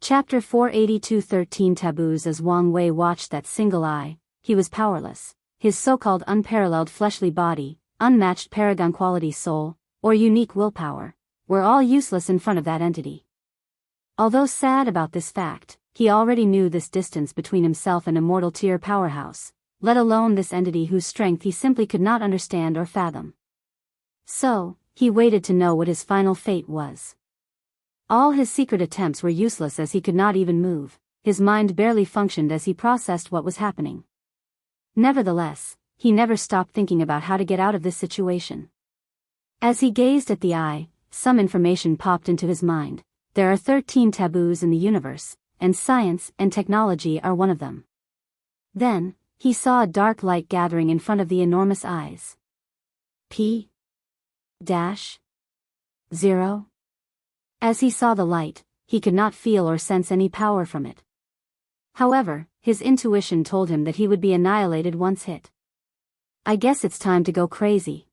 Chapter 482 13 Taboos. As Wang Wei watched that single eye, he was powerless. His so-called unparalleled fleshly body, unmatched paragon-quality soul, or unique willpower, were all useless in front of that entity. Although sad about this fact, he already knew this distance between himself and a mortal tier powerhouse, let alone this entity whose strength he simply could not understand or fathom. So, he waited to know what his final fate was. All his secret attempts were useless as he could not even move, his mind barely functioned as he processed what was happening. Nevertheless, he never stopped thinking about how to get out of this situation. As he gazed at the eye, some information popped into his mind. There are 13 taboos in the universe, and science and technology are one of them. Then, he saw a dark light gathering in front of the enormous eyes. P-0. As he saw the light, he could not feel or sense any power from it. However, his intuition told him that he would be annihilated once hit. I guess it's time to go crazy.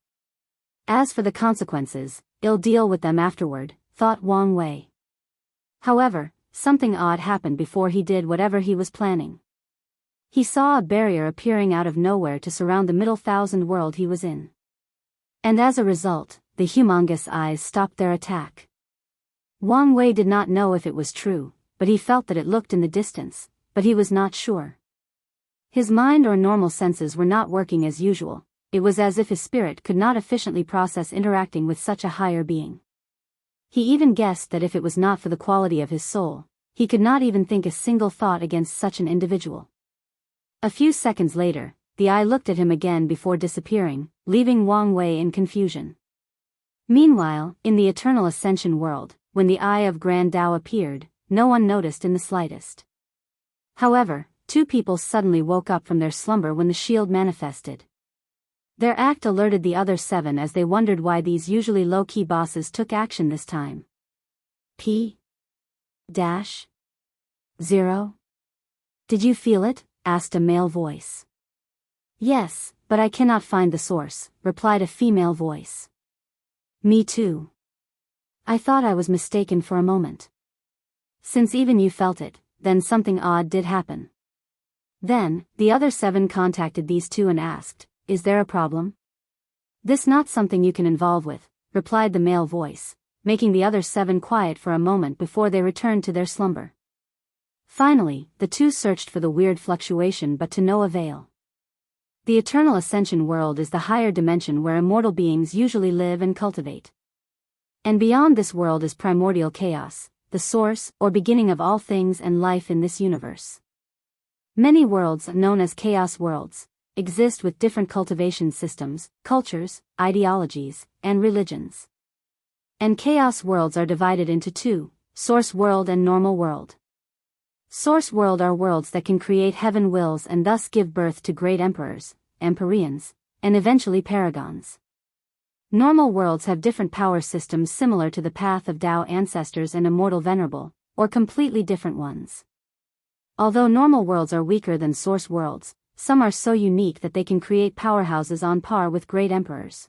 As for the consequences, I'll deal with them afterward, thought Wang Wei. However, something odd happened before he did whatever he was planning. He saw a barrier appearing out of nowhere to surround the middle thousand world he was in. And as a result, the humongous eyes stopped their attack. Wang Wei did not know if it was true, but he felt that it looked in the distance, but he was not sure. His mind or normal senses were not working as usual. It was as if his spirit could not efficiently process interacting with such a higher being. He even guessed that if it was not for the quality of his soul, he could not even think a single thought against such an individual. A few seconds later, the eye looked at him again before disappearing, leaving Wang Wei in confusion. Meanwhile, in the Eternal Ascension world, when the Eye of Grand Tao appeared, no one noticed in the slightest. However, two people suddenly woke up from their slumber when the shield manifested. Their act alerted the other 7 as they wondered why these usually low-key bosses took action this time. P-0. Did you feel it? Asked a male voice. Yes, but I cannot find the source, replied a female voice. Me too. I thought I was mistaken for a moment. Since even you felt it, then something odd did happen. Then, the other 7 contacted these two and asked, "Is there a problem?" "This not something you can involve with," replied the male voice, making the other 7 quiet for a moment before they returned to their slumber. Finally, the two searched for the weird fluctuation but to no avail. The Eternal Ascension world is the higher dimension where immortal beings usually live and cultivate. And beyond this world is primordial chaos, the source or beginning of all things and life in this universe. Many worlds, known as chaos worlds, exist with different cultivation systems, cultures, ideologies, and religions. And chaos worlds are divided into 2, source world and normal world. Source world are worlds that can create heaven wills and thus give birth to great emperors, empyreans, and eventually paragons. Normal worlds have different power systems similar to the path of Tao ancestors and immortal venerable, or completely different ones. Although normal worlds are weaker than source worlds, some are so unique that they can create powerhouses on par with great emperors.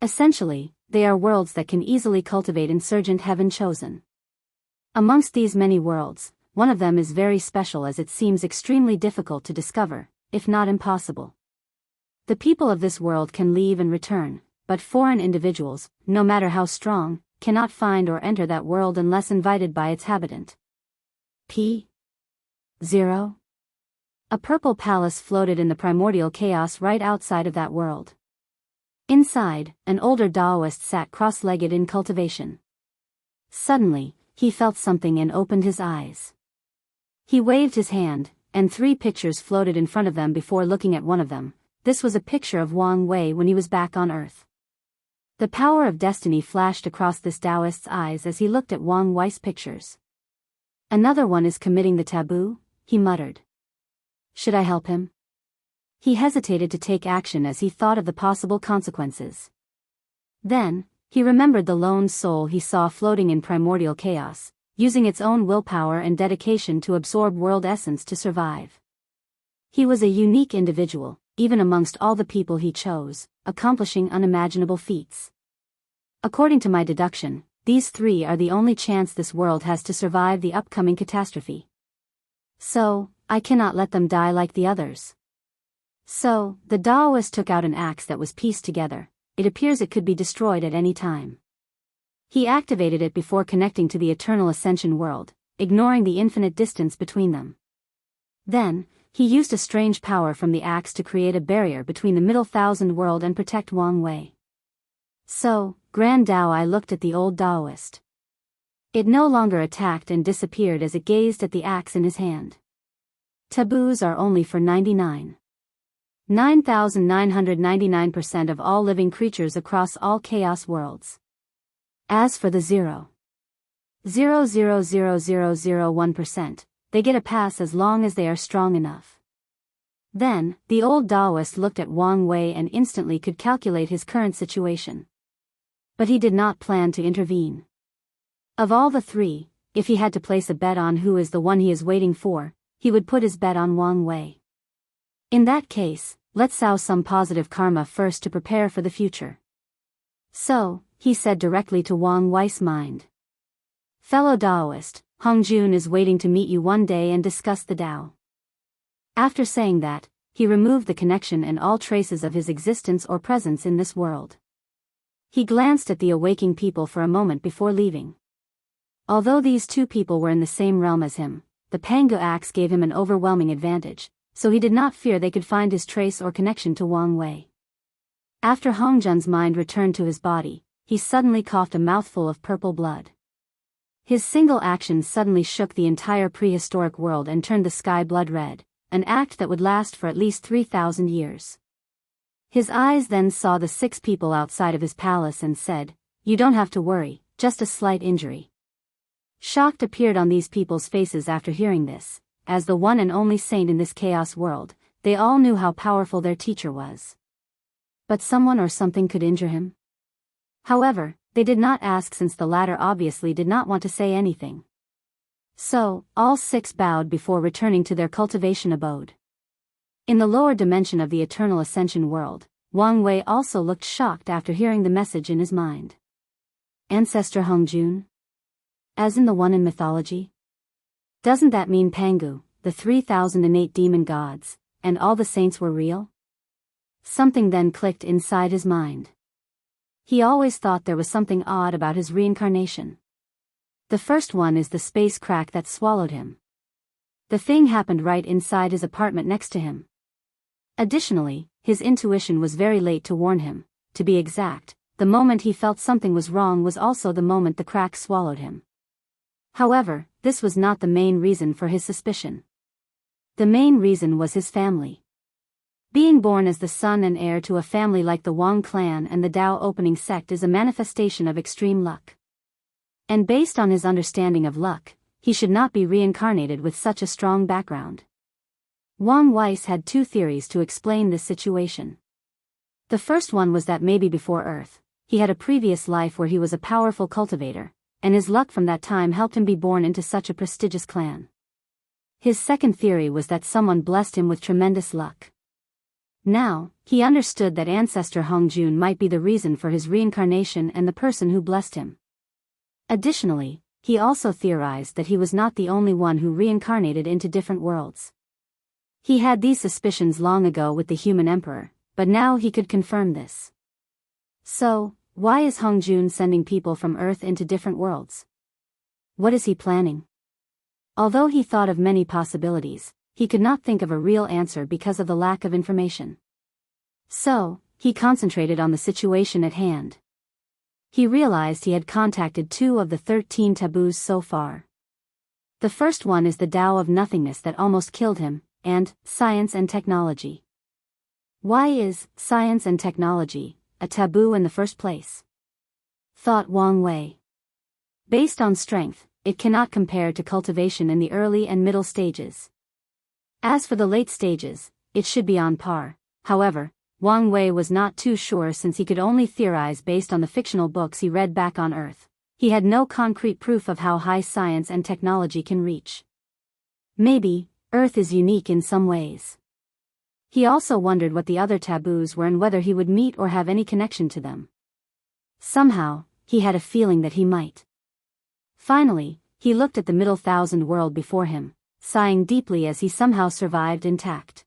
Essentially, they are worlds that can easily cultivate insurgent heaven chosen. Amongst these many worlds, one of them is very special as it seems extremely difficult to discover, if not impossible. The people of this world can leave and return, but foreign individuals, no matter how strong, cannot find or enter that world unless invited by its habitant. P-0. A purple palace floated in the primordial chaos right outside of that world. Inside, an older Taoist sat cross-legged in cultivation. Suddenly, he felt something and opened his eyes. He waved his hand, and 3 pictures floated in front of them before looking at one of them. This was a picture of Wang Wei when he was back on Earth. The power of destiny flashed across this Taoist's eyes as he looked at Wang Wei's pictures. "Another one is committing the taboo," he muttered. "Should I help him?" He hesitated to take action as he thought of the possible consequences. Then, he remembered the lone soul he saw floating in primordial chaos, using its own willpower and dedication to absorb world essence to survive. He was a unique individual, even amongst all the people he chose, accomplishing unimaginable feats. According to my deduction, these three are the only chance this world has to survive the upcoming catastrophe. So, I cannot let them die like the others. So, the Taoist took out an axe that was pieced together. It appears it could be destroyed at any time. He activated it before connecting to the eternal ascension world, ignoring the infinite distance between them. Then, he used a strange power from the axe to create a barrier between the middle thousand world and protect Wang Wei. So, Grand Tao, I looked at the old Taoist. It no longer attacked and disappeared as it gazed at the axe in his hand. Taboos are only for 9,999% of all living creatures across all chaos worlds. As for the 0.00001%, they get a pass as long as they are strong enough. Then, the old Taoist looked at Wang Wei and instantly could calculate his current situation. But he did not plan to intervene. Of all the three, if he had to place a bet on who is the one he is waiting for, he would put his bet on Wang Wei. In that case, let's sow some positive karma first to prepare for the future. So, he said directly to Wang Wei's mind. Fellow Taoist, Hongjun is waiting to meet you one day and discuss the Tao. After saying that, he removed the connection and all traces of his existence or presence in this world. He glanced at the awaking people for a moment before leaving. Although these two people were in the same realm as him, the Pangu axe gave him an overwhelming advantage, so he did not fear they could find his trace or connection to Wang Wei. After Hongjun's mind returned to his body, he suddenly coughed a mouthful of purple blood. His single action suddenly shook the entire prehistoric world and turned the sky blood red, an act that would last for at least 3,000 years. His eyes then saw the 6 people outside of his palace and said, "You don't have to worry, just a slight injury." Shock appeared on these people's faces after hearing this. As the one and only saint in this chaos world, they all knew how powerful their teacher was. But someone or something could injure him? However, they did not ask since the latter obviously did not want to say anything. So, all 6 bowed before returning to their cultivation abode. In the lower dimension of the eternal ascension world, Wang Wei also looked shocked after hearing the message in his mind. Ancestor Hongjun? As in the one in mythology? Doesn't that mean Pangu, the 3,008 demon gods, and all the saints were real? Something then clicked inside his mind. He always thought there was something odd about his reincarnation. The first one is the space crack that swallowed him. The thing happened right inside his apartment next to him. Additionally, his intuition was very late to warn him. To be exact, the moment he felt something was wrong was also the moment the crack swallowed him. However, this was not the main reason for his suspicion. The main reason was his family. Being born as the son and heir to a family like the Wang clan and the Tao opening sect is a manifestation of extreme luck. And based on his understanding of luck, he should not be reincarnated with such a strong background. Wang Weiss had 2 theories to explain this situation. The first one was that maybe before Earth, he had a previous life where he was a powerful cultivator, and his luck from that time helped him be born into such a prestigious clan. His second theory was that someone blessed him with tremendous luck. Now, he understood that ancestor Hongjun might be the reason for his reincarnation and the person who blessed him. Additionally, he also theorized that he was not the only one who reincarnated into different worlds. He had these suspicions long ago with the human emperor, but now he could confirm this. So, why is Hongjun sending people from Earth into different worlds? What is he planning? Although he thought of many possibilities, he could not think of a real answer because of the lack of information. So, he concentrated on the situation at hand. He realized he had contacted 2 of the 13 taboos so far. The first one is the Tao of nothingness that almost killed him, and science and technology. Why is science and technology a taboo in the first place? Thought Wang Wei. Based on strength, it cannot compare to cultivation in the early and middle stages. As for the late stages, it should be on par. However, Wang Wei was not too sure since he could only theorize based on the fictional books he read back on Earth. He had no concrete proof of how high science and technology can reach. Maybe, Earth is unique in some ways. He also wondered what the other taboos were and whether he would meet or have any connection to them. Somehow, he had a feeling that he might. Finally, he looked at the middle thousand world before him, sighing deeply as he somehow survived intact.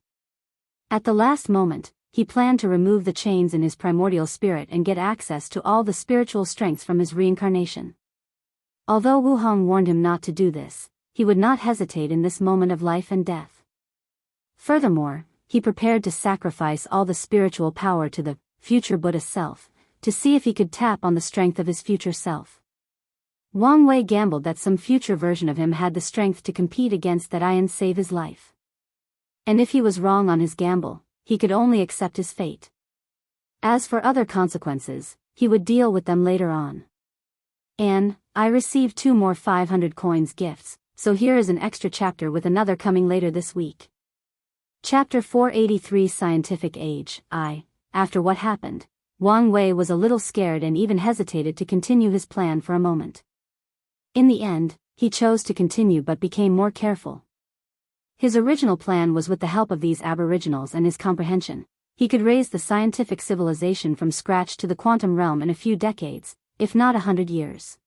At the last moment, he planned to remove the chains in his primordial spirit and get access to all the spiritual strengths from his reincarnation. Although Wu Hong warned him not to do this, he would not hesitate in this moment of life and death. Furthermore, he prepared to sacrifice all the spiritual power to the future Buddha self, to see if he could tap on the strength of his future self. Wang Wei gambled that some future version of him had the strength to compete against that and save his life. And if he was wrong on his gamble, he could only accept his fate. As for other consequences, he would deal with them later on. And I received 2 more 500 coins gifts, so here is an extra chapter with another coming later this week. Chapter 483 Scientific Age. After what happened, Wang Wei was a little scared and even hesitated to continue his plan for a moment. In the end, he chose to continue but became more careful. His original plan was with the help of these aboriginals and his comprehension, he could raise the scientific civilization from scratch to the quantum realm in a few decades, if not 100 years.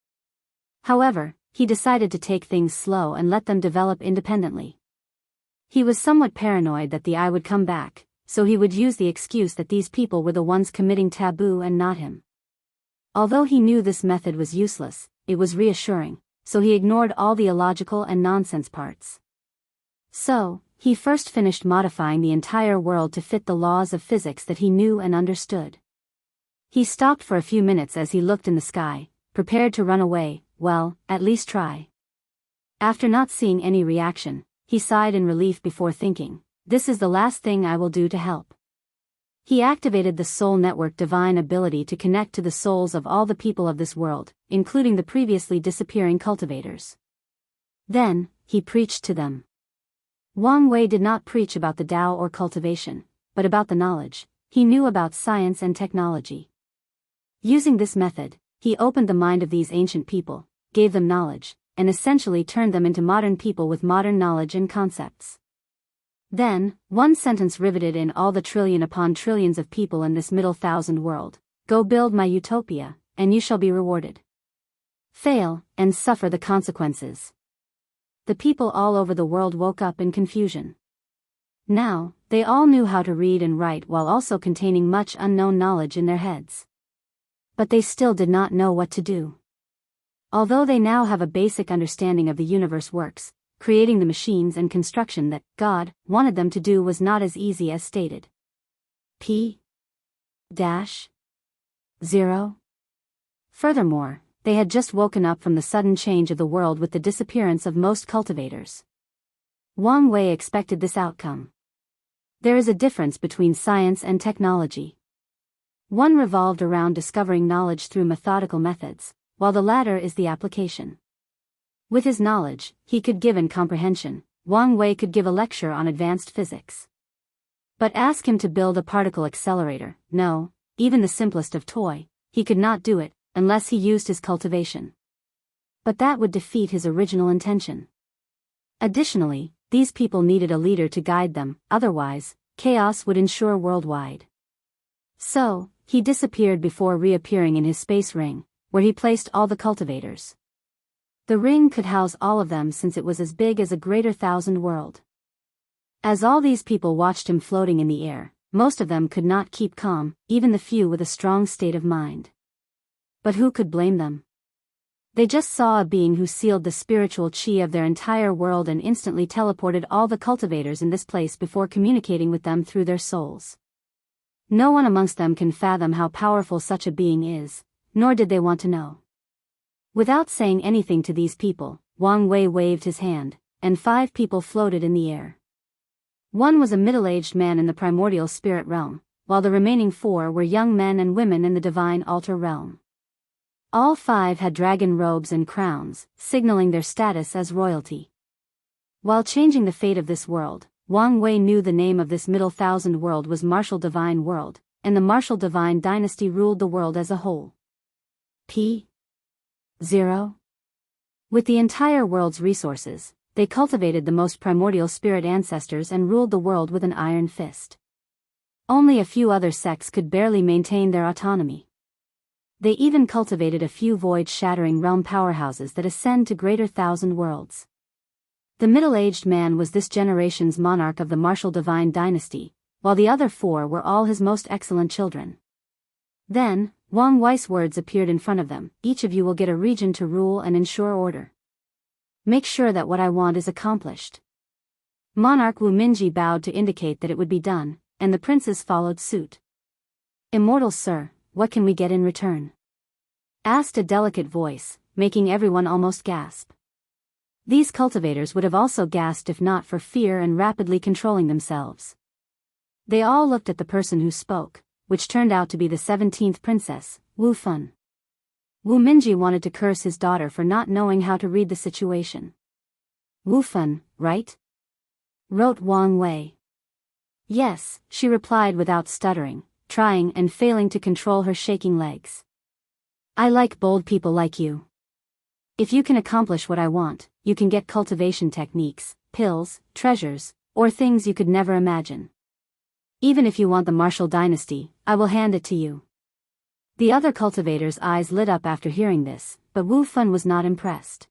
However, he decided to take things slow and let them develop independently. He was somewhat paranoid that the I would come back, so he would use the excuse that these people were the ones committing taboo and not him. Although he knew this method was useless, it was reassuring, so he ignored all the illogical and nonsense parts. So, he first finished modifying the entire world to fit the laws of physics that he knew and understood. He stopped for a few minutes as he looked in the sky, prepared to run away, well, at least try. After not seeing any reaction, he sighed in relief before thinking, this is the last thing I will do to help. He activated the Soul Network divine ability to connect to the souls of all the people of this world, including the previously disappearing cultivators. Then, he preached to them. Wang Wei did not preach about the Tao or cultivation, but about the knowledge he knew about science and technology. Using this method, he opened the mind of these ancient people, gave them knowledge, and essentially turned them into modern people with modern knowledge and concepts. Then, one sentence riveted in all the trillion upon trillions of people in this middle thousand world: go build my utopia, and you shall be rewarded. Fail, and suffer the consequences. The people all over the world woke up in confusion. Now, they all knew how to read and write while also containing much unknown knowledge in their heads. But they still did not know what to do. Although they now have a basic understanding of the universe works, creating the machines and construction that God wanted them to do was not as easy as stated. P-0. Furthermore, they had just woken up from the sudden change of the world with the disappearance of most cultivators. Wang Wei expected this outcome. There is a difference between science and technology. One revolved around discovering knowledge through methodical methods, while the latter is the application. With his knowledge, he could give and comprehension, Wang Wei could give a lecture on advanced physics. But ask him to build a particle accelerator, no, even the simplest of toy, he could not do it, unless he used his cultivation. But that would defeat his original intention. Additionally, these people needed a leader to guide them, otherwise, chaos would ensure worldwide. So, he disappeared before reappearing in his space ring, where he placed all the cultivators. The ring could house all of them since it was as big as a greater thousand world. As all these people watched him floating in the air, most of them could not keep calm, even the few with a strong state of mind. But who could blame them? They just saw a being who sealed the spiritual chi of their entire world and instantly teleported all the cultivators in this place before communicating with them through their souls. No one amongst them can fathom how powerful such a being is, nor did they want to know. Without saying anything to these people, Wang Wei waved his hand, and 5 people floated in the air. One was a middle-aged man in the primordial spirit realm, while the remaining 4 were young men and women in the divine altar realm. All 5 had dragon robes and crowns, signaling their status as royalty. While changing the fate of this world, Wang Wei knew the name of this middle thousand world was Martial Divine World, and the Martial Divine Dynasty ruled the world as a whole. P-0. With the entire world's resources, they cultivated the most primordial spirit ancestors and ruled the world with an iron fist. Only a few other sects could barely maintain their autonomy. They even cultivated a few void-shattering realm powerhouses that ascend to greater thousand worlds. The middle-aged man was this generation's monarch of the martial divine dynasty, while the other four were all his most excellent children. Then, Wang Wei's words appeared in front of them. Each of you will get a region to rule and ensure order. Make sure that what I want is accomplished. Monarch Wu Minji bowed to indicate that it would be done, and the princes followed suit. Immortal sir, what can we get in return? Asked a delicate voice, making everyone almost gasp. These cultivators would have also gasped if not for fear and rapidly controlling themselves. They all looked at the person who spoke, which turned out to be the 17th princess, Wu Fun. Wu Minji wanted to curse his daughter for not knowing how to read the situation. Wu Fun, right? Wrote Wang Wei. Yes, she replied without stuttering, trying and failing to control her shaking legs. I like bold people like you. If you can accomplish what I want, you can get cultivation techniques, pills, treasures, or things you could never imagine. Even if you want the martial dynasty, I will hand it to you. The other cultivators' eyes lit up after hearing this, but Wu Fun was not impressed.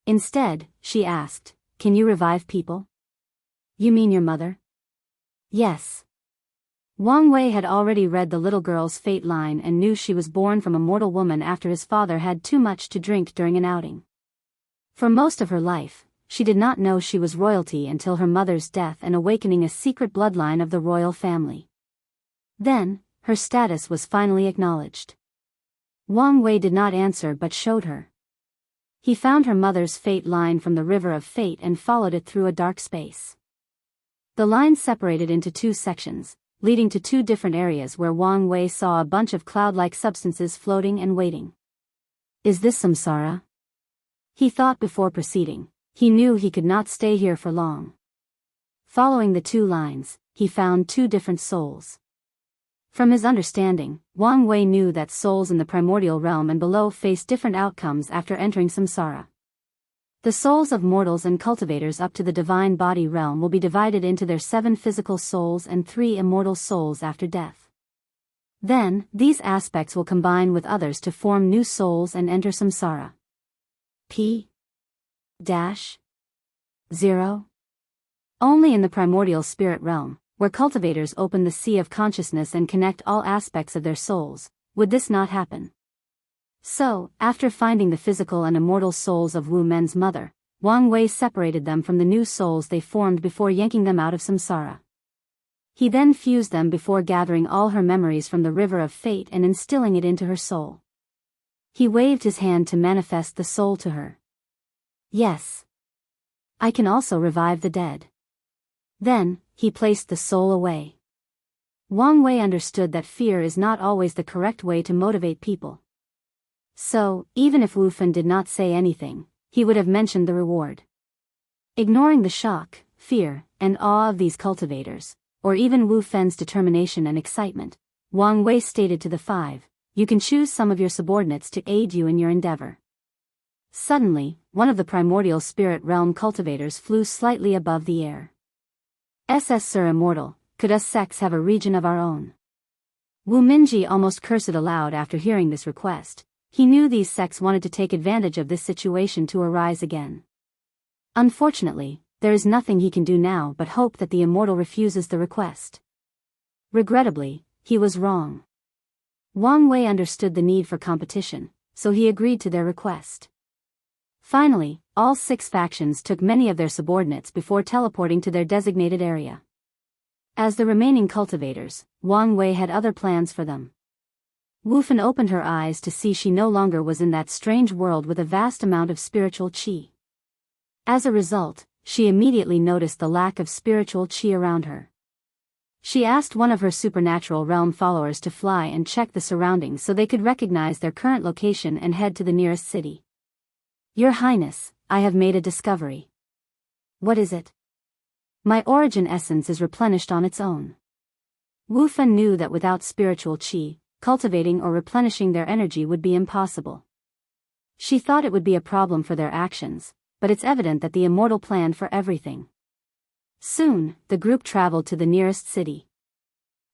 Instead, she asked, can you revive people? You mean your mother? Yes. Wang Wei had already read the little girl's fate line and knew she was born from a mortal woman after his father had too much to drink during an outing. For most of her life, she did not know she was royalty until her mother's death and awakening a secret bloodline of the royal family. Then, her status was finally acknowledged. Wang Wei did not answer but showed her. He found her mother's fate line from the river of fate and followed it through a dark space. The line separated into two sections, leading to two different areas where Wang Wei saw a bunch of cloud-like substances floating and waiting. Is this samsara? He thought before proceeding. He knew he could not stay here for long. Following the two lines, he found two different souls. From his understanding, Wang Wei knew that souls in the primordial realm and below face different outcomes after entering samsara. The souls of mortals and cultivators up to the divine body realm will be divided into their 7 physical souls and 3 immortal souls after death. Then, these aspects will combine with others to form new souls and enter samsara. P-0. Only in the primordial spirit realm, where cultivators open the sea of consciousness and connect all aspects of their souls, would this not happen. So, after finding the physical and immortal souls of Wu Men's mother, Wang Wei separated them from the new souls they formed before yanking them out of samsara. He then fused them before gathering all her memories from the river of fate and instilling it into her soul. He waved his hand to manifest the soul to her. Yes. I can also revive the dead. Then, he placed the soul away. Wang Wei understood that fear is not always the correct way to motivate people. So, even if Wu Fan did not say anything, he would have mentioned the reward. Ignoring the shock, fear, and awe of these cultivators, or even Wu Fan's determination and excitement, Wang Wei stated to the 5, you can choose some of your subordinates to aid you in your endeavor. Suddenly, one of the primordial spirit realm cultivators flew slightly above the air. Sir Immortal, could us sects have a region of our own? Wu Minji almost cursed aloud after hearing this request. He knew these sects wanted to take advantage of this situation to arise again. Unfortunately, there is nothing he can do now but hope that the immortal refuses the request. Regrettably, he was wrong. Wang Wei understood the need for competition, so he agreed to their request. Finally, all 6 factions took many of their subordinates before teleporting to their designated area. As the remaining cultivators, Wang Wei had other plans for them. Wu Fan opened her eyes to see she no longer was in that strange world with a vast amount of spiritual qi. As a result, she immediately noticed the lack of spiritual qi around her. She asked one of her supernatural realm followers to fly and check the surroundings so they could recognize their current location and head to the nearest city. Your Highness, I have made a discovery. What is it? My origin essence is replenished on its own. Wu Fan knew that without spiritual qi, cultivating or replenishing their energy would be impossible. She thought it would be a problem for their actions, but it's evident that the immortal planned for everything. Soon, the group traveled to the nearest city.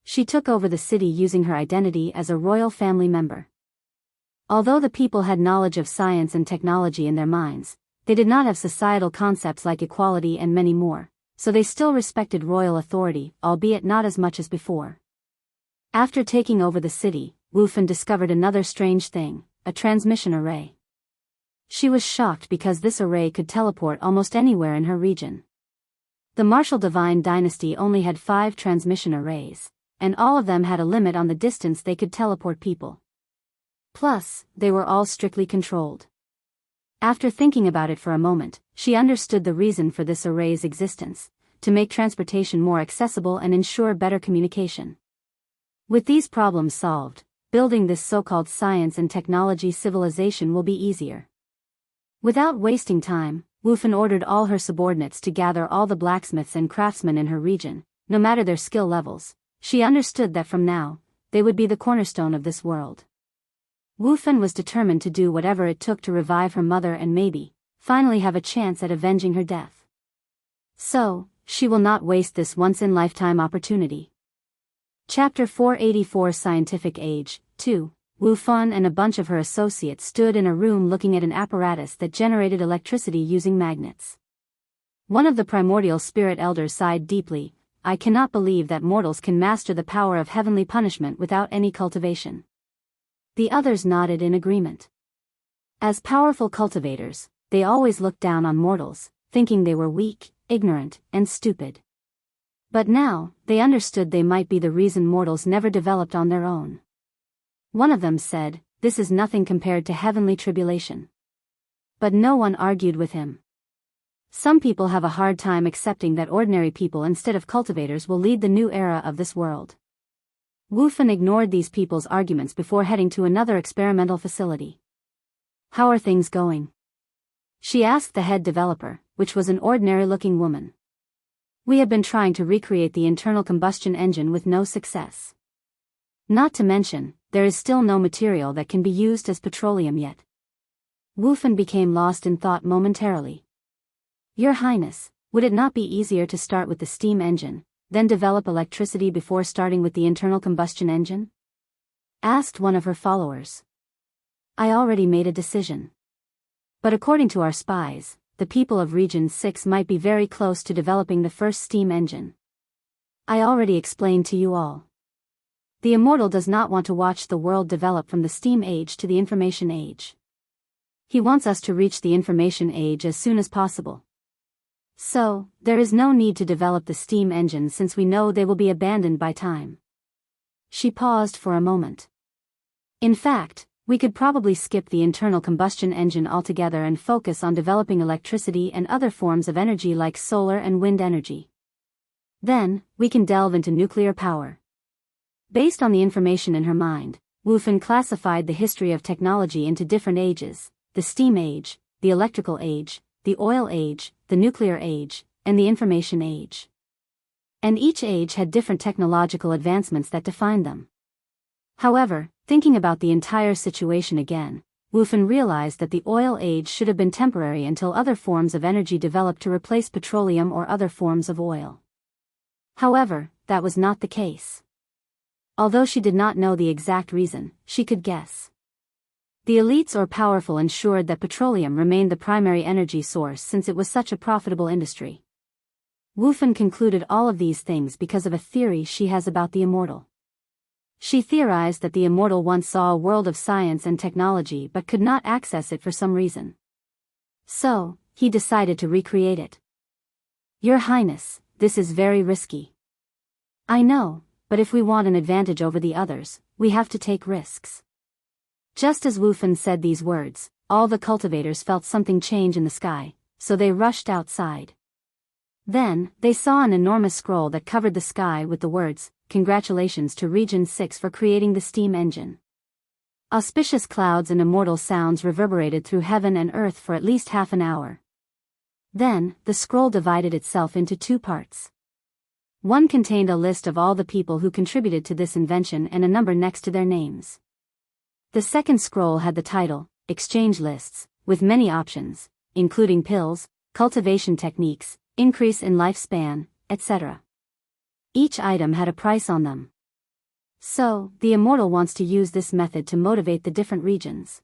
She took over the city using her identity as a royal family member. Although the people had knowledge of science and technology in their minds, they did not have societal concepts like equality and many more, so they still respected royal authority, albeit not as much as before. After taking over the city, Wu Fan discovered another strange thing, a transmission array. She was shocked because this array could teleport almost anywhere in her region. The martial divine dynasty only had 5 transmission arrays, and all of them had a limit on the distance they could teleport people. Plus, they were all strictly controlled. After thinking about it for a moment, she understood the reason for this array's existence, to make transportation more accessible and ensure better communication. With these problems solved, building this so-called science and technology civilization will be easier. Without wasting time, Wu Fan ordered all her subordinates to gather all the blacksmiths and craftsmen in her region, no matter their skill levels. She understood that from now, they would be the cornerstone of this world. Wu Fan was determined to do whatever it took to revive her mother and maybe, finally have a chance at avenging her death. So, she will not waste this once-in-lifetime opportunity. Chapter 484 Scientific Age, 2. Wu Fan and a bunch of her associates stood in a room looking at an apparatus that generated electricity using magnets. One of the primordial spirit elders sighed deeply. I cannot believe that mortals can master the power of heavenly punishment without any cultivation. The others nodded in agreement. As powerful cultivators, they always looked down on mortals, thinking they were weak, ignorant, and stupid. But now, they understood they might be the reason mortals never developed on their own. One of them said, "This is nothing compared to heavenly tribulation." But no one argued with him. Some people have a hard time accepting that ordinary people instead of cultivators will lead the new era of this world. Wu Fan ignored these people's arguments before heading to another experimental facility. "How are things going?" she asked the head developer, which was an ordinary-looking woman. "We have been trying to recreate the internal combustion engine with no success. Not to mention, there is still no material that can be used as petroleum yet." Wu Fan became lost in thought momentarily. "Your Highness, would it not be easier to start with the steam engine, then develop electricity before starting with the internal combustion engine?" asked one of her followers. "I already made a decision. But according to our spies, the people of Region 6 might be very close to developing the first steam engine. I already explained to you all. The immortal does not want to watch the world develop from the steam age to the information age. He wants us to reach the information age as soon as possible. So, there is no need to develop the steam engine since we know they will be abandoned by time." She paused for a moment. "In fact, we could probably skip the internal combustion engine altogether and focus on developing electricity and other forms of energy like solar and wind energy. Then, we can delve into nuclear power." Based on the information in her mind, Wu Fan classified the history of technology into different ages: the steam age, the electrical age, the oil age, the nuclear age, and the information age. And each age had different technological advancements that defined them. However, thinking about the entire situation again, Wu Fan realized that the oil age should have been temporary until other forms of energy developed to replace petroleum or other forms of oil. However, that was not the case. Although she did not know the exact reason, she could guess. The elites or powerful ensured that petroleum remained the primary energy source since it was such a profitable industry. Wu Fan concluded all of these things because of a theory she has about the immortal. She theorized that the immortal once saw a world of science and technology but could not access it for some reason. So, he decided to recreate it. "Your Highness, this is very risky." "I know, but if we want an advantage over the others, we have to take risks." Just as Wu Fan said these words, all the cultivators felt something change in the sky, so they rushed outside. Then, they saw an enormous scroll that covered the sky with the words, "Congratulations to Region 6 for creating the steam engine." Auspicious clouds and immortal sounds reverberated through heaven and earth for at least half an hour. Then, the scroll divided itself into 2 parts. One contained a list of all the people who contributed to this invention and a number next to their names. The second scroll had the title, Exchange Lists, with many options, including pills, cultivation techniques, increase in lifespan, etc. Each item had a price on them. So, the immortal wants to use this method to motivate the different regions.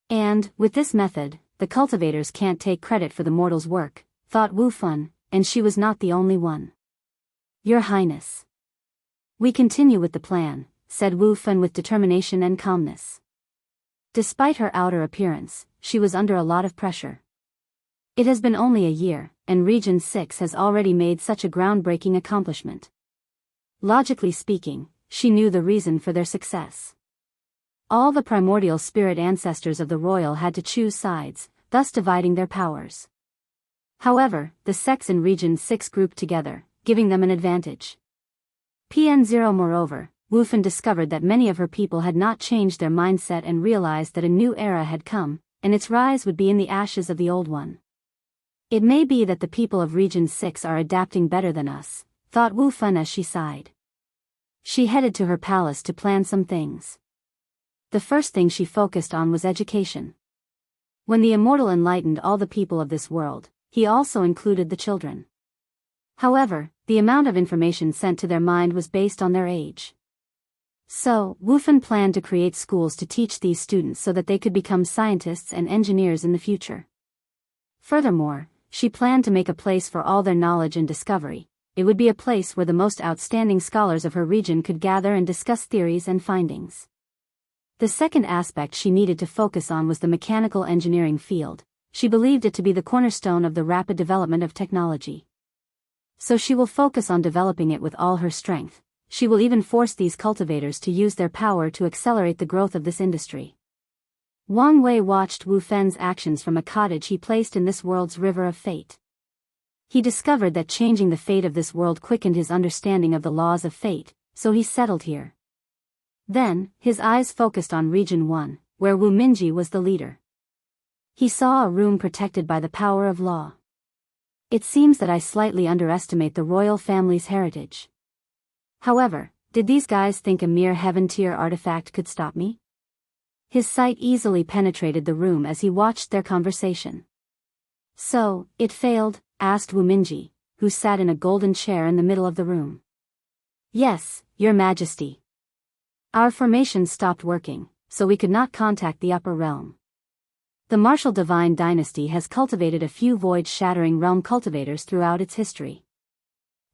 And, with this method, the cultivators can't take credit for the mortal's work, thought Wu Fun, and she was not the only one. Your Highness. We continue with the plan, said Wu Fun with determination and calmness. Despite her outer appearance, she was under a lot of pressure. It has been only a year, and Region 6 has already made such a groundbreaking accomplishment. Logically speaking, she knew the reason for their success. All the primordial spirit ancestors of the royal had to choose sides, thus dividing their powers. However, the sects in Region 6 grouped together, giving them an advantage. PN0 Moreover, Wu Fun discovered that many of her people had not changed their mindset and realized that a new era had come, and its rise would be in the ashes of the old one. It may be that the people of Region 6 are adapting better than us, thought Wu Fun as she sighed. She headed to her palace to plan some things. The first thing she focused on was education. When the immortal enlightened all the people of this world, he also included the children. However, the amount of information sent to their mind was based on their age. So, Wu Fun planned to create schools to teach these students so that they could become scientists and engineers in the future. Furthermore, she planned to make a place for all their knowledge and discovery. It would be a place where the most outstanding scholars of her region could gather and discuss theories and findings. The second aspect she needed to focus on was the mechanical engineering field. She believed it to be the cornerstone of the rapid development of technology. So she will focus on developing it with all her strength. She will even force these cultivators to use their power to accelerate the growth of this industry. Wang Wei watched Wu Fen's actions from a cottage he placed in this world's river of fate. He discovered that changing the fate of this world quickened his understanding of the laws of fate, so he settled here. Then, his eyes focused on Region 1, where Wu Minji was the leader. He saw a room protected by the power of law. It seems that I slightly underestimate the royal family's heritage. However, did these guys think a mere heaven-tier artifact could stop me? His sight easily penetrated the room as he watched their conversation. So, it failed? Asked Wu Minji, who sat in a golden chair in the middle of the room. Yes, Your Majesty. Our formation stopped working, so we could not contact the upper realm. The martial divine dynasty has cultivated a few void-shattering realm cultivators throughout its history.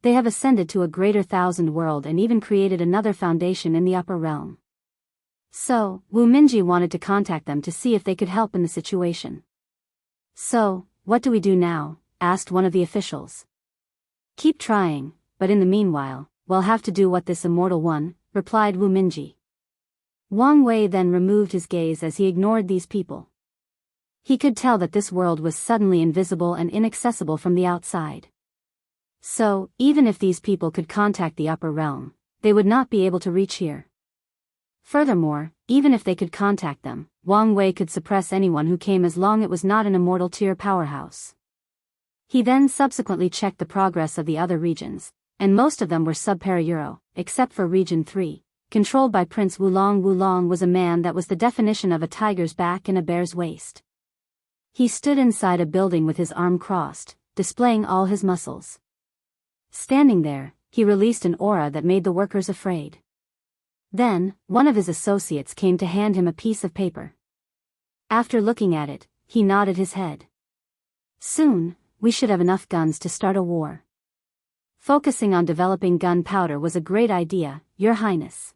They have ascended to a greater thousand world and even created another foundation in the upper realm. So, Wu Minji wanted to contact them to see if they could help in the situation. So, what do we do now? Asked one of the officials. Keep trying, but in the meanwhile, we'll have to do what this immortal one, replied Wu Minji. Wang Wei then removed his gaze as he ignored these people. He could tell that this world was suddenly invisible and inaccessible from the outside. So, even if these people could contact the upper realm, they would not be able to reach here. Furthermore, even if they could contact them, Wang Wei could suppress anyone who came as long it was not an immortal tier powerhouse. He then subsequently checked the progress of the other regions, and most of them were sub-para-Euro, except for Region 3, controlled by Prince Wulong. Wulong was a man that was the definition of a tiger's back and a bear's waist. He stood inside a building with his arm crossed, displaying all his muscles. Standing there, he released an aura that made the workers afraid. Then, one of his associates came to hand him a piece of paper. After looking at it, he nodded his head. Soon, we should have enough guns to start a war. Focusing on developing gunpowder was a great idea, Your Highness.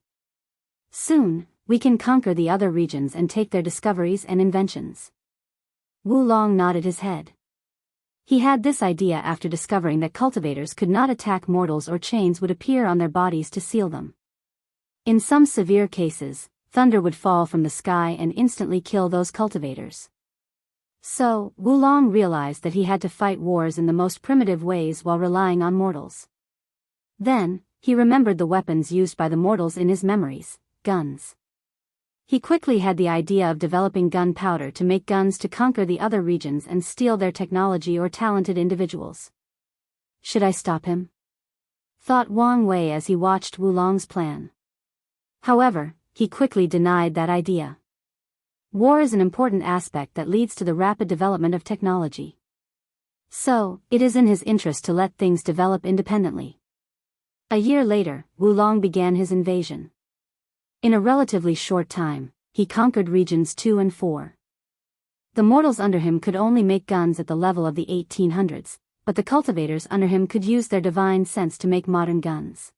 Soon, we can conquer the other regions and take their discoveries and inventions. Wulong nodded his head. He had this idea after discovering that cultivators could not attack mortals or chains would appear on their bodies to seal them. In some severe cases, thunder would fall from the sky and instantly kill those cultivators. So, Wulong realized that he had to fight wars in the most primitive ways while relying on mortals. Then, he remembered the weapons used by the mortals in his memories, guns. He quickly had the idea of developing gunpowder to make guns to conquer the other regions and steal their technology or talented individuals. Should I stop him? Thought Wang Wei as he watched Wulong's plan. However, he quickly denied that idea. War is an important aspect that leads to the rapid development of technology. So, it is in his interest to let things develop independently. A year later, Wulong began his invasion. In a relatively short time, he conquered regions 2 and 4. The mortals under him could only make guns at the level of the 1800s, but the cultivators under him could use their divine sense to make modern guns.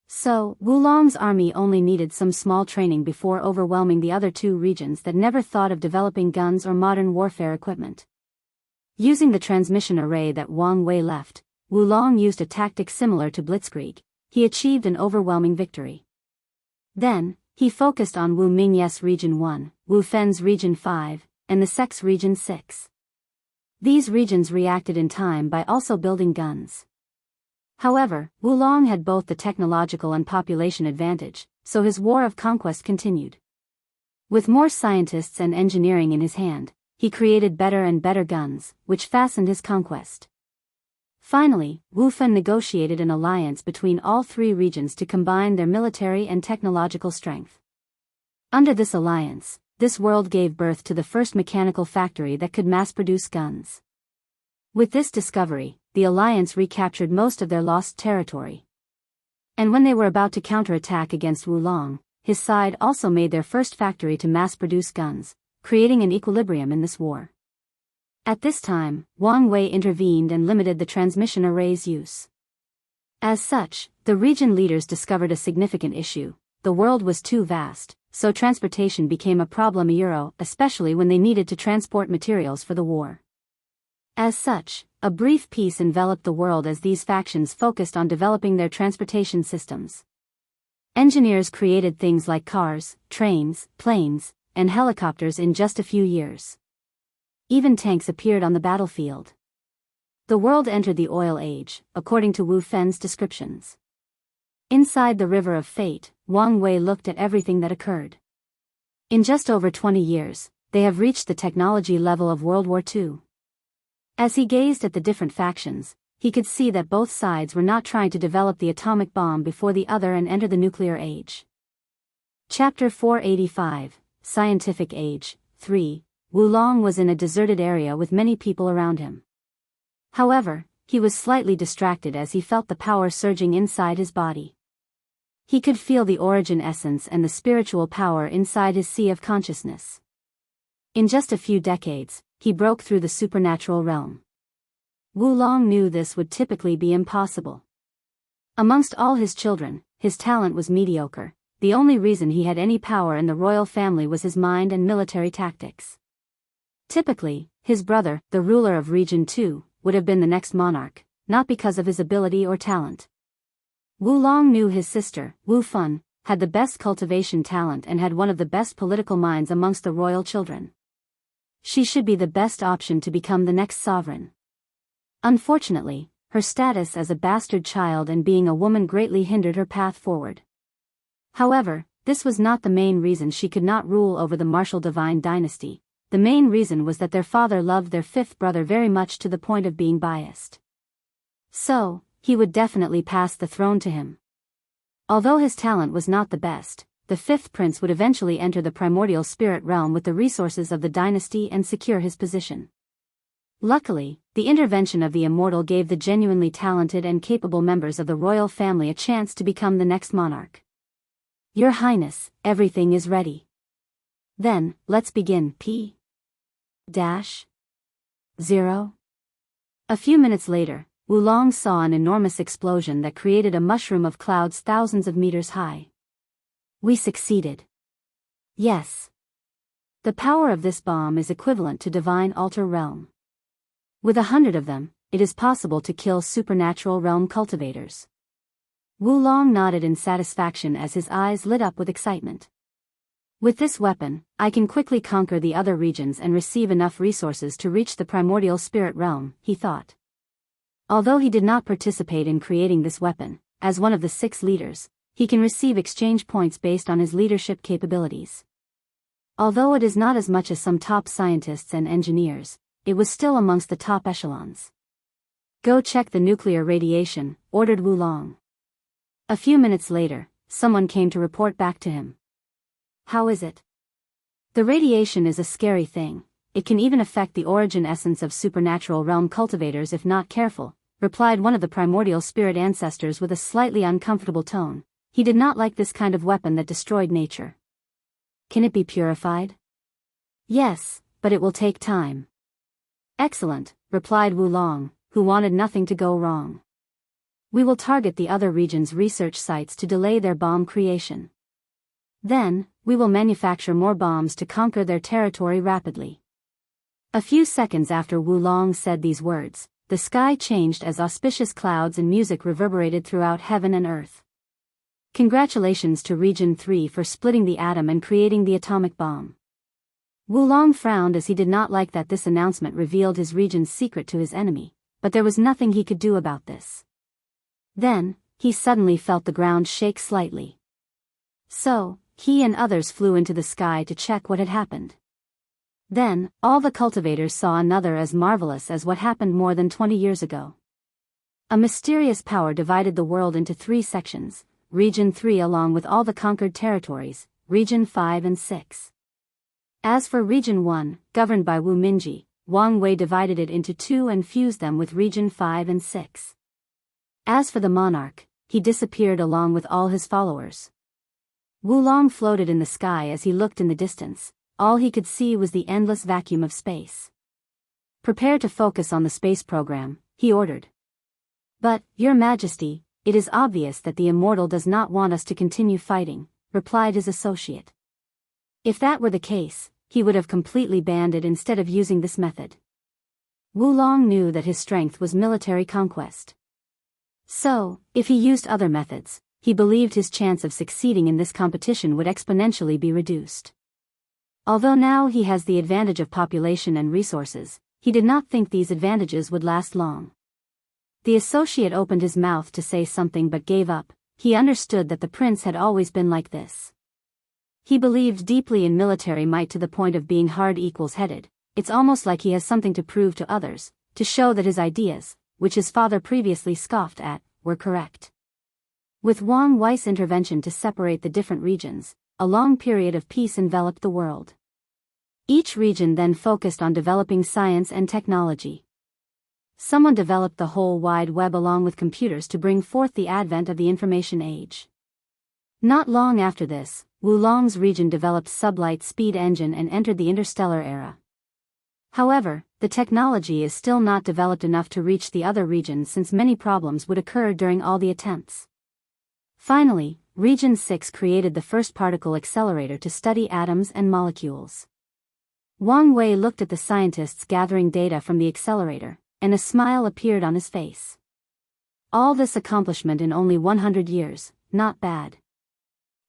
So, Wulong's army only needed some small training before overwhelming the other 2 regions that never thought of developing guns or modern warfare equipment. Using the transmission array that Wang Wei left, Wulong used a tactic similar to Blitzkrieg. He achieved an overwhelming victory. Then, he focused on Wu Mingye's Region 1, Wu Fen's Region 5, and the Sec's Region 6. These regions reacted in time by also building guns. However, Wulong had both the technological and population advantage, so his war of conquest continued. With more scientists and engineering in his hand, he created better and better guns, which fastened his conquest. Finally, Wu Fen negotiated an alliance between all 3 regions to combine their military and technological strength. Under this alliance, this world gave birth to the first mechanical factory that could mass-produce guns. With this discovery, the alliance recaptured most of their lost territory. And when they were about to counterattack against Wulong, his side also made their first factory to mass-produce guns, creating an equilibrium in this war. At this time, Wang Wei intervened and limited the transmission array's use. As such, the region leaders discovered a significant issue: the world was too vast, so transportation became a problem, especially when they needed to transport materials for the war. As such, a brief peace enveloped the world as these factions focused on developing their transportation systems. Engineers created things like cars, trains, planes, and helicopters in just a few years. Even tanks appeared on the battlefield. The world entered the oil age, according to Wu Fen's descriptions. Inside the River of Fate, Wang Wei looked at everything that occurred. In just over 20 years, they have reached the technology level of World War II. As he gazed at the different factions, he could see that both sides were not trying to develop the atomic bomb before the other and enter the nuclear age. Chapter 485, Scientific Age, 3. Wulong was in a deserted area with many people around him. However, he was slightly distracted as he felt the power surging inside his body. He could feel the origin essence and the spiritual power inside his sea of consciousness. In just a few decades, he broke through the supernatural realm. Wulong knew this would typically be impossible. Amongst all his children, his talent was mediocre. The only reason he had any power in the royal family was his mind and military tactics. Typically, his brother, the ruler of Region 2, would have been the next monarch, not because of his ability or talent. Wulong knew his sister, Wu Fun, had the best cultivation talent and had one of the best political minds amongst the royal children. She should be the best option to become the next sovereign. Unfortunately, her status as a bastard child and being a woman greatly hindered her path forward. However, this was not the main reason she could not rule over the martial divine dynasty. The main reason was that their father loved their 5th brother very much to the point of being biased. So, he would definitely pass the throne to him. Although his talent was not the best, the 5th prince would eventually enter the primordial spirit realm with the resources of the dynasty and secure his position. Luckily, the intervention of the immortal gave the genuinely talented and capable members of the royal family a chance to become the next monarch. Your Highness, everything is ready. Then, let's begin. P.0. A few minutes later, Wulong saw an enormous explosion that created a mushroom of clouds thousands of meters high. We succeeded. Yes. The power of this bomb is equivalent to divine altar realm. With 100 of them, it is possible to kill supernatural realm cultivators. Wulong nodded in satisfaction as his eyes lit up with excitement. With this weapon, I can quickly conquer the other regions and receive enough resources to reach the primordial spirit realm, he thought. Although he did not participate in creating this weapon, as one of the 6 leaders, he can receive exchange points based on his leadership capabilities. Although it is not as much as some top scientists and engineers, it was still amongst the top echelons. Go check the nuclear radiation, ordered Wulong. A few minutes later, someone came to report back to him. How is it? The radiation is a scary thing. It can even affect the origin essence of supernatural realm cultivators if not careful, replied one of the primordial spirit ancestors with a slightly uncomfortable tone. He did not like this kind of weapon that destroyed nature. Can it be purified? Yes, but it will take time. Excellent, replied Wulong, who wanted nothing to go wrong. We will target the other region's research sites to delay their bomb creation. Then, we will manufacture more bombs to conquer their territory rapidly. A few seconds after Wulong said these words, the sky changed as auspicious clouds and music reverberated throughout heaven and earth. Congratulations to Region 3 for splitting the atom and creating the atomic bomb. Wulong frowned as he did not like that this announcement revealed his region's secret to his enemy, but there was nothing he could do about this. Then, he suddenly felt the ground shake slightly. So, he and others flew into the sky to check what had happened. Then, all the cultivators saw another as marvelous as what happened more than 20 years ago. A mysterious power divided the world into 3 sections, Region 3 along with all the conquered territories, Region 5 and 6. As for Region 1, governed by Wu Minji, Wang Wei divided it into 2 and fused them with Region 5 and 6. As for the monarch, he disappeared along with all his followers. Wulong floated in the sky as he looked in the distance. All he could see was the endless vacuum of space. Prepare to focus on the space program, he ordered. But, Your Majesty, it is obvious that the immortal does not want us to continue fighting, replied his associate. If that were the case, he would have completely banned it instead of using this method. Wulong knew that his strength was military conquest. So, if he used other methods, he believed his chance of succeeding in this competition would exponentially be reduced. Although now he has the advantage of population and resources, he did not think these advantages would last long. The associate opened his mouth to say something but gave up. He understood that the prince had always been like this. He believed deeply in military might to the point of being hard-headed. It's almost like he has something to prove to others, to show that his ideas, which his father previously scoffed at, were correct. With Wang Wei's intervention to separate the different regions, a long period of peace enveloped the world. Each region then focused on developing science and technology. Someone developed the whole wide web along with computers to bring forth the advent of the information age. Not long after this, Wulong's region developed sublight speed engine and entered the interstellar era. However, the technology is still not developed enough to reach the other regions since many problems would occur during all the attempts. Finally, Region 6 created the first particle accelerator to study atoms and molecules. Wang Wei looked at the scientists gathering data from the accelerator, and a smile appeared on his face. All this accomplishment in only 100 years, not bad.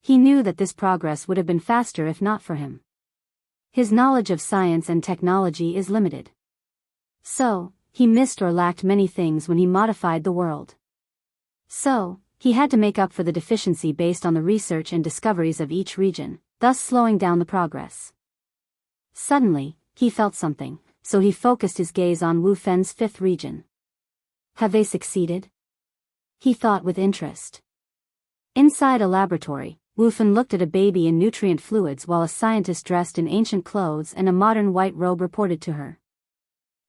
He knew that this progress would have been faster if not for him. His knowledge of science and technology is limited. So, he missed or lacked many things when he modified the world. So, he had to make up for the deficiency based on the research and discoveries of each region, thus slowing down the progress. Suddenly, he felt something, so he focused his gaze on Wu Fen's 5th region. Have they succeeded? He thought with interest. Inside a laboratory, Wu Fen looked at a baby in nutrient fluids while a scientist dressed in ancient clothes and a modern white robe reported to her.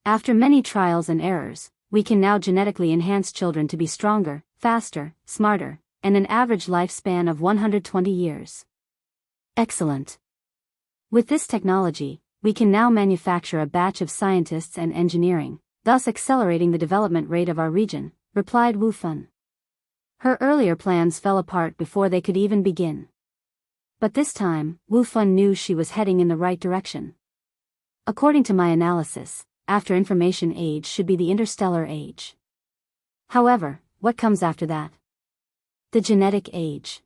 After many trials and errors, we can now genetically enhance children to be stronger, faster, smarter, and an average lifespan of 120 years. Excellent. With this technology, we can now manufacture a batch of scientists and engineering, thus accelerating the development rate of our region, replied Wu Fen. Her earlier plans fell apart before they could even begin. But this time, Wu Fen knew she was heading in the right direction. According to my analysis, after information age should be the interstellar age. However, what comes after that? The genetic age.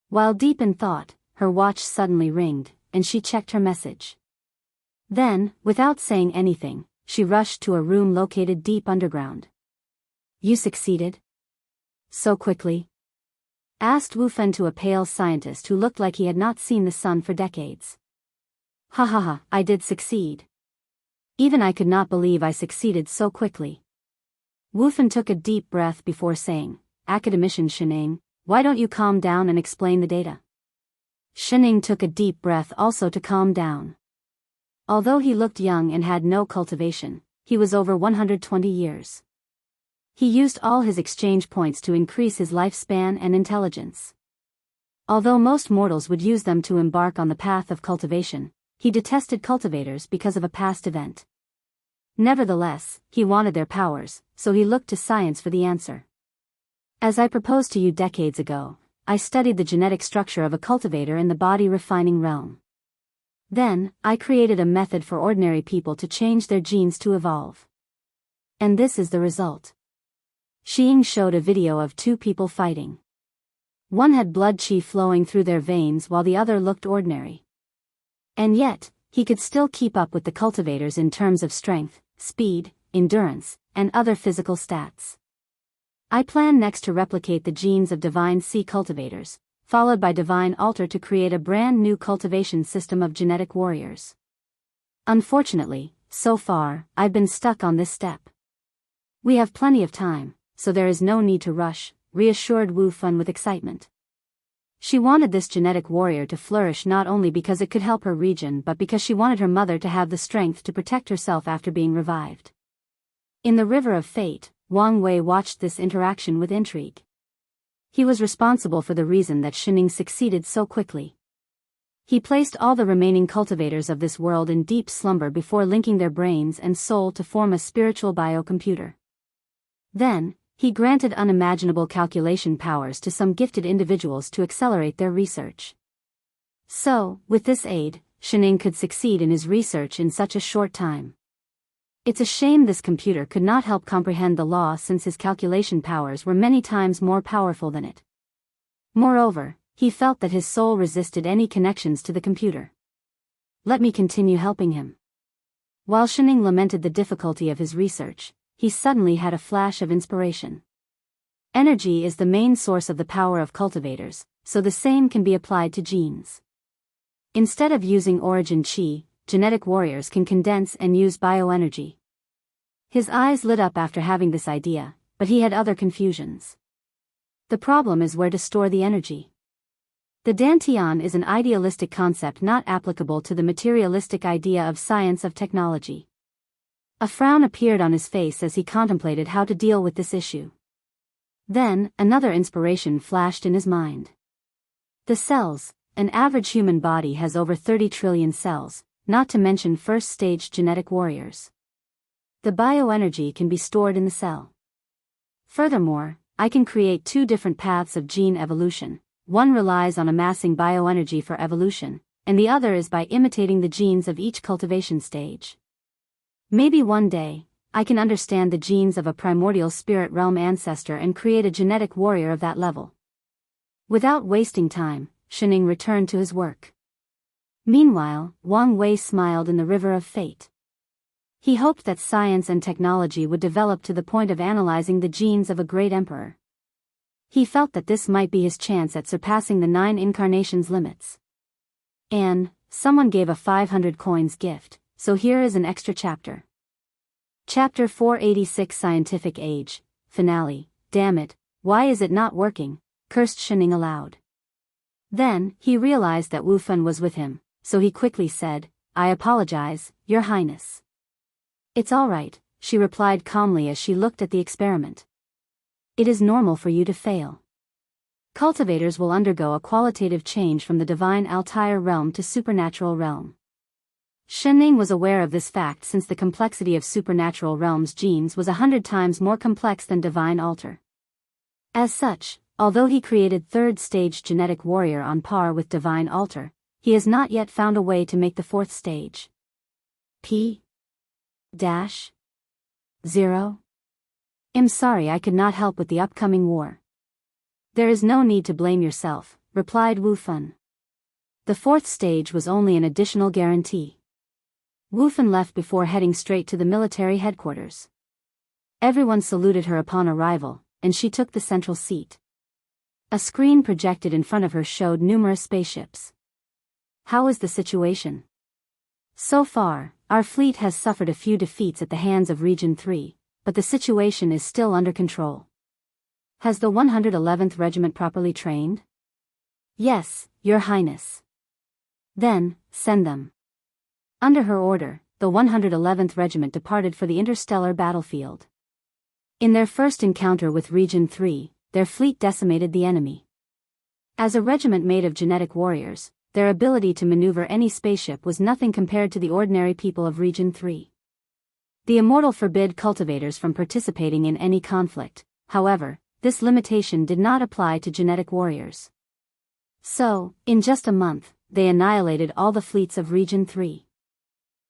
While deep in thought, her watch suddenly ringed, and she checked her message. Then, without saying anything, she rushed to a room located deep underground. You succeeded? So quickly? Asked Wu Fen to a pale scientist who looked like he had not seen the sun for decades. Ha ha ha, I did succeed. Even I could not believe I succeeded so quickly. Wu Fen took a deep breath before saying, Academician Shining, why don't you calm down and explain the data? Shining took a deep breath also to calm down. Although he looked young and had no cultivation, he was over 120 years. He used all his exchange points to increase his lifespan and intelligence. Although most mortals would use them to embark on the path of cultivation, he detested cultivators because of a past event. Nevertheless, he wanted their powers, so he looked to science for the answer. As I proposed to you decades ago, I studied the genetic structure of a cultivator in the body refining realm. Then, I created a method for ordinary people to change their genes to evolve. And this is the result. Xing showed a video of two people fighting. One had blood qi flowing through their veins while the other looked ordinary. And yet, he could still keep up with the cultivators in terms of strength, speed, endurance, and other physical stats. I plan next to replicate the genes of Divine Sea cultivators, followed by Divine Altar to create a brand new cultivation system of genetic warriors. Unfortunately, so far, I've been stuck on this step. We have plenty of time, so there is no need to rush, reassured Wu Fun with excitement. She wanted this genetic warrior to flourish not only because it could help her region but because she wanted her mother to have the strength to protect herself after being revived. In the River of Fate, Wang Wei watched this interaction with intrigue. He was responsible for the reason that Shining succeeded so quickly. He placed all the remaining cultivators of this world in deep slumber before linking their brains and soul to form a spiritual biocomputer. Then, he granted unimaginable calculation powers to some gifted individuals to accelerate their research. So, with this aid, Shining could succeed in his research in such a short time. It's a shame this computer could not help comprehend the law since his calculation powers were many times more powerful than it. Moreover, he felt that his soul resisted any connections to the computer. Let me continue helping him. While Shining lamented the difficulty of his research, he suddenly had a flash of inspiration. Energy is the main source of the power of cultivators, so the same can be applied to genes. Instead of using origin qi, genetic warriors can condense and use bioenergy. His eyes lit up after having this idea, but he had other confusions. The problem is where to store the energy. The Dantian is an idealistic concept not applicable to the materialistic idea of science of technology. A frown appeared on his face as he contemplated how to deal with this issue. Then, another inspiration flashed in his mind. The cells. An average human body has over 30 trillion cells, not to mention first-stage genetic warriors. The bioenergy can be stored in the cell. Furthermore, I can create two different paths of gene evolution. One relies on amassing bioenergy for evolution, and the other is by imitating the genes of each cultivation stage. Maybe one day, I can understand the genes of a primordial spirit realm ancestor and create a genetic warrior of that level. Without wasting time, Shining returned to his work. Meanwhile, Wang Wei smiled in the River of Fate. He hoped that science and technology would develop to the point of analyzing the genes of a great emperor. He felt that this might be his chance at surpassing the 9 incarnations limits. And, someone gave a 500 coins gift, so here is an extra chapter. Chapter 486 Scientific Age, Finale. Damn it, why is it not working? Cursed Shining aloud. Then, he realized that Wu Fun was with him, so he quickly said, I apologize, Your Highness. It's all right, she replied calmly as she looked at the experiment. It is normal for you to fail. Cultivators will undergo a qualitative change from the divine Altair realm to supernatural realm. Shining was aware of this fact since the complexity of supernatural realm's genes was 100 times more complex than divine altar. As such, although he created third-stage genetic warrior on par with divine altar, he has not yet found a way to make the fourth stage. P-0. I'm sorry I could not help with the upcoming war. There is no need to blame yourself, replied Wu Fun. The fourth stage was only an additional guarantee. Wu Fun left before heading straight to the military headquarters. Everyone saluted her upon arrival, and she took the central seat. A screen projected in front of her showed numerous spaceships. How is the situation? So far, our fleet has suffered a few defeats at the hands of Region 3, but the situation is still under control. Has the 111th Regiment properly trained? Yes, Your Highness. Then, send them. Under her order, the 111th Regiment departed for the interstellar battlefield. In their first encounter with Region 3, their fleet decimated the enemy. As a regiment made of genetic warriors, their ability to maneuver any spaceship was nothing compared to the ordinary people of Region 3. The Immortal forbid cultivators from participating in any conflict. However, this limitation did not apply to genetic warriors. So, in just a month, they annihilated all the fleets of Region 3.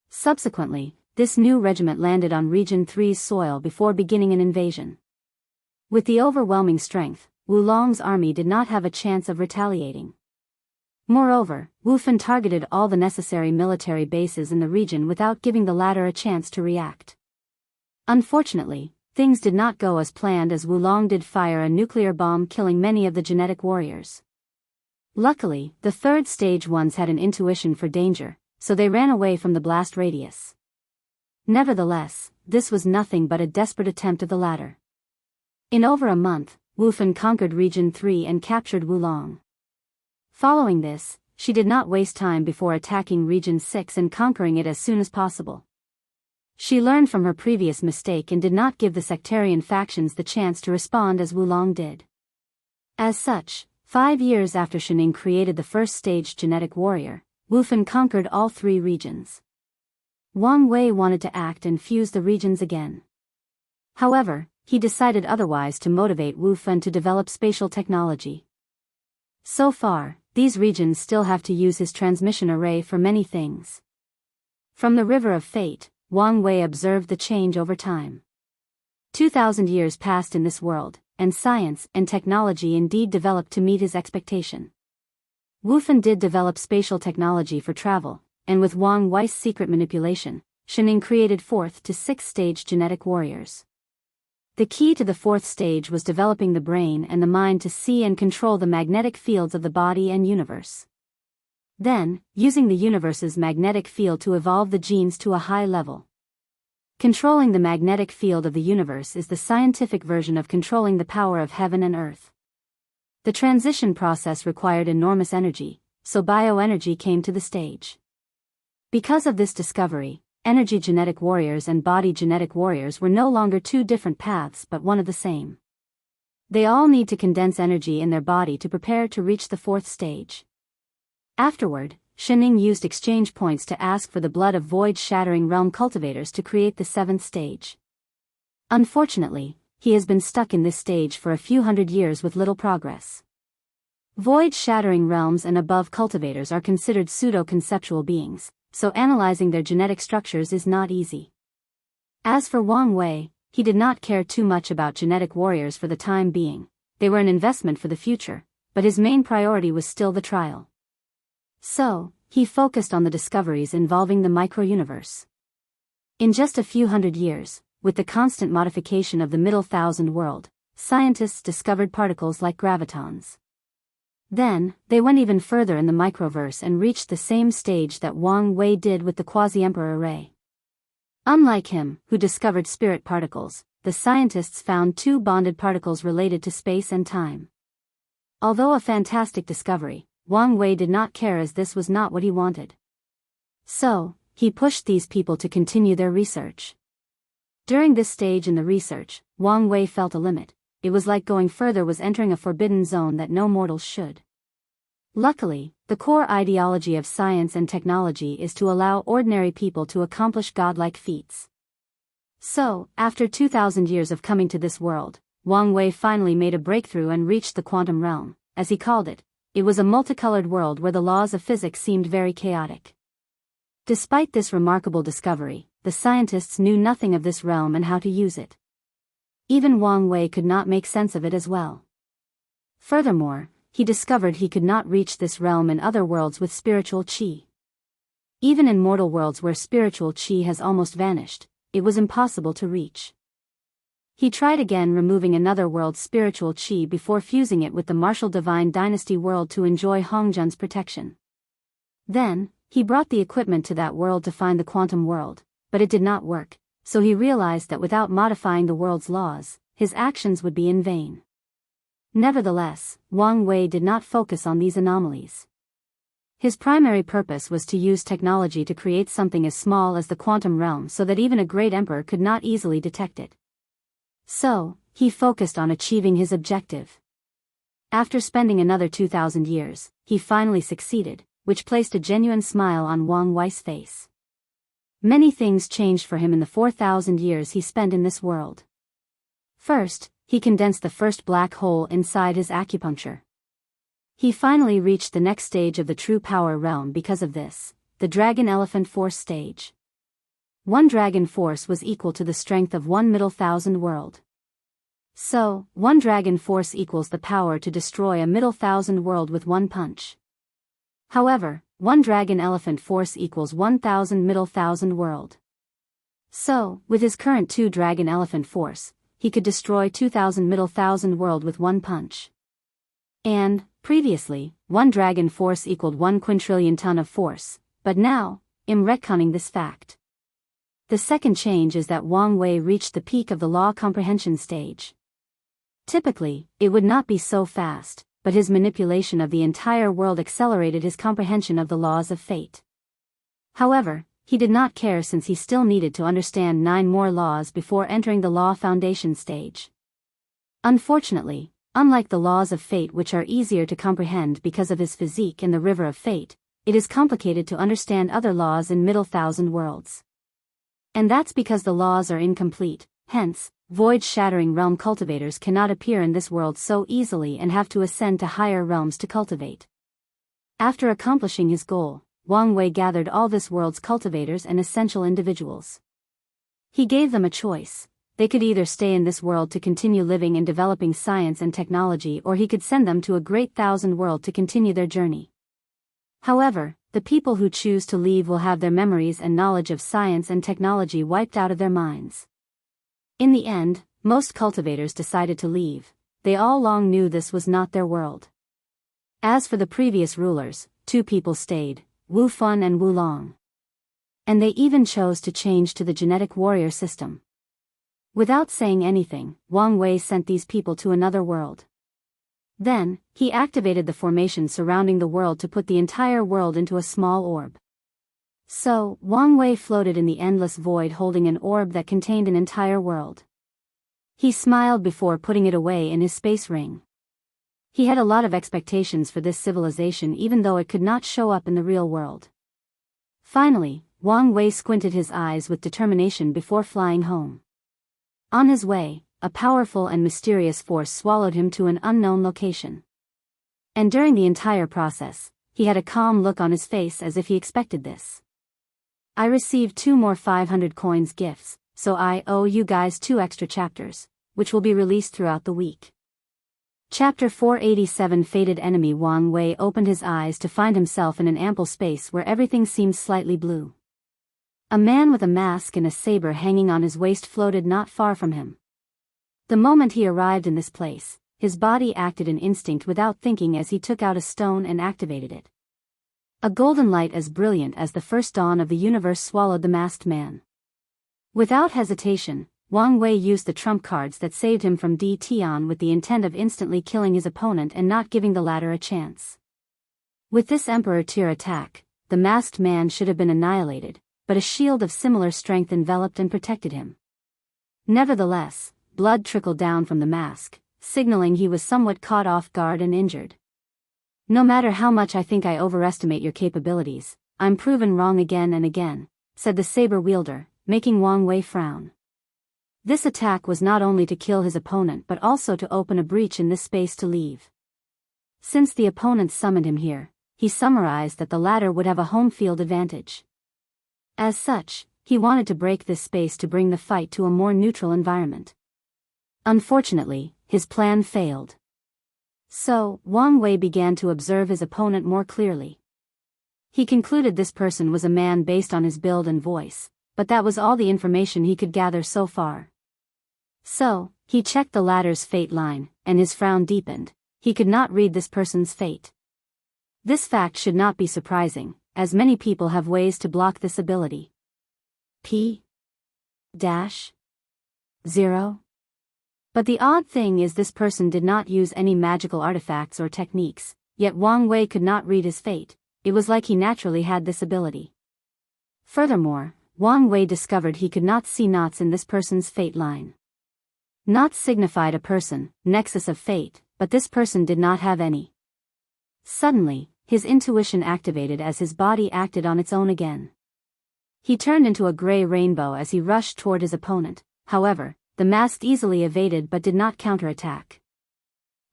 Subsequently, this new regiment landed on Region 3's soil before beginning an invasion. With the overwhelming strength, Wulong's army did not have a chance of retaliating. Moreover, Wu Fan targeted all the necessary military bases in the region without giving the latter a chance to react. Unfortunately, things did not go as planned as Wulong did fire a nuclear bomb, killing many of the genetic warriors. Luckily, the third stage ones had an intuition for danger, so they ran away from the blast radius. Nevertheless, this was nothing but a desperate attempt of the latter. In over a month, Wu Fan conquered Region 3 and captured Wulong. Following this, she did not waste time before attacking Region 6 and conquering it as soon as possible. She learned from her previous mistake and did not give the sectarian factions the chance to respond as Wulong did. As such, 5 years after Shining created the first stage genetic warrior, Wu Fan conquered all 3 regions. Wang Wei wanted to act and fuse the regions again. However, he decided otherwise to motivate Wu Fan to develop spatial technology. So far, these regions still have to use his transmission array for many things. From the River of Fate, Wang Wei observed the change over time. 2,000 years passed in this world, and science and technology indeed developed to meet his expectation. Wu Fan did develop spatial technology for travel, and with Wang Wei's secret manipulation, Shining created 4th to 6th stage genetic warriors. The key to the 4th stage was developing the brain and the mind to see and control the magnetic fields of the body and universe. Then, using the universe's magnetic field to evolve the genes to a high level. Controlling the magnetic field of the universe is the scientific version of controlling the power of heaven and earth. The transition process required enormous energy, so bioenergy came to the stage. Because of this discovery, energy genetic warriors and body genetic warriors were no longer 2 different paths but one of the same. They all need to condense energy in their body to prepare to reach the 4th stage. Afterward, Shining used exchange points to ask for the blood of void-shattering realm cultivators to create the 7th stage. Unfortunately, he has been stuck in this stage for a few hundred years with little progress. Void-shattering realms and above cultivators are considered pseudo-conceptual beings, so analyzing their genetic structures is not easy. As for Wang Wei, he did not care too much about genetic warriors for the time being. They were an investment for the future, but his main priority was still the trial. So, he focused on the discoveries involving the micro-universe. In just a few hundred years, with the constant modification of the middle thousand world, scientists discovered particles like gravitons. Then, they went even further in the microverse and reached the same stage that Wang Wei did with the quasi-emperor array. Unlike him, who discovered spirit particles, the scientists found 2 bonded particles related to space and time. Although a fantastic discovery, Wang Wei did not care as this was not what he wanted. So, he pushed these people to continue their research. During this stage in the research, Wang Wei felt a limit. It was like going further was entering a forbidden zone that no mortals should. Luckily, the core ideology of science and technology is to allow ordinary people to accomplish godlike feats. So, after 2,000 years of coming to this world, Wang Wei finally made a breakthrough and reached the quantum realm, as he called it. It was a multicolored world where the laws of physics seemed very chaotic. Despite this remarkable discovery, the scientists knew nothing of this realm and how to use it. Even Wang Wei could not make sense of it as well. Furthermore, he discovered he could not reach this realm in other worlds with spiritual qi. Even in mortal worlds where spiritual qi has almost vanished, it was impossible to reach. He tried again removing another world's spiritual qi before fusing it with the martial divine dynasty world to enjoy Hongjun's protection. Then, he brought the equipment to that world to find the quantum world, but it did not work, so he realized that without modifying the world's laws, his actions would be in vain. Nevertheless, Wang Wei did not focus on these anomalies. His primary purpose was to use technology to create something as small as the quantum realm so that even a great emperor could not easily detect it. So, he focused on achieving his objective. After spending another 2,000 years, he finally succeeded, which placed a genuine smile on Wang Wei's face. Many things changed for him in the 4,000 years he spent in this world. First, he condensed the first black hole inside his acupuncture. He finally reached the next stage of the true power realm because of this, the Dragon Elephant Force stage. One dragon force was equal to the strength of 1 middle thousand world. So, one dragon force equals the power to destroy a middle thousand world with one punch. However, one dragon elephant force equals 1,000 middle thousand world. So, with his current 2 dragon elephant force, he could destroy 2,000 middle thousand world with one punch. And, previously, one dragon force equaled 1 quintillion ton of force, but now, I'm retconning this fact. The second change is that Wang Wei reached the peak of the law comprehension stage. Typically, it would not be so fast, but his manipulation of the entire world accelerated his comprehension of the laws of fate. However, he did not care since he still needed to understand 9 more laws before entering the law foundation stage. Unfortunately, unlike the laws of fate which are easier to comprehend because of his physique in the river of fate, it is complicated to understand other laws in middle thousand worlds. And that's because the laws are incomplete, hence, void-shattering realm cultivators cannot appear in this world so easily and have to ascend to higher realms to cultivate. After accomplishing his goal, Wang Wei gathered all this world's cultivators and essential individuals. He gave them a choice. They could either stay in this world to continue living and developing science and technology, or he could send them to a great thousand world to continue their journey. However, the people who choose to leave will have their memories and knowledge of science and technology wiped out of their minds. In the end, most cultivators decided to leave. They all long knew this was not their world. As for the previous rulers, 2 people stayed, Wu Fun and Wu Long. And they even chose to change to the genetic warrior system. Without saying anything, Wang Wei sent these people to another world. Then, he activated the formation surrounding the world to put the entire world into a small orb. So, Wang Wei floated in the endless void holding an orb that contained an entire world. He smiled before putting it away in his space ring. He had a lot of expectations for this civilization even though it could not show up in the real world. Finally, Wang Wei squinted his eyes with determination before flying home. On his way, a powerful and mysterious force swallowed him to an unknown location. And during the entire process, he had a calm look on his face as if he expected this. I received 2 more 500 coins gifts, so I owe you guys 2 extra chapters, which will be released throughout the week. Chapter 487 Fated Enemy. Wang Wei opened his eyes to find himself in an ample space where everything seemed slightly blue. A man with a mask and a saber hanging on his waist floated not far from him. The moment he arrived in this place, his body acted in instinct without thinking as he took out a stone and activated it. A golden light as brilliant as the first dawn of the universe swallowed the masked man. Without hesitation, Wang Wei used the trump cards that saved him from Di Tian with the intent of instantly killing his opponent and not giving the latter a chance. With this Emperor Tier attack, the masked man should have been annihilated, but a shield of similar strength enveloped and protected him. Nevertheless, blood trickled down from the mask, signaling he was somewhat caught off guard and injured. No matter how much I think I overestimate your capabilities, I'm proven wrong again and again, said the saber wielder, making Wang Wei frown. This attack was not only to kill his opponent but also to open a breach in this space to leave. Since the opponent summoned him here, he summarized that the latter would have a home field advantage. As such, he wanted to break this space to bring the fight to a more neutral environment. Unfortunately, his plan failed. So, Wang Wei began to observe his opponent more clearly. He concluded this person was a man based on his build and voice, but that was all the information he could gather so far. So, he checked the latter's fate line, and his frown deepened. He could not read this person's fate. This fact should not be surprising, as many people have ways to block this ability. P-0. But the odd thing is this person did not use any magical artifacts or techniques, yet Wang Wei could not read his fate. It was like he naturally had this ability. Furthermore, Wang Wei discovered he could not see knots in this person's fate line. Knots signified a person, nexus of fate, but this person did not have any. Suddenly, his intuition activated as his body acted on its own again. He turned into a gray rainbow as he rushed toward his opponent. However, the mask easily evaded but did not counterattack.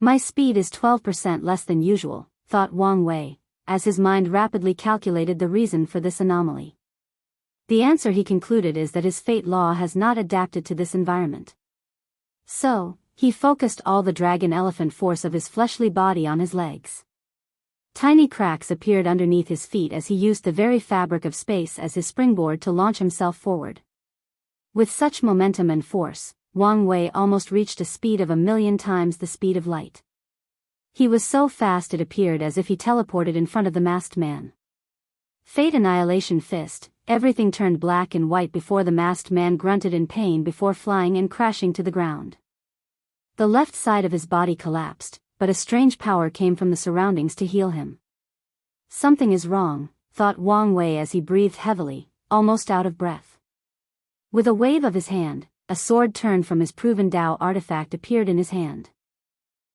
My speed is 12% less than usual, thought Wang Wei, as his mind rapidly calculated the reason for this anomaly. The answer, he concluded, is that his fate law has not adapted to this environment. So, he focused all the dragon elephant force of his fleshly body on his legs. Tiny cracks appeared underneath his feet as he used the very fabric of space as his springboard to launch himself forward. With such momentum and force, Wang Wei almost reached a speed of 1,000,000 times the speed of light. He was so fast it appeared as if he teleported in front of the masked man. Fate Annihilation Fist, everything turned black and white before the masked man grunted in pain before flying and crashing to the ground. The left side of his body collapsed, but a strange power came from the surroundings to heal him. Something is wrong, thought Wang Wei as he breathed heavily, almost out of breath. With a wave of his hand, a sword turned from his proven Tao artifact appeared in his hand.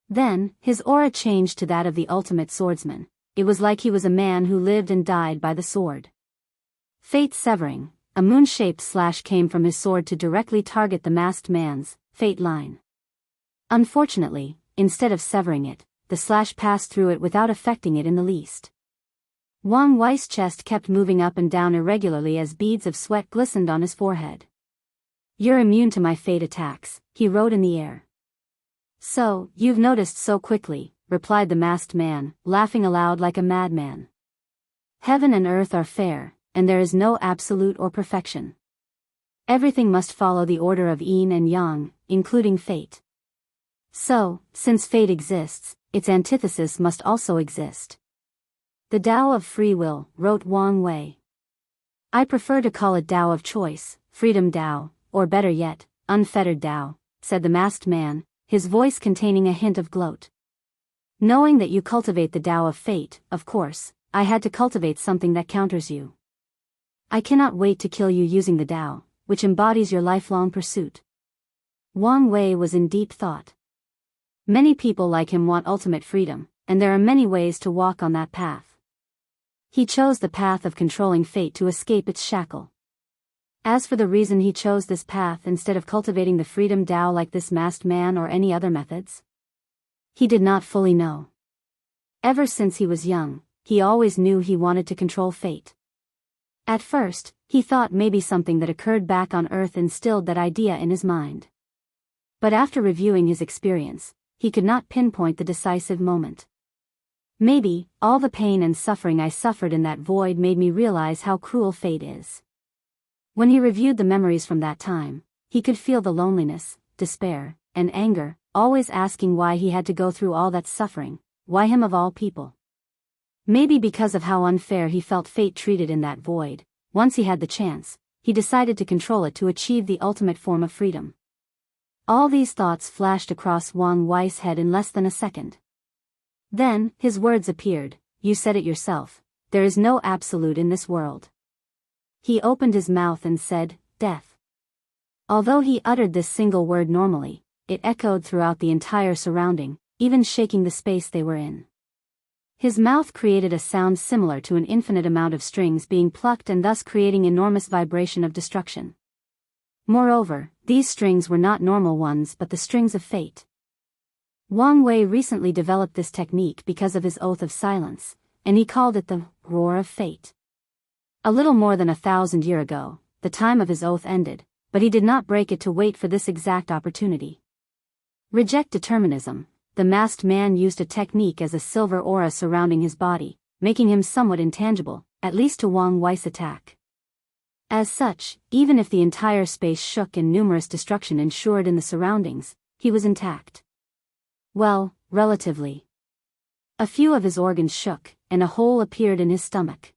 Then, his aura changed to that of the ultimate swordsman. It was like he was a man who lived and died by the sword. Fate Severing, a moon-shaped slash came from his sword to directly target the masked man's fate line. Unfortunately, instead of severing it, the slash passed through it without affecting it in the least. Wang Wei's chest kept moving up and down irregularly as beads of sweat glistened on his forehead. "You're immune to my fate attacks," he wrote in the air. "So, you've noticed so quickly," replied the masked man, laughing aloud like a madman. "Heaven and earth are fair, and there is no absolute or perfection. Everything must follow the order of yin and yang, including fate. So, since fate exists, its antithesis must also exist. The Tao of free will," wrote Wang Wei. "I prefer to call it Tao of choice, freedom Tao, or better yet, unfettered Tao," said the masked man, his voice containing a hint of gloat. "Knowing that you cultivate the Tao of fate, of course, I had to cultivate something that counters you. I cannot wait to kill you using the Tao, which embodies your lifelong pursuit." Wang Wei was in deep thought. Many people like him want ultimate freedom, and there are many ways to walk on that path. He chose the path of controlling fate to escape its shackle. As for the reason he chose this path instead of cultivating the freedom Tao like this masked man or any other methods, he did not fully know. Ever since he was young, he always knew he wanted to control fate. At first, he thought maybe something that occurred back on Earth instilled that idea in his mind. But after reviewing his experience, he could not pinpoint the decisive moment. Maybe, all the pain and suffering I suffered in that void made me realize how cruel fate is. When he reviewed the memories from that time, he could feel the loneliness, despair, and anger, always asking why he had to go through all that suffering, why him of all people. Maybe because of how unfair he felt fate treated in that void, once he had the chance, he decided to control it to achieve the ultimate form of freedom. All these thoughts flashed across Wang Wei's head in less than a second. Then, his words appeared, "You said it yourself, there is no absolute in this world." He opened his mouth and said, "Death." Although he uttered this single word normally, it echoed throughout the entire surrounding, even shaking the space they were in. His mouth created a sound similar to an infinite amount of strings being plucked and thus creating enormous vibration of destruction. Moreover, these strings were not normal ones but the strings of fate. Wang Wei recently developed this technique because of his oath of silence, and he called it the roar of fate. A little more than 1,000 years ago, the time of his oath ended, but he did not break it to wait for this exact opportunity. Reject determinism. The masked man used a technique as a silver aura surrounding his body, making him somewhat intangible, at least to Wang Wei's attack. As such, even if the entire space shook and numerous destruction ensured in the surroundings, he was intact. Well, relatively. A few of his organs shook, and a hole appeared in his stomach.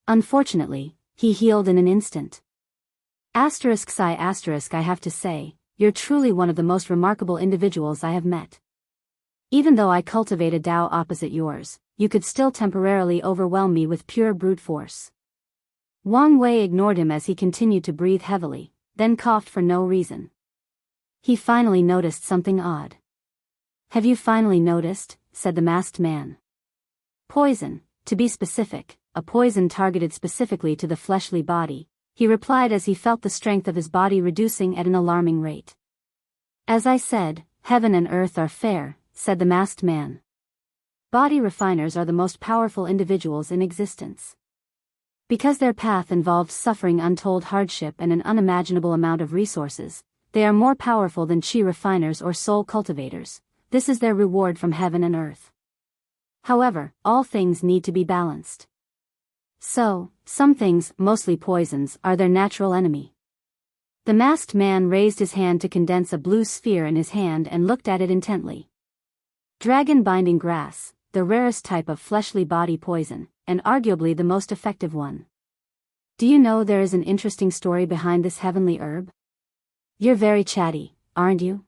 Unfortunately, he healed in an instant. I have to say, you're truly one of the most remarkable individuals I have met. Even though I cultivate a Tao opposite yours, you could still temporarily overwhelm me with pure brute force. Wang Wei ignored him as he continued to breathe heavily, then coughed for no reason. He finally noticed something odd. Have you finally noticed? Said the masked man. Poison, to be specific, a poison targeted specifically to the fleshly body, he replied as he felt the strength of his body reducing at an alarming rate. As I said, heaven and earth are fair, said the masked man. Body refiners are the most powerful individuals in existence. Because their path involves suffering untold hardship and an unimaginable amount of resources, they are more powerful than chi refiners or soul cultivators. This is their reward from heaven and earth. However, all things need to be balanced. So, some things, mostly poisons, are their natural enemy. The masked man raised his hand to condense a blue sphere in his hand and looked at it intently. Dragon binding grass, the rarest type of fleshly body poison, and arguably the most effective one. Do you know there is an interesting story behind this heavenly herb? You're very chatty, aren't you?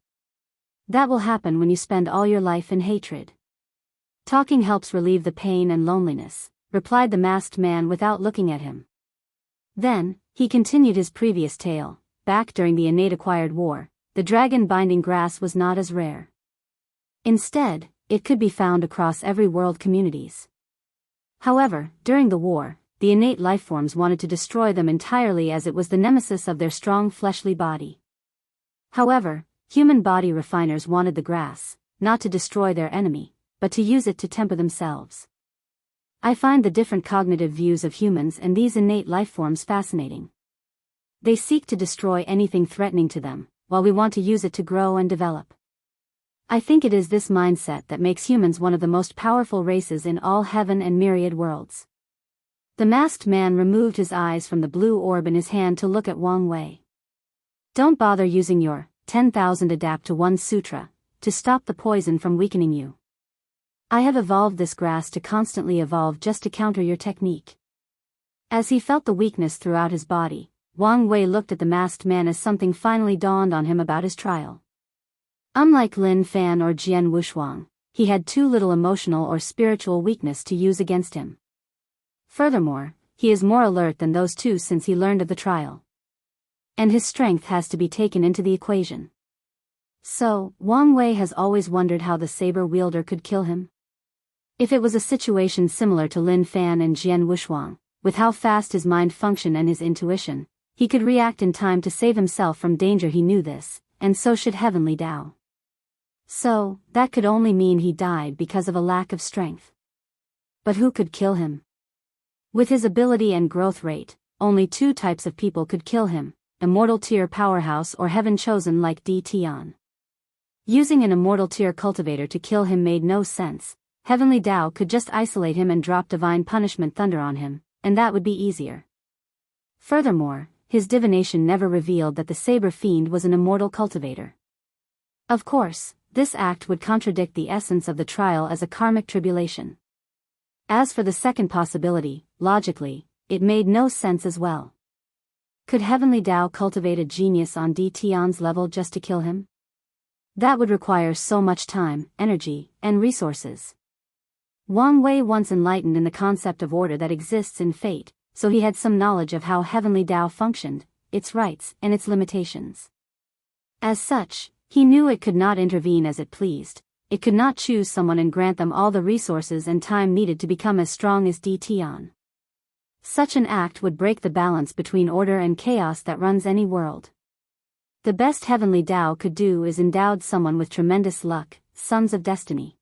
That will happen when you spend all your life in hatred. Talking helps relieve the pain and loneliness, replied the masked man without looking at him. Then, he continued his previous tale. Back during the innate acquired war, the dragon-binding grass was not as rare. Instead, it could be found across every world communities. However, during the war, the innate lifeforms wanted to destroy them entirely as it was the nemesis of their strong fleshly body. However, human body refiners wanted the grass, not to destroy their enemy, but to use it to temper themselves. I find the different cognitive views of humans and these innate lifeforms fascinating. They seek to destroy anything threatening to them, while we want to use it to grow and develop. I think it is this mindset that makes humans one of the most powerful races in all heaven and myriad worlds. The masked man removed his eyes from the blue orb in his hand to look at Wang Wei. Don't bother using your 10,000 adapt to 1 sutra to stop the poison from weakening you. I have evolved this grass to constantly evolve just to counter your technique. As he felt the weakness throughout his body, Wang Wei looked at the masked man as something finally dawned on him about his trial. Unlike Lin Fan or Jian Wushuang, he had too little emotional or spiritual weakness to use against him. Furthermore, he is more alert than those two since he learned of the trial. And his strength has to be taken into the equation. So, Wang Wei has always wondered how the saber wielder could kill him. If it was a situation similar to Lin Fan and Jian Wushuang, with how fast his mind functioned and his intuition, he could react in time to save himself from danger. He knew this, and so should Heavenly Tao. So, that could only mean he died because of a lack of strength. But who could kill him? With his ability and growth rate, only 2 types of people could kill him, Immortal Tier Powerhouse or Heaven Chosen like Di Tian. Using an Immortal Tier Cultivator to kill him made no sense. Heavenly Tao could just isolate him and drop Divine Punishment Thunder on him, and that would be easier. Furthermore, his divination never revealed that the Saber Fiend was an immortal cultivator. Of course, this act would contradict the essence of the trial as a karmic tribulation. As for the second possibility, logically, it made no sense as well. Could Heavenly Tao cultivate a genius on Di Tian's level just to kill him? That would require so much time, energy, and resources. Wang Wei once enlightened in the concept of order that exists in fate, so he had some knowledge of how Heavenly Tao functioned, its rights and its limitations. As such, he knew it could not intervene as it pleased. It could not choose someone and grant them all the resources and time needed to become as strong as Di Tian. Such an act would break the balance between order and chaos that runs any world. The best Heavenly Tao could do is endowed someone with tremendous luck, sons of destiny.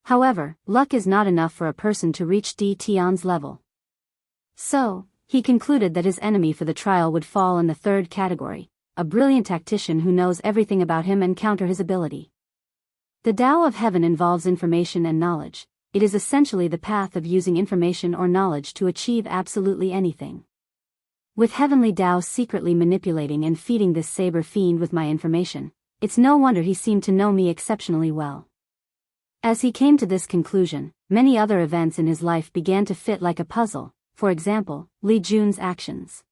However, luck is not enough for a person to reach Di Tian's level. So, he concluded that his enemy for the trial would fall in the 3rd category, a brilliant tactician who knows everything about him and counter his ability. The Tao of Heaven involves information and knowledge. It is essentially the path of using information or knowledge to achieve absolutely anything. With Heavenly Tao secretly manipulating and feeding this Saber Fiend with my information, it's no wonder he seemed to know me exceptionally well. As he came to this conclusion, many other events in his life began to fit like a puzzle, for example, Li Jun's actions.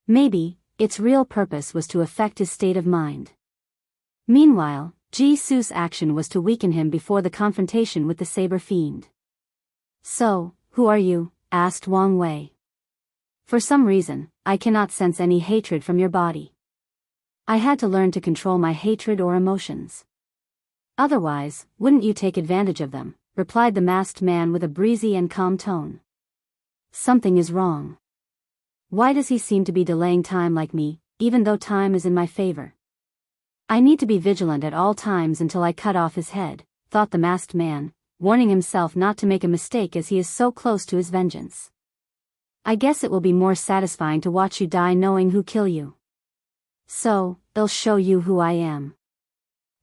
Maybe, its real purpose was to affect his state of mind. Meanwhile, Ji Su's action was to weaken him before the confrontation with the Saber Fiend. So, who are you? Asked Wang Wei. For some reason, I cannot sense any hatred from your body. I had to learn to control my hatred or emotions. Otherwise, wouldn't you take advantage of them? Replied the masked man with a breezy and calm tone. Something is wrong. Why does he seem to be delaying time like me, even though time is in my favor? I need to be vigilant at all times until I cut off his head, thought the masked man, warning himself not to make a mistake as he is so close to his vengeance. I guess it will be more satisfying to watch you die knowing who kill you. So, I'll show you who I am.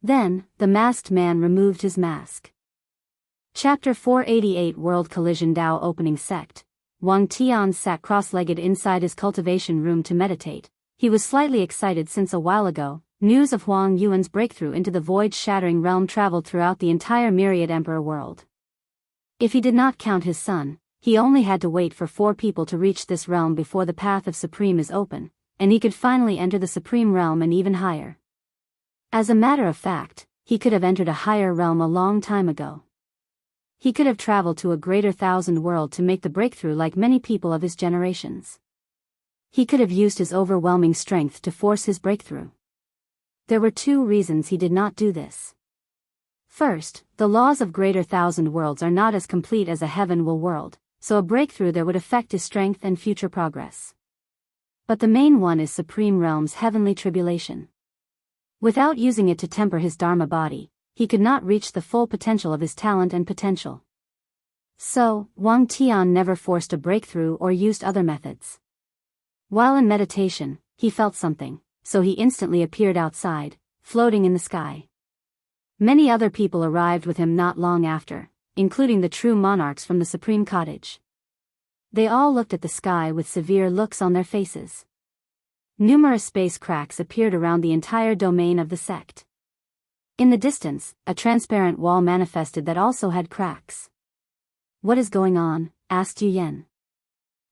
Then, the masked man removed his mask. Chapter 488 World Collision Tao Opening Sect. Wang Tian sat cross-legged inside his cultivation room to meditate. He was slightly excited since a while ago, news of Huang Yuan's breakthrough into the void-shattering realm traveled throughout the entire myriad emperor world. If he did not count his son, he only had to wait for 4 people to reach this realm before the path of Supreme is open, and he could finally enter the Supreme realm and even higher. As a matter of fact, he could have entered a higher realm a long time ago. He could have traveled to a greater thousand world to make the breakthrough like many people of his generations. He could have used his overwhelming strength to force his breakthrough. There were 2 reasons he did not do this. First, the laws of greater thousand worlds are not as complete as a heaven-will world, so a breakthrough there would affect his strength and future progress. But the main one is Supreme Realm's heavenly tribulation. Without using it to temper his Dharma body, he could not reach the full potential of his talent and potential. So, Wang Tian never forced a breakthrough or used other methods. While in meditation, he felt something, so he instantly appeared outside, floating in the sky. Many other people arrived with him not long after, including the true monarchs from the Supreme Cottage. They all looked at the sky with severe looks on their faces. Numerous space cracks appeared around the entire domain of the sect. In the distance, a transparent wall manifested that also had cracks. What is going on? Asked Yu Yan.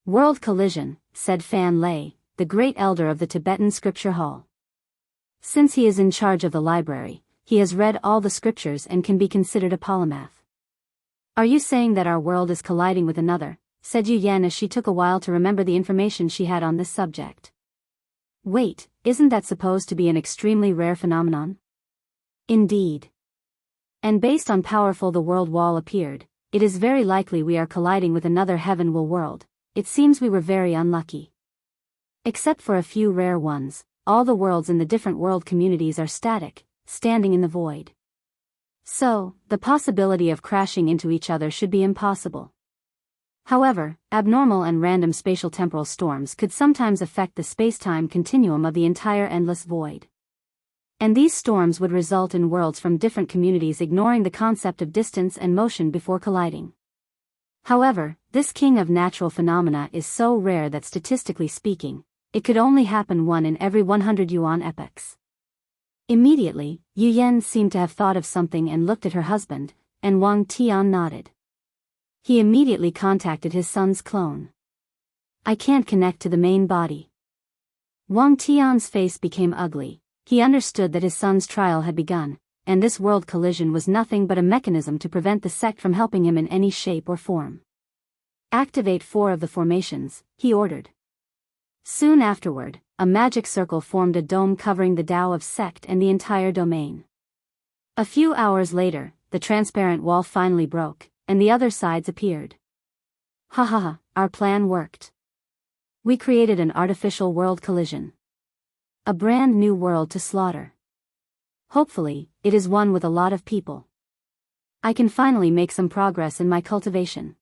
World collision, said Fan Lei, the great elder of the Tibetan scripture hall. Since he is in charge of the library, he has read all the scriptures and can be considered a polymath. Are you saying that our world is colliding with another? Said Yu Yan as she took a while to remember the information she had on this subject. Wait, isn't that supposed to be an extremely rare phenomenon? Indeed. And based on powerful the world wall appeared, it is very likely we are colliding with another heaven-will world. It seems we were very unlucky. Except for a few rare ones, all the worlds in the different world communities are static, standing in the void. So, the possibility of crashing into each other should be impossible. However, abnormal and random spatial temporal storms could sometimes affect the space-time continuum of the entire endless void. And these storms would result in worlds from different communities ignoring the concept of distance and motion before colliding. However, this king of natural phenomena is so rare that statistically speaking, it could only happen 1 in every 100 yuan epochs. Immediately, Yu Yan seemed to have thought of something and looked at her husband, and Wang Tian nodded. He immediately contacted his son's clone. I can't connect to the main body. Wang Tian's face became ugly. He understood that his son's trial had begun, and this world collision was nothing but a mechanism to prevent the sect from helping him in any shape or form. Activate 4 of the formations, he ordered. Soon afterward, a magic circle formed a dome covering the Tao of sect and the entire domain. A few hours later, the transparent wall finally broke, and the other sides appeared. Ha ha ha, our plan worked. We created an artificial world collision. A brand new world to slaughter. Hopefully, it is one with a lot of people. I can finally make some progress in my cultivation.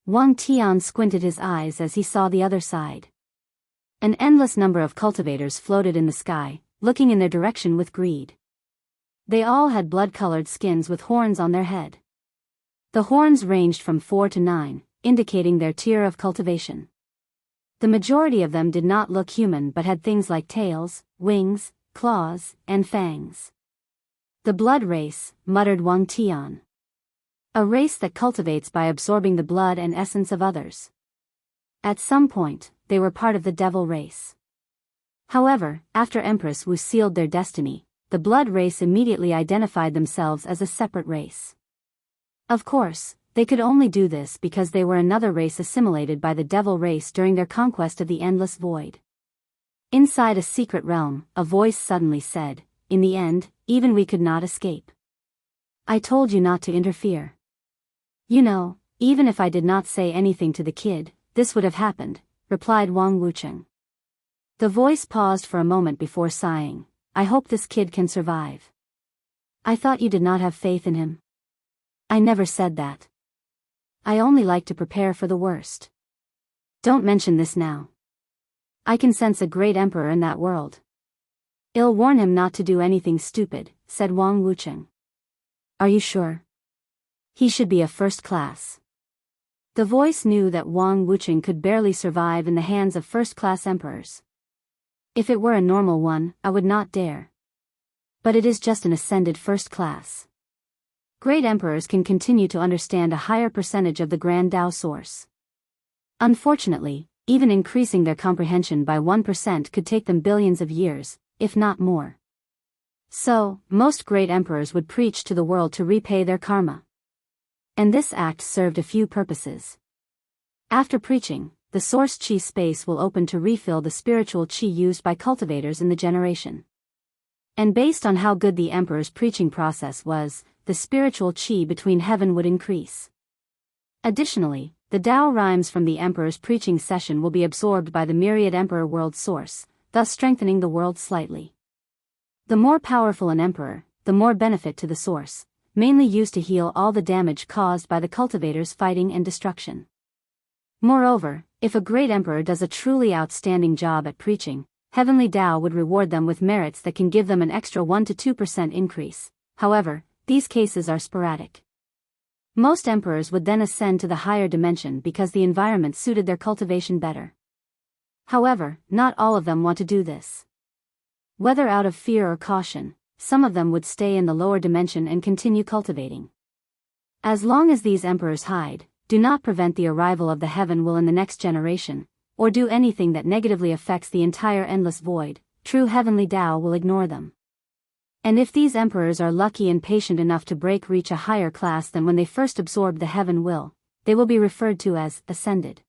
Wang Tian squinted his eyes as he saw the other side. An endless number of cultivators floated in the sky, looking in their direction with greed. They all had blood-colored skins with horns on their head. The horns ranged from 4 to 9, indicating their tier of cultivation. The majority of them did not look human but had things like tails, wings, claws, and fangs. The blood race, muttered Wang Tian. A race that cultivates by absorbing the blood and essence of others. At some point, they were part of the devil race. However, after Empress Wu sealed their destiny, the blood race immediately identified themselves as a separate race. Of course, they could only do this because they were another race assimilated by the devil race during their conquest of the endless void. Inside a secret realm, a voice suddenly said, "In the end, even we could not escape." I told you not to interfere. You know, even if I did not say anything to the kid, this would have happened, replied Wang Wucheng. The voice paused for a moment before sighing. I hope this kid can survive. I thought you did not have faith in him. I never said that. I only like to prepare for the worst. Don't mention this now. I can sense a great emperor in that world. I'll warn him not to do anything stupid, said Wang Wucheng. Are you sure? He should be a first class. The voice knew that Wang Wucheng could barely survive in the hands of first-class emperors. If it were a normal one, I would not dare. But it is just an ascended first class. Great emperors can continue to understand a higher percentage of the Grand Tao source. Unfortunately, even increasing their comprehension by 1% could take them billions of years, if not more. So, most great emperors would preach to the world to repay their karma. And this act served a few purposes. After preaching, the source chi space will open to refill the spiritual chi used by cultivators in the generation. And based on how good the emperor's preaching process was, the spiritual chi between heaven would increase. Additionally, the Tao rhymes from the emperor's preaching session will be absorbed by the myriad emperor world source, thus strengthening the world slightly. The more powerful an emperor, the more benefit to the source, mainly used to heal all the damage caused by the cultivators' fighting and destruction. Moreover, if a great emperor does a truly outstanding job at preaching, Heavenly Tao would reward them with merits that can give them an extra 1 to 2% increase. However, these cases are sporadic. Most emperors would then ascend to the higher dimension because the environment suited their cultivation better. However, not all of them want to do this. Whether out of fear or caution, some of them would stay in the lower dimension and continue cultivating. As long as these emperors hide, do not prevent the arrival of the heaven will in the next generation, or do anything that negatively affects the entire endless void, true heavenly Tao will ignore them. And if these emperors are lucky and patient enough to reach a higher class than when they first absorbed the heaven will, they will be referred to as ascended.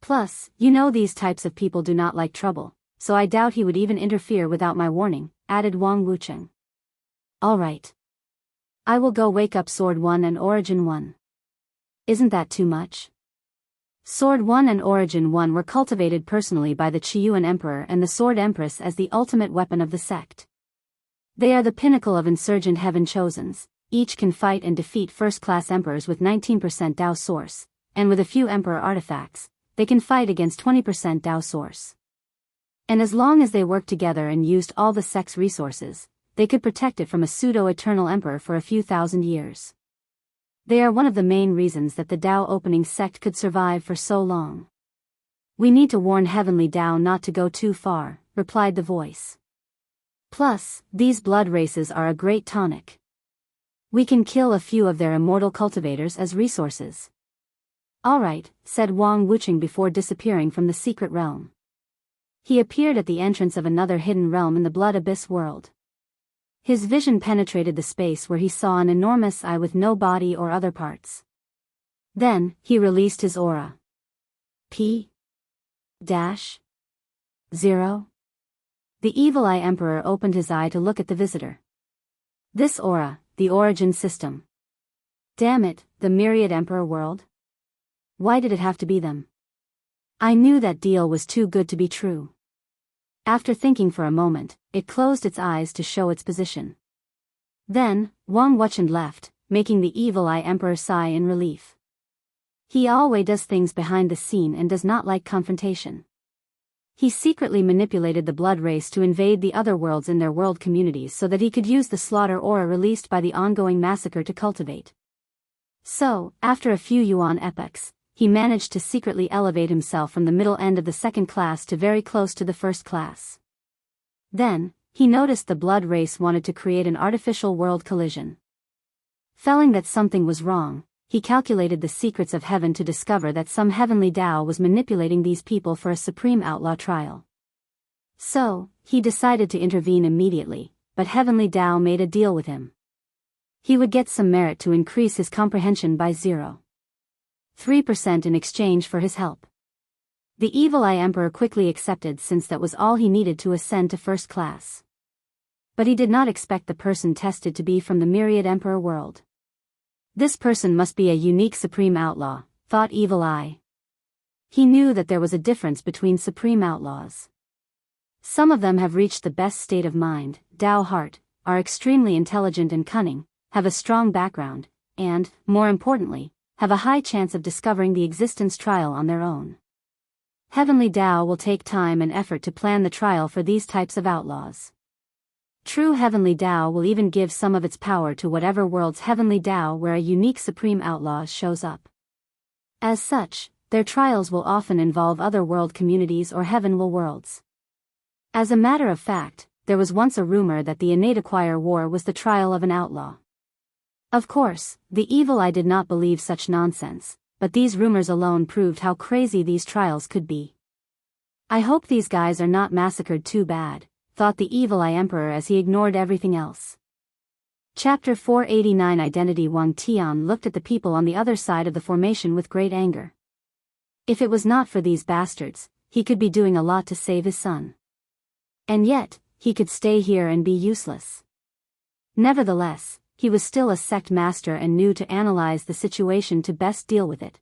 Plus, you know these types of people do not like trouble, so I doubt he would even interfere without my warning, added Wang Wucheng. All right. I will go wake up Sword 1 and Origin 1. Isn't that too much? Sword 1 and Origin 1 were cultivated personally by the Qiyuan Emperor and the Sword Empress as the ultimate weapon of the sect. They are the pinnacle of insurgent heaven chosens, each can fight and defeat first-class emperors with 19% Tao source, and with a few emperor artifacts, they can fight against 20% Tao source. And as long as they worked together and used all the sect's resources, they could protect it from a pseudo-eternal emperor for a few thousand years. They are one of the main reasons that the Tao opening sect could survive for so long. We need to warn Heavenly Tao not to go too far, replied the voice. Plus, these blood races are a great tonic. We can kill a few of their immortal cultivators as resources. All right, said Wang Wucheng before disappearing from the secret realm. He appeared at the entrance of another hidden realm in the Blood Abyss world. His vision penetrated the space where he saw an enormous eye with no body or other parts. Then, he released his aura. P-0. The Evil Eye Emperor opened his eye to look at the visitor. This aura, the origin system. Damn it, the myriad emperor world? Why did it have to be them? I knew that deal was too good to be true. After thinking for a moment, it closed its eyes to show its position. Then, Wang Wucheng left, making the Evil Eye Emperor sigh in relief. He always does things behind the scene and does not like confrontation. He secretly manipulated the blood race to invade the other worlds in their world communities so that he could use the slaughter aura released by the ongoing massacre to cultivate. So, after a few yuan epochs, he managed to secretly elevate himself from the middle end of the second class to very close to the first class. Then, he noticed the blood race wanted to create an artificial world collision. Feeling that something was wrong, he calculated the secrets of heaven to discover that some heavenly Tao was manipulating these people for a supreme outlaw trial. So, he decided to intervene immediately, but heavenly Tao made a deal with him. He would get some merit to increase his comprehension by 0.3% in exchange for his help. The Evil Eye Emperor quickly accepted since that was all he needed to ascend to first class. But he did not expect the person tested to be from the myriad emperor world. This person must be a unique supreme outlaw, thought Evil Eye. He knew that there was a difference between supreme outlaws. Some of them have reached the best state of mind, Tao heart, are extremely intelligent and cunning, have a strong background, and, more importantly, have a high chance of discovering the existence trial on their own. Heavenly Tao will take time and effort to plan the trial for these types of outlaws. True Heavenly Tao will even give some of its power to whatever world's Heavenly Tao where a unique supreme outlaw shows up. As such, their trials will often involve other world communities or heavenly worlds. As a matter of fact, there was once a rumor that the innate acquire war was the trial of an outlaw. Of course, the Evil Eye did not believe such nonsense, but these rumors alone proved how crazy these trials could be. I hope these guys are not massacred too bad, thought the Evil Eye Emperor as he ignored everything else. Chapter 489 Identity. Wang Tian looked at the people on the other side of the formation with great anger. If it was not for these bastards, he could be doing a lot to save his son. And yet, he could stay here and be useless. Nevertheless, he was still a sect master and knew to analyze the situation to best deal with it.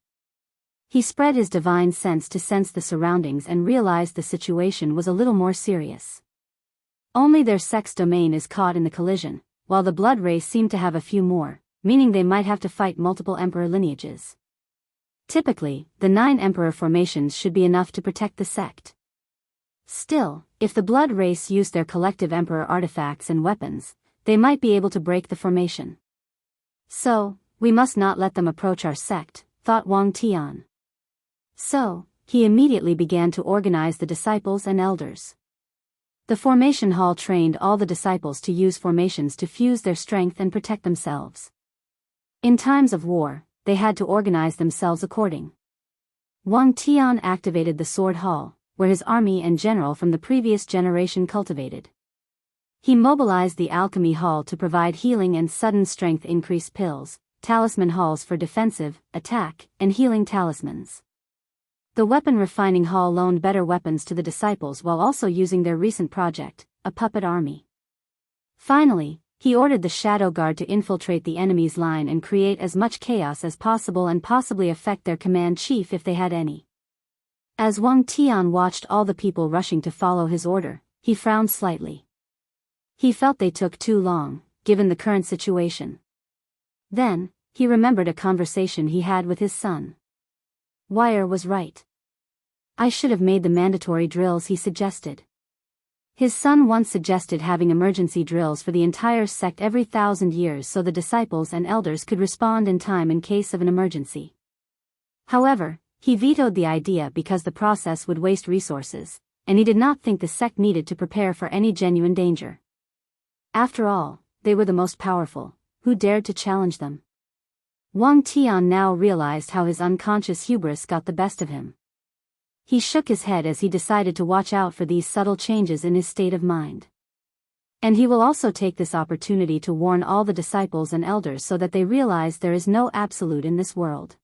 He spread his divine sense to sense the surroundings and realized the situation was a little more serious. Only their sect's domain is caught in the collision, while the blood race seemed to have a few more, meaning they might have to fight multiple emperor lineages. Typically, the 9 emperor formations should be enough to protect the sect. Still, if the blood race used their collective emperor artifacts and weapons, they might be able to break the formation. So, we must not let them approach our sect, thought Wang Tian. So, he immediately began to organize the disciples and elders. The formation hall trained all the disciples to use formations to fuse their strength and protect themselves. In times of war, they had to organize themselves according. Wang Tian activated the sword hall, where his army and general from the previous generation cultivated. He mobilized the alchemy hall to provide healing and sudden strength increase pills, talisman halls for defensive, attack, and healing talismans. The weapon refining hall loaned better weapons to the disciples while also using their recent project, a puppet army. Finally, he ordered the Shadow Guard to infiltrate the enemy's line and create as much chaos as possible and possibly affect their command chief if they had any. As Wang Tian watched all the people rushing to follow his order, he frowned slightly. He felt they took too long, given the current situation. Then, he remembered a conversation he had with his son. Wire was right. I should have made the mandatory drills he suggested. His son once suggested having emergency drills for the entire sect every 1,000 years so the disciples and elders could respond in time in case of an emergency. However, he vetoed the idea because the process would waste resources, and he did not think the sect needed to prepare for any genuine danger. After all, they were the most powerful, who dared to challenge them? Wang Tian now realized how his unconscious hubris got the best of him. He shook his head as he decided to watch out for these subtle changes in his state of mind. And he will also take this opportunity to warn all the disciples and elders so that they realize there is no absolute in this world.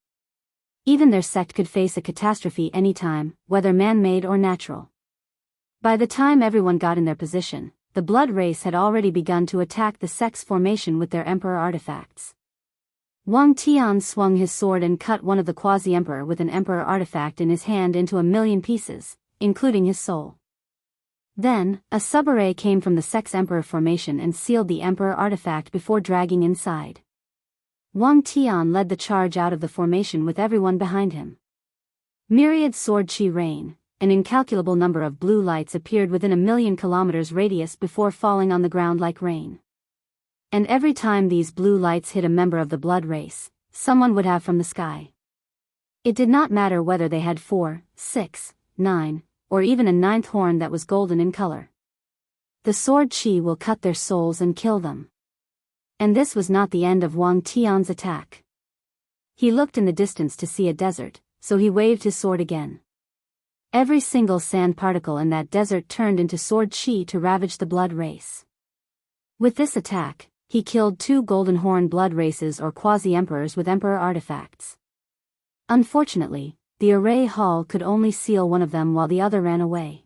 Even their sect could face a catastrophe anytime, whether man-made or natural. By the time everyone got in their position, the blood race had already begun to attack the sect's formation with their emperor artifacts. Wang Tian swung his sword and cut one of the quasi-emperor with an emperor artifact in his hand into 1,000,000 pieces, including his soul. Then, a sub-array came from the sect's emperor formation and sealed the emperor artifact before dragging inside. Wang Tian led the charge out of the formation with everyone behind him. Myriad sword chi rain, an incalculable number of blue lights appeared within 1,000,000 kilometers radius before falling on the ground like rain. And every time these blue lights hit a member of the blood race, someone would have from the sky. It did not matter whether they had 4, 6, 9, or even a 9th horn that was golden in color. The sword chi will cut their souls and kill them. And this was not the end of Wang Tian's attack. He looked in the distance to see a desert, so he waved his sword again. Every single sand particle in that desert turned into sword chi to ravage the blood race. With this attack, he killed 2 golden horn blood races or quasi-emperors with emperor artifacts. Unfortunately, the array hall could only seal one of them while the other ran away.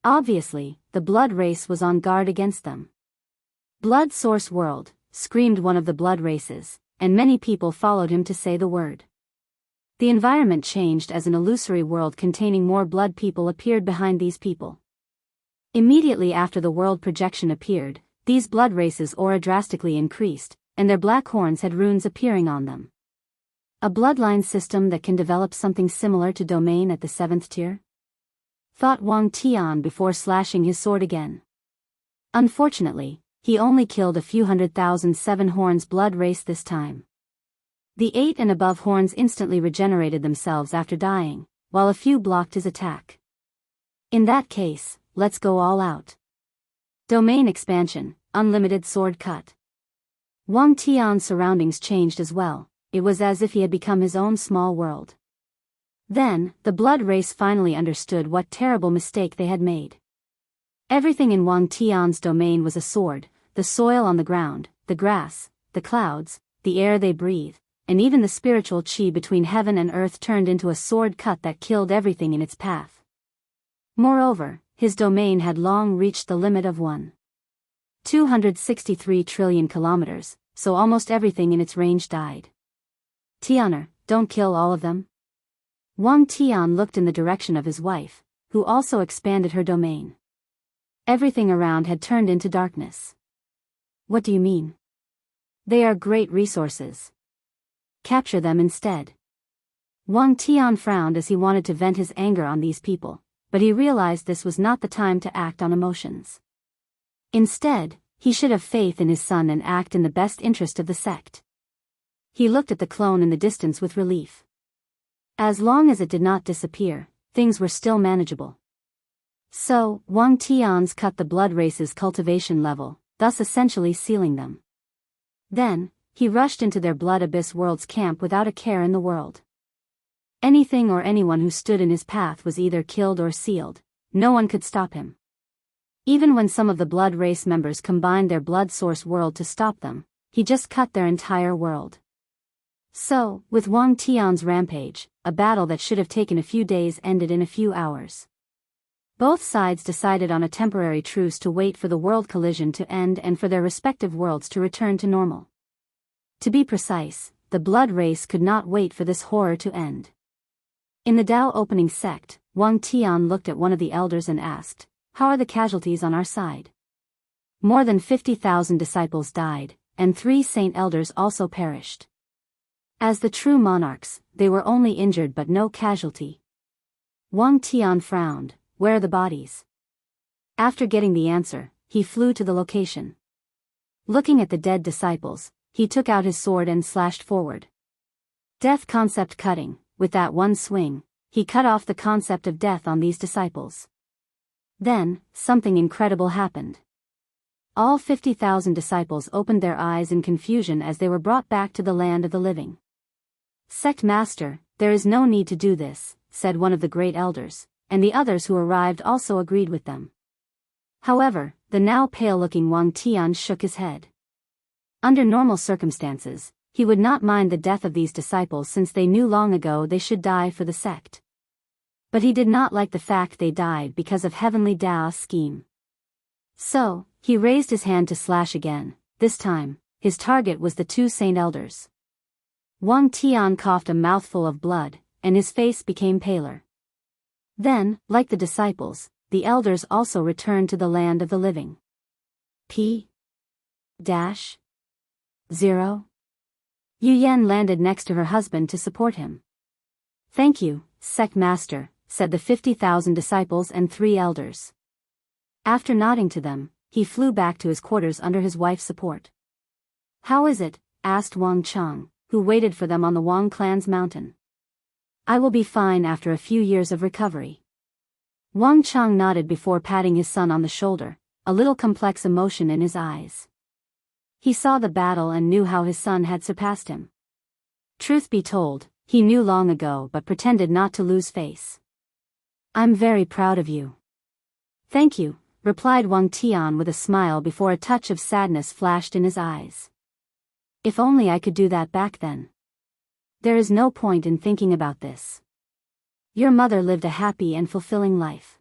Obviously, the blood race was on guard against them. "Blood source world," screamed one of the blood races, and many people followed him to say the word. The environment changed as an illusory world containing more blood people appeared behind these people. Immediately after the world projection appeared, these blood races' aura drastically increased, and their black horns had runes appearing on them. A bloodline system that can develop something similar to domain at the 7th tier? Thought Wang Tian before slashing his sword again. Unfortunately, he only killed a few 100,000 seven horns blood race this time. The 8 and above horns instantly regenerated themselves after dying, while a few blocked his attack. In that case, let's go all out. Domain expansion, unlimited sword cut. Wang Tian's surroundings changed as well. It was as if he had become his own small world. Then, the blood race finally understood what terrible mistake they had made. Everything in Wang Tian's domain was a sword: the soil on the ground, the grass, the clouds, the air they breathe, and even the spiritual chi between heaven and earth turned into a sword cut that killed everything in its path. Moreover, his domain had long reached the limit of 1.263 trillion kilometers, so almost everything in its range died. Tianer, don't kill all of them. Wang Tian looked in the direction of his wife, who also expanded her domain. Everything around had turned into darkness. What do you mean? They are great resources. Capture them instead. Wang Tian frowned as he wanted to vent his anger on these people, but he realized this was not the time to act on emotions. Instead, he should have faith in his son and act in the best interest of the sect. He looked at the clone in the distance with relief. As long as it did not disappear, things were still manageable. So, Wang Tian's cut the blood race's cultivation level, thus essentially sealing them. Then, he rushed into their blood abyss world's camp without a care in the world. Anything or anyone who stood in his path was either killed or sealed. No one could stop him. Even when some of the blood race members combined their blood source world to stop them, he just cut their entire world. So, with Wang Tian's rampage, a battle that should have taken a few days ended in a few hours. Both sides decided on a temporary truce to wait for the world collision to end and for their respective worlds to return to normal. To be precise, the blood race could not wait for this horror to end. In the Dao opening sect, Wang Tian looked at one of the elders and asked, "How are the casualties on our side?" More than 50,000 disciples died, and 3 saint elders also perished. As the true monarchs, they were only injured but no casualty. Wang Tian frowned. Where are the bodies? After getting the answer, he flew to the location. Looking at the dead disciples, he took out his sword and slashed forward. Death concept cutting. With that one swing, he cut off the concept of death on these disciples. Then, something incredible happened. All 50,000 disciples opened their eyes in confusion as they were brought back to the land of the living. "Sect Master, there is no need to do this," said one of the great elders, and the others who arrived also agreed with them. However, the now pale-looking Wang Tian shook his head. Under normal circumstances, he would not mind the death of these disciples since they knew long ago they should die for the sect. But he did not like the fact they died because of Heavenly Dao's scheme. So, he raised his hand to slash again. This time, his target was the 2 saint elders. Wang Tian coughed a mouthful of blood, and his face became paler. Then, like the disciples, the elders also returned to the land of the living. P-0 Yu Yan landed next to her husband to support him. "Thank you, Sect Master," said the 50,000 disciples and 3 elders. After nodding to them, he flew back to his quarters under his wife's support. "How is it?" asked Wang Chang, who waited for them on the Wang clan's mountain. "I will be fine after a few years of recovery." Wang Chang nodded before patting his son on the shoulder, a little complex emotion in his eyes. He saw the battle and knew how his son had surpassed him. Truth be told, he knew long ago but pretended not to lose face. "I'm very proud of you." "Thank you," replied Wang Tian with a smile before a touch of sadness flashed in his eyes. "If only I could do that back then. There is no point in thinking about this. Your mother lived a happy and fulfilling life.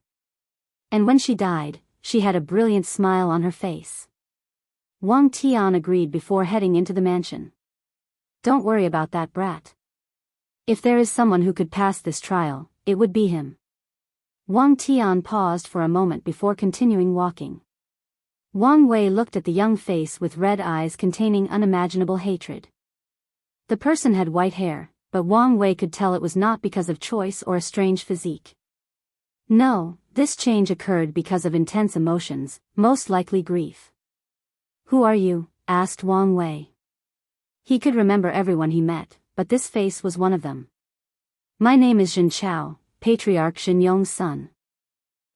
And when she died, she had a brilliant smile on her face. Wang Tian agreed before heading into the mansion. Don't worry about that brat. If there is someone who could pass this trial, it would be him. Wang Tian paused for a moment before continuing walking. Wang Wei looked at the young face with red eyes containing unimaginable hatred. The person had white hair, but Wang Wei could tell it was not because of choice or a strange physique. No, this change occurred because of intense emotions, most likely grief. Who are you? Asked Wang Wei. He could remember everyone he met, but this face was one of them. My name is Jin Chao, Patriarch Jin Yong's son.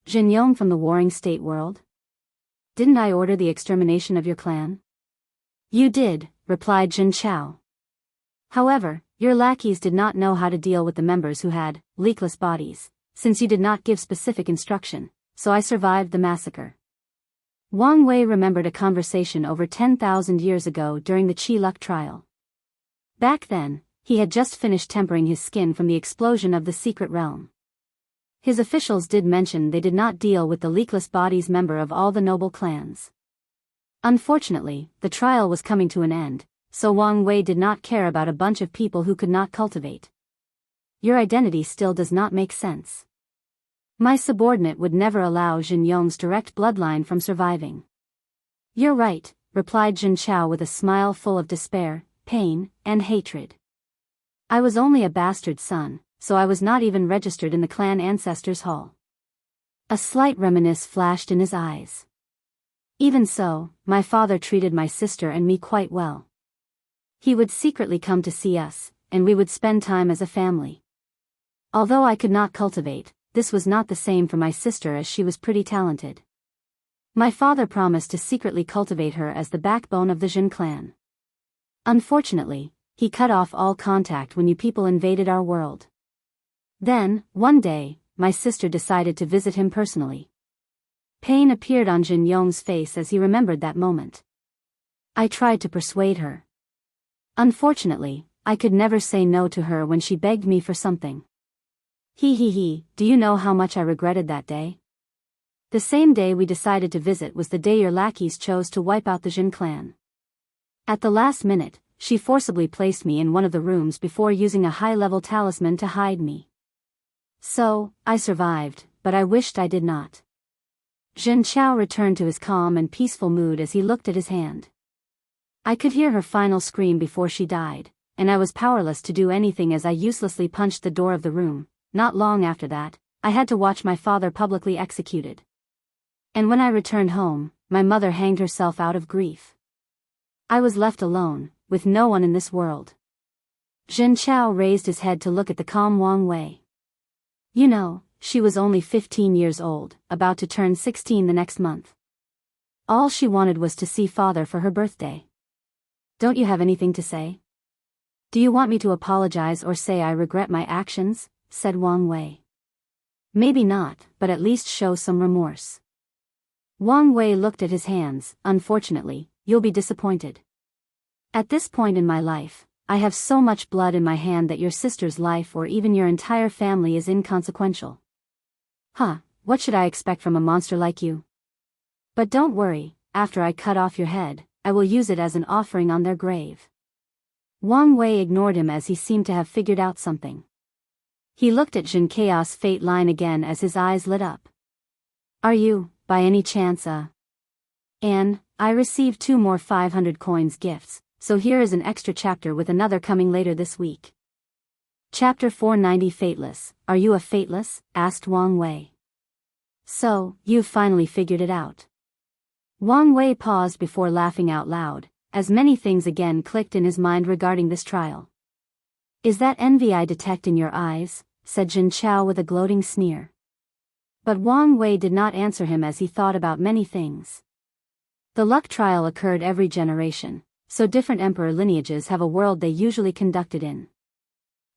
Jin Yong from the Warring State world? Didn't I order the extermination of your clan? You did, replied Jin Chao. However, your lackeys did not know how to deal with the members who had leakless bodies, since you did not give specific instruction, so I survived the massacre. Wang Wei remembered a conversation over 10,000 years ago during the Qi Luck trial. Back then, he had just finished tempering his skin from the explosion of the secret realm. His officials did mention they did not deal with the leakless bodies member of all the noble clans. Unfortunately, the trial was coming to an end, so Wang Wei did not care about a bunch of people who could not cultivate. Your identity still does not make sense. My subordinate would never allow Jin Yong's direct bloodline from surviving. You're right, replied Jin Chao with a smile full of despair, pain, and hatred. I was only a bastard son, so I was not even registered in the clan ancestors' hall. A slight reminiscence flashed in his eyes. Even so, my father treated my sister and me quite well. He would secretly come to see us, and we would spend time as a family. Although I could not cultivate, this was not the same for my sister as she was pretty talented. My father promised to secretly cultivate her as the backbone of the Jin clan. Unfortunately, he cut off all contact when you people invaded our world. Then, one day, my sister decided to visit him personally. Pain appeared on Jin Yong's face as he remembered that moment. I tried to persuade her. Unfortunately, I could never say no to her when she begged me for something. Do you know how much I regretted that day? The same day we decided to visit was the day your lackeys chose to wipe out the Jin clan. At the last minute, she forcibly placed me in one of the rooms before using a high-level talisman to hide me. So, I survived, but I wished I did not. Jin Chao returned to his calm and peaceful mood as he looked at his hand. I could hear her final scream before she died, and I was powerless to do anything as I uselessly punched the door of the room. Not long after that, I had to watch my father publicly executed. And when I returned home, my mother hanged herself out of grief. I was left alone, with no one in this world. Jin Chao raised his head to look at the calm Wang Wei. You know, she was only 15 years old, about to turn 16 the next month. All she wanted was to see father for her birthday. Don't you have anything to say? Do you want me to apologize or say I regret my actions? Said Wang Wei. Maybe not, but at least show some remorse. Wang Wei looked at his hands. Unfortunately, you'll be disappointed. At this point in my life, I have so much blood in my hand that your sister's life or even your entire family is inconsequential. What should I expect from a monster like you? But don't worry, after I cut off your head, I will use it as an offering on their grave. Wang Wei ignored him as he seemed to have figured out something. He looked at Jin Chaos fate line again as his eyes lit up. Are you, by any chance, Anne, I received 2 more 500 coins gifts, so here is an extra chapter with another coming later this week. Chapter 490 Fateless. Are you a fateless? Asked Wang Wei. So, you've finally figured it out. Wang Wei paused before laughing out loud, as many things again clicked in his mind regarding this trial. Is that envy I detect in your eyes? Said Jin Chao with a gloating sneer. But Wang Wei did not answer him as he thought about many things. The luck trial occurred every generation, so different emperor lineages have a world they usually conducted in.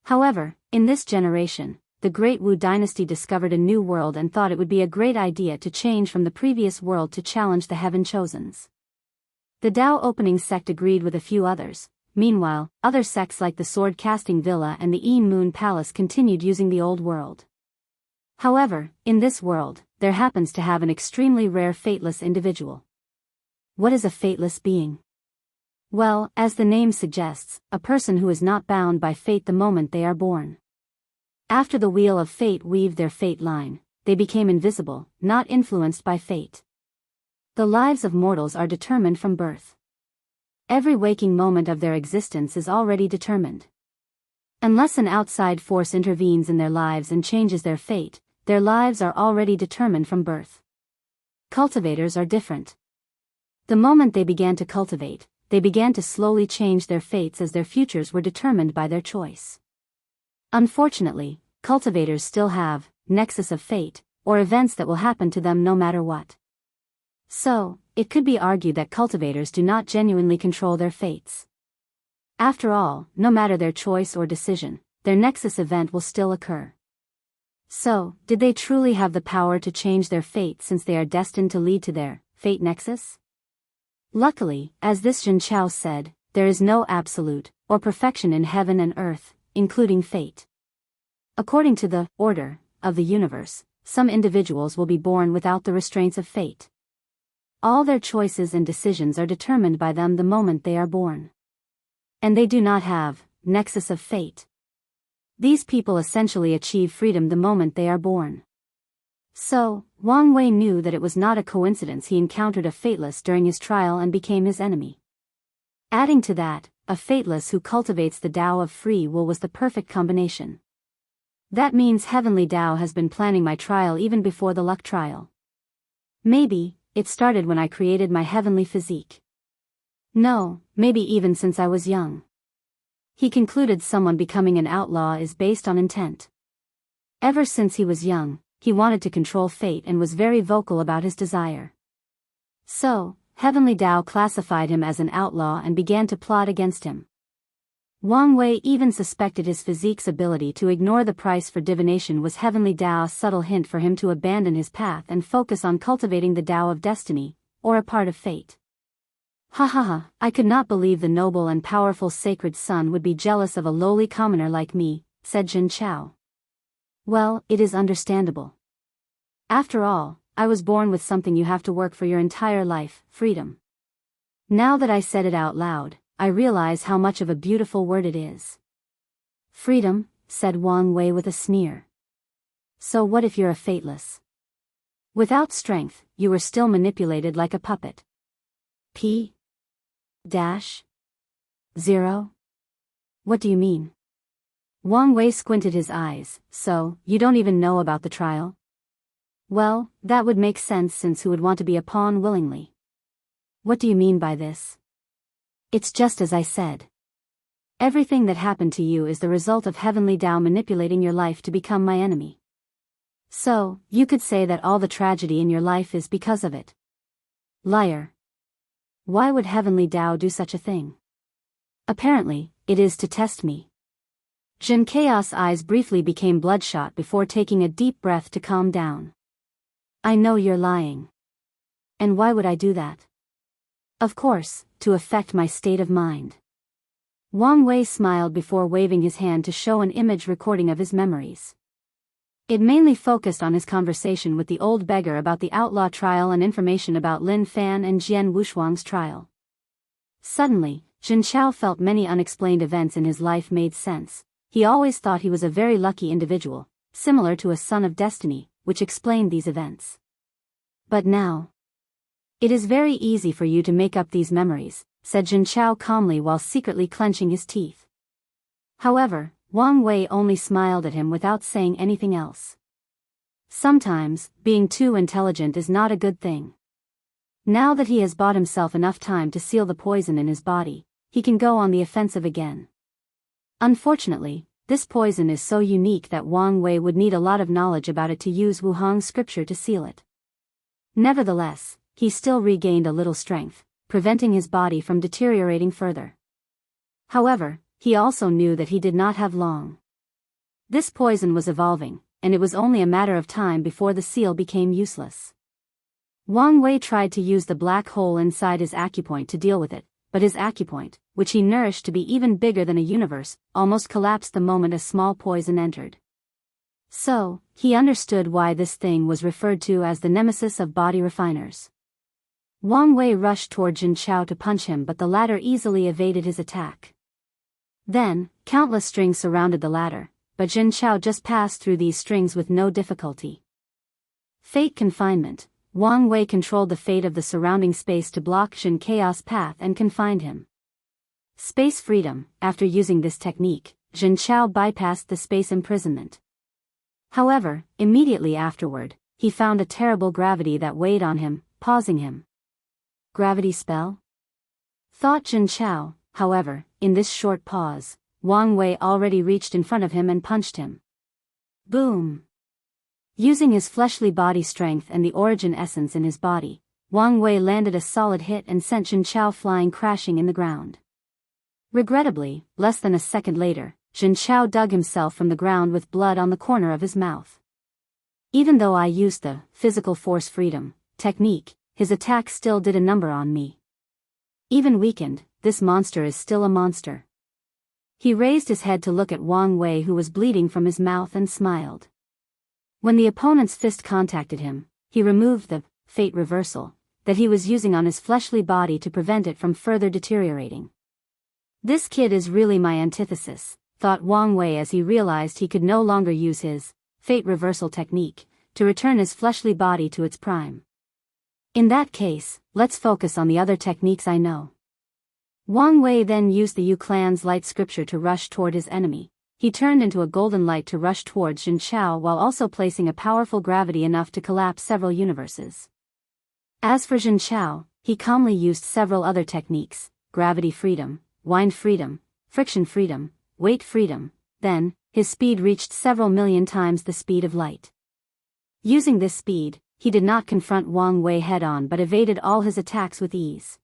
However, in this generation, the Great Wu dynasty discovered a new world and thought it would be a great idea to change from the previous world to challenge the Heaven Chosens. The Dao Opening sect agreed with a few others. Meanwhile, other sects like the Sword Casting Villa and the Een Moon Palace continued using the old world. However, in this world, there happens to have an extremely rare fateless individual. What is a fateless being? Well, as the name suggests, a person who is not bound by fate the moment they are born. After the wheel of fate weaved their fate line, they became invisible, not influenced by fate. The lives of mortals are determined from birth. Every waking moment of their existence is already determined. Unless an outside force intervenes in their lives and changes their fate, their lives are already determined from birth. Cultivators are different. The moment they began to cultivate, they began to slowly change their fates as their futures were determined by their choice. Unfortunately, cultivators still have nexus of fate, or events that will happen to them no matter what. So, it could be argued that cultivators do not genuinely control their fates. After all, no matter their choice or decision, their nexus event will still occur. So, did they truly have the power to change their fate since they are destined to lead to their fate nexus? Luckily, as this Jin Chao said, there is no absolute, or perfection in heaven and earth, including fate. According to the order of the universe, some individuals will be born without the restraints of fate. All their choices and decisions are determined by them the moment they are born. And they do not have nexus of fate. These people essentially achieve freedom the moment they are born. So, Wang Wei knew that it was not a coincidence he encountered a fateless during his trial and became his enemy. Adding to that, a fateless who cultivates the Tao of free will was the perfect combination. That means Heavenly Tao has been planning my trial even before the luck trial. Maybe, it started when I created my heavenly physique. No, maybe even since I was young. He concluded someone becoming an outlaw is based on intent. Ever since he was young, he wanted to control fate and was very vocal about his desire. So, Heavenly Tao classified him as an outlaw and began to plot against him. Wang Wei even suspected his physique's ability to ignore the price for divination was Heavenly Tao's subtle hint for him to abandon his path and focus on cultivating the Tao of destiny, or a part of fate. Ha ha ha, I could not believe the noble and powerful sacred son would be jealous of a lowly commoner like me, said Jin Chao. Well, it is understandable. After all, I was born with something you have to work for your entire life, freedom. Now that I said it out loud, I realize how much of a beautiful word it is. Freedom, said Wang Wei with a sneer. So what if you're a fateless? Without strength, you were still manipulated like a puppet. P. 0? What do you mean? Wang Wei squinted his eyes. So, you don't even know about the trial? Well, that would make sense since who would want to be a pawn willingly? What do you mean by this? It's just as I said. Everything that happened to you is the result of Heavenly Tao manipulating your life to become my enemy. So, you could say that all the tragedy in your life is because of it. Liar. Why would Heavenly Tao do such a thing? Apparently, it is to test me. Jin Chaos' eyes briefly became bloodshot before taking a deep breath to calm down. I know you're lying. And why would I do that? Of course, to affect my state of mind. Wang Wei smiled before waving his hand to show an image recording of his memories. It mainly focused on his conversation with the old beggar about the outlaw trial and information about Lin Fan and Jian Wushuang's trial. Suddenly, Jin Chao felt many unexplained events in his life made sense. He always thought he was a very lucky individual, similar to a son of destiny, which explained these events. But now, it is very easy for you to make up these memories, said Jin Chao calmly while secretly clenching his teeth. However, Wang Wei only smiled at him without saying anything else. Sometimes, being too intelligent is not a good thing. Now that he has bought himself enough time to seal the poison in his body, he can go on the offensive again. Unfortunately, this poison is so unique that Wang Wei would need a lot of knowledge about it to use Wuhang's scripture to seal it. Nevertheless, he still regained a little strength, preventing his body from deteriorating further. However, he also knew that he did not have long. This poison was evolving, and it was only a matter of time before the seal became useless. Wang Wei tried to use the black hole inside his acupoint to deal with it, but his acupoint, which he nourished to be even bigger than a universe, almost collapsed the moment a small poison entered. So, he understood why this thing was referred to as the nemesis of body refiners. Wang Wei rushed toward Jin Chao to punch him, but the latter easily evaded his attack. Then, countless strings surrounded the latter, but Jin Chao just passed through these strings with no difficulty. Fate confinement. Wang Wei controlled the fate of the surrounding space to block Jin Chaos' path and confined him. Space freedom. After using this technique, Jin Chao bypassed the space imprisonment. However, immediately afterward, he found a terrible gravity that weighed on him, pausing him. Gravity spell? Thought Jin Chao. However, in this short pause, Wang Wei already reached in front of him and punched him. Boom! Using his fleshly body strength and the origin essence in his body, Wang Wei landed a solid hit and sent Jin Chao flying crashing in the ground. Regrettably, less than a second later, Jin Chao dug himself from the ground with blood on the corner of his mouth. Even though I used the physical force freedom technique, his attack still did a number on me. Even weakened, this monster is still a monster. He raised his head to look at Wang Wei, who was bleeding from his mouth, and smiled. When the opponent's fist contacted him, he removed the fate reversal that he was using on his fleshly body to prevent it from further deteriorating. This kid is really my antithesis, thought Wang Wei as he realized he could no longer use his fate reversal technique to return his fleshly body to its prime. In that case, let's focus on the other techniques I know. Wang Wei then used the Yu clan's light scripture to rush toward his enemy. He turned into a golden light to rush towards Jin Chao while also placing a powerful gravity enough to collapse several universes. As for Jin Chao, he calmly used several other techniques: gravity freedom, wind freedom, friction freedom, weight freedom. Then, his speed reached several million times the speed of light. Using this speed, he did not confront Wang Wei head-on but evaded all his attacks with ease.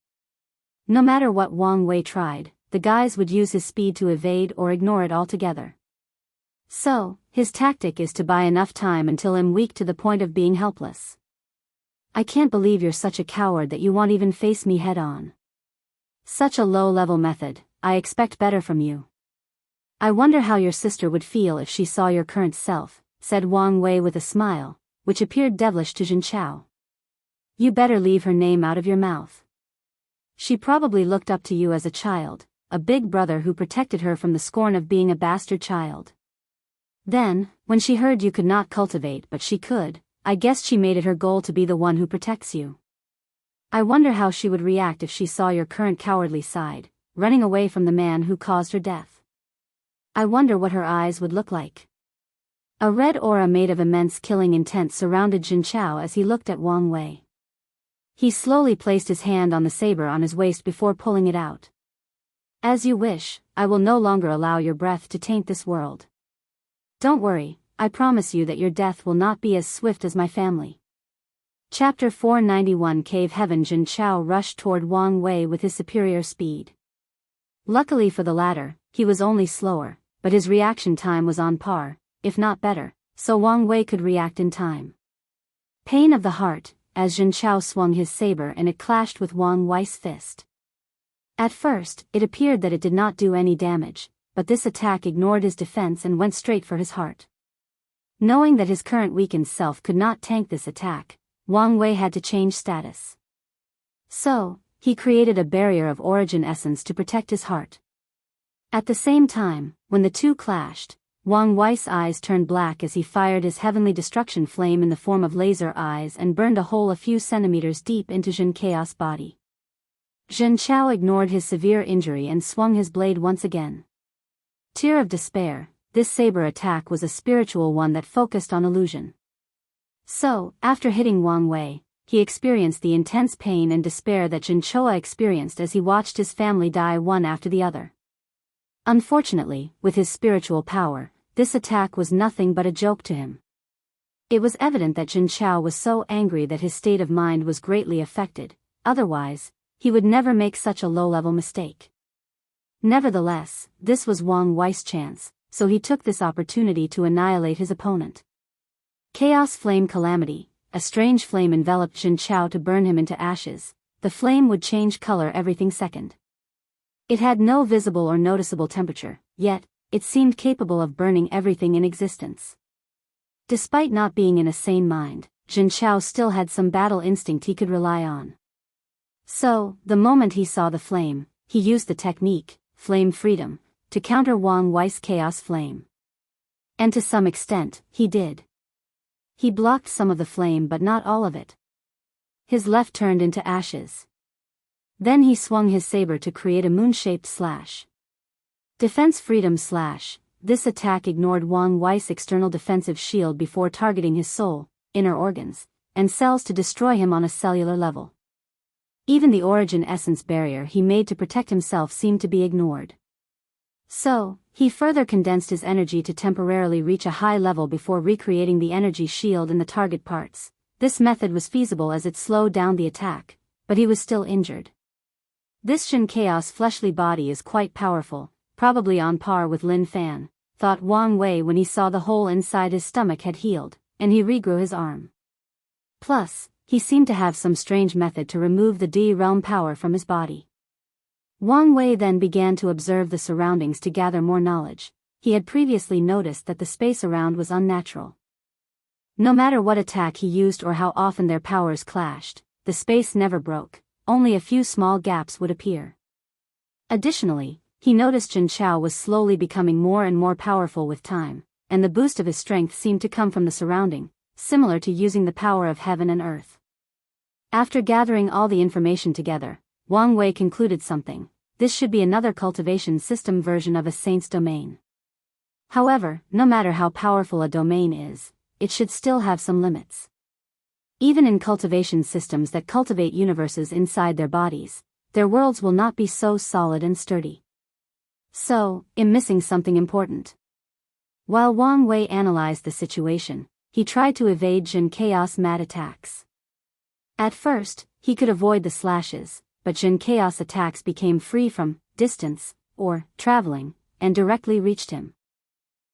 No matter what Wang Wei tried, the guys would use his speed to evade or ignore it altogether. So, his tactic is to buy enough time until I'm weak to the point of being helpless. I can't believe you're such a coward that you won't even face me head-on. Such a low-level method. I expect better from you. I wonder how your sister would feel if she saw your current self, said Wang Wei with a smile, which appeared devilish to Jin Chao. You better leave her name out of your mouth. She probably looked up to you as a child, a big brother who protected her from the scorn of being a bastard child. Then, when she heard you could not cultivate but she could, I guess she made it her goal to be the one who protects you. I wonder how she would react if she saw your current cowardly side, running away from the man who caused her death. I wonder what her eyes would look like. A red aura made of immense killing intent surrounded Jin Chao as he looked at Wang Wei. He slowly placed his hand on the saber on his waist before pulling it out. As you wish, I will no longer allow your breath to taint this world. Don't worry, I promise you that your death will not be as swift as my family. Chapter 491 Cave Heaven. Jin Chao rushed toward Wang Wei with his superior speed. Luckily for the latter, he was only slower, but his reaction time was on par, if not better, so Wang Wei could react in time. Pain of the heart, as Jin Chao swung his saber and it clashed with Wang Wei's fist. At first, it appeared that it did not do any damage, but this attack ignored his defense and went straight for his heart. Knowing that his current weakened self could not tank this attack, Wang Wei had to change status. So, he created a barrier of origin essence to protect his heart. At the same time, when the two clashed, Wang Wei's eyes turned black as he fired his heavenly destruction flame in the form of laser eyes and burned a hole a few centimeters deep into Jin Chaos' body. Jin Chao ignored his severe injury and swung his blade once again. Tear of despair, this saber attack was a spiritual one that focused on illusion. So, after hitting Wang Wei, he experienced the intense pain and despair that Jin Chao experienced as he watched his family die one after the other. Unfortunately, with his spiritual power, this attack was nothing but a joke to him. It was evident that Jin Chao was so angry that his state of mind was greatly affected, otherwise, he would never make such a low-level mistake. Nevertheless, this was Wang Wei's chance, so he took this opportunity to annihilate his opponent. Chaos Flame Calamity. A strange flame enveloped Jin Chao to burn him into ashes. The flame would change color every second. It had no visible or noticeable temperature, yet, it seemed capable of burning everything in existence. Despite not being in a sane mind, Jin Chao still had some battle instinct he could rely on. So, the moment he saw the flame, he used the technique, Flame Freedom, to counter Wang Wei's Chaos Flame. And to some extent, he did. He blocked some of the flame but not all of it. His left turned into ashes. Then he swung his saber to create a moon-shaped slash. Defense Freedom Slash. This attack ignored Wang Wei's external defensive shield before targeting his soul, inner organs, and cells to destroy him on a cellular level. Even the origin essence barrier he made to protect himself seemed to be ignored. So, he further condensed his energy to temporarily reach a high level before recreating the energy shield in the target parts. This method was feasible as it slowed down the attack, but he was still injured. This Jin Chaos fleshly body is quite powerful, probably on par with Lin Fan, thought Wang Wei when he saw the hole inside his stomach had healed, and he regrew his arm. Plus, he seemed to have some strange method to remove the D-realm power from his body. Wang Wei then began to observe the surroundings to gather more knowledge. He had previously noticed that the space around was unnatural. No matter what attack he used or how often their powers clashed, the space never broke, only a few small gaps would appear. Additionally, he noticed Jin Chao was slowly becoming more and more powerful with time, and the boost of his strength seemed to come from the surrounding, similar to using the power of heaven and earth. After gathering all the information together, Wang Wei concluded something: this should be another cultivation system version of a saint's domain. However, no matter how powerful a domain is, it should still have some limits. Even in cultivation systems that cultivate universes inside their bodies, their worlds will not be so solid and sturdy. So, I'm missing something important. While Wang Wei analyzed the situation, he tried to evade Jin Chaos mad attacks. At first, he could avoid the slashes, but Jin Chaos attacks became free from distance, or traveling, and directly reached him.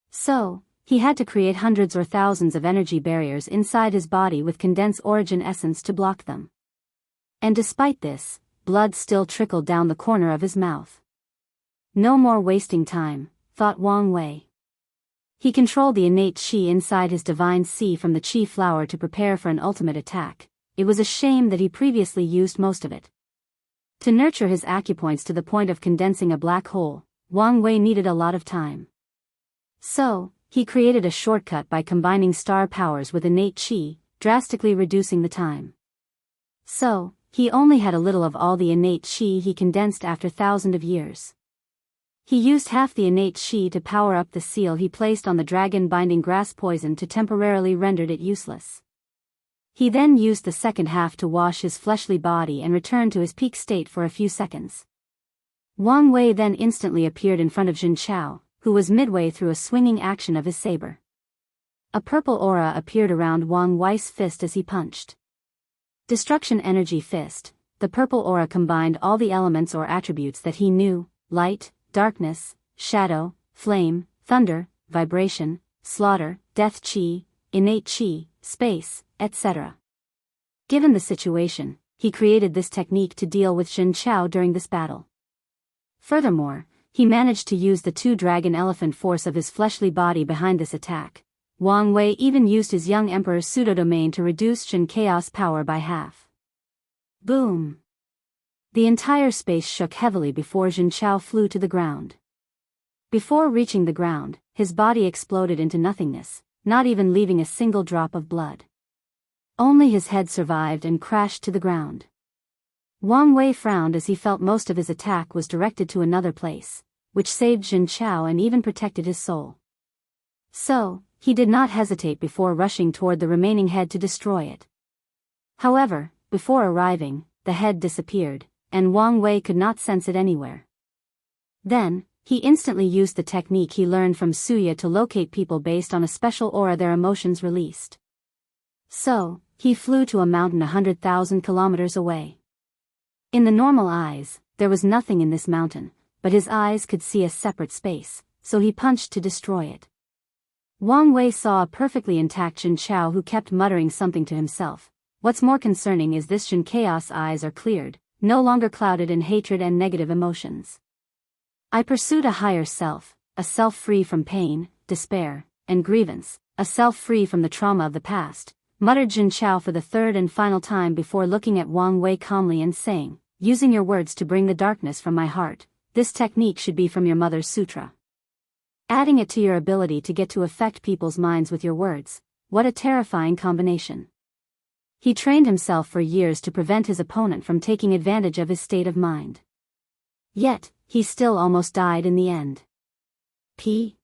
So, he had to create hundreds or thousands of energy barriers inside his body with condensed origin essence to block them. And despite this, blood still trickled down the corner of his mouth. No more wasting time, thought Wang Wei. He controlled the innate qi inside his divine sea from the qi flower to prepare for an ultimate attack. It was a shame that he previously used most of it. To nurture his acupoints to the point of condensing a black hole, Wang Wei needed a lot of time. So, he created a shortcut by combining star powers with innate qi, drastically reducing the time. So, he only had a little of all the innate qi he condensed after thousands of years. He used half the innate qi to power up the seal he placed on the dragon-binding grass poison to temporarily render it useless. He then used the second half to wash his fleshly body and return to his peak state for a few seconds. Wang Wei then instantly appeared in front of Jin Chao, who was midway through a swinging action of his saber. A purple aura appeared around Wang Wei's fist as he punched. Destruction Energy Fist. The purple aura combined all the elements or attributes that he knew: light, darkness, shadow, flame, thunder, vibration, slaughter, death chi, innate chi, space, etc. Given the situation, he created this technique to deal with Jin Chao during this battle. Furthermore, he managed to use the two dragon elephant force of his fleshly body behind this attack. Wang Wei even used his young emperor's pseudo-domain to reduce Jin Chaos power by half. Boom! The entire space shook heavily before Jin Chao flew to the ground. Before reaching the ground, his body exploded into nothingness, not even leaving a single drop of blood. Only his head survived and crashed to the ground. Wang Wei frowned as he felt most of his attack was directed to another place, which saved Jin Chao and even protected his soul. So, he did not hesitate before rushing toward the remaining head to destroy it. However, before arriving, the head disappeared, and Wang Wei could not sense it anywhere. Then, he instantly used the technique he learned from Suya to locate people based on a special aura their emotions released. So, he flew to a mountain 100,000 kilometers away. In the normal eyes, there was nothing in this mountain, but his eyes could see a separate space, so he punched to destroy it. Wang Wei saw a perfectly intact Jin Chao who kept muttering something to himself. What's more concerning is this Jin Chaos eyes are cleared, no longer clouded in hatred and negative emotions. I pursued a higher self, a self free from pain, despair, and grievance, a self free from the trauma of the past. muttered Jin Chao for the third and final time before looking at Wang Wei calmly and saying, using your words to bring the darkness from my heart, this technique should be from your mother's sutra. Adding it to your ability to get to affect people's minds with your words, what a terrifying combination. He trained himself for years to prevent his opponent from taking advantage of his state of mind. Yet, he still almost died in the end. P-0?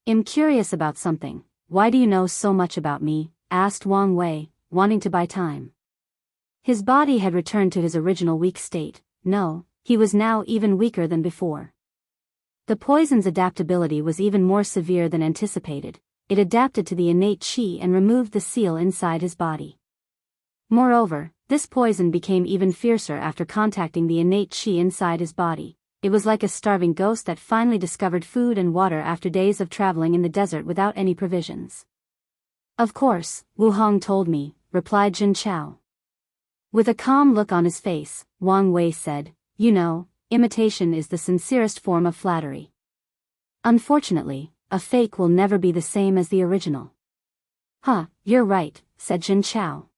I'm curious about something. Why do you know so much about me? Asked Wang Wei, wanting to buy time. His body had returned to his original weak state. No, he was now even weaker than before. The poison's adaptability was even more severe than anticipated. It adapted to the innate qi and removed the seal inside his body. Moreover, this poison became even fiercer after contacting the innate qi inside his body. It was like a starving ghost that finally discovered food and water after days of traveling in the desert without any provisions. Of course, Wu Hong told me, replied Jin Chao. With a calm look on his face, Wang Wei said, you know, imitation is the sincerest form of flattery. Unfortunately, a fake will never be the same as the original. Huh, you're right, said Jin Chao.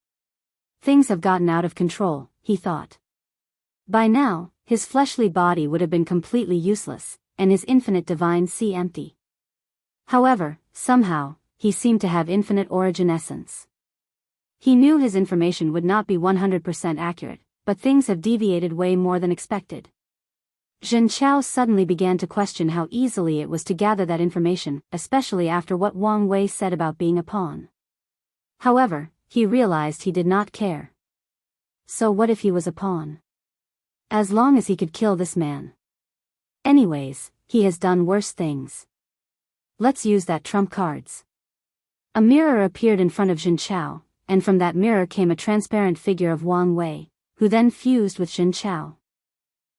Things have gotten out of control, he thought. By now, his fleshly body would have been completely useless, and his infinite divine sea empty. However, somehow, he seemed to have infinite origin essence. He knew his information would not be 100% accurate, but things have deviated way more than expected. Jin Chao suddenly began to question how easily it was to gather that information, especially after what Wang Wei said about being a pawn. However, he realized he did not care. So what if he was a pawn? As long as he could kill this man. Anyways, he has done worse things. Let's use that trump cards. A mirror appeared in front of Jin Chao, and from that mirror came a transparent figure of Wang Wei, who then fused with Jin Chao.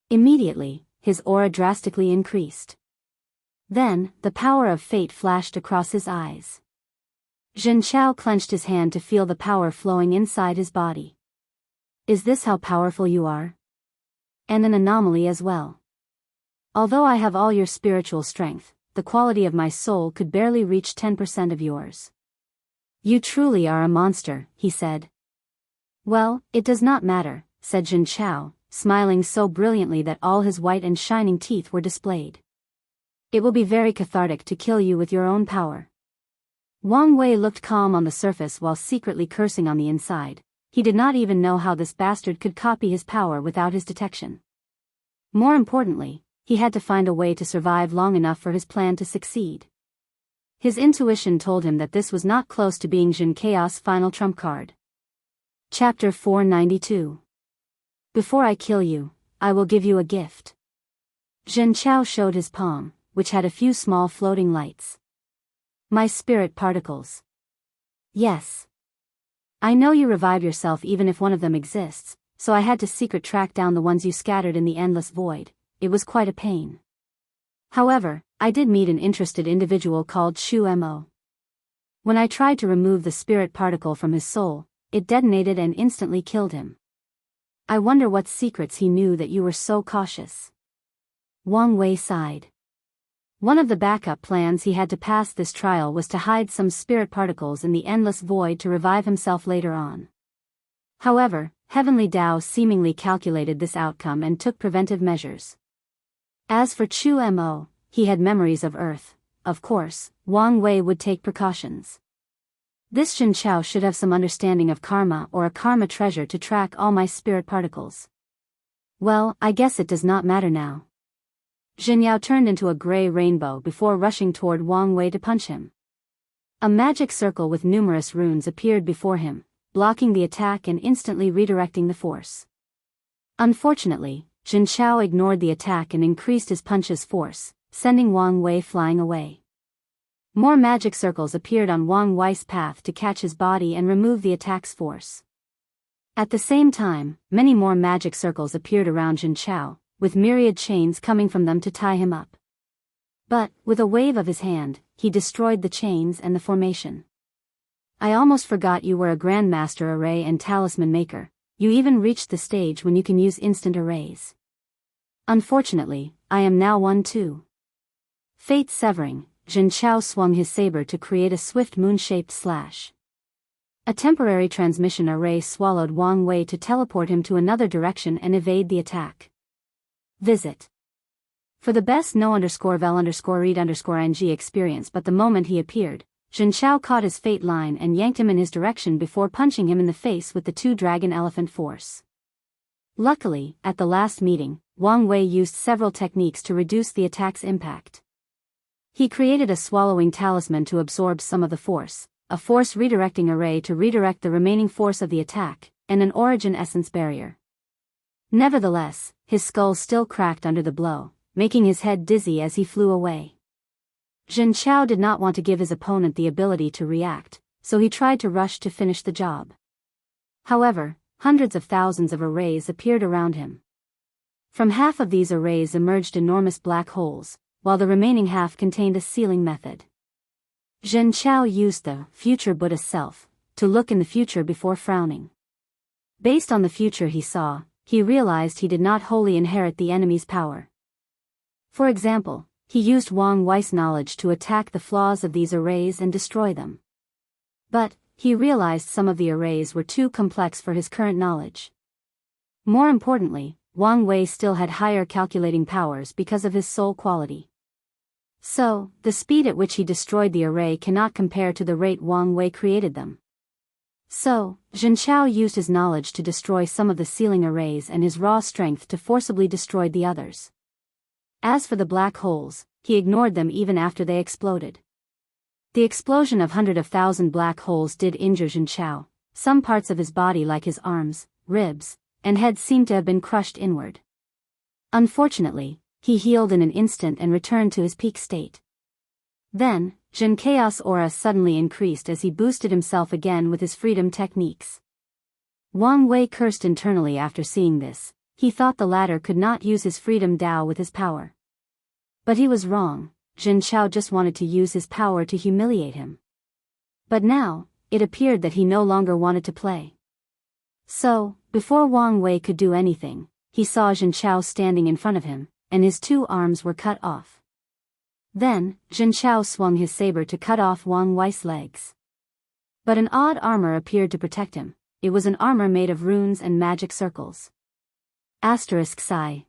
Immediately, his aura drastically increased. Then, the power of fate flashed across his eyes. Jin Chao clenched his hand to feel the power flowing inside his body. Is this how powerful you are? And an anomaly as well. Although I have all your spiritual strength, the quality of my soul could barely reach 10% of yours. You truly are a monster, he said. Well, it does not matter, said Jin Chao, smiling so brilliantly that all his white and shining teeth were displayed. It will be very cathartic to kill you with your own power. Wang Wei looked calm on the surface while secretly cursing on the inside. He did not even know how this bastard could copy his power without his detection. More importantly, he had to find a way to survive long enough for his plan to succeed. His intuition told him that this was not close to being Jin Chaos' final trump card. Chapter 492. Before I kill you, I will give you a gift. Jin Chao showed his palm, which had a few small floating lights. My spirit particles. Yes. I know you revive yourself even if one of them exists, so I had to secret track down the ones you scattered in the endless void. It was quite a pain. However, I did meet an interested individual called Shu Mo. When I tried to remove the spirit particle from his soul, it detonated and instantly killed him. I wonder what secrets he knew that you were so cautious. Wang Wei sighed. One of the backup plans he had to pass this trial was to hide some spirit particles in the endless void to revive himself later on. However, Heavenly Tao seemingly calculated this outcome and took preventive measures. As for Chu Mo, he had memories of Earth. Of course, Wang Wei would take precautions. This Jin Chao should have some understanding of karma or a karma treasure to track all my spirit particles. Well, I guess it does not matter now. Jin Yao turned into a gray rainbow before rushing toward Wang Wei to punch him. A magic circle with numerous runes appeared before him, blocking the attack and instantly redirecting the force. Unfortunately, Jin Chao ignored the attack and increased his punch's force, sending Wang Wei flying away. More magic circles appeared on Wang Wei's path to catch his body and remove the attack's force. At the same time, many more magic circles appeared around Jin Chao, with myriad chains coming from them to tie him up. But, with a wave of his hand, he destroyed the chains and the formation. I almost forgot you were a Grandmaster Array and Talisman Maker. You even reached the stage when you can use instant arrays. Unfortunately, I am now one too. Fate severing, Jin Chao swung his saber to create a swift moon-shaped slash. A temporary transmission array swallowed Wang Wei to teleport him to another direction and evade the attack. Visit. For the best no_vel_read_ng experience, but the moment he appeared, Jin Chao caught his fate line and yanked him in his direction before punching him in the face with the two-dragon elephant force. Luckily, at the last meeting, Wang Wei used several techniques to reduce the attack's impact. He created a swallowing talisman to absorb some of the force, a force redirecting array to redirect the remaining force of the attack, and an origin essence barrier. Nevertheless, his skull still cracked under the blow, making his head dizzy as he flew away. Jin Chao did not want to give his opponent the ability to react, so he tried to rush to finish the job. However, hundreds of thousands of arrays appeared around him. From half of these arrays emerged enormous black holes, while the remaining half contained a sealing method. Jin Chao used the future Buddha self to look in the future before frowning. Based on the future he saw, he realized he did not wholly inherit the enemy's power. For example, he used Wang Wei's knowledge to attack the flaws of these arrays and destroy them. But, he realized some of the arrays were too complex for his current knowledge. More importantly, Wang Wei still had higher calculating powers because of his soul quality. So, the speed at which he destroyed the array cannot compare to the rate Wang Wei created them. So, Jin Chao used his knowledge to destroy some of the sealing arrays and his raw strength to forcibly destroy the others. As for the black holes, he ignored them even after they exploded. The explosion of hundreds of thousand black holes did injure Jin Chao. Some parts of his body like his arms, ribs, and head seemed to have been crushed inward. Unfortunately, he healed in an instant and returned to his peak state. Then, Jin Chaos aura suddenly increased as he boosted himself again with his freedom techniques. Wang Wei cursed internally after seeing this. He thought the latter could not use his freedom Dao with his power. But he was wrong. Jin Chao just wanted to use his power to humiliate him. But now, it appeared that he no longer wanted to play. So, before Wang Wei could do anything, he saw Jin Chao standing in front of him, and his two arms were cut off. Then, Jin Chao swung his saber to cut off Wang Wei's legs. But an odd armor appeared to protect him. It was an armor made of runes and magic circles. Psi.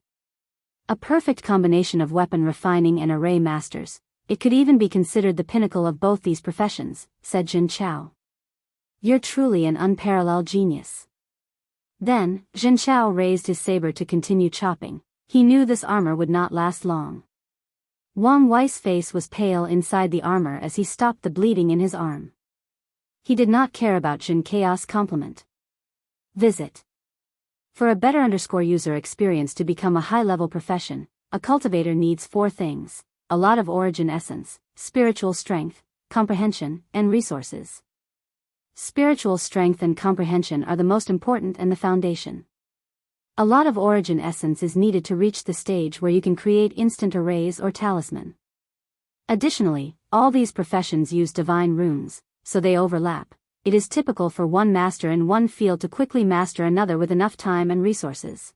A perfect combination of weapon refining and array masters. It could even be considered the pinnacle of both these professions, said Jin Chao. You're truly an unparalleled genius. Then, Jin Chao raised his saber to continue chopping. He knew this armor would not last long. Wang Wei's face was pale inside the armor as he stopped the bleeding in his arm. He did not care about Jin Chaos' compliment. Visit. For a better user experience to become a high-level profession, a cultivator needs 4 things: a lot of origin essence, spiritual strength, comprehension, and resources. Spiritual strength and comprehension are the most important and the foundation. A lot of origin essence is needed to reach the stage where you can create instant arrays or talisman. Additionally, all these professions use divine runes, so they overlap. It is typical for one master in one field to quickly master another with enough time and resources.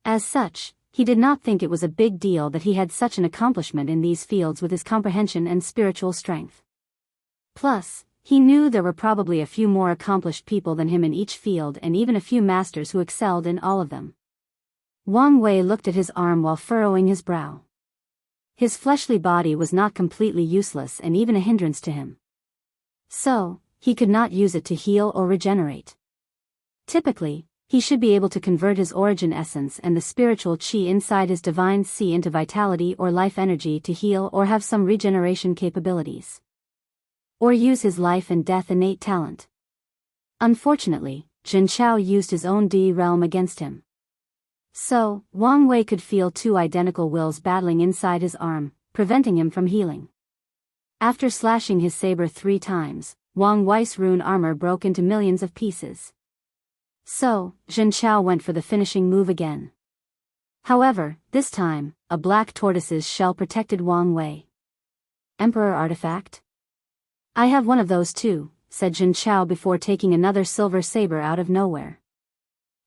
As such, he did not think it was a big deal that he had such an accomplishment in these fields with his comprehension and spiritual strength. Plus, he knew there were probably a few more accomplished people than him in each field and even a few masters who excelled in all of them. Wang Wei looked at his arm while furrowing his brow. His fleshly body was not completely useless and even a hindrance to him. So, he could not use it to heal or regenerate. Typically, he should be able to convert his origin essence and the spiritual chi inside his divine si into vitality or life energy to heal or have some regeneration capabilities. Or use his life and death innate talent. Unfortunately, Jin Chao used his own D realm against him. So, Wang Wei could feel 2 identical wills battling inside his arm, preventing him from healing. After slashing his saber 3 times, Wang Wei's rune armor broke into millions of pieces. So, Jin Chao went for the finishing move again. However, this time, a black tortoise's shell protected Wang Wei. Emperor artifact? I have one of those too, said Jin Chao before taking another silver saber out of nowhere.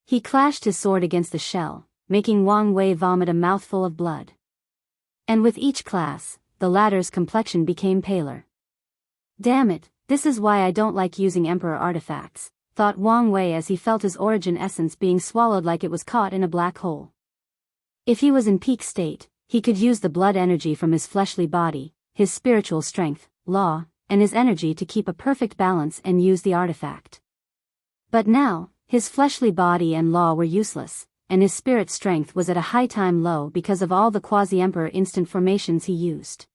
He clashed his sword against the shell, making Wang Wei vomit a mouthful of blood. And with each class, the latter's complexion became paler. Damn it, this is why I don't like using Emperor artifacts, thought Wang Wei as he felt his origin essence being swallowed like it was caught in a black hole. If he was in peak state, he could use the blood energy from his fleshly body, his spiritual strength, law, and his energy to keep a perfect balance and use the artifact. But now, his fleshly body and law were useless, and his spirit strength was at a high time low because of all the quasi-emperor instant formations he used.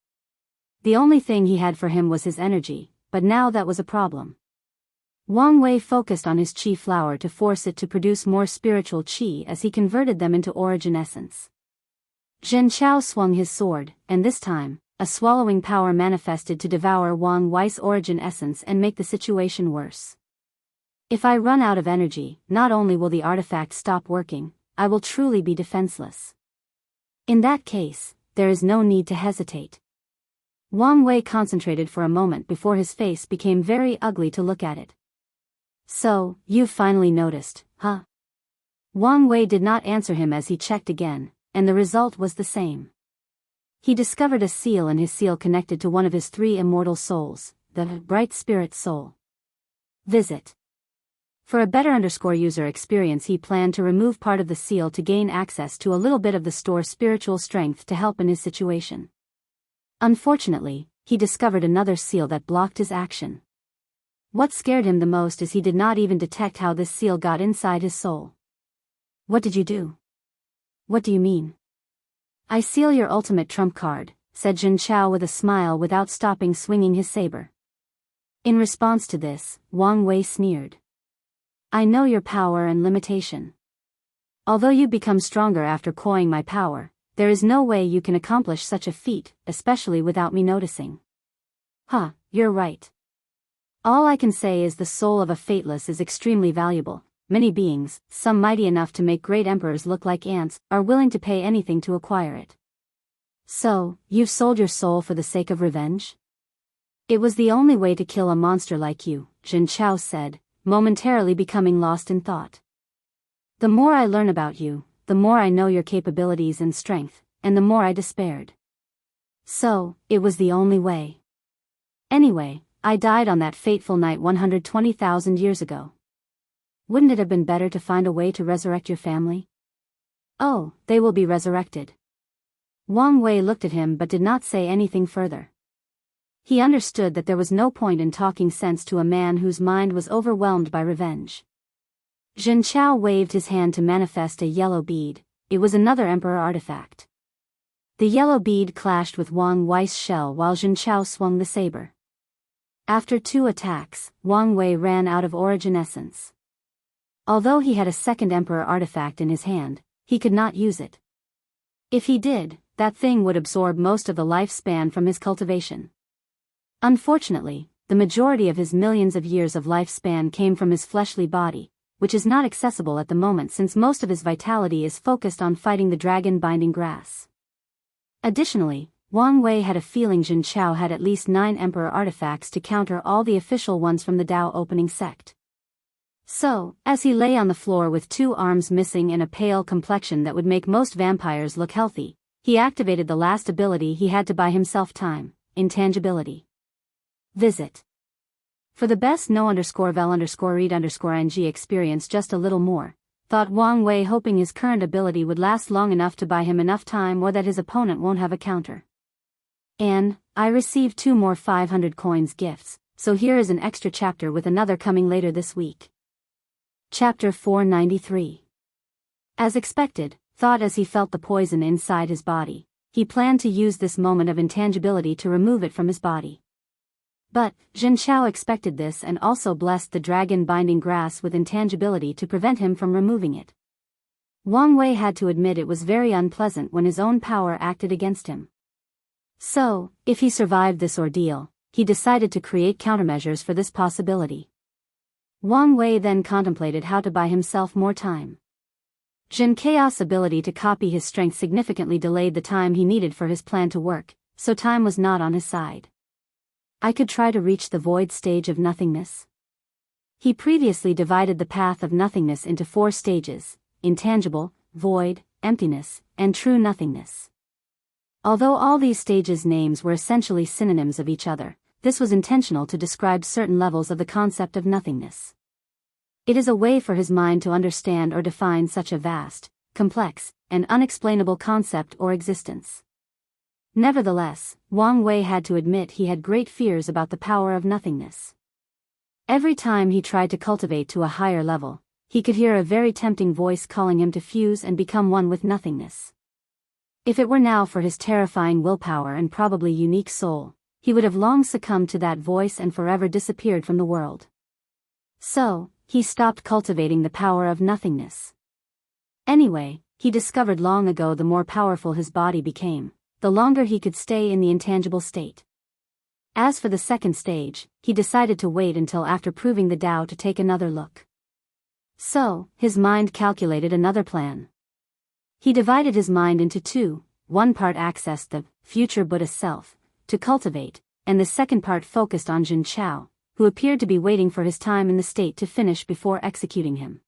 The only thing he had for him was his energy, but now that was a problem. Wang Wei focused on his qi flower to force it to produce more spiritual qi as he converted them into origin essence. Zhen Chao swung his sword, and this time, a swallowing power manifested to devour Wang Wei's origin essence and make the situation worse. If I run out of energy, not only will the artifact stop working, I will truly be defenseless. In that case, there is no need to hesitate. Wang Wei concentrated for a moment before his face became very ugly to look at it. So, you've finally noticed, huh? Wang Wei did not answer him as he checked again, and the result was the same. He discovered a seal, and his seal connected to one of his 3 immortal souls, the bright spirit soul. Visit. For a better user experience, he planned to remove part of the seal to gain access to a little bit of the store spiritual strength to help in his situation. Unfortunately, he discovered another seal that blocked his action. What scared him the most is he did not even detect how this seal got inside his soul. What did you do? What do you mean? I seal your ultimate trump card, said Zhen Chao with a smile without stopping swinging his saber. In response to this, Wang Wei sneered. I know your power and limitation. Although you become stronger after coining my power, there is no way you can accomplish such a feat, especially without me noticing. Huh, you're right. All I can say is the soul of a fateless is extremely valuable. Many beings, some mighty enough to make great emperors look like ants, are willing to pay anything to acquire it. So, you've sold your soul for the sake of revenge? It was the only way to kill a monster like you, Zhen Chao said, momentarily becoming lost in thought. The more I learn about you, the more I know your capabilities and strength, and the more I despaired. So, it was the only way. Anyway, I died on that fateful night 120,000 years ago. Wouldn't it have been better to find a way to resurrect your family? Oh, they will be resurrected. Wang Wei looked at him but did not say anything further. He understood that there was no point in talking sense to a man whose mind was overwhelmed by revenge. Zhen Chao waved his hand to manifest a yellow bead. It was another emperor artifact. The yellow bead clashed with Wang Wei's shell while Zhen Chao swung the saber. After 2 attacks, Wang Wei ran out of origin essence. Although he had a second emperor artifact in his hand, he could not use it. If he did, that thing would absorb most of the lifespan from his cultivation. Unfortunately, the majority of his millions of years of lifespan came from his fleshly body, which is not accessible at the moment since most of his vitality is focused on fighting the dragon binding grass. Additionally, Wang Wei had a feeling Zhen Chao had at least 9 emperor artifacts to counter all the official ones from the Dao opening sect. So, as he lay on the floor with 2 arms missing and a pale complexion that would make most vampires look healthy, he activated the last ability he had to buy himself time, intangibility. Visit. For the best no_vel_read_ing experience just a little more, thought Wang Wei, hoping his current ability would last long enough to buy him enough time or that his opponent won't have a counter. And, I received 2 more 500 coins gifts, so here is an extra chapter with another coming later this week. Chapter 493. As expected, thought as he felt the poison inside his body, he planned to use this moment of intangibility to remove it from his body. But, Zhen Chao expected this and also blessed the dragon binding grass with intangibility to prevent him from removing it. Wang Wei had to admit it was very unpleasant when his own power acted against him. So, if he survived this ordeal, he decided to create countermeasures for this possibility. Wang Wei then contemplated how to buy himself more time. Zhen Chaos' ability to copy his strength significantly delayed the time he needed for his plan to work, so time was not on his side. I could try to reach the void stage of nothingness. He previously divided the path of nothingness into 4 stages: intangible, void, emptiness, and true nothingness. Although all these stages' names were essentially synonyms of each other, this was intentional to describe certain levels of the concept of nothingness. It is a way for his mind to understand or define such a vast, complex, and unexplainable concept or existence. Nevertheless, Wang Wei had to admit he had great fears about the power of nothingness. Every time he tried to cultivate to a higher level, he could hear a very tempting voice calling him to fuse and become one with nothingness. If it were now for his terrifying willpower and probably unique soul, he would have long succumbed to that voice and forever disappeared from the world. So, he stopped cultivating the power of nothingness. Anyway, he discovered long ago the more powerful his body became, the longer he could stay in the intangible state. As for the second stage, he decided to wait until after proving the Tao to take another look. So, his mind calculated another plan. He divided his mind into two, one part accessed the future Buddha self, to cultivate, and the second part focused on Jin Chao, who appeared to be waiting for his time in the state to finish before executing him.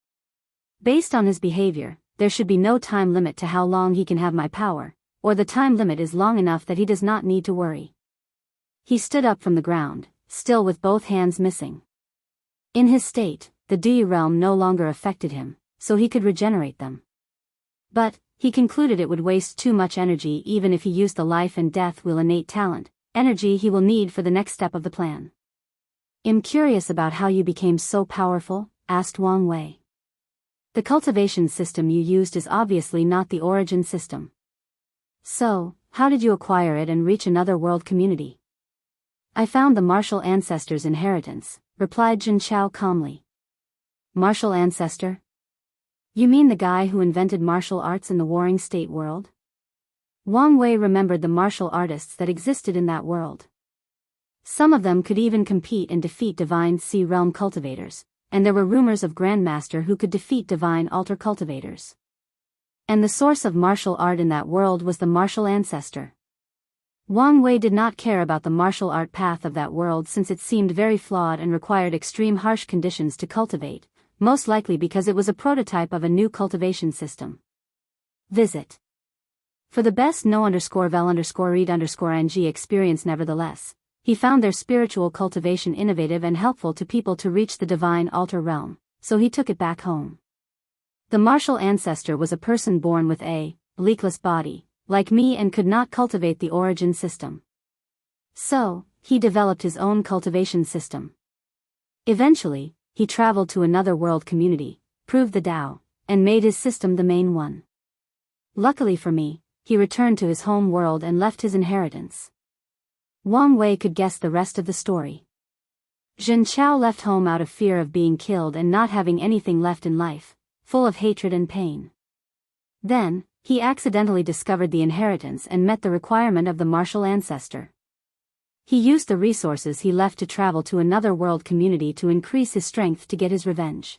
Based on his behavior, there should be no time limit to how long he can have my power, or the time limit is long enough that he does not need to worry. He stood up from the ground, still with both hands missing. In his state, the Di realm no longer affected him, so he could regenerate them. But, he concluded it would waste too much energy even if he used the life and death will innate talent, energy he will need for the next step of the plan. "I'm curious about how you became so powerful," asked Wang Wei. "The cultivation system you used is obviously not the origin system. So, how did you acquire it and reach another world community?" "I found the martial ancestor's inheritance," replied Jin Chao calmly. "Martial ancestor? You mean the guy who invented martial arts in the Warring State world?" Wang Wei remembered the martial artists that existed in that world. Some of them could even compete and defeat divine Sea realm cultivators, and there were rumors of Grandmaster who could defeat divine altar cultivators. And the source of martial art in that world was the martial ancestor. Wang Wei did not care about the martial art path of that world since it seemed very flawed and required extreme harsh conditions to cultivate, most likely because it was a prototype of a new cultivation system. Visit. For the best no_vel_read_ng experience. Nevertheless, he found their spiritual cultivation innovative and helpful to people to reach the divine altar realm, so he took it back home. The martial ancestor was a person born with a leakless body, like me, and could not cultivate the origin system. So, he developed his own cultivation system. Eventually, he traveled to another world community, proved the Tao, and made his system the main one. Luckily for me, he returned to his home world and left his inheritance. Wang Wei could guess the rest of the story. Jin Chao left home out of fear of being killed and not having anything left in life, full of hatred and pain. Then, he accidentally discovered the inheritance and met the requirement of the martial ancestor. He used the resources he left to travel to another world community to increase his strength to get his revenge.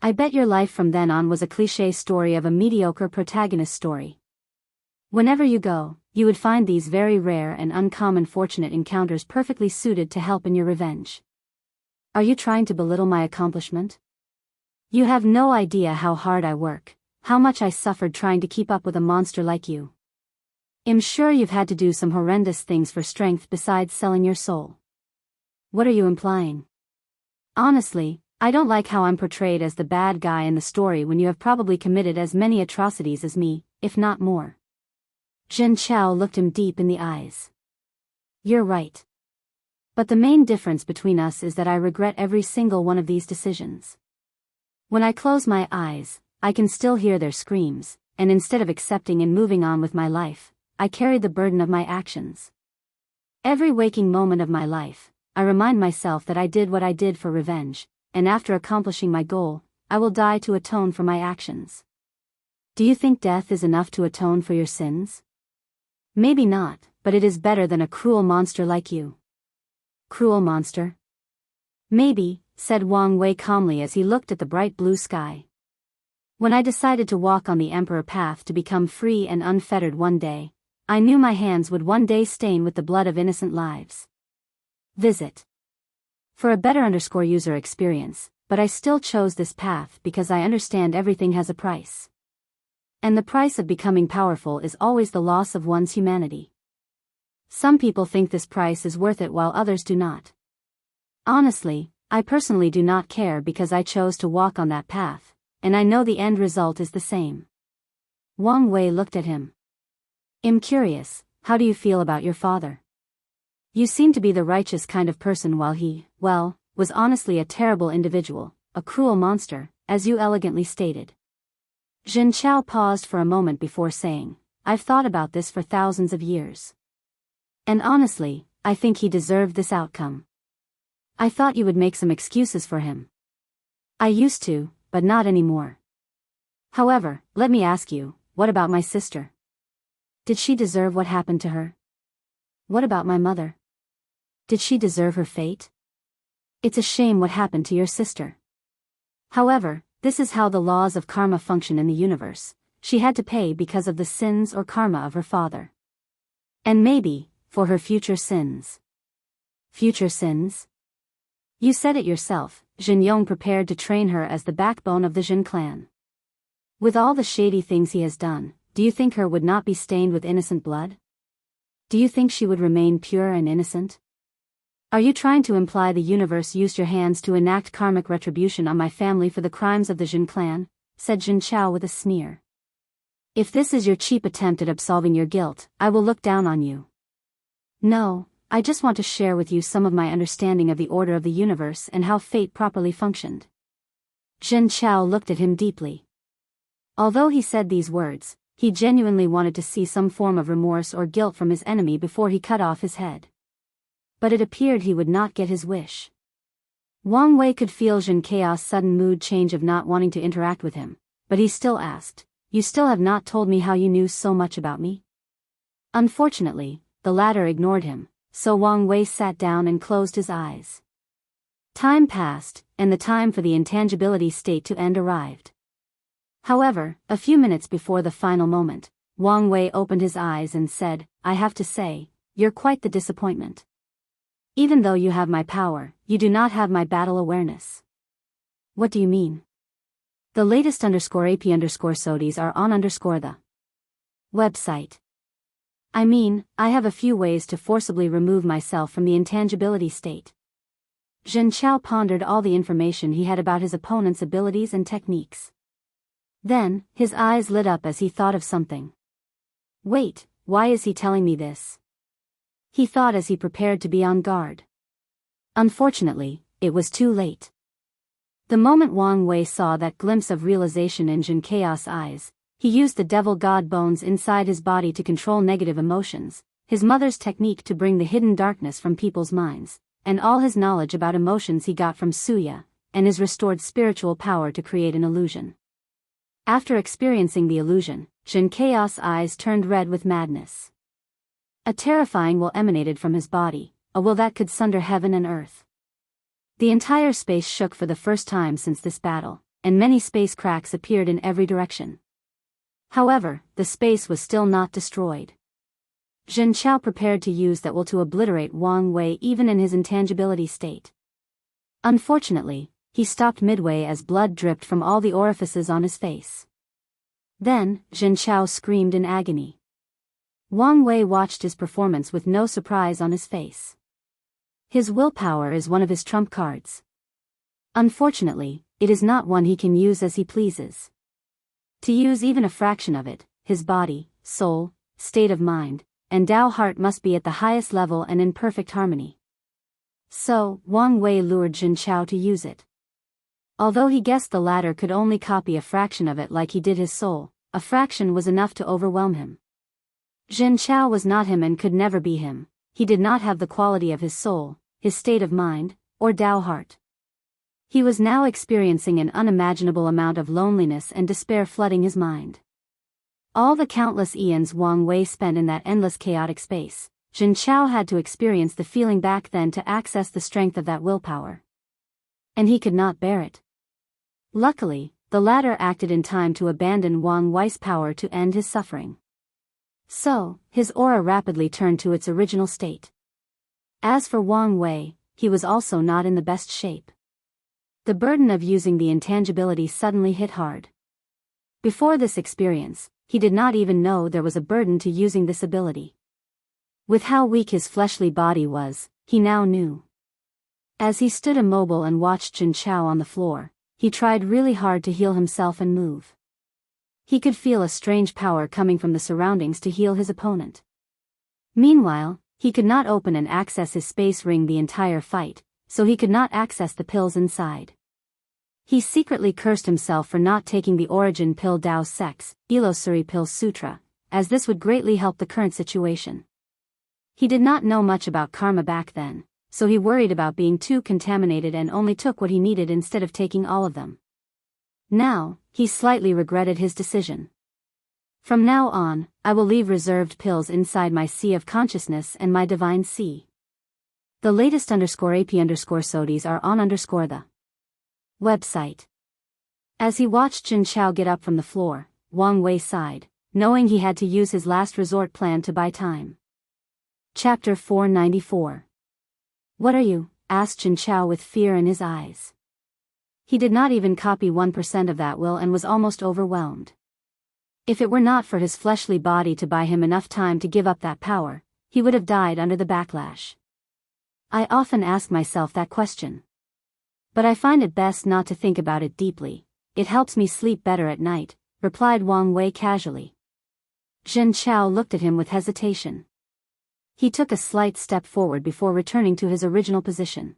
I bet your life from then on was a cliché story of a mediocre protagonist story. Whenever you go, you would find these very rare and uncommon fortunate encounters perfectly suited to help in your revenge. Are you trying to belittle my accomplishment? You have no idea how hard I work, how much I suffered trying to keep up with a monster like you. I'm sure you've had to do some horrendous things for strength besides selling your soul. What are you implying? Honestly, I don't like how I'm portrayed as the bad guy in the story when you have probably committed as many atrocities as me, if not more. Jin Chao looked him deep in the eyes. You're right. But the main difference between us is that I regret every single one of these decisions. When I close my eyes, I can still hear their screams, and instead of accepting and moving on with my life, I carry the burden of my actions. Every waking moment of my life, I remind myself that I did what I did for revenge, and after accomplishing my goal, I will die to atone for my actions. Do you think death is enough to atone for your sins? Maybe not, but it is better than a cruel monster like you. Cruel monster? Maybe, said Wang Wei calmly as he looked at the bright blue sky. When I decided to walk on the emperor path to become free and unfettered one day, I knew my hands would one day stain with the blood of innocent lives. Visit. For a better user experience, but I still chose this path because I understand everything has a price. And the price of becoming powerful is always the loss of one's humanity. Some people think this price is worth it while others do not. Honestly, I personally do not care because I chose to walk on that path, and I know the end result is the same. Wang Wei looked at him. I'm curious, how do you feel about your father? You seem to be the righteous kind of person while he, well, was honestly a terrible individual, a cruel monster, as you elegantly stated. Jin Chao paused for a moment before saying, I've thought about this for thousands of years. And honestly, I think he deserved this outcome. I thought you would make some excuses for him. I used to, but not anymore. However, let me ask you, what about my sister? Did she deserve what happened to her? What about my mother? Did she deserve her fate? It's a shame what happened to your sister. However, this is how the laws of karma function in the universe. She had to pay because of the sins or karma of her father. And maybe, for her future sins. Future sins? You said it yourself, Jin Yong prepared to train her as the backbone of the Jin clan. With all the shady things he has done, do you think her would not be stained with innocent blood? Do you think she would remain pure and innocent? Are you trying to imply the universe used your hands to enact karmic retribution on my family for the crimes of the Jin clan? Said Jin Chao with a sneer. If this is your cheap attempt at absolving your guilt, I will look down on you. No, I just want to share with you some of my understanding of the order of the universe and how fate properly functioned. Jin Chao looked at him deeply. Although he said these words, he genuinely wanted to see some form of remorse or guilt from his enemy before he cut off his head. But it appeared he would not get his wish. Wang Wei could feel Jin Chaos' sudden mood change of not wanting to interact with him, but he still asked, You still have not told me how you knew so much about me? Unfortunately, the latter ignored him, so Wang Wei sat down and closed his eyes. Time passed, and the time for the intangibility state to end arrived. However, a few minutes before the final moment, Wang Wei opened his eyes and said, I have to say, you're quite the disappointment. Even though you have my power, you do not have my battle awareness. What do you mean? The latest _AP_SODIs are on the website. I mean, I have a few ways to forcibly remove myself from the intangibility state. Jin Chao pondered all the information he had about his opponent's abilities and techniques. Then, his eyes lit up as he thought of something. Wait, why is he telling me this? He thought as he prepared to be on guard. Unfortunately, it was too late. The moment Wang Wei saw that glimpse of realization in Jin Chaos' eyes, he used the devil god bones inside his body to control negative emotions, his mother's technique to bring the hidden darkness from people's minds, and all his knowledge about emotions he got from Suya, and his restored spiritual power to create an illusion. After experiencing the illusion, Jin Chaos' eyes turned red with madness. A terrifying will emanated from his body, a will that could sunder heaven and earth. The entire space shook for the first time since this battle, and many space cracks appeared in every direction. However, the space was still not destroyed. Jin Chao prepared to use that will to obliterate Wang Wei even in his intangibility state. Unfortunately, he stopped midway as blood dripped from all the orifices on his face. Then, Jin Chao screamed in agony. Wang Wei watched his performance with no surprise on his face. His willpower is one of his trump cards. Unfortunately, it is not one he can use as he pleases. To use even a fraction of it, his body, soul, state of mind, and Tao heart must be at the highest level and in perfect harmony. So, Wang Wei lured Jin Chao to use it. Although he guessed the latter could only copy a fraction of it like he did his soul, a fraction was enough to overwhelm him. Jin Chao was not him and could never be him. He did not have the quality of his soul, his state of mind, or Tao heart. He was now experiencing an unimaginable amount of loneliness and despair flooding his mind. All the countless eons Wang Wei spent in that endless chaotic space, Jin Chao had to experience the feeling back then to access the strength of that willpower. And he could not bear it. Luckily, the latter acted in time to abandon Wang Wei's power to end his suffering. So, his aura rapidly turned to its original state. As for Wang Wei, he was also not in the best shape. The burden of using the intangibility suddenly hit hard. Before this experience, he did not even know there was a burden to using this ability. With how weak his fleshly body was, he now knew. As he stood immobile and watched Jin Chao on the floor, he tried really hard to heal himself and move. He could feel a strange power coming from the surroundings to heal his opponent. Meanwhile, he could not open and access his space ring the entire fight, so he could not access the pills inside. He secretly cursed himself for not taking the Origin Pill Dao Sex, Illusory Pill Sutra, as this would greatly help the current situation. He did not know much about karma back then, so he worried about being too contaminated and only took what he needed instead of taking all of them. Now, he slightly regretted his decision. From now on, I will leave reserved pills inside my sea of consciousness and my divine sea. The latest _AP_SODIs are on the website. As he watched Jin Chao get up from the floor, Wang Wei sighed, knowing he had to use his last resort plan to buy time. Chapter 494. What are you? Asked Jin Chao with fear in his eyes. He did not even copy 1% of that will and was almost overwhelmed. If it were not for his fleshly body to buy him enough time to give up that power, he would have died under the backlash. I often ask myself that question. But I find it best not to think about it deeply. It helps me sleep better at night, replied Wang Wei casually. Jin Chao looked at him with hesitation. He took a slight step forward before returning to his original position.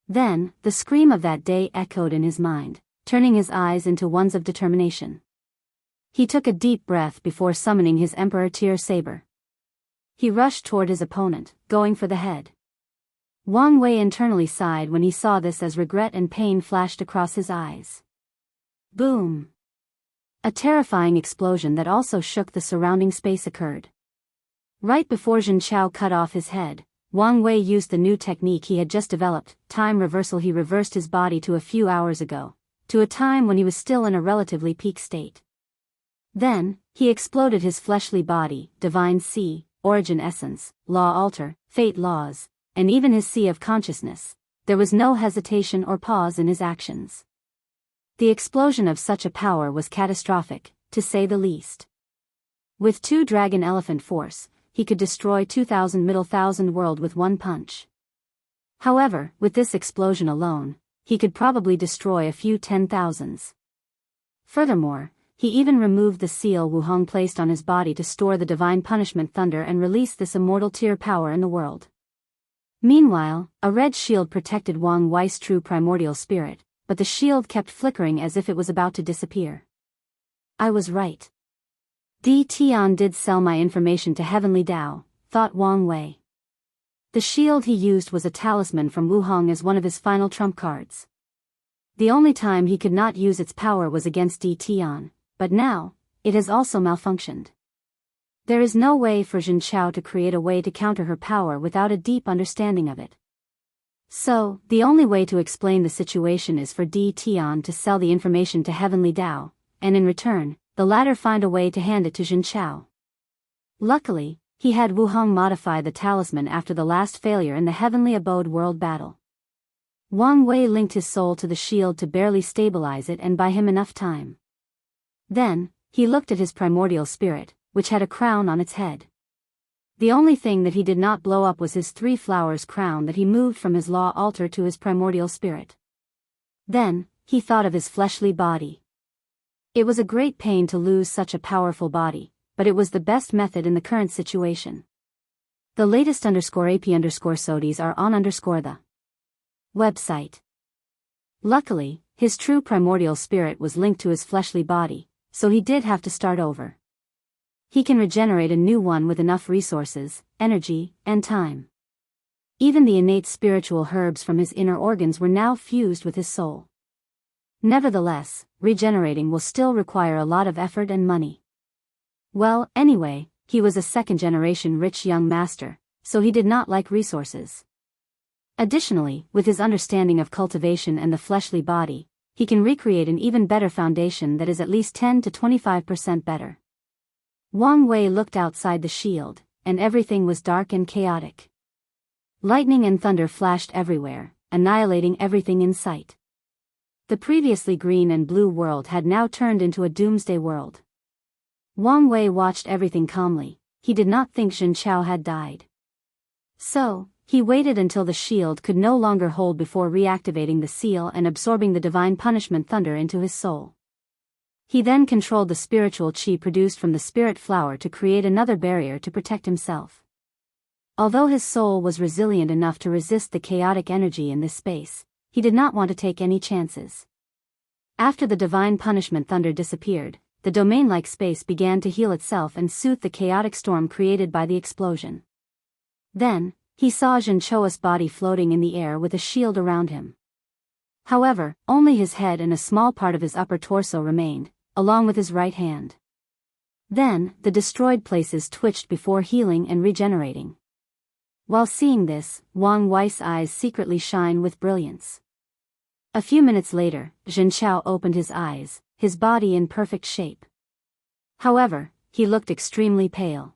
Then, the scream of that day echoed in his mind, turning his eyes into ones of determination. He took a deep breath before summoning his Emperor Tier Saber. He rushed toward his opponent, going for the head. Wang Wei internally sighed when he saw this as regret and pain flashed across his eyes. Boom! A terrifying explosion that also shook the surrounding space occurred. Right before Jin Chao cut off his head, Wang Wei used the new technique he had just developed, time reversal. He reversed his body to a few hours ago, to a time when he was still in a relatively peak state. Then, he exploded his fleshly body, divine sea, origin essence, law altar, fate laws, and even his sea of consciousness. There was no hesitation or pause in his actions. The explosion of such a power was catastrophic, to say the least. With 2 dragon elephant force, he could destroy 2,000 middle thousand world with one punch. However, with this explosion alone, he could probably destroy a few 10,000s. Furthermore, he even removed the seal Wuhong placed on his body to store the divine punishment thunder and release this immortal tier power in the world. Meanwhile, a red shield protected Wang Wei's true primordial spirit, but the shield kept flickering as if it was about to disappear. I was right. Di Tian did sell my information to Heavenly Dao, thought Wang Wei. The shield he used was a talisman from Wuhong as one of his final trump cards. The only time he could not use its power was against Di Tian, but now, it has also malfunctioned. There is no way for Jin Chao to create a way to counter her power without a deep understanding of it. So, the only way to explain the situation is for Di Tian to sell the information to Heavenly Dao, and in return, the latter find a way to hand it to Jin Chao. Luckily, he had Wuhong modify the talisman after the last failure in the Heavenly Abode World battle. Wang Wei linked his soul to the shield to barely stabilize it and buy him enough time. Then, he looked at his primordial spirit, which had a crown on its head. The only thing that he did not blow up was his 3 flowers crown that he moved from his law altar to his primordial spirit. Then, he thought of his fleshly body. It was a great pain to lose such a powerful body, but it was the best method in the current situation. The latest _AP_SODIs are on the website. Luckily, his true primordial spirit was linked to his fleshly body, so he did have to start over. He can regenerate a new one with enough resources, energy, and time. Even the innate spiritual herbs from his inner organs were now fused with his soul. Nevertheless, regenerating will still require a lot of effort and money. Well, anyway, he was a second-generation rich young master, so he did not like resources. Additionally, with his understanding of cultivation and the fleshly body, he can recreate an even better foundation that is at least 10 to 25% better. Wang Wei looked outside the shield, and everything was dark and chaotic. Lightning and thunder flashed everywhere, annihilating everything in sight. The previously green and blue world had now turned into a doomsday world. Wang Wei watched everything calmly. He did not think Jin Chao had died. So, he waited until the shield could no longer hold before reactivating the seal and absorbing the divine punishment thunder into his soul. He then controlled the spiritual qi produced from the spirit flower to create another barrier to protect himself. Although his soul was resilient enough to resist the chaotic energy in this space, he did not want to take any chances. After the divine punishment thunder disappeared, the domain-like space began to heal itself and soothe the chaotic storm created by the explosion. Then, he saw Jin Chao's body floating in the air with a shield around him. However, only his head and a small part of his upper torso remained, along with his right hand. Then, the destroyed places twitched before healing and regenerating. While seeing this, Wang Wei's eyes secretly shine with brilliance. A few minutes later, Jin Chao opened his eyes, his body in perfect shape. However, he looked extremely pale.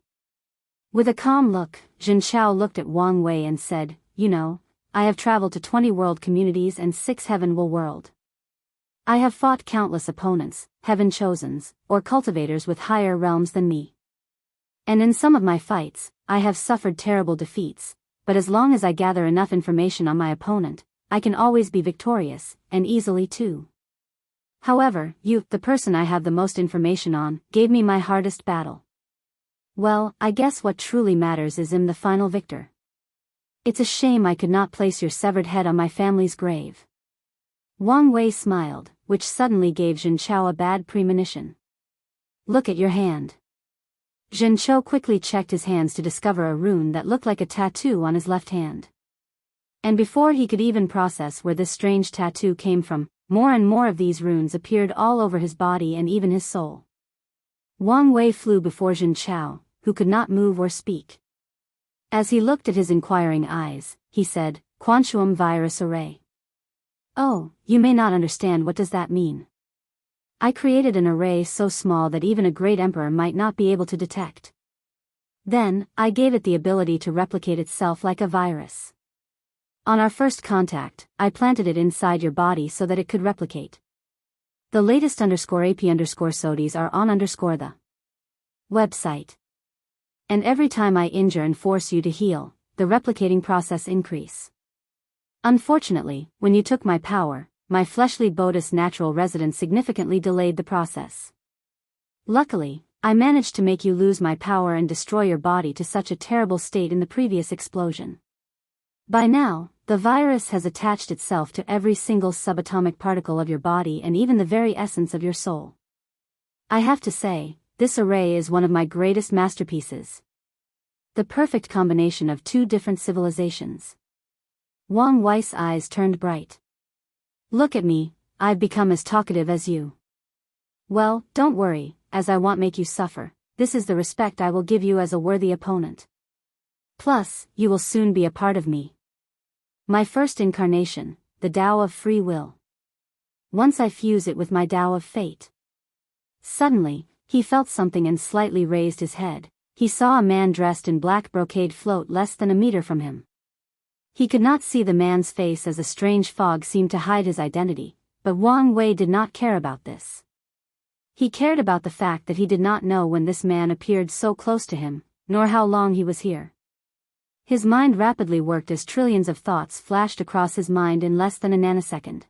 With a calm look, Jin Chao looked at Wang Wei and said, "You know, I have traveled to 20 world communities and 6 heavenly world. I have fought countless opponents, heaven chosens, or cultivators with higher realms than me. And in some of my fights, I have suffered terrible defeats, but as long as I gather enough information on my opponent, I can always be victorious, and easily too. However, you, the person I have the most information on, gave me my hardest battle. Well, I guess what truly matters is the final victor. It's a shame I could not place your severed head on my family's grave." Wang Wei smiled, which suddenly gave Jin Chao a bad premonition. "Look at your hand." Jin Chao quickly checked his hands to discover a rune that looked like a tattoo on his left hand. And before he could even process where this strange tattoo came from, more and more of these runes appeared all over his body and even his soul. Wang Wei flew before Jin Chao, who could not move or speak. As he looked at his inquiring eyes, he said, "Quantum virus array." "Oh, you may not understand what does that mean. I created an array so small that even a great emperor might not be able to detect. Then, I gave it the ability to replicate itself like a virus. On our first contact, I planted it inside your body so that it could replicate. The latest _AP_SODIs are on the website. And every time I injure and force you to heal, the replicating process increase. Unfortunately, when you took my power, my fleshly Bodhi's natural residence significantly delayed the process. Luckily, I managed to make you lose my power and destroy your body to such a terrible state in the previous explosion. By now, the virus has attached itself to every single subatomic particle of your body and even the very essence of your soul. I have to say, this array is one of my greatest masterpieces. The perfect combination of 2 different civilizations." Wang Wei's eyes turned bright. "Look at me, I've become as talkative as you. Well, don't worry, as I won't make you suffer. This is the respect I will give you as a worthy opponent. Plus, you will soon be a part of me. My first incarnation, the Tao of free will. Once I fuse it with my Tao of fate." Suddenly, he felt something and slightly raised his head. He saw a man dressed in black brocade float less than a meter from him. He could not see the man's face as a strange fog seemed to hide his identity, but Wang Wei did not care about this. He cared about the fact that he did not know when this man appeared so close to him, nor how long he was here. His mind rapidly worked as trillions of thoughts flashed across his mind in less than a nanosecond.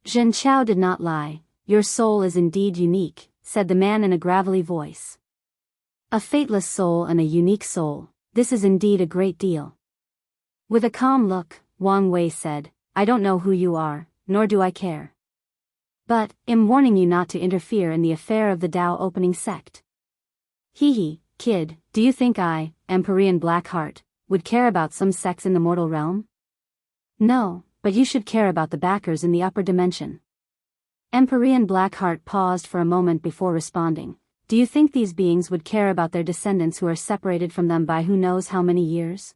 "Jin Chao did not lie, your soul is indeed unique," said the man in a gravelly voice. "A fateless soul and a unique soul, this is indeed a great deal." With a calm look, Wang Wei said, "I don't know who you are, nor do I care. But, I'm warning you not to interfere in the affair of the Tao opening sect. Hee, kid, do you think I, Empyrean Blackheart, would care about some sects in the mortal realm? No, but you should care about the backers in the upper dimension." Empyrean Blackheart paused for a moment before responding. "Do you think these beings would care about their descendants who are separated from them by who knows how many years?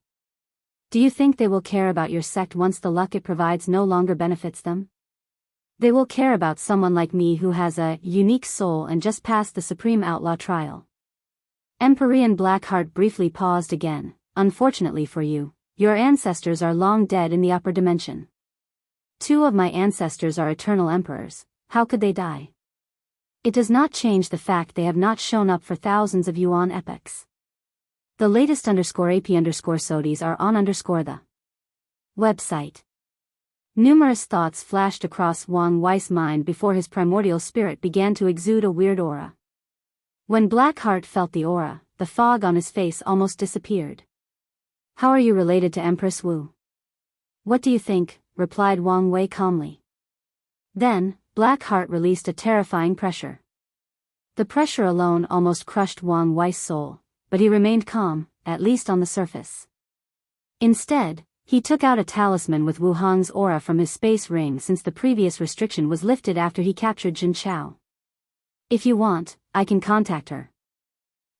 Do you think they will care about your sect once the luck it provides no longer benefits them? They will care about someone like me who has a unique soul and just passed the Supreme Outlaw trial." Empyrean Blackheart briefly paused again. "Unfortunately for you, your ancestors are long dead in the upper dimension. Two of my ancestors are eternal emperors, how could they die? It does not change the fact they have not shown up for thousands of yuan epochs. The latest _AP_SODIs are on the website. Numerous thoughts flashed across Wang Wei's mind before his primordial spirit began to exude a weird aura. When Blackheart felt the aura, the fog on his face almost disappeared. How are you related to Empress Wu? What do you think? Replied Wang Wei calmly. Then, Blackheart released a terrifying pressure. The pressure alone almost crushed Wang Wei's soul, but he remained calm, at least on the surface. Instead, he took out a talisman with Wu Hong's aura from his space ring since the previous restriction was lifted after he captured Jin Chao. If you want, I can contact her.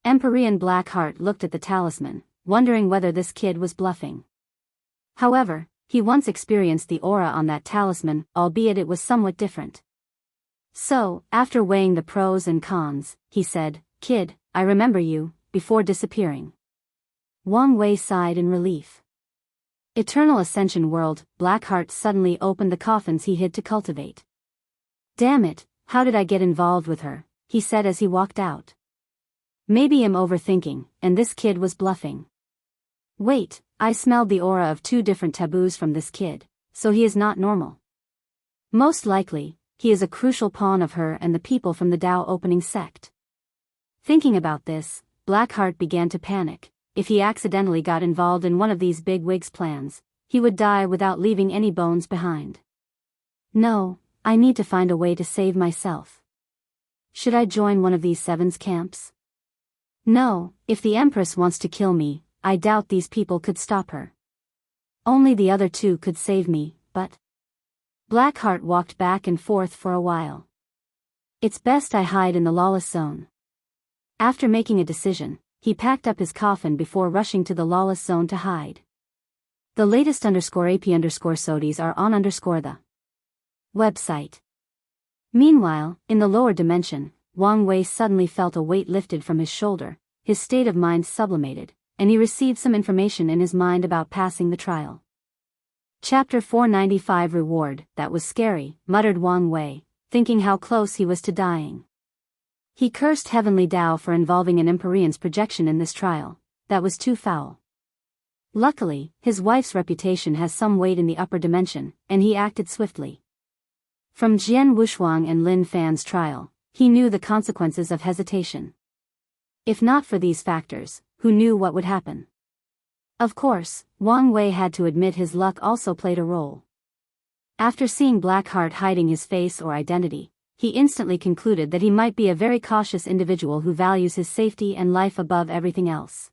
Empyrean Blackheart looked at the talisman, wondering whether this kid was bluffing. However, he once experienced the aura on that talisman, albeit it was somewhat different. So, after weighing the pros and cons, he said, "Kid, I remember you," before disappearing. Wang Wei sighed in relief. Eternal Ascension World, Blackheart suddenly opened the coffins he hid to cultivate. "Damn it, how did I get involved with her?" he said as he walked out. Maybe I'm overthinking, and this kid was bluffing. Wait, I smelled the aura of two different taboos from this kid, so he is not normal. Most likely, he is a crucial pawn of her and the people from the Tao opening sect. Thinking about this, Blackheart began to panic. If he accidentally got involved in one of these big wigs' plans, he would die without leaving any bones behind. No, I need to find a way to save myself. Should I join one of these Seven's camps? No, if the Empress wants to kill me, I doubt these people could stop her. Only the other two could save me, but... Blackheart walked back and forth for a while. It's best I hide in the lawless zone. After making a decision, he packed up his coffin before rushing to the lawless zone to hide. The latest _AP_SODIs are on the website. Meanwhile, in the lower dimension, Wang Wei suddenly felt a weight lifted from his shoulder, his state of mind sublimated, and he received some information in his mind about passing the trial. Chapter 495 Reward, that was scary, muttered Wang Wei, thinking how close he was to dying. He cursed Heavenly Tao for involving an Empyrean's projection in this trial. That was too foul. Luckily, his wife's reputation has some weight in the upper dimension, and he acted swiftly. From Jian Wushuang and Lin Fan's trial, he knew the consequences of hesitation. If not for these factors, who knew what would happen? Of course, Wang Wei had to admit his luck also played a role. After seeing Blackheart hiding his face or identity, he instantly concluded that he might be a very cautious individual who values his safety and life above everything else.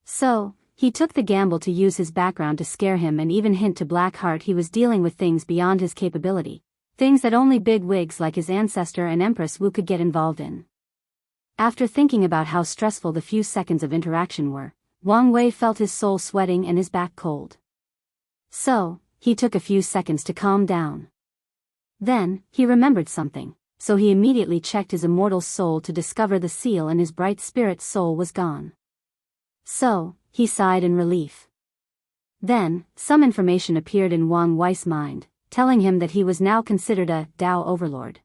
So, he took the gamble to use his background to scare him and even hint to Blackheart he was dealing with things beyond his capability, things that only big wigs like his ancestor and Empress Wu could get involved in. After thinking about how stressful the few seconds of interaction were, Wang Wei felt his soul sweating and his back cold. So, he took a few seconds to calm down. Then, he remembered something, so he immediately checked his immortal soul to discover the seal and his bright spirit soul was gone. So, he sighed in relief. Then, some information appeared in Wang Wei's mind, telling him that he was now considered a Tao Overlord.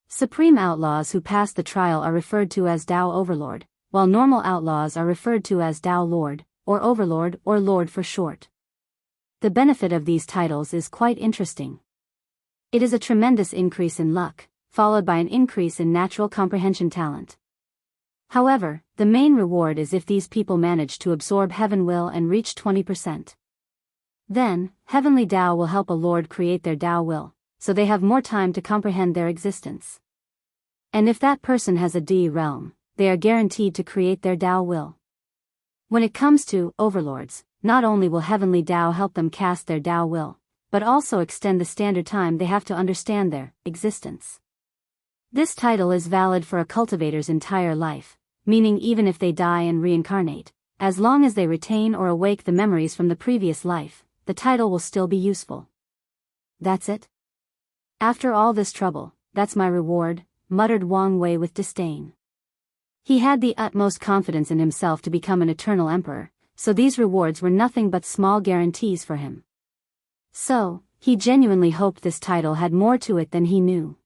Supreme outlaws who pass the trial are referred to as Tao Overlord, while normal outlaws are referred to as Tao Lord, or Overlord or Lord for short. The benefit of these titles is quite interesting. It is a tremendous increase in luck, followed by an increase in natural comprehension talent. However, the main reward is if these people manage to absorb Heaven Will and reach 20%. Then, Heavenly Tao will help a Lord create their Tao Will, so they have more time to comprehend their existence. And if that person has a D realm, they are guaranteed to create their Tao Will. When it comes to Overlords, not only will Heavenly Tao help them cast their Tao Will, but also extend the standard time they have to understand their existence. This title is valid for a cultivator's entire life, meaning even if they die and reincarnate, as long as they retain or awake the memories from the previous life, the title will still be useful. That's it? After all this trouble, that's my reward, muttered Wang Wei with disdain. He had the utmost confidence in himself to become an eternal emperor, so these rewards were nothing but small guarantees for him. So, he genuinely hoped this title had more to it than he knew.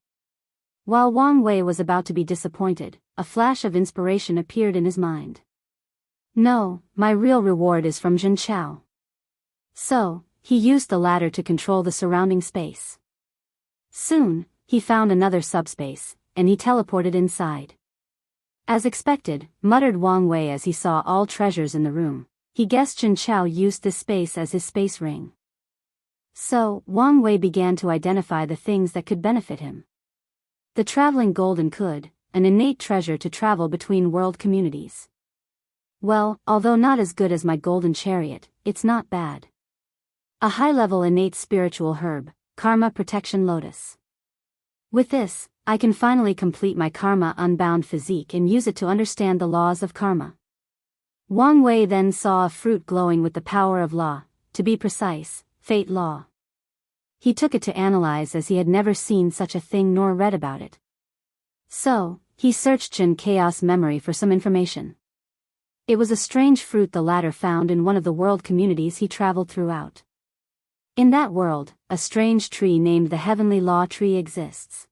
While Wang Wei was about to be disappointed, a flash of inspiration appeared in his mind. No, my real reward is from Jin Chao. So, he used the latter to control the surrounding space. Soon, he found another subspace, and he teleported inside. As expected, muttered Wang Wei as he saw all treasures in the room. He guessed Jin Chao used this space as his space ring. So, Wang Wei began to identify the things that could benefit him. The traveling golden could, an innate treasure to travel between world communities. Well, although not as good as my golden chariot, it's not bad. A high-level innate spiritual herb, Karma Protection Lotus. With this, I can finally complete my karma unbound physique and use it to understand the laws of karma. Wang Wei then saw a fruit glowing with the power of law, to be precise, fate law. He took it to analyze as he had never seen such a thing nor read about it. So, he searched Jin Chaos memory for some information. It was a strange fruit the latter found in one of the world communities he traveled throughout. In that world, a strange tree named the Heavenly Law Tree exists.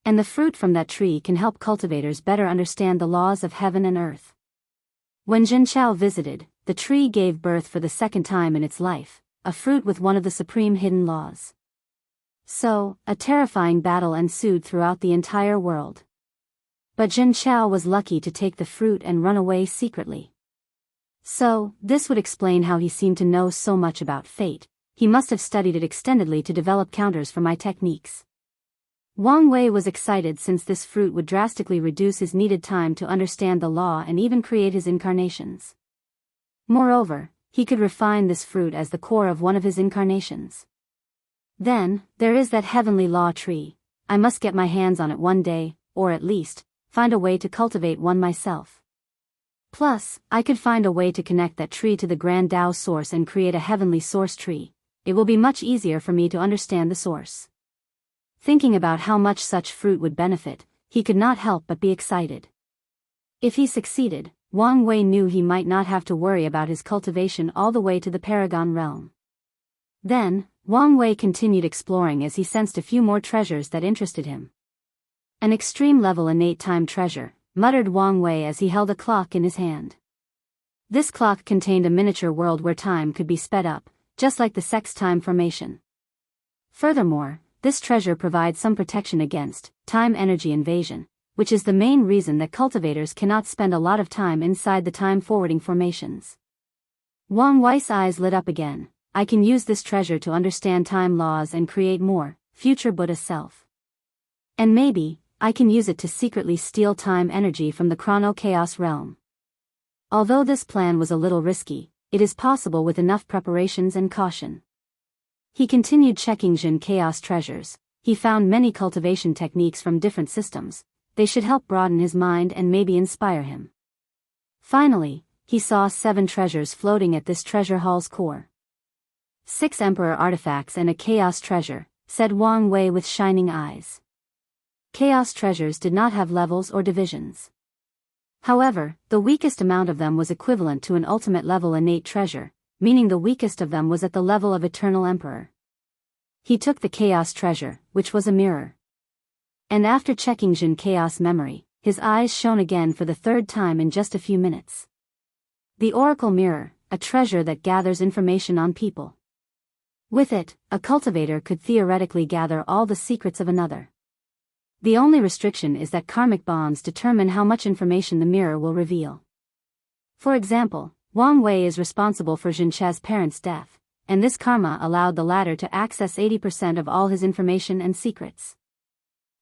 And the fruit from that tree can help cultivators better understand the laws of heaven and earth. When Jin Chao visited, the tree gave birth for the second time in its life, a fruit with one of the supreme hidden laws. So, a terrifying battle ensued throughout the entire world. But Jin Chao was lucky to take the fruit and run away secretly. So, this would explain how he seemed to know so much about fate. He must have studied it extendedly to develop counters for my techniques. Wang Wei was excited since this fruit would drastically reduce his needed time to understand the law and even create his incarnations. Moreover, he could refine this fruit as the core of one of his incarnations. Then, there is that Heavenly Law Tree. I must get my hands on it one day, or at least, find a way to cultivate one myself. Plus, I could find a way to connect that tree to the Grand Tao source and create a heavenly source tree. It will be much easier for me to understand the source. Thinking about how much such fruit would benefit, he could not help but be excited. If he succeeded, Wang Wei knew he might not have to worry about his cultivation all the way to the Paragon realm. Then, Wang Wei continued exploring as he sensed a few more treasures that interested him. An extreme-level innate time treasure, muttered Wang Wei as he held a clock in his hand. This clock contained a miniature world where time could be sped up, just like the sex-time formation. Furthermore, this treasure provides some protection against time energy invasion, which is the main reason that cultivators cannot spend a lot of time inside the time-forwarding formations. Wang Wei's eyes lit up again. I can use this treasure to understand time laws and create more, future Buddha self. And maybe, I can use it to secretly steal time energy from the chrono-chaos realm. Although this plan was a little risky, it is possible with enough preparations and caution. He continued checking Jin Chaos treasures. He found many cultivation techniques from different systems. They should help broaden his mind and maybe inspire him. Finally, he saw 7 treasures floating at this treasure hall's core. 6 Emperor artifacts and a Chaos treasure, said Wang Wei with shining eyes. Chaos treasures did not have levels or divisions. However, the weakest amount of them was equivalent to an ultimate level innate treasure, meaning the weakest of them was at the level of Eternal Emperor. He took the Chaos treasure, which was a mirror. And after checking Jin Chaos memory, his eyes shone again for the 3rd time in just a few minutes. The Oracle Mirror, a treasure that gathers information on people. With it, a cultivator could theoretically gather all the secrets of another. The only restriction is that karmic bonds determine how much information the mirror will reveal. For example, Wang Wei is responsible for Jin Cha's parents' death, and this karma allowed the latter to access 80% of all his information and secrets.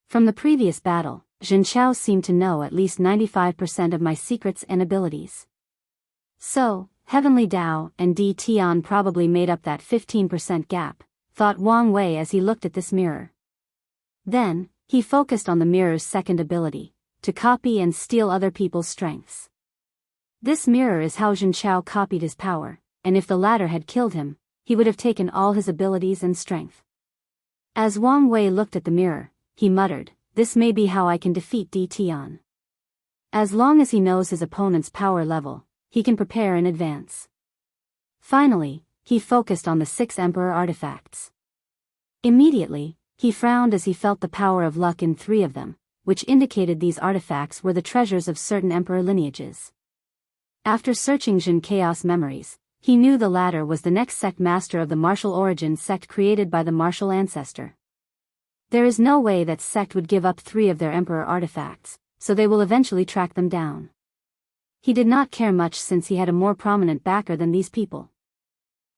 From the previous battle, Jin Chao seemed to know at least 95% of my secrets and abilities. So, Heavenly Tao and Di Tian probably made up that 15% gap, thought Wang Wei as he looked at this mirror. Then, he focused on the mirror's second ability, to copy and steal other people's strengths. This mirror is how Jin Chao copied his power, and if the latter had killed him, he would have taken all his abilities and strength. As Wang Wei looked at the mirror, he muttered, "This may be how I can defeat Di Tian." As long as he knows his opponent's power level, he can prepare in advance. Finally, he focused on the 6 Emperor artifacts. Immediately, he frowned as he felt the power of luck in 3 of them, which indicated these artifacts were the treasures of certain emperor lineages. After searching Jin Chaos memories, he knew the latter was the next sect master of the martial origin sect created by the martial ancestor. There is no way that sect would give up 3 of their emperor artifacts, so they will eventually track them down. He did not care much since he had a more prominent backer than these people.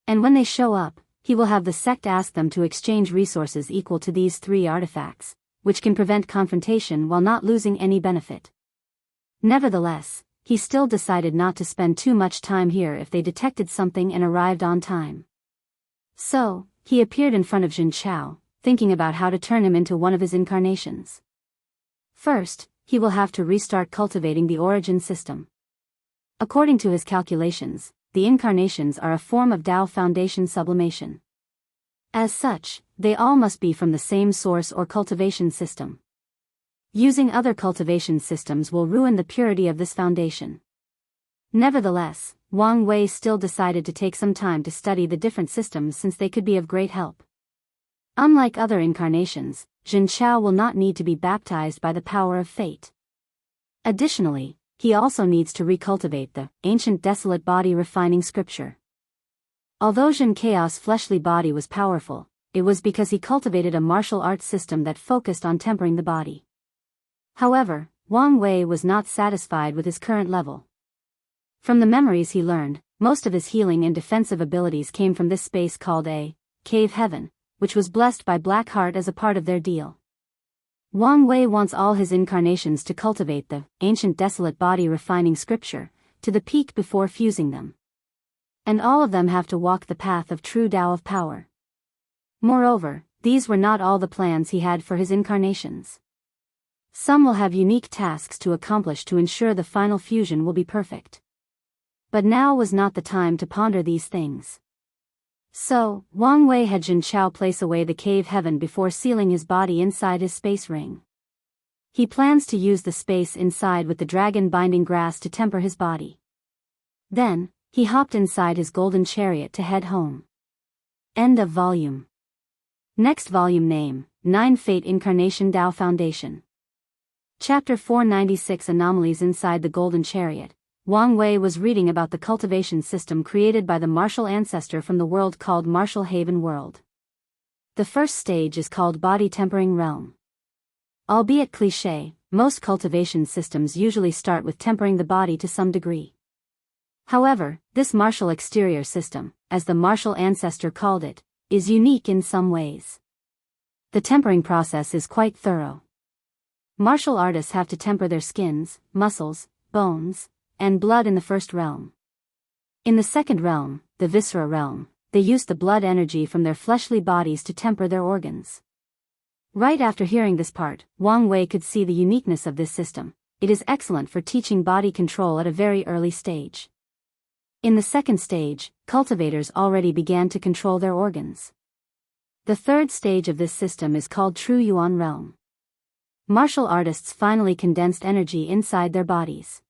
And when they show up, he will have the sect ask them to exchange resources equal to these 3 artifacts, which can prevent confrontation while not losing any benefit. Nevertheless, he still decided not to spend too much time here if they detected something and arrived on time. So, he appeared in front of Jin Chao, thinking about how to turn him into one of his incarnations. First, he will have to restart cultivating the origin system. According to his calculations, the incarnations are a form of Tao Foundation sublimation. As such, they all must be from the same source or cultivation system. Using other cultivation systems will ruin the purity of this foundation. Nevertheless, Wang Wei still decided to take some time to study the different systems since they could be of great help. Unlike other incarnations, Jin Chao will not need to be baptized by the power of fate. Additionally, he also needs to recultivate the ancient desolate body refining scripture. Although Jin Chaos' fleshly body was powerful, it was because he cultivated a martial arts system that focused on tempering the body. However, Wang Wei was not satisfied with his current level. From the memories he learned, most of his healing and defensive abilities came from this space called a cave heaven, which was blessed by Blackheart as a part of their deal. Wang Wei wants all his incarnations to cultivate the ancient desolate body refining scripture to the peak before fusing them. And all of them have to walk the path of true Tao of power. Moreover, these were not all the plans he had for his incarnations. Some will have unique tasks to accomplish to ensure the final fusion will be perfect. But now was not the time to ponder these things. So, Wang Wei had Jin Chao place away the cave heaven before sealing his body inside his space ring. He plans to use the space inside with the dragon binding grass to temper his body. Then, he hopped inside his golden chariot to head home. End of volume. Next volume name, 9 Fate Incarnation Tao Foundation. Chapter 496 Anomalies Inside the Golden Chariot. Wang Wei was reading about the cultivation system created by the martial ancestor from the world called Martial Haven World. The first stage is called Body Tempering Realm. Albeit cliché, most cultivation systems usually start with tempering the body to some degree. However, this martial exterior system, as the martial ancestor called it, is unique in some ways. The tempering process is quite thorough. Martial artists have to temper their skins, muscles, bones, and blood in the first realm. In the second realm, the viscera realm, they use the blood energy from their fleshly bodies to temper their organs. Right after hearing this part, Wang Wei could see the uniqueness of this system. It is excellent for teaching body control at a very early stage. In the second stage, cultivators already began to control their organs. The third stage of this system is called True Yuan Realm. Martial artists finally condensed energy inside their bodies.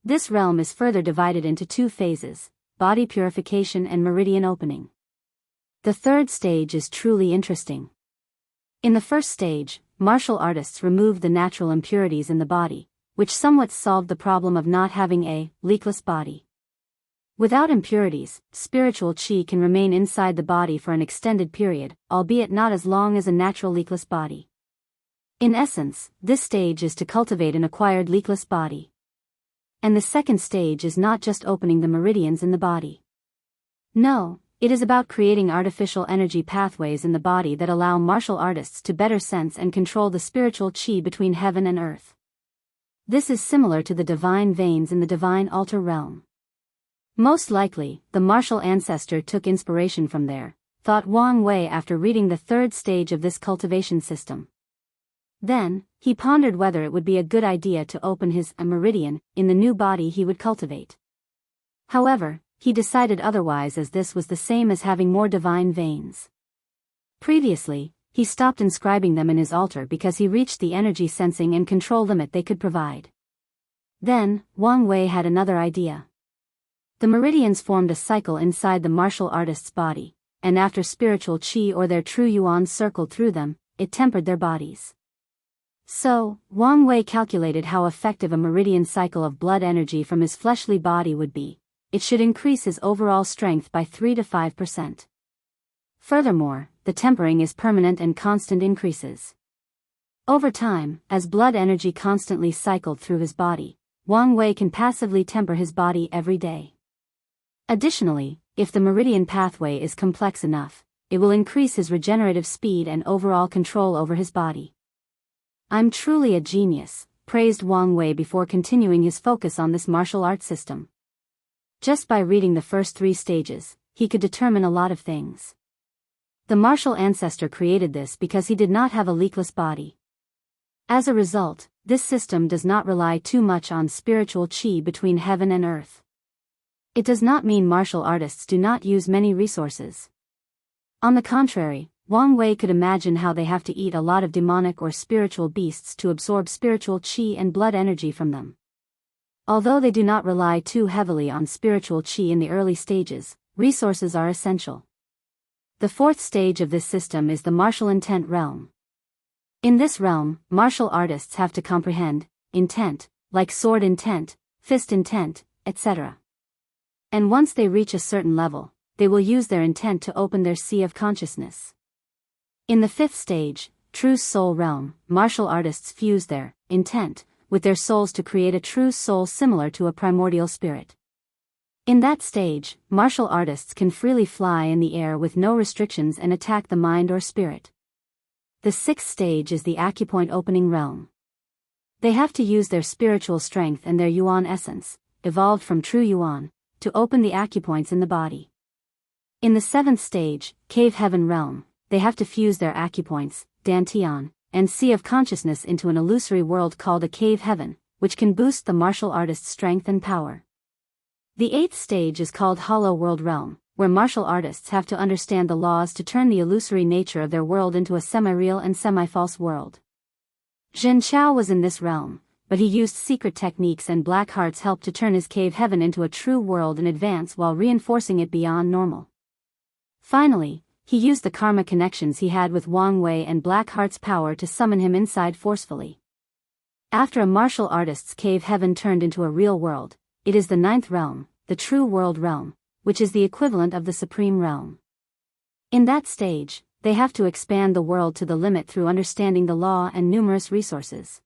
This realm is further divided into 2 phases, body purification and meridian opening. The third stage is truly interesting. In the first stage, martial artists removed the natural impurities in the body, which somewhat solved the problem of not having a leakless body. Without impurities, spiritual qi can remain inside the body for an extended period, albeit not as long as a natural leakless body. In essence, this stage is to cultivate an acquired leakless body. And the second stage is not just opening the meridians in the body. No, it is about creating artificial energy pathways in the body that allow martial artists to better sense and control the spiritual qi between heaven and earth. This is similar to the divine veins in the divine altar realm. Most likely, the martial ancestor took inspiration from there, thought Wang Wei after reading the third stage of this cultivation system. Then, he pondered whether it would be a good idea to open his meridian in the new body he would cultivate. However, he decided otherwise as this was the same as having more divine veins. Previously, he stopped inscribing them in his altar because he reached the energy sensing and control limit they could provide. Then, Wang Wei had another idea. The meridians formed a cycle inside the martial artist's body, and after spiritual chi or their true yuan circled through them, it tempered their bodies. So, Wang Wei calculated how effective a meridian cycle of blood energy from his fleshly body would be. It should increase his overall strength by 3 to 5%. Furthermore, the tempering is permanent and constant increases. Over time, as blood energy constantly cycled through his body, Wang Wei can passively temper his body every day. Additionally, if the meridian pathway is complex enough, it will increase his regenerative speed and overall control over his body. "I'm truly a genius," praised Wang Wei before continuing his focus on this martial arts system. Just by reading the first 3 stages, he could determine a lot of things. The martial ancestor created this because he did not have a leakless body. As a result, this system does not rely too much on spiritual chi between heaven and earth. It does not mean martial artists do not use many resources. On the contrary, Wang Wei could imagine how they have to eat a lot of demonic or spiritual beasts to absorb spiritual chi and blood energy from them. Although they do not rely too heavily on spiritual chi in the early stages, resources are essential. The 4th stage of this system is the martial intent realm. In this realm, martial artists have to comprehend intent, like sword intent, fist intent, etc. And once they reach a certain level, they will use their intent to open their sea of consciousness. In the 5th stage, true soul realm, martial artists fuse their intent with their souls to create a true soul similar to a primordial spirit. In that stage, martial artists can freely fly in the air with no restrictions and attack the mind or spirit. The 6th stage is the acupoint opening realm. They have to use their spiritual strength and their yuan essence, evolved from true yuan, to open the acupoints in the body. In the 7th stage, cave heaven realm, they have to fuse their acupoints, dantian, and sea of consciousness into an illusory world called a cave heaven, which can boost the martial artist's strength and power. The 8th stage is called hollow world realm, where martial artists have to understand the laws to turn the illusory nature of their world into a semi-real and semi-false world. Zhen Chao was in this realm, but he used secret techniques and Black Heart's help to turn his cave heaven into a true world in advance while reinforcing it beyond normal. Finally, he used the karma connections he had with Wang Wei and Black Heart's power to summon him inside forcefully. After a martial artist's cave heaven turned into a real world, it is the 9th realm, the true world realm, which is the equivalent of the supreme realm. In that stage, they have to expand the world to the limit through understanding the law and numerous resources.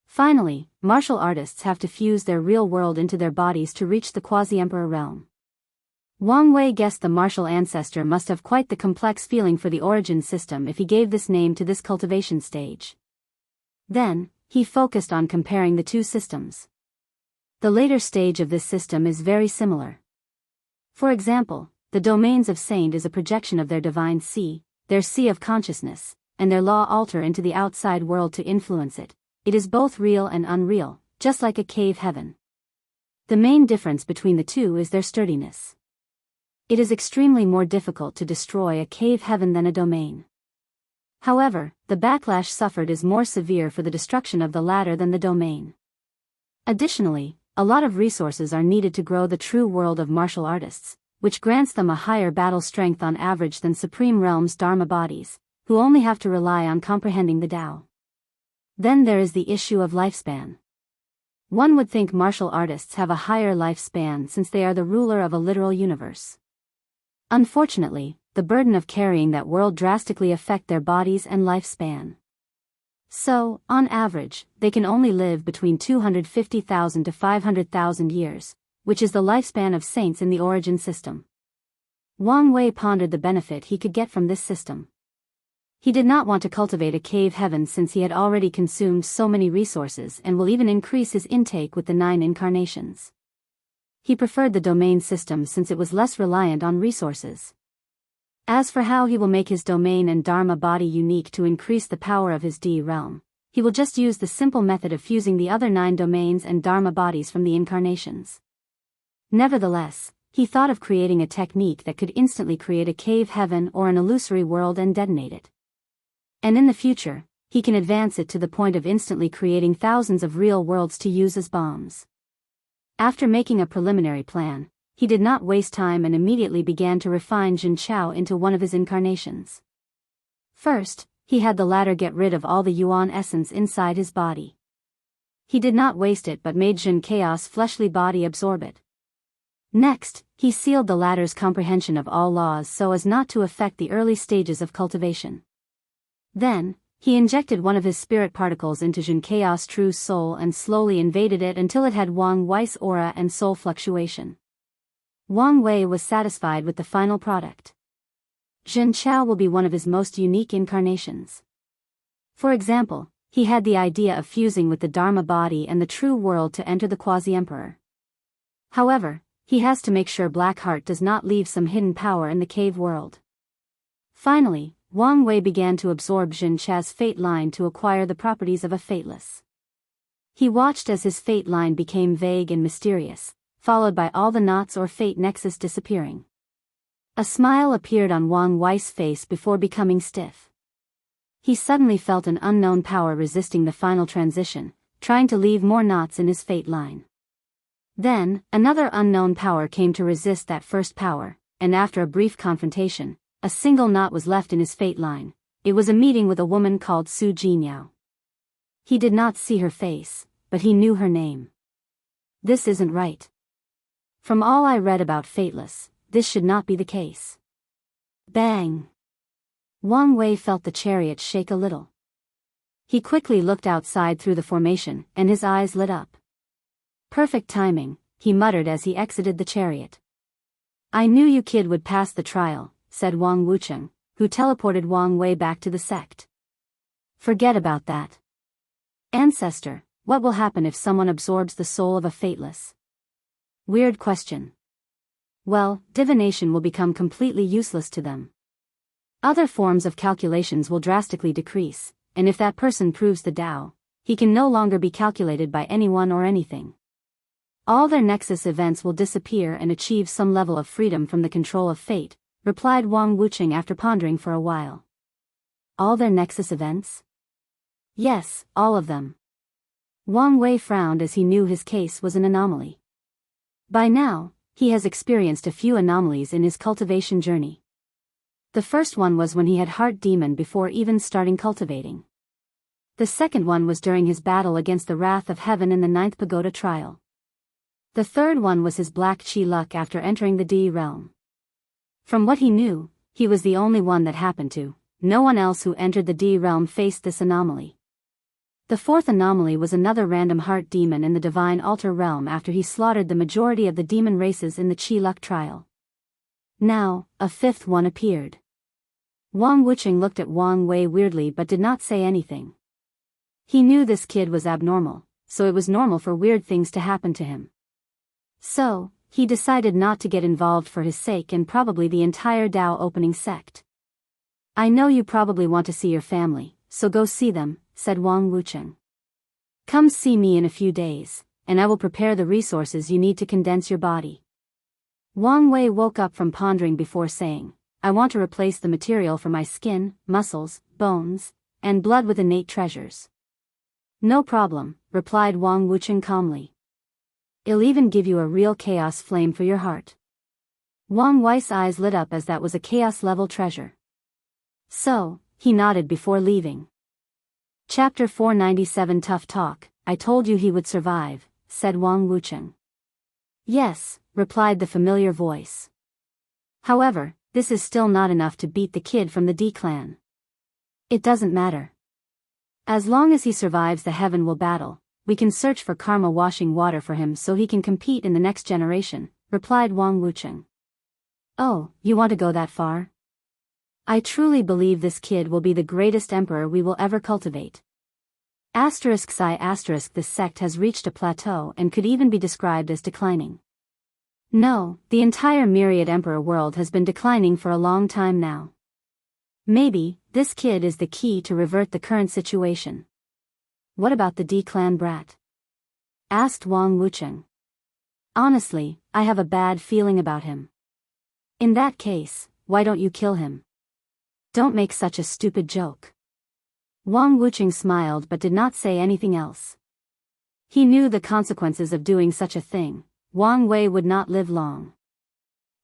Finally, martial artists have to fuse their real world into their bodies to reach the quasi-emperor realm. Wang Wei guessed the martial ancestor must have quite the complex feeling for the origin system if he gave this name to this cultivation stage. Then, he focused on comparing the 2 systems. The later stage of this system is very similar. For example, the domains of Saint is a projection of their divine sea, their sea of consciousness, and their law alter into the outside world to influence it. It is both real and unreal, just like a cave heaven. The main difference between the 2 is their sturdiness. It is extremely more difficult to destroy a cave heaven than a domain. However, the backlash suffered is more severe for the destruction of the latter than the domain. Additionally, a lot of resources are needed to grow the true world of martial artists, which grants them a higher battle strength on average than Supreme Realm's Dharma bodies, who only have to rely on comprehending the Tao. Then there is the issue of lifespan. One would think martial artists have a higher lifespan since they are the ruler of a literal universe. Unfortunately, the burden of carrying that world drastically affect their bodies and lifespan. So, on average, they can only live between 250,000 to 500,000 years, which is the lifespan of saints in the origin system. Wang Wei pondered the benefit he could get from this system. He did not want to cultivate a cave heaven since he had already consumed so many resources and will even increase his intake with the 9 incarnations. He preferred the domain system since it was less reliant on resources. As for how he will make his domain and Dharma body unique to increase the power of his D realm, he will just use the simple method of fusing the other 9 domains and Dharma bodies from the incarnations. Nevertheless, he thought of creating a technique that could instantly create a cave heaven or an illusory world and detonate it. And in the future, he can advance it to the point of instantly creating thousands of real worlds to use as bombs. After making a preliminary plan, he did not waste time and immediately began to refine Jin Chao into one of his incarnations. First, he had the latter get rid of all the Yuan essence inside his body. He did not waste it but made Jin Chaos' fleshly body absorb it. Next, he sealed the latter's comprehension of all laws so as not to affect the early stages of cultivation. Then, he injected one of his spirit particles into Jin Chaos' true soul and slowly invaded it until it had Wang Wei's aura and soul fluctuation. Wang Wei was satisfied with the final product. Jin Chao will be one of his most unique incarnations. For example, he had the idea of fusing with the Dharma body and the true world to enter the Quasi-Emperor. However, he has to make sure Blackheart does not leave some hidden power in the cave world. Finally, Wang Wei began to absorb Jin Chao's fate line to acquire the properties of a fateless. He watched as his fate line became vague and mysterious, followed by all the knots or fate nexus disappearing. A smile appeared on Wang Wei's face before becoming stiff. He suddenly felt an unknown power resisting the final transition, trying to leave more knots in his fate line. Then, another unknown power came to resist that first power, and after a brief confrontation, a single knot was left in his fate line. It was a meeting with a woman called Su Jinyao. He did not see her face, but he knew her name. This isn't right. From all I read about Fateless, this should not be the case. Bang! Wang Wei felt the chariot shake a little. He quickly looked outside through the formation, and his eyes lit up. Perfect timing, he muttered as he exited the chariot. I knew you kid would pass the trial, said Wang Wucheng, who teleported Wang Wei back to the sect. Forget about that. Ancestor, what will happen if someone absorbs the soul of a Fateless? Weird question. Well, divination will become completely useless to them. Other forms of calculations will drastically decrease, and if that person proves the Tao, he can no longer be calculated by anyone or anything. All their nexus events will disappear and achieve some level of freedom from the control of fate, replied Wang Wucheng after pondering for a while. All their nexus events? Yes, all of them. Wang Wei frowned as he knew his case was an anomaly. By now, he has experienced a few anomalies in his cultivation journey. The first one was when he had Heart Demon before even starting cultivating. The second one was during his battle against the Wrath of Heaven in the 9th Pagoda trial. The third one was his Black Chi luck after entering the D realm. From what he knew, he was the only one that happened to. No one else who entered the D realm faced this anomaly. The fourth anomaly was another random heart demon in the Divine Altar realm after he slaughtered the majority of the demon races in the Chi luck trial. Now, a fifth one appeared. Wang Wucheng looked at Wang Wei weirdly but did not say anything. He knew this kid was abnormal, so it was normal for weird things to happen to him. So, he decided not to get involved for his sake and probably the entire Tao opening sect. I know you probably want to see your family, so go see them, said Wang Wucheng. Come see me in a few days, and I will prepare the resources you need to condense your body. Wang Wei woke up from pondering before saying, I want to replace the material for my skin, muscles, bones, and blood with innate treasures. No problem, replied Wang Wucheng calmly. I'll even give you a real chaos flame for your heart. Wang Wei's eyes lit up as that was a chaos-level treasure. So, he nodded before leaving. Chapter 497 Tough Talk, I told you he would survive, said Wang Wucheng. Yes, replied the familiar voice. However, this is still not enough to beat the kid from the D clan. It doesn't matter. As long as he survives the Heaven Will battle, we can search for karma washing water for him so he can compete in the next generation, replied Wang Wucheng. Oh, you want to go that far? I truly believe this kid will be the greatest emperor we will ever cultivate. This sect has reached a plateau and could even be described as declining. No, the entire myriad emperor world has been declining for a long time now. Maybe, this kid is the key to revert the current situation. What about the D-clan brat? Asked Wang Wucheng. Honestly, I have a bad feeling about him. In that case, why don't you kill him? Don't make such a stupid joke. Wang Wucheng smiled but did not say anything else. He knew the consequences of doing such a thing. Wang Wei would not live long.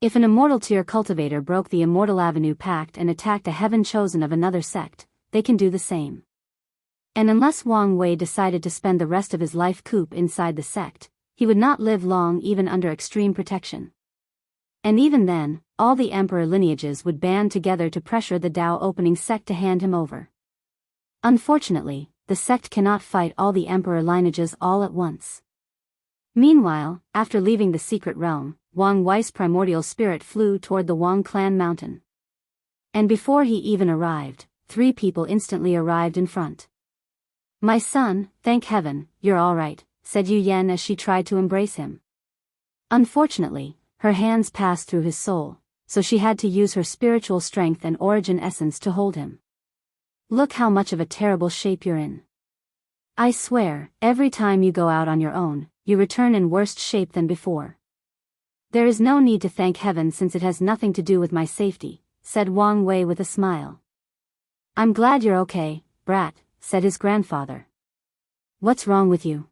If an immortal tier cultivator broke the Immortal Avenue Pact and attacked a heaven chosen of another sect, they can do the same. And unless Wang Wei decided to spend the rest of his life cooped inside the sect, he would not live long even under extreme protection. And even then, all the emperor lineages would band together to pressure the Dao opening sect to hand him over. Unfortunately, the sect cannot fight all the emperor lineages all at once. Meanwhile, after leaving the secret realm, Wang Wei's primordial spirit flew toward the Wang clan mountain. And before he even arrived, 3 people instantly arrived in front. "My son, thank heaven, you're all right," said Yu Yan as she tried to embrace him. Unfortunately, her hands passed through his soul, so she had to use her spiritual strength and origin essence to hold him. "Look how much of a terrible shape you're in. I swear, every time you go out on your own, you return in worse shape than before." "There is no need to thank heaven since it has nothing to do with my safety," said Wang Wei with a smile. "I'm glad you're okay, brat," said his grandfather. "What's wrong with you?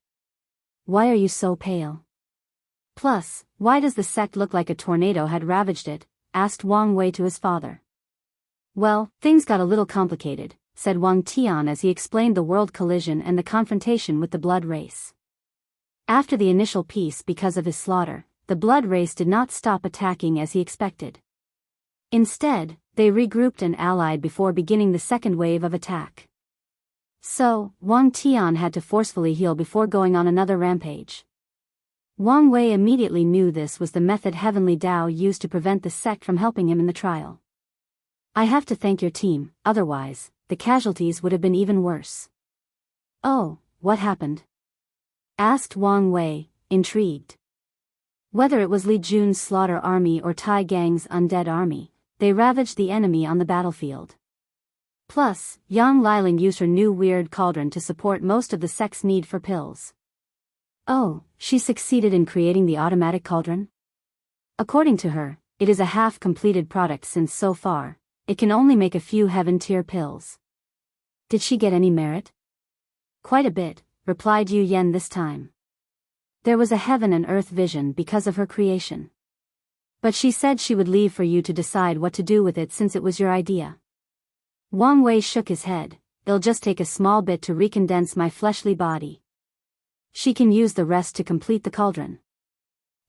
Why are you so pale? Plus, why does the sect look like a tornado had ravaged it?" asked Wang Wei to his father. "Well, things got a little complicated," said Wang Tian as he explained the world collision and the confrontation with the blood race. After the initial peace because of his slaughter, the blood race did not stop attacking as he expected. Instead, they regrouped and allied before beginning the second wave of attack. So, Wang Tian had to forcefully heal before going on another rampage. Wang Wei immediately knew this was the method Heavenly Dao used to prevent the sect from helping him in the trial. "I have to thank your team, otherwise, the casualties would have been even worse." "Oh, what happened?" asked Wang Wei, intrigued. Whether it was Li Jun's slaughter army or Tai Gang's undead army, they ravaged the enemy on the battlefield. Plus, Yang Liling used her new weird cauldron to support most of the sect's need for pills. "Oh, she succeeded in creating the automatic cauldron?" According to her, it is a half-completed product since so far, it can only make a few heaven-tier pills. "Did she get any merit?" "Quite a bit," replied Yu Yan this time. "There was a heaven and earth vision because of her creation. But she said she would leave for you to decide what to do with it since it was your idea." Wang Wei shook his head. "It'll just take a small bit to recondense my fleshly body. She can use the rest to complete the cauldron."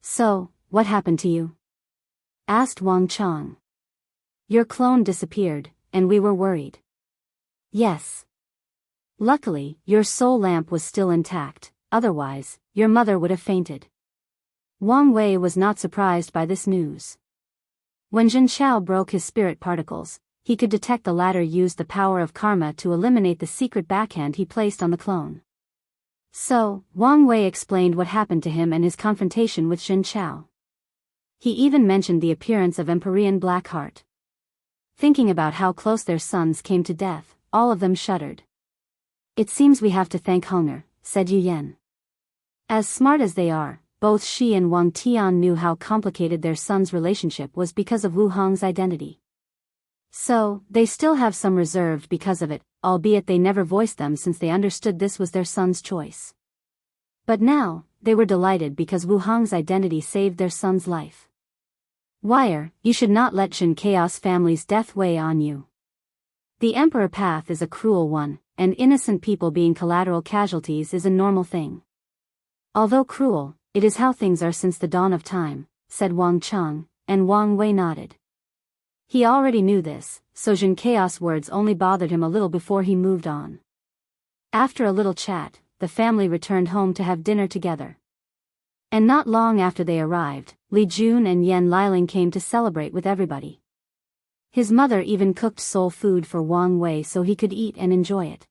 "So, what happened to you?" asked Wang Chang. "Your clone disappeared, and we were worried." "Yes. Luckily, your soul lamp was still intact, otherwise, your mother would have fainted." Wang Wei was not surprised by this news. When Jin Chao broke his spirit particles, he could detect the latter used the power of karma to eliminate the secret backhand he placed on the clone. So, Wang Wei explained what happened to him and his confrontation with Jin Chao. He even mentioned the appearance of Empyrean Blackheart. Thinking about how close their sons came to death, all of them shuddered. "It seems we have to thank hunger," said Yu Yan. As smart as they are, both she and Wang Tian knew how complicated their son's relationship was because of Wu Hong's identity. So, they still have some reserved because of it, albeit they never voiced them since they understood this was their son's choice. But now, they were delighted because Wu Hong's identity saved their son's life. "Wire, you should not let Jin Chaos family's death weigh on you. The Emperor path is a cruel one, and innocent people being collateral casualties is a normal thing. Although cruel, it is how things are since the dawn of time," said Wang Chang, and Wang Wei nodded. He already knew this, so Jin Chaos' words only bothered him a little before he moved on. After a little chat, the family returned home to have dinner together. And not long after they arrived, Li Jun and Yan Liling came to celebrate with everybody. His mother even cooked soul food for Wang Wei so he could eat and enjoy it.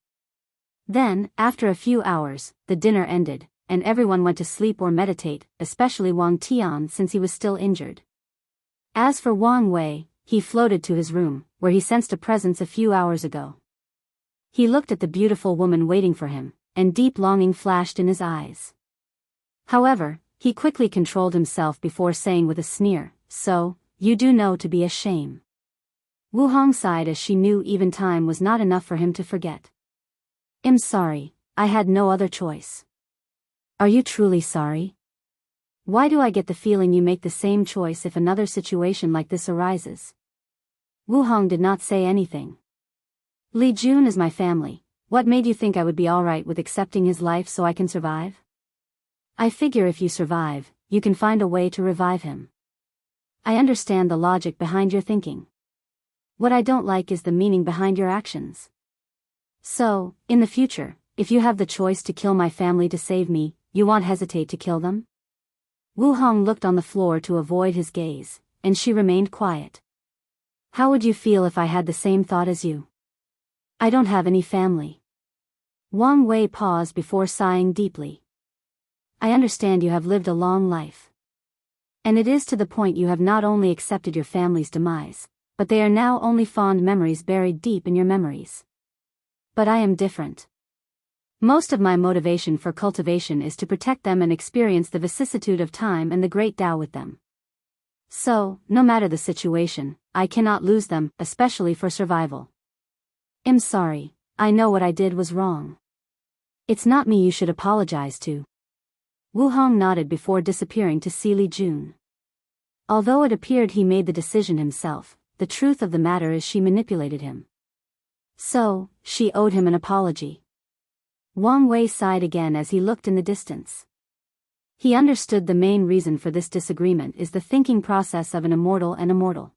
Then, after a few hours, the dinner ended, and everyone went to sleep or meditate, especially Wang Tian since he was still injured. As for Wang Wei, he floated to his room, where he sensed a presence a few hours ago. He looked at the beautiful woman waiting for him, and deep longing flashed in his eyes. However, he quickly controlled himself before saying with a sneer, "So, you do know to be a shame." Wu Hong sighed as she knew even time was not enough for him to forget. "I'm sorry, I had no other choice." "Are you truly sorry?" Why do I get the feeling you make the same choice if another situation like this arises? Wu Hong did not say anything. Li Jun is my family. What made you think I would be alright with accepting his life so I can survive? I figure if you survive, you can find a way to revive him. I understand the logic behind your thinking. What I don't like is the meaning behind your actions. So, in the future, if you have the choice to kill my family to save me, you won't hesitate to kill them? Wu Hong looked on the floor to avoid his gaze, and she remained quiet. How would you feel if I had the same thought as you? I don't have any family. Wang Wei paused before sighing deeply. I understand you have lived a long life. And it is to the point you have not only accepted your family's demise, but they are now only fond memories buried deep in your memories. But I am different. Most of my motivation for cultivation is to protect them and experience the vicissitude of time and the great Tao with them. So, no matter the situation, I cannot lose them, especially for survival. I'm sorry, I know what I did was wrong. It's not me you should apologize to. Wu Hong nodded before disappearing to see Li Jun. Although it appeared he made the decision himself, the truth of the matter is she manipulated him. So, she owed him an apology. Wang Wei sighed again as he looked in the distance. He understood the main reason for this disagreement is the thinking process of an immortal and immortal.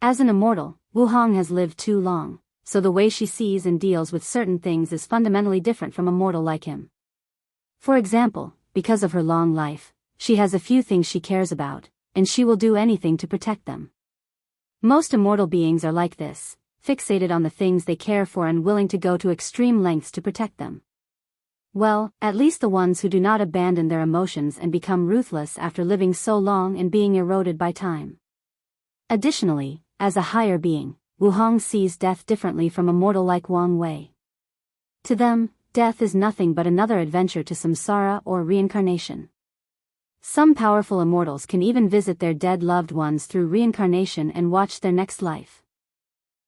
As an immortal, Wu Hong has lived too long, so the way she sees and deals with certain things is fundamentally different from a mortal like him. For example, because of her long life, she has a few things she cares about, and she will do anything to protect them. Most immortal beings are like this, fixated on the things they care for and willing to go to extreme lengths to protect them. Well, at least the ones who do not abandon their emotions and become ruthless after living so long and being eroded by time. Additionally, as a higher being, Wu Hong sees death differently from a mortal like Wang Wei. To them, death is nothing but another adventure to samsara or reincarnation. Some powerful immortals can even visit their dead loved ones through reincarnation and watch their next life.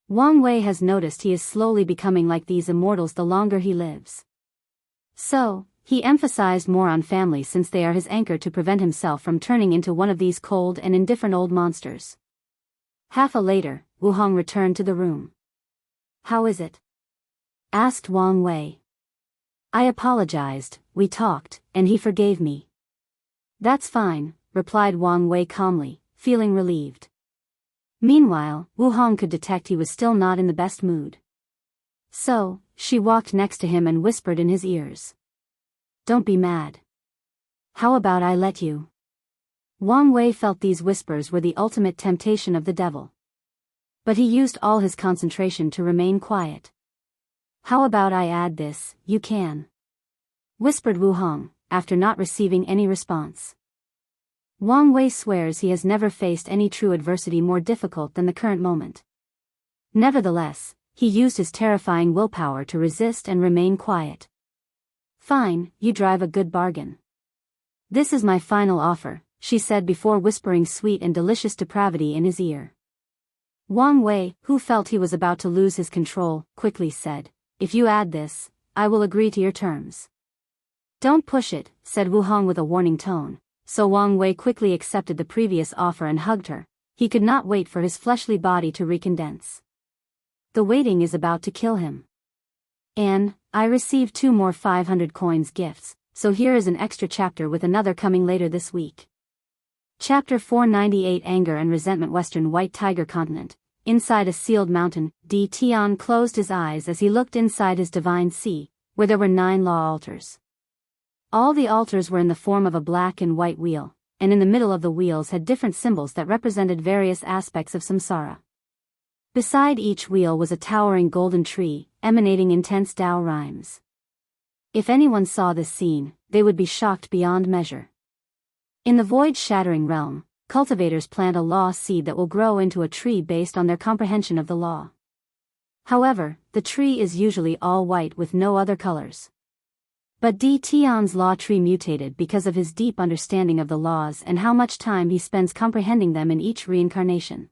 Wang Wei has noticed he is slowly becoming like these immortals the longer he lives. So, he emphasized more on family since they are his anchor to prevent himself from turning into one of these cold and indifferent old monsters. Half a later, Wu Hong returned to the room. How is it? Asked Wang Wei. I apologized, we talked, and he forgave me. That's fine, replied Wang Wei calmly, feeling relieved. Meanwhile, Wu Hong could detect he was still not in the best mood. So, she walked next to him and whispered in his ears. Don't be mad. How about I let you? Wang Wei felt these whispers were the ultimate temptation of the devil. But he used all his concentration to remain quiet. How about I add this, you can? Whispered Wu Hong, after not receiving any response. Wang Wei swears he has never faced any true adversity more difficult than the current moment. Nevertheless, he used his terrifying willpower to resist and remain quiet. Fine, you drive a good bargain. This is my final offer, she said before whispering sweet and delicious depravity in his ear. Wang Wei, who felt he was about to lose his control, quickly said, if you add this, I will agree to your terms. Don't push it, said Wu Hong with a warning tone. So Wang Wei quickly accepted the previous offer and hugged her. He could not wait for his fleshly body to recondense. The waiting is about to kill him. And, I received 2 more 500 coins gifts, so here is an extra chapter with another coming later this week. Chapter 498 Anger and Resentment Western White Tiger Continent. Inside a sealed mountain, Di Tian closed his eyes as he looked inside his divine sea, where there were 9 law altars. All the altars were in the form of a black and white wheel, and in the middle of the wheels had different symbols that represented various aspects of samsara. Beside each wheel was a towering golden tree, emanating intense Tao rhymes. If anyone saw this scene, they would be shocked beyond measure. In the void-shattering realm, cultivators plant a law seed that will grow into a tree based on their comprehension of the law. However, the tree is usually all white with no other colors. But Di Tian's law tree mutated because of his deep understanding of the laws and how much time he spends comprehending them in each reincarnation.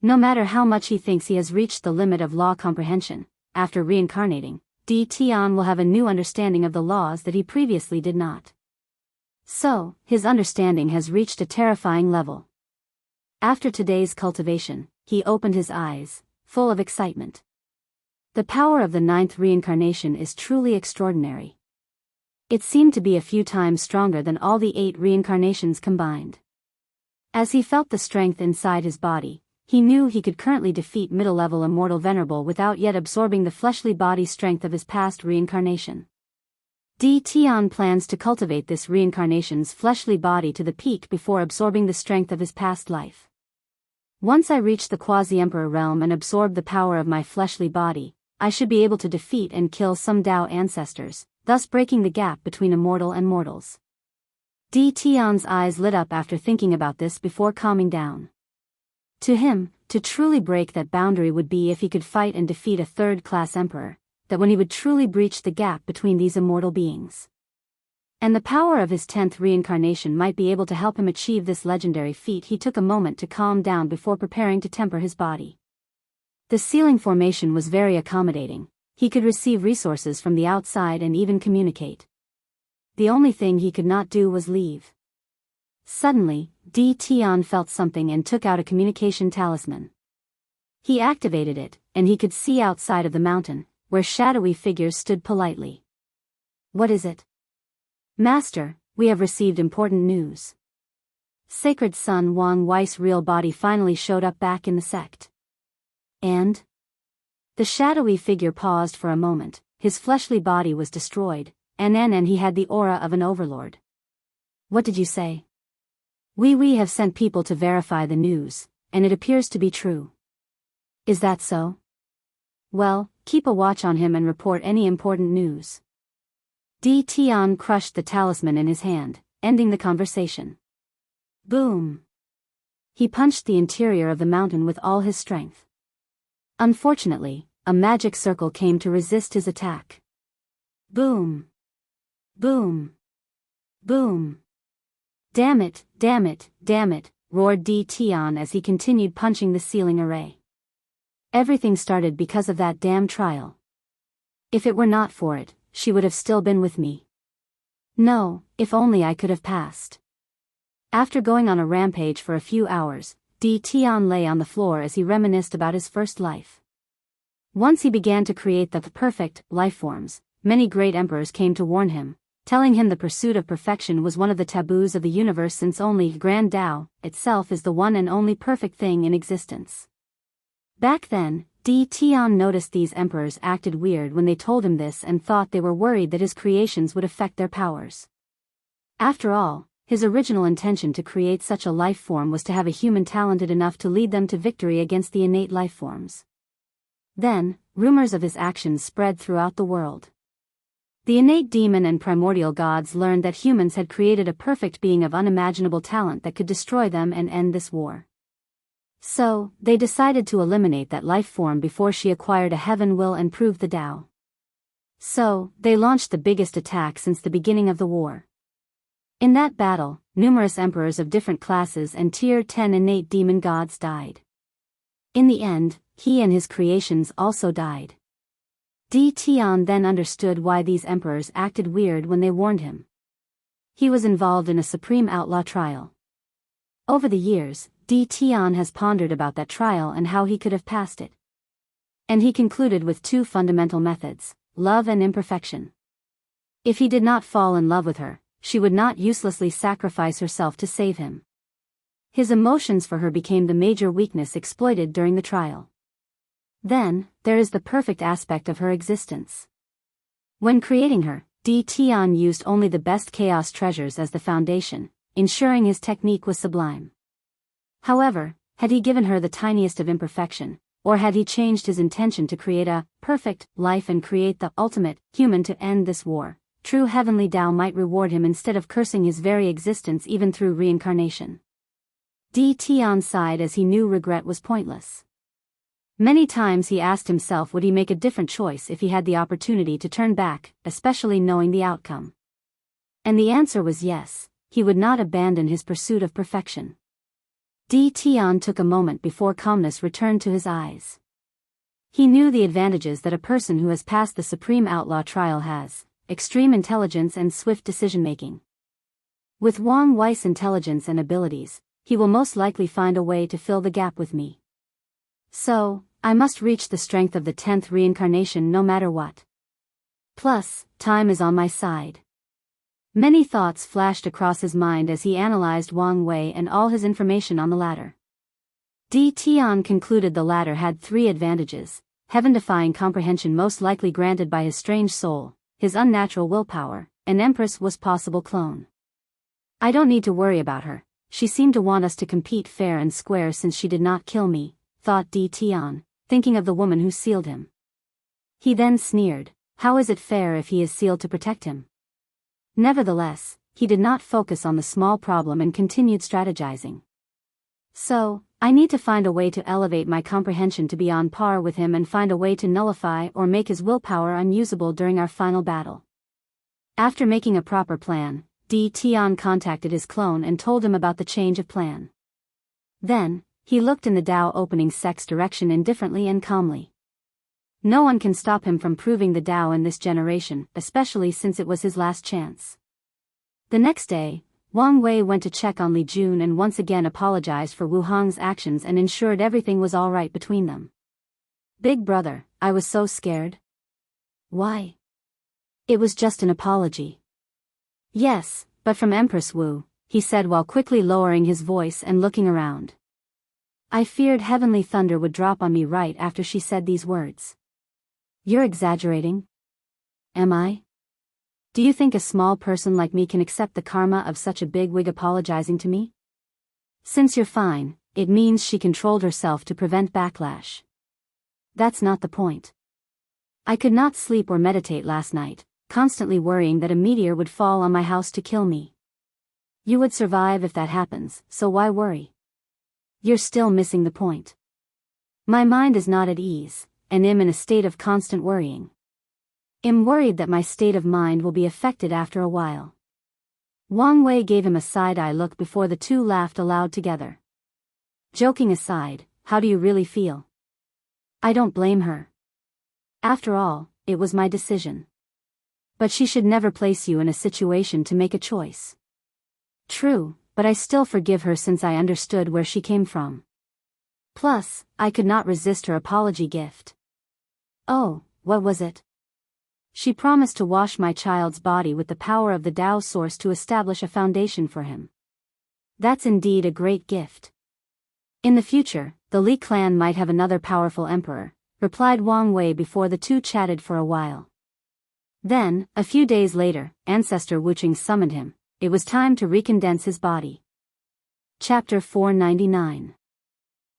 No matter how much he thinks he has reached the limit of law comprehension, after reincarnating, Di Tian will have a new understanding of the laws that he previously did not. So, his understanding has reached a terrifying level. After today's cultivation, he opened his eyes, full of excitement. The power of the 9th reincarnation is truly extraordinary. It seemed to be a few times stronger than all the 8 reincarnations combined. As he felt the strength inside his body, he knew he could currently defeat middle-level immortal Venerable without yet absorbing the fleshly body strength of his past reincarnation. Tian plans to cultivate this reincarnation's fleshly body to the peak before absorbing the strength of his past life. Once I reach the quasi-emperor realm and absorb the power of my fleshly body, I should be able to defeat and kill some Dao ancestors, thus breaking the gap between immortal and mortals. Tian's eyes lit up after thinking about this before calming down. To him, to truly break that boundary would be if he could fight and defeat a third-class emperor, that when he would truly breach the gap between these immortal beings. And the power of his 10th reincarnation might be able to help him achieve this legendary feat. He took a moment to calm down before preparing to temper his body. The ceiling formation was very accommodating. He could receive resources from the outside and even communicate. The only thing he could not do was leave. Suddenly, Tian felt something and took out a communication talisman. He activated it, and he could see outside of the mountain, where shadowy figures stood politely. What is it? Master, we have received important news. Sacred Son Wang Wei's real body finally showed up back in the sect. And? The shadowy figure paused for a moment. His fleshly body was destroyed, and he had the aura of an overlord. What did you say? We have sent people to verify the news, and it appears to be true. Is that so? Well, keep a watch on him and report any important news. Tian crushed the talisman in his hand, ending the conversation. Boom! He punched the interior of the mountain with all his strength. Unfortunately, a magic circle came to resist his attack. Boom! Boom! Boom! Damn it, damn it, damn it, roared Tian as he continued punching the ceiling array. Everything started because of that damn trial. If it were not for it, she would have still been with me. No, if only I could have passed. After going on a rampage for a few hours, Tian lay on the floor as he reminisced about his first life. Once he began to create the perfect life forms, many great emperors came to warn him, telling him the pursuit of perfection was one of the taboos of the universe since only Grand Tao itself is the one and only perfect thing in existence. Back then, Tian noticed these emperors acted weird when they told him this and thought they were worried that his creations would affect their powers. After all, his original intention to create such a life form was to have a human talented enough to lead them to victory against the innate life forms. Then, rumors of his actions spread throughout the world. The innate demon and primordial gods learned that humans had created a perfect being of unimaginable talent that could destroy them and end this war. So, they decided to eliminate that life form before she acquired a heaven will and proved the Tao. So, they launched the biggest attack since the beginning of the war. In that battle, numerous emperors of different classes and tier 10 innate demon gods died. In the end, he and his creations also died. Tian then understood why these emperors acted weird when they warned him. He was involved in a supreme outlaw trial. Over the years, Tian has pondered about that trial and how he could have passed it. And he concluded with 2 fundamental methods, love and imperfection. If he did not fall in love with her, she would not uselessly sacrifice herself to save him. His emotions for her became the major weakness exploited during the trial. Then, there is the perfect aspect of her existence. When creating her, Tian used only the best chaos treasures as the foundation, ensuring his technique was sublime. However, had he given her the tiniest of imperfection, or had he changed his intention to create a perfect life and create the ultimate human to end this war, true heavenly Tao might reward him instead of cursing his very existence even through reincarnation. Tian sighed as he knew regret was pointless. Many times he asked himself would he make a different choice if he had the opportunity to turn back, especially knowing the outcome. And the answer was yes, he would not abandon his pursuit of perfection. Tian took a moment before calmness returned to his eyes. He knew the advantages that a person who has passed the supreme outlaw trial has: extreme intelligence and swift decision-making. With Wang Wei's intelligence and abilities, he will most likely find a way to fill the gap with me. So, I must reach the strength of the 10th reincarnation no matter what. Plus, time is on my side. Many thoughts flashed across his mind as he analyzed Wang Wei and all his information on the latter. Di Tian concluded the latter had 3 advantages: heaven-defying comprehension most likely granted by his strange soul, his unnatural willpower, and Empress was possible clone. I don't need to worry about her, she seemed to want us to compete fair and square since she did not kill me, thought Di Tian, thinking of the woman who sealed him. He then sneered, how is it fair if he is sealed to protect him? Nevertheless, he did not focus on the small problem and continued strategizing. So, I need to find a way to elevate my comprehension to be on par with him and find a way to nullify or make his willpower unusable during our final battle. After making a proper plan, Di Tian contacted his clone and told him about the change of plan. Then, he looked in the Tao opening sect's direction indifferently and calmly. No one can stop him from proving the Tao in this generation, especially since it was his last chance. The next day, Wang Wei went to check on Li Jun and once again apologized for Wu Hong's actions and ensured everything was all right between them. Big brother, I was so scared. Why? It was just an apology. Yes, but from Empress Wu, he said while quickly lowering his voice and looking around. I feared heavenly thunder would drop on me right after she said these words. You're exaggerating. Am I? Do you think a small person like me can accept the karma of such a bigwig apologizing to me? Since you're fine, it means she controlled herself to prevent backlash. That's not the point. I could not sleep or meditate last night, constantly worrying that a meteor would fall on my house to kill me. You would survive if that happens, so why worry? You're still missing the point. My mind is not at ease, and am in a state of constant worrying. I'm worried that my state of mind will be affected after a while. Wang Wei gave him a side-eye look before the two laughed aloud together. Joking aside, how do you really feel? I don't blame her. After all, it was my decision. But she should never place you in a situation to make a choice. True, but I still forgive her since I understood where she came from. Plus, I could not resist her apology gift. Oh, what was it? She promised to wash my child's body with the power of the Tao source to establish a foundation for him. That's indeed a great gift. In the future, the Li clan might have another powerful emperor, replied Wang Wei before the two chatted for a while. Then, a few days later, Ancestor Wuching summoned him. It was time to recondense his body. Chapter 499.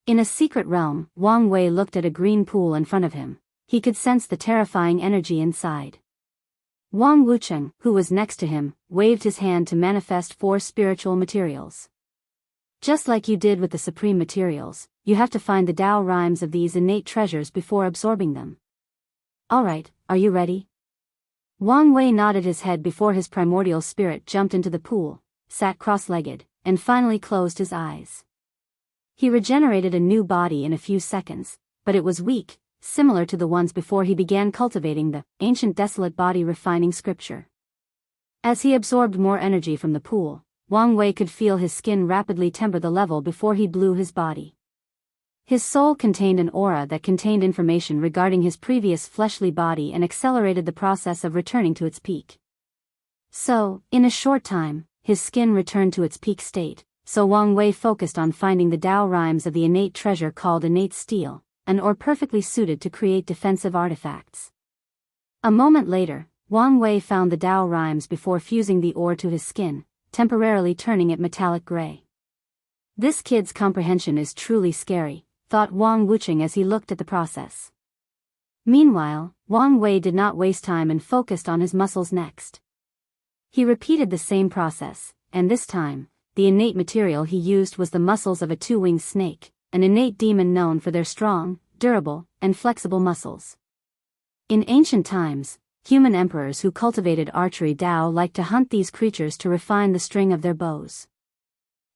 In a secret realm, Wang Wei looked at a green pool in front of him. He could sense the terrifying energy inside. Wang Wucheng, who was next to him, waved his hand to manifest 4 spiritual materials. Just like you did with the supreme materials, you have to find the Tao rhymes of these innate treasures before absorbing them. Alright, are you ready? Wang Wei nodded his head before his primordial spirit jumped into the pool, sat cross-legged, and finally closed his eyes. He regenerated a new body in a few seconds, but it was weak, similar to the ones before he began cultivating the ancient desolate body refining scripture. As he absorbed more energy from the pool, Wang Wei could feel his skin rapidly temper the level before he blew his body. His soul contained an aura that contained information regarding his previous fleshly body and accelerated the process of returning to its peak. So, in a short time, his skin returned to its peak state, so Wang Wei focused on finding the Tao rhymes of the innate treasure called innate steel, an ore perfectly suited to create defensive artifacts. A moment later, Wang Wei found the Tao rhymes before fusing the ore to his skin, temporarily turning it metallic gray. This kid's comprehension is truly scary, thought Wang Wucheng as he looked at the process. Meanwhile, Wang Wei did not waste time and focused on his muscles next. He repeated the same process, and this time, the innate material he used was the muscles of a 2-winged snake, an innate demon known for their strong, durable, and flexible muscles. In ancient times, human emperors who cultivated archery Tao liked to hunt these creatures to refine the string of their bows.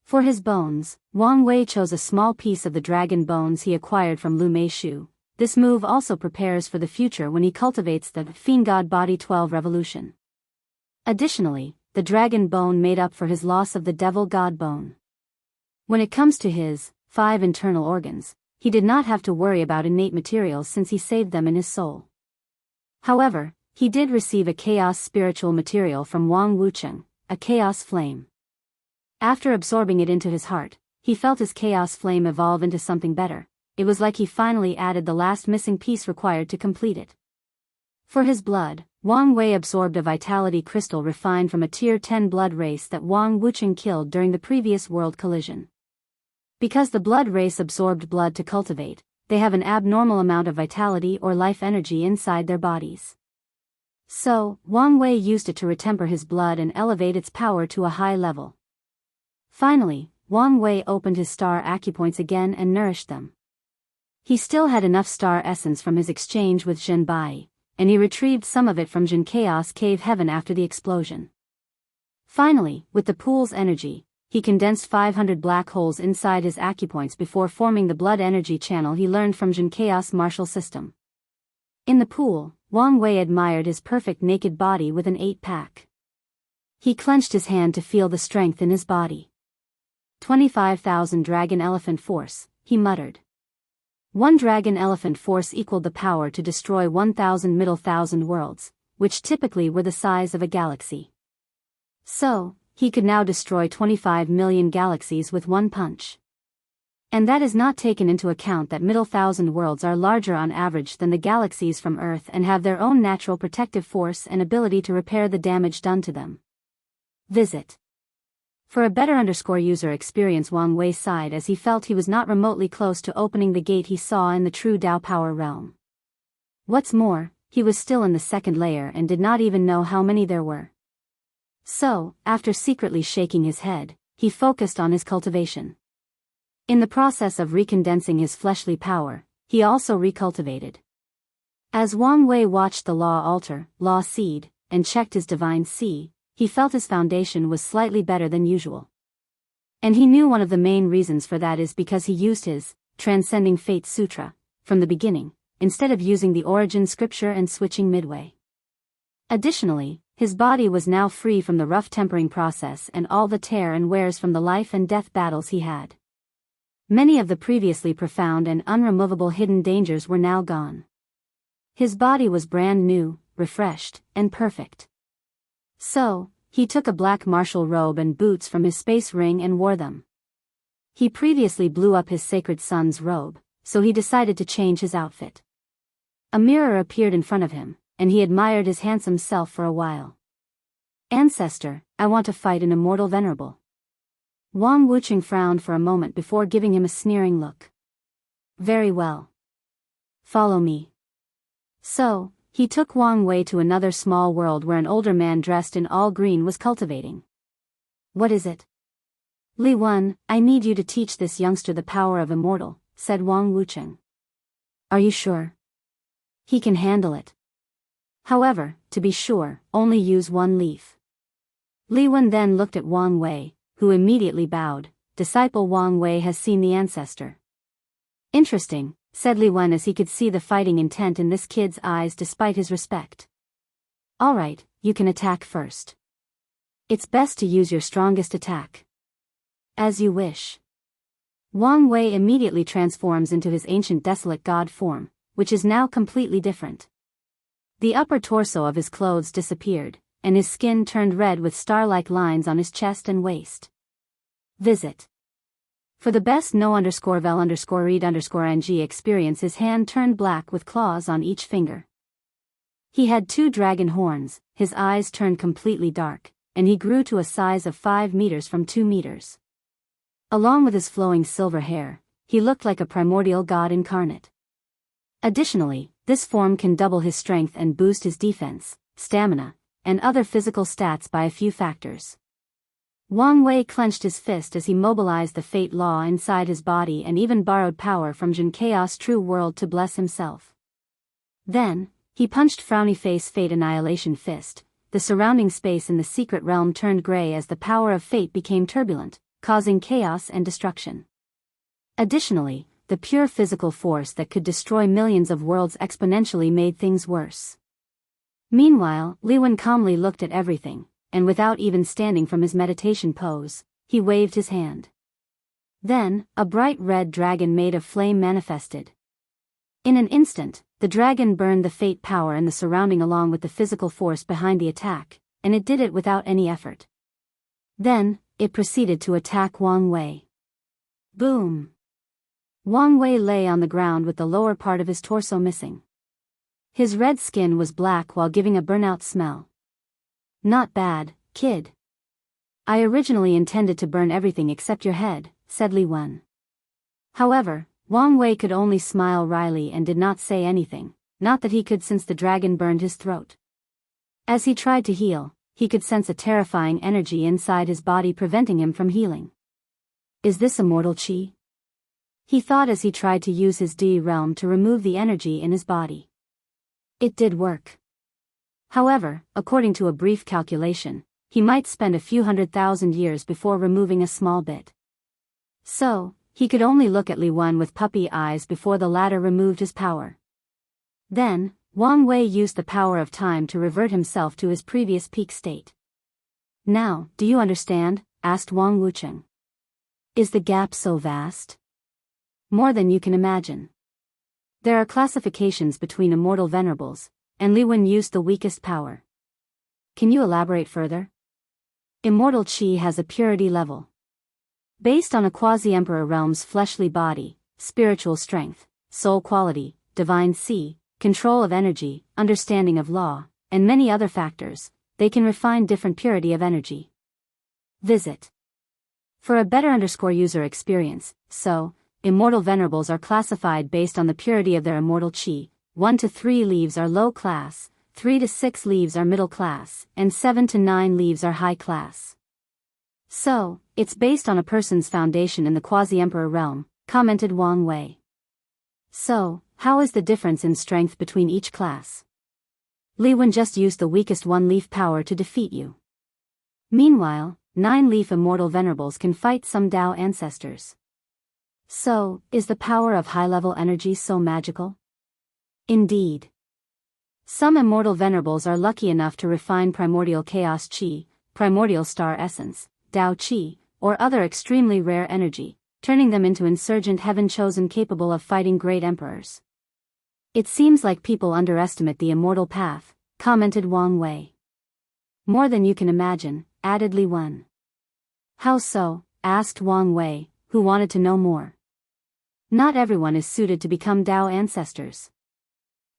For his bones, Wang Wei chose a small piece of the dragon bones he acquired from Lu Meishu. This move also prepares for the future when he cultivates the Fiend God Body 12 Revolution. Additionally, the dragon bone made up for his loss of the devil god bone. When it comes to his 5 internal organs, he did not have to worry about innate materials since he saved them in his soul. However, he did receive a chaos spiritual material from Wang Wucheng, a chaos flame. After absorbing it into his heart, he felt his chaos flame evolve into something better. It was like he finally added the last missing piece required to complete it. For his blood, Wang Wei absorbed a vitality crystal refined from a tier 10 blood race that Wang Wucheng killed during the previous world collision. Because the blood race absorbed blood to cultivate, they have an abnormal amount of vitality or life energy inside their bodies. So, Wang Wei used it to retemper his blood and elevate its power to a high level. Finally, Wang Wei opened his star acupoints again and nourished them. He still had enough star essence from his exchange with Zhen Bai, and he retrieved some of it from Jin Chaos Cave Heaven after the explosion. Finally, with the pool's energy, he condensed 500 black holes inside his acupoints before forming the blood energy channel he learned from Jin Chaos Martial System. In the pool, Wang Wei admired his perfect naked body with an 8-pack. He clenched his hand to feel the strength in his body. 25,000 dragon elephant force, he muttered. 1 dragon elephant force equaled the power to destroy 1,000 middle thousand worlds, which typically were the size of a galaxy. So, he could now destroy 25 million galaxies with one punch. And that is not taken into account that middle thousand worlds are larger on average than the galaxies from Earth and have their own natural protective force and ability to repair the damage done to them. Visit. For a better user experience, Wang Wei sighed as he felt he was not remotely close to opening the gate he saw in the true Dao power realm. What's more, he was still in the second layer and did not even know how many there were. So, after secretly shaking his head, he focused on his cultivation. In the process of recondensing his fleshly power, he also recultivated. As Wang Wei watched the law altar, law seed, and checked his divine sea, he felt his foundation was slightly better than usual. And he knew one of the main reasons for that is because he used his Transcending Fate Sutra from the beginning, instead of using the origin scripture and switching midway. Additionally, his body was now free from the rough tempering process and all the tear and wears from the life and death battles he had. Many of the previously profound and unremovable hidden dangers were now gone. His body was brand new, refreshed, and perfect. So, he took a black martial robe and boots from his space ring and wore them. He previously blew up his sacred son's robe, so he decided to change his outfit. A mirror appeared in front of him, and he admired his handsome self for a while. Ancestor, I want to fight an immortal venerable. Wang Wucheng frowned for a moment before giving him a sneering look. Very well. Follow me. So, he took Wang Wei to another small world where an older man dressed in all green was cultivating. What is it? Li Wen, I need you to teach this youngster the power of immortal, said Wang Wucheng. Are you sure? He can handle it. However, to be sure, only use 1 leaf. Li Wen then looked at Wang Wei, who immediately bowed. Disciple Wang Wei has seen the ancestor. Interesting, said Li Wen as he could see the fighting intent in this kid's eyes despite his respect. Alright, you can attack first. It's best to use your strongest attack. As you wish. Wang Wei immediately transforms into his ancient desolate god form, which is now completely different. The upper torso of his clothes disappeared, and his skin turned red with star-like lines on his chest and waist. Visit. For the best no_vel_read_ng experience, his hand turned black with claws on each finger. He had 2 dragon horns, his eyes turned completely dark, and he grew to a size of 5 meters from 2 meters. Along with his flowing silver hair, he looked like a primordial god incarnate. Additionally, this form can double his strength and boost his defense, stamina, and other physical stats by a few factors. Wang Wei clenched his fist as he mobilized the fate law inside his body and even borrowed power from Jin Chaos True World to bless himself. Then, he punched frowny face Fate Annihilation Fist. The surrounding space in the secret realm turned gray as the power of fate became turbulent, causing chaos and destruction. Additionally, the pure physical force that could destroy millions of worlds exponentially made things worse. Meanwhile, Li Wen calmly looked at everything, and without even standing from his meditation pose, he waved his hand. Then, a bright red dragon made of flame manifested. In an instant, the dragon burned the fate power and the surrounding along with the physical force behind the attack, and it did it without any effort. Then, it proceeded to attack Wang Wei. Boom! Wang Wei lay on the ground with the lower part of his torso missing. His red skin was black while giving a burnout smell. Not bad, kid. I originally intended to burn everything except your head, said Li Wen. However, Wang Wei could only smile wryly and did not say anything, not that he could since the dragon burned his throat. As he tried to heal, he could sense a terrifying energy inside his body preventing him from healing. Is this immortal chi? He thought as he tried to use his Di realm to remove the energy in his body. It did work. However, according to a brief calculation, he might spend a few 100,000 years before removing a small bit. So, he could only look at Li Wen with puppy eyes before the latter removed his power. Then, Wang Wei used the power of time to revert himself to his previous peak state. Now, do you understand? Asked Wang Wucheng. Is the gap so vast? More than you can imagine. There are classifications between immortal venerables, and Li Wen used the weakest power. Can you elaborate further? Immortal Qi has a purity level. Based on a quasi-emperor realm's fleshly body, spiritual strength, soul quality, divine C, control of energy, understanding of law, and many other factors, they can refine different purity of energy. Visit. For a better user experience, so, immortal venerables are classified based on the purity of their immortal Qi. 1 to 3 leaves are low class, 3 to 6 leaves are middle class, and 7 to 9 leaves are high class. So, it's based on a person's foundation in the quasi-emperor realm, commented Wang Wei. So, how is the difference in strength between each class? Li Wen just used the weakest 1-leaf power to defeat you. Meanwhile, 9-leaf immortal venerables can fight some Dao ancestors. So, is the power of high-level energy so magical? Indeed. Some immortal venerables are lucky enough to refine primordial chaos chi, primordial star essence, Dao chi, or other extremely rare energy, turning them into insurgent heaven-chosen capable of fighting great emperors. It seems like people underestimate the immortal path, commented Wang Wei. More than you can imagine, added Li Wen. How so? Asked Wang Wei, who wanted to know more. Not everyone is suited to become Dao ancestors.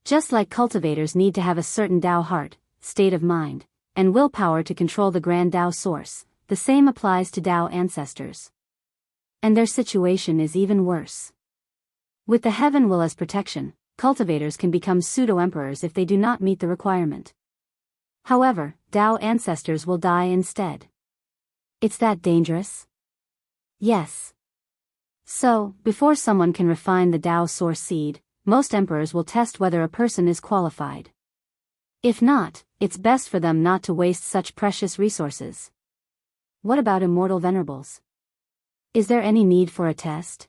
Just like cultivators need to have a certain Dao heart, state of mind, and willpower to control the grand Dao source, the same applies to Dao ancestors. And their situation is even worse. With the heaven will as protection, cultivators can become pseudo-emperors if they do not meet the requirement. However, Dao ancestors will die instead. It's that dangerous? Yes. So, before someone can refine the Dao source seed, most emperors will test whether a person is qualified. If not, it's best for them not to waste such precious resources. What about immortal venerables? Is there any need for a test?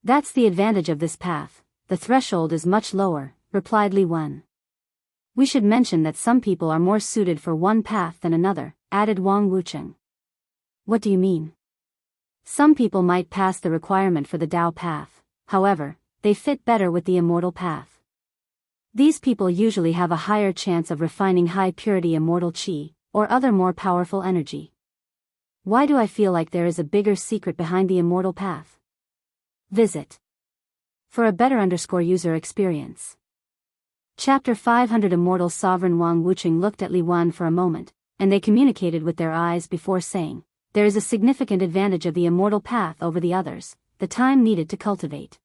That's the advantage of this path, the threshold is much lower, replied Li Wen. We should mention that some people are more suited for one path than another, added Wang Wucheng. What do you mean? Some people might pass the requirement for the Dao path, however, they fit better with the immortal path. These people usually have a higher chance of refining high-purity immortal Qi, or other more powerful energy. Why do I feel like there is a bigger secret behind the immortal path? Visit. For a better user experience. Chapter 500 Immortal Sovereign Wang Wucheng looked at Li Wen for a moment, and they communicated with their eyes before saying, there is a significant advantage of the immortal path over the others, the time needed to cultivate.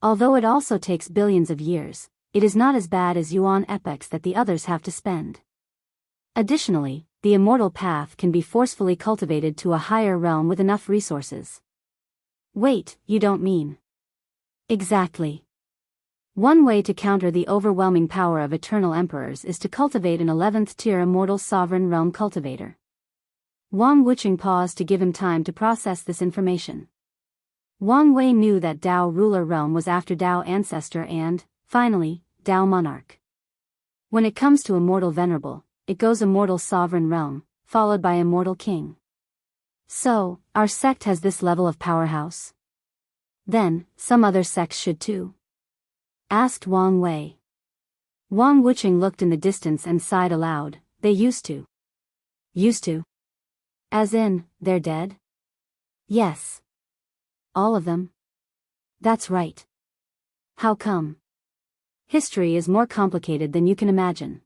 Although it also takes billions of years, it is not as bad as yuan epochs that the others have to spend. Additionally, the immortal path can be forcefully cultivated to a higher realm with enough resources. Wait, you don't mean? Exactly. One way to counter the overwhelming power of eternal emperors is to cultivate an 11th tier immortal sovereign realm cultivator. Wang Wucheng paused to give him time to process this information. Wang Wei knew that Dao ruler realm was after Dao ancestor and, finally, Dao monarch. When it comes to immortal venerable, it goes immortal sovereign realm, followed by immortal king. So, our sect has this level of powerhouse? Then, some other sects should too? Asked Wang Wei. Wang Wuqing looked in the distance and sighed aloud. They used to. Used to? As in, they're dead? Yes. All of them? That's right. How come? History is more complicated than you can imagine.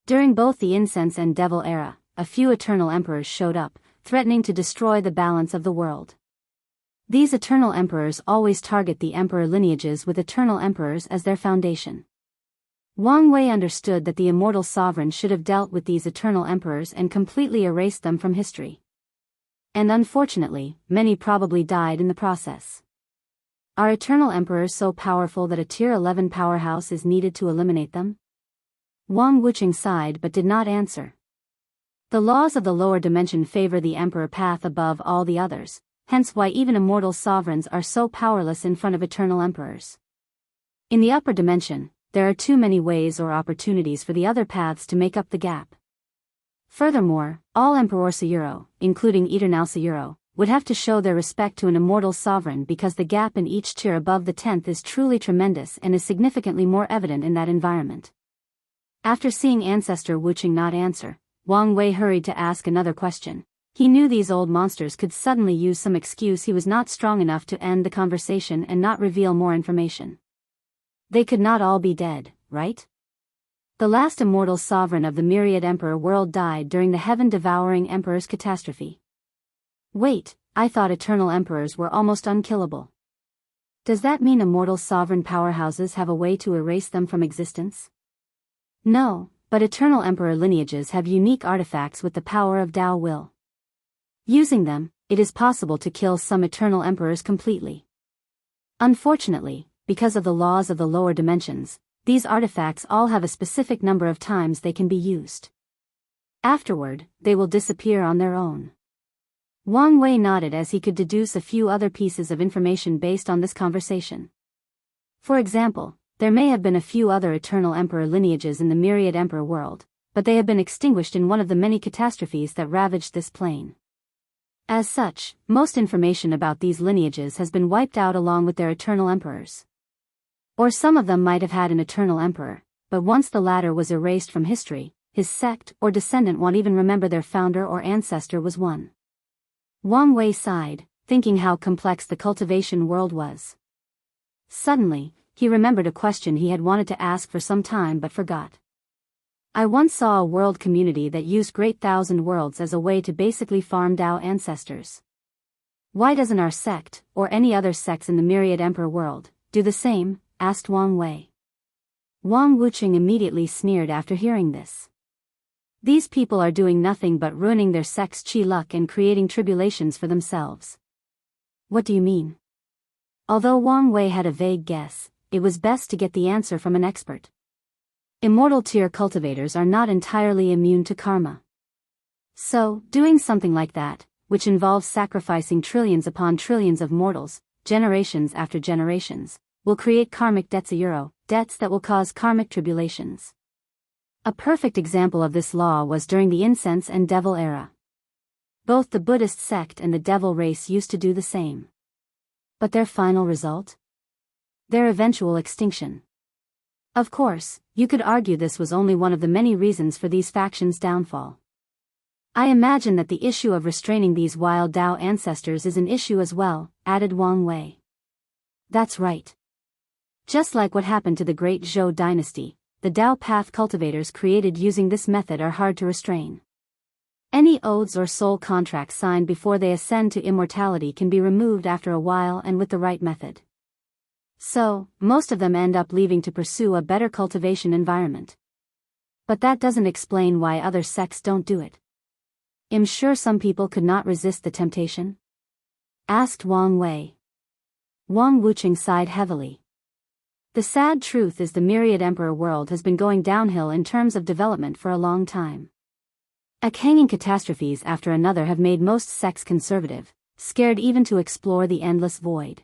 During both the Incense and Devil era, a few eternal emperors showed up, threatening to destroy the balance of the world. These eternal emperors always target the emperor lineages with eternal emperors as their foundation. Wang Wei understood that the immortal sovereign should have dealt with these eternal emperors and completely erased them from history. And unfortunately, many probably died in the process. Are eternal emperors so powerful that a Tier 11 powerhouse is needed to eliminate them? Wang Wuqing sighed but did not answer. The laws of the lower dimension favor the emperor path above all the others, hence why even immortal sovereigns are so powerless in front of eternal emperors. In the upper dimension, there are too many ways or opportunities for the other paths to make up the gap. Furthermore, all Emperor Sayuro, including Eternal Sayuro, would have to show their respect to an immortal sovereign because the gap in each tier above the 10th is truly tremendous and is significantly more evident in that environment. After seeing Ancestor Wuqing not answer, Wang Wei hurried to ask another question. He knew these old monsters could suddenly use some excuse he was not strong enough to end the conversation and not reveal more information. They could not all be dead, right? The last immortal sovereign of the Myriad Emperor world died during the heaven-devouring Emperor's catastrophe. Wait, I thought eternal emperors were almost unkillable. Does that mean immortal sovereign powerhouses have a way to erase them from existence? No, but eternal emperor lineages have unique artifacts with the power of Tao will. Using them, it is possible to kill some eternal emperors completely. Unfortunately, because of the laws of the lower dimensions, these artifacts all have a specific number of times they can be used. Afterward, they will disappear on their own. Wang Wei nodded as he could deduce a few other pieces of information based on this conversation. For example, there may have been a few other eternal emperor lineages in the Myriad Emperor world, but they have been extinguished in one of the many catastrophes that ravaged this plane. As such, most information about these lineages has been wiped out along with their eternal emperors. Or some of them might have had an eternal emperor, but once the latter was erased from history, his sect or descendant won't even remember their founder or ancestor was one. Wang Wei sighed, thinking how complex the cultivation world was. Suddenly, he remembered a question he had wanted to ask for some time but forgot. I once saw a world community that used Great Thousand Worlds as a way to basically farm Tao ancestors. Why doesn't our sect, or any other sects in the Myriad Emperor world, do the same? Asked Wang Wei. Wang Wuqing immediately sneered after hearing this. These people are doing nothing but ruining their sect's chi luck and creating tribulations for themselves. What do you mean? Although Wang Wei had a vague guess, it was best to get the answer from an expert. Immortal tier cultivators are not entirely immune to karma. So, doing something like that, which involves sacrificing trillions upon trillions of mortals, generations after generations, will create karmic debts debts that will cause karmic tribulations. A perfect example of this law was during the Incense and Devil era. Both the Buddhist sect and the Devil race used to do the same. But their final result? Their eventual extinction. Of course, you could argue this was only one of the many reasons for these factions' downfall. I imagine that the issue of restraining these wild Tao ancestors is an issue as well, added Wang Wei. That's right. Just like what happened to the Great Zhou dynasty, the Tao path cultivators created using this method are hard to restrain. Any oaths or soul contracts signed before they ascend to immortality can be removed after a while and with the right method. So, most of them end up leaving to pursue a better cultivation environment. But that doesn't explain why other sects don't do it. I'm sure some people could not resist the temptation? Asked Wang Wei. Wang Wuqing sighed heavily. The sad truth is the Myriad Emperor world has been going downhill in terms of development for a long time. Hanging catastrophes after another have made most sects conservative, scared even to explore the endless void.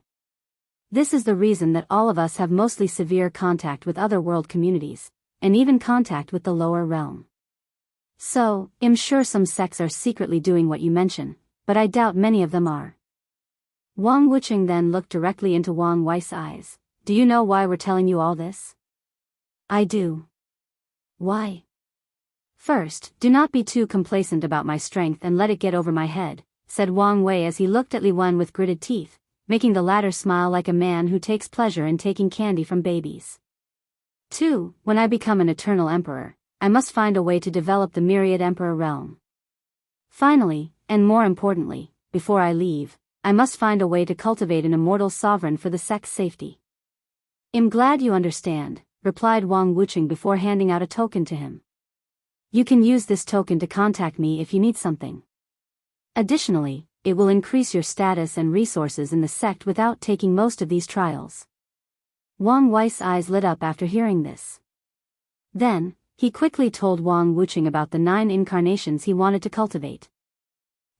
This is the reason that all of us have mostly severe contact with other world communities, and even contact with the lower realm. So, I'm sure some sects are secretly doing what you mention, but I doubt many of them are. Wang Wucheng then looked directly into Wang Wei's eyes. Do you know why we're telling you all this? I do. Why? First, do not be too complacent about my strength and let it get over my head, said Wang Wei as he looked at Li Wen with gritted teeth, making the latter smile like a man who takes pleasure in taking candy from babies. 2. When I become an eternal emperor, I must find a way to develop the myriad emperor realm. Finally, and more importantly, before I leave, I must find a way to cultivate an immortal sovereign for the sect's safety. I'm glad you understand, replied Wang Wucheng before handing out a token to him. You can use this token to contact me if you need something. Additionally, it will increase your status and resources in the sect without taking most of these trials. Wang Wei's eyes lit up after hearing this. Then, he quickly told Wang Wucheng about the 9 incarnations he wanted to cultivate.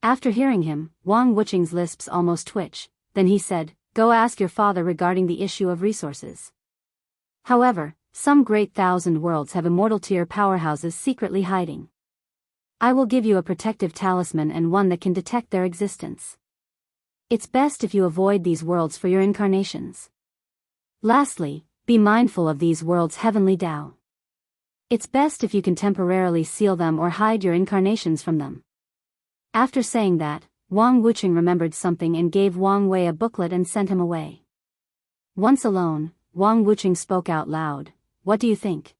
After hearing him, Wang Wucheng's lips almost twitched. Then he said, Go ask your father regarding the issue of resources. However, some great 1,000 worlds have immortal tier powerhouses secretly hiding. I will give you a protective talisman and one that can detect their existence. It's best if you avoid these worlds for your incarnations. Lastly, be mindful of these worlds' heavenly Tao. It's best if you can temporarily seal them or hide your incarnations from them. After saying that, Wang Wucheng remembered something and gave Wang Wei a booklet and sent him away. Once alone, Wang Wucheng spoke out loud. What do you think?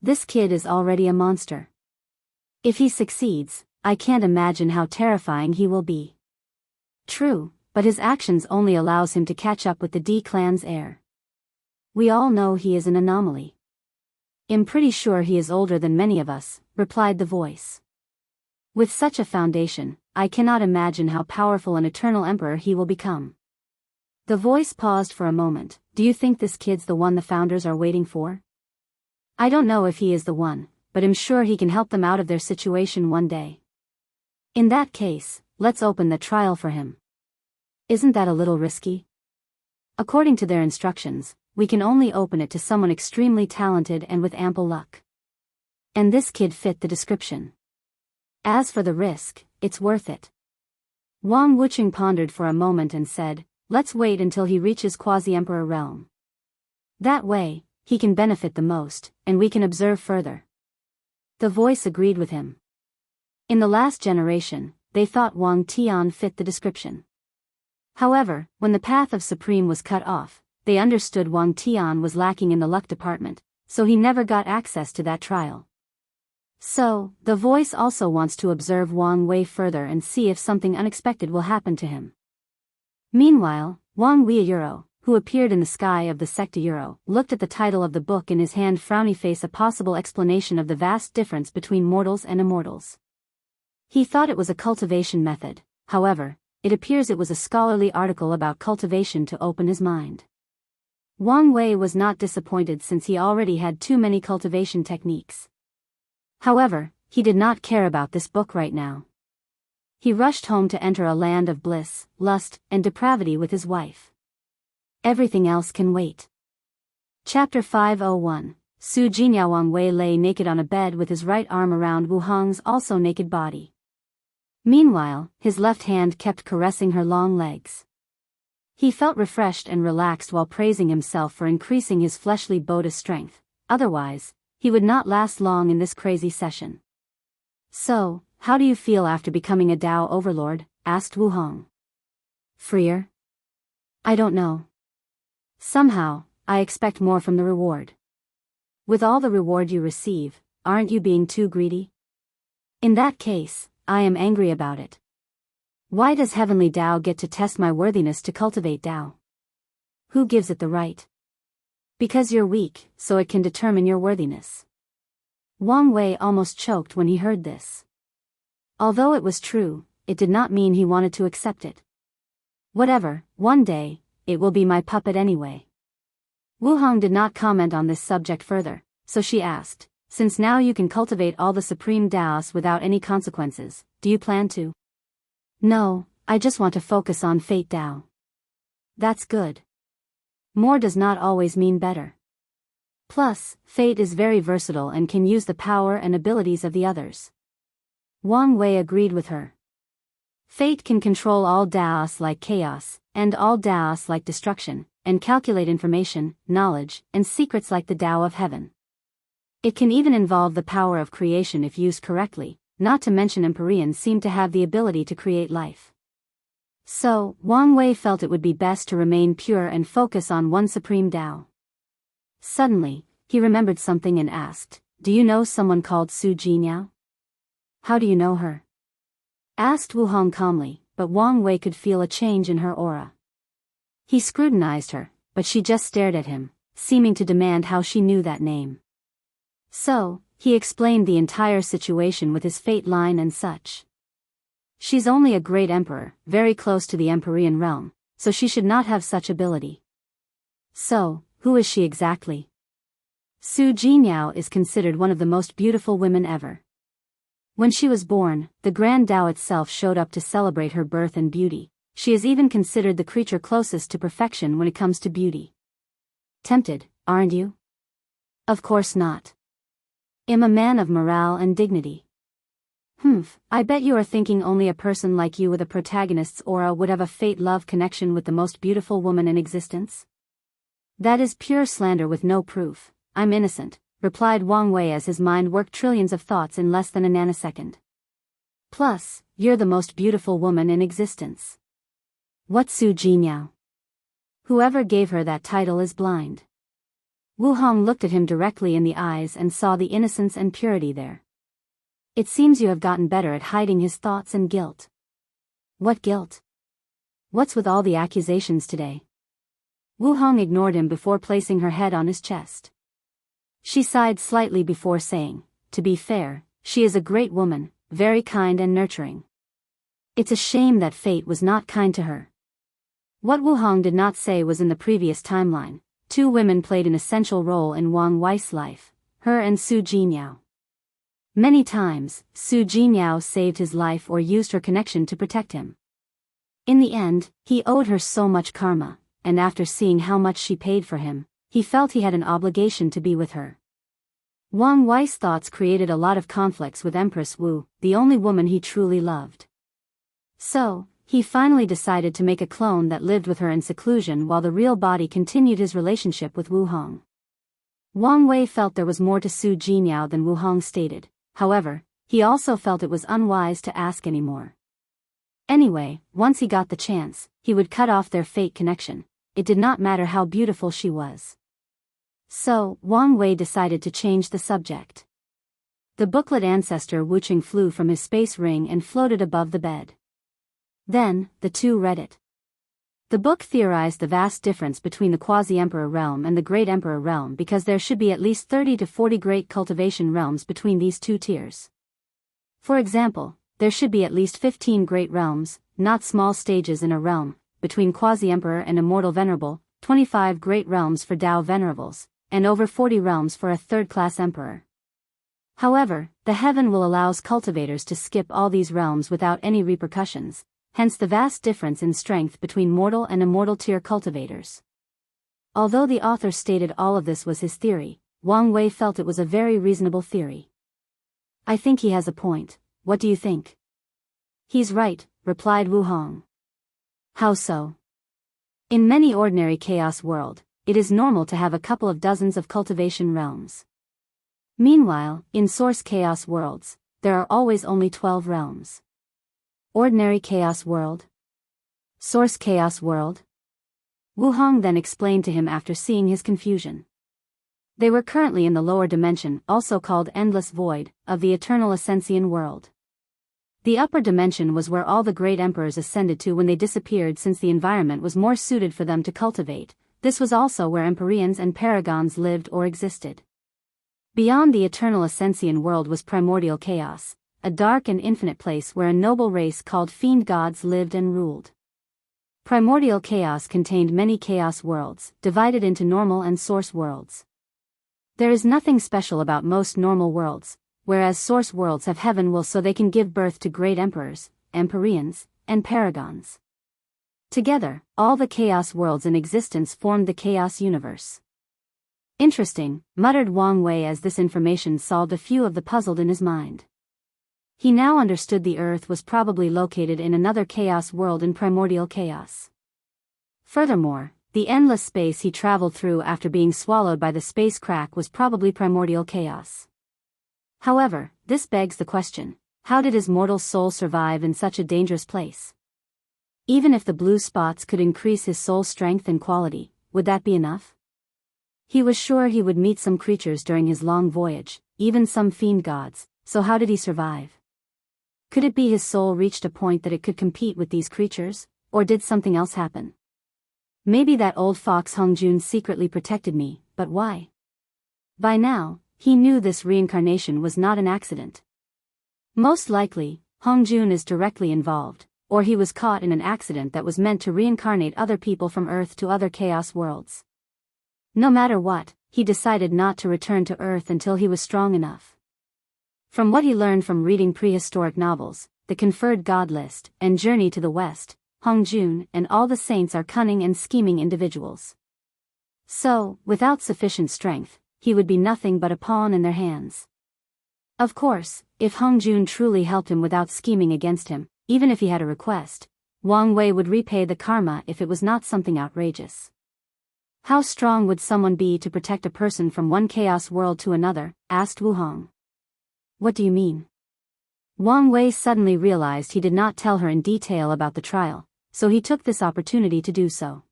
This kid is already a monster. If he succeeds, I can't imagine how terrifying he will be. True, but his actions only allows him to catch up with the D clan's heir. We all know he is an anomaly. I'm pretty sure he is older than many of us, replied the voice. With such a foundation, I cannot imagine how powerful an eternal emperor he will become. The voice paused for a moment. Do you think this kid's the one the founders are waiting for? I don't know if he is the one, but I'm sure he can help them out of their situation one day. In that case, let's open the trial for him. Isn't that a little risky? According to their instructions, we can only open it to someone extremely talented and with ample luck. And this kid fit the description. As for the risk, it's worth it. Wang Wucheng pondered for a moment and said, Let's wait until he reaches quasi-emperor realm. That way, he can benefit the most, and we can observe further. The voice agreed with him. In the last generation, they thought Wang Tian fit the description. However, when the path of Supreme was cut off, they understood Wang Tian was lacking in the luck department, so he never got access to that trial. So, the voice also wants to observe Wang Wei further and see if something unexpected will happen to him. Meanwhile, Wang Weiyuro, who appeared in the sky of the Secta Euro, looked at the title of the book in his hand, frowny face, a possible explanation of the vast difference between mortals and immortals. He thought it was a cultivation method, however, it appears it was a scholarly article about cultivation to open his mind. Wang Wei was not disappointed since he already had too many cultivation techniques. However, he did not care about this book right now. He rushed home to enter a land of bliss, lust, and depravity with his wife. Everything else can wait. Chapter 501. Su Jinhao. Wang Wei lay naked on a bed with his right arm around Wu Hong's also naked body. Meanwhile, his left hand kept caressing her long legs. He felt refreshed and relaxed while praising himself for increasing his fleshly Buddha strength. Otherwise, he would not last long in this crazy session. So, how do you feel after becoming a Tao overlord? Asked Wu Hong. Freer? I don't know. Somehow, I expect more from the reward. With all the reward you receive, aren't you being too greedy? In that case, I am angry about it. Why does heavenly Tao get to test my worthiness to cultivate Tao? Who gives it the right? Because you're weak, so it can determine your worthiness. Wang Wei almost choked when he heard this. Although it was true, it did not mean he wanted to accept it. Whatever, one day, it will be my puppet anyway. Wu Hong did not comment on this subject further, so she asked, since now you can cultivate all the supreme Taos without any consequences, do you plan to? No, I just want to focus on Fate Tao. That's good. More does not always mean better. Plus, fate is very versatile and can use the power and abilities of the others. Wang Wei agreed with her. Fate can control all Daos like chaos, and all Daos like destruction, and calculate information, knowledge, and secrets like the Tao of heaven. It can even involve the power of creation if used correctly, not to mention Empyreans seem to have the ability to create life. So, Wang Wei felt it would be best to remain pure and focus on one supreme Tao. Suddenly, he remembered something and asked, "Do you know someone called Su Jinyao?" "How do you know her?" asked Wu Hong calmly, but Wang Wei could feel a change in her aura. He scrutinized her, but she just stared at him, seeming to demand how she knew that name. So, he explained the entire situation with his fate line and such. She's only a great emperor, very close to the Empyrean realm, so she should not have such ability. So, who is she exactly? Su Jinyao is considered one of the most beautiful women ever. When she was born, the Grand Tao itself showed up to celebrate her birth and beauty. She is even considered the creature closest to perfection when it comes to beauty. Tempted, aren't you? Of course not. I'm a man of morale and dignity. I bet you are thinking only a person like you with a protagonist's aura would have a fate-love connection with the most beautiful woman in existence? That is pure slander with no proof. I'm innocent, replied Wang Wei as his mind worked trillions of thoughts in less than a nanosecond. Plus, you're the most beautiful woman in existence. What's Su Jinyao? Whoever gave her that title is blind. Wu Hong looked at him directly in the eyes and saw the innocence and purity there. It seems you have gotten better at hiding his thoughts and guilt. What guilt? What's with all the accusations today? Wu Hong ignored him before placing her head on his chest. She sighed slightly before saying, "To be fair, she is a great woman, very kind and nurturing. It's a shame that fate was not kind to her." What Wu Hong did not say was in the previous timeline, two women played an essential role in Wang Wei's life, her and Su Jinyao. Many times, Su Jinyao saved his life or used her connection to protect him. In the end, he owed her so much karma, and after seeing how much she paid for him, he felt he had an obligation to be with her. Wang Wei's thoughts created a lot of conflicts with Empress Wu, the only woman he truly loved. So, he finally decided to make a clone that lived with her in seclusion while the real body continued his relationship with Wu Hong. Wang Wei felt there was more to Su Jinyao than Wu Hong stated. However, he also felt it was unwise to ask anymore. Anyway, once he got the chance, he would cut off their fate connection. It did not matter how beautiful she was. So, Wang Wei decided to change the subject. The booklet ancestor Wucheng flew from his space ring and floated above the bed. Then, the two read it. The book theorized the vast difference between the quasi-emperor realm and the great emperor realm because there should be at least 30 to 40 great cultivation realms between these two tiers. For example, there should be at least 15 great realms, not small stages in a realm, between quasi-emperor and immortal venerable, 25 great realms for Tao venerables, and over 40 realms for a third-class emperor. However, the heaven will allows cultivators to skip all these realms without any repercussions, hence the vast difference in strength between mortal and immortal tier cultivators. Although the author stated all of this was his theory, Wang Wei felt it was a very reasonable theory. I think he has a point. What do you think? He's right, replied Wu Hong. How so? In many ordinary chaos world, it is normal to have a couple of dozens of cultivation realms. Meanwhile, in source chaos worlds, there are always only 12 realms. Ordinary chaos world? Source chaos world? Wu Hong then explained to him after seeing his confusion. They were currently in the lower dimension, also called Endless Void, of the Eternal Ascension world. The upper dimension was where all the great emperors ascended to when they disappeared since the environment was more suited for them to cultivate. This was also where Empyreans and Paragons lived or existed. Beyond the Eternal Ascension world was Primordial Chaos, a dark and infinite place where a noble race called Fiend Gods lived and ruled. Primordial Chaos contained many chaos worlds, divided into normal and source worlds. There is nothing special about most normal worlds, whereas source worlds have heaven will so they can give birth to great emperors, Empyreans, and Paragons. Together, all the chaos worlds in existence formed the chaos universe. Interesting, muttered Wang Wei as this information solved a few of the puzzles in his mind. He now understood the Earth was probably located in another chaos world in primordial chaos. Furthermore, the endless space he traveled through after being swallowed by the space crack was probably primordial chaos. However, this begs the question, how did his mortal soul survive in such a dangerous place? Even if the blue spots could increase his soul's strength and quality, would that be enough? He was sure he would meet some creatures during his long voyage, even some fiend gods, so how did he survive? Could it be his soul reached a point that it could compete with these creatures, or did something else happen? Maybe that old fox Hongjun secretly protected me, but why? By now, he knew this reincarnation was not an accident. Most likely, Hongjun is directly involved, or he was caught in an accident that was meant to reincarnate other people from Earth to other chaos worlds. No matter what, he decided not to return to Earth until he was strong enough. From what he learned from reading prehistoric novels, The Conferred God List, and Journey to the West, Hongjun and all the saints are cunning and scheming individuals. So, without sufficient strength, he would be nothing but a pawn in their hands. Of course, if Hongjun truly helped him without scheming against him, even if he had a request, Wang Wei would repay the karma if it was not something outrageous. How strong would someone be to protect a person from one chaos world to another? Asked Wu Hong. What do you mean? Wang Wei suddenly realized he did not tell her in detail about the trial, so he took this opportunity to do so.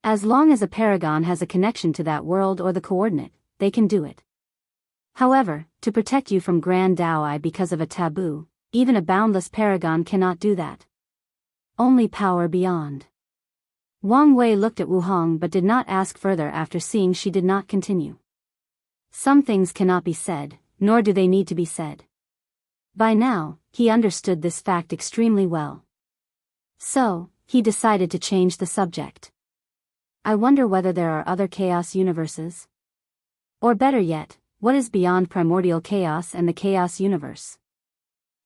As long as a paragon has a connection to that world or the coordinate, they can do it. However, to protect you from Grand Dao because of a taboo, even a boundless paragon cannot do that. Only power beyond. Wang Wei looked at Wu Hong but did not ask further after seeing she did not continue. Some things cannot be said, nor do they need to be said. By now, he understood this fact extremely well. So, he decided to change the subject. I wonder whether there are other chaos universes? Or better yet, what is beyond primordial chaos and the chaos universe?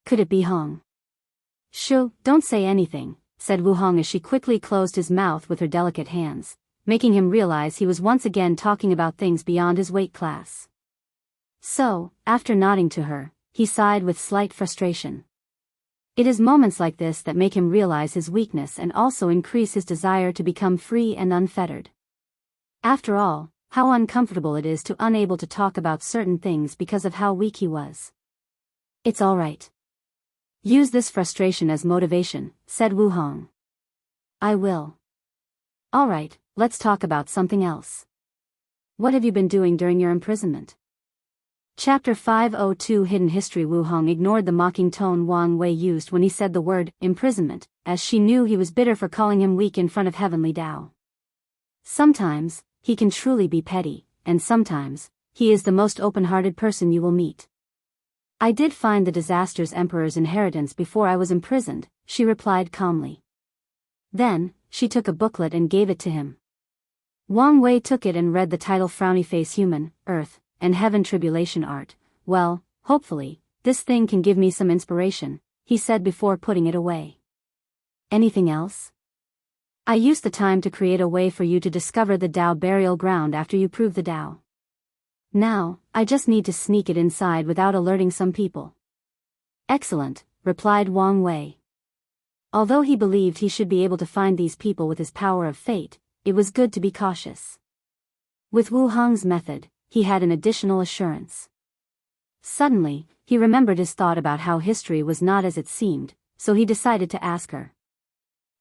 Could it be Hong? Shoo, don't say anything, said Wu Hong as she quickly closed his mouth with her delicate hands, making him realize he was once again talking about things beyond his weight class. So, after nodding to her, he sighed with slight frustration. It is moments like this that make him realize his weakness and also increase his desire to become free and unfettered. After all, how uncomfortable it is to unable to talk about certain things because of how weak he was. It's all right. Use this frustration as motivation, said Wu Hong. I will. All right, let's talk about something else. What have you been doing during your imprisonment? Chapter 502 Hidden History. Wu Hong ignored the mocking tone Wang Wei used when he said the word imprisonment, as she knew he was bitter for calling him weak in front of Heavenly Tao. Sometimes, he can truly be petty, and sometimes, he is the most open-hearted person you will meet. I did find the disaster's emperor's inheritance before I was imprisoned, she replied calmly. Then, she took a booklet and gave it to him. Wang Wei took it and read the title Frowny Face Human, Earth, and Heaven Tribulation Art. Well, hopefully, this thing can give me some inspiration, he said before putting it away. Anything else? I used the time to create a way for you to discover the Tao burial ground after you prove the Tao. Now, I just need to sneak it inside without alerting some people. Excellent, replied Wang Wei. Although he believed he should be able to find these people with his power of fate, it was good to be cautious. With Wu Hong's method, he had an additional assurance. Suddenly, he remembered his thought about how history was not as it seemed, so he decided to ask her.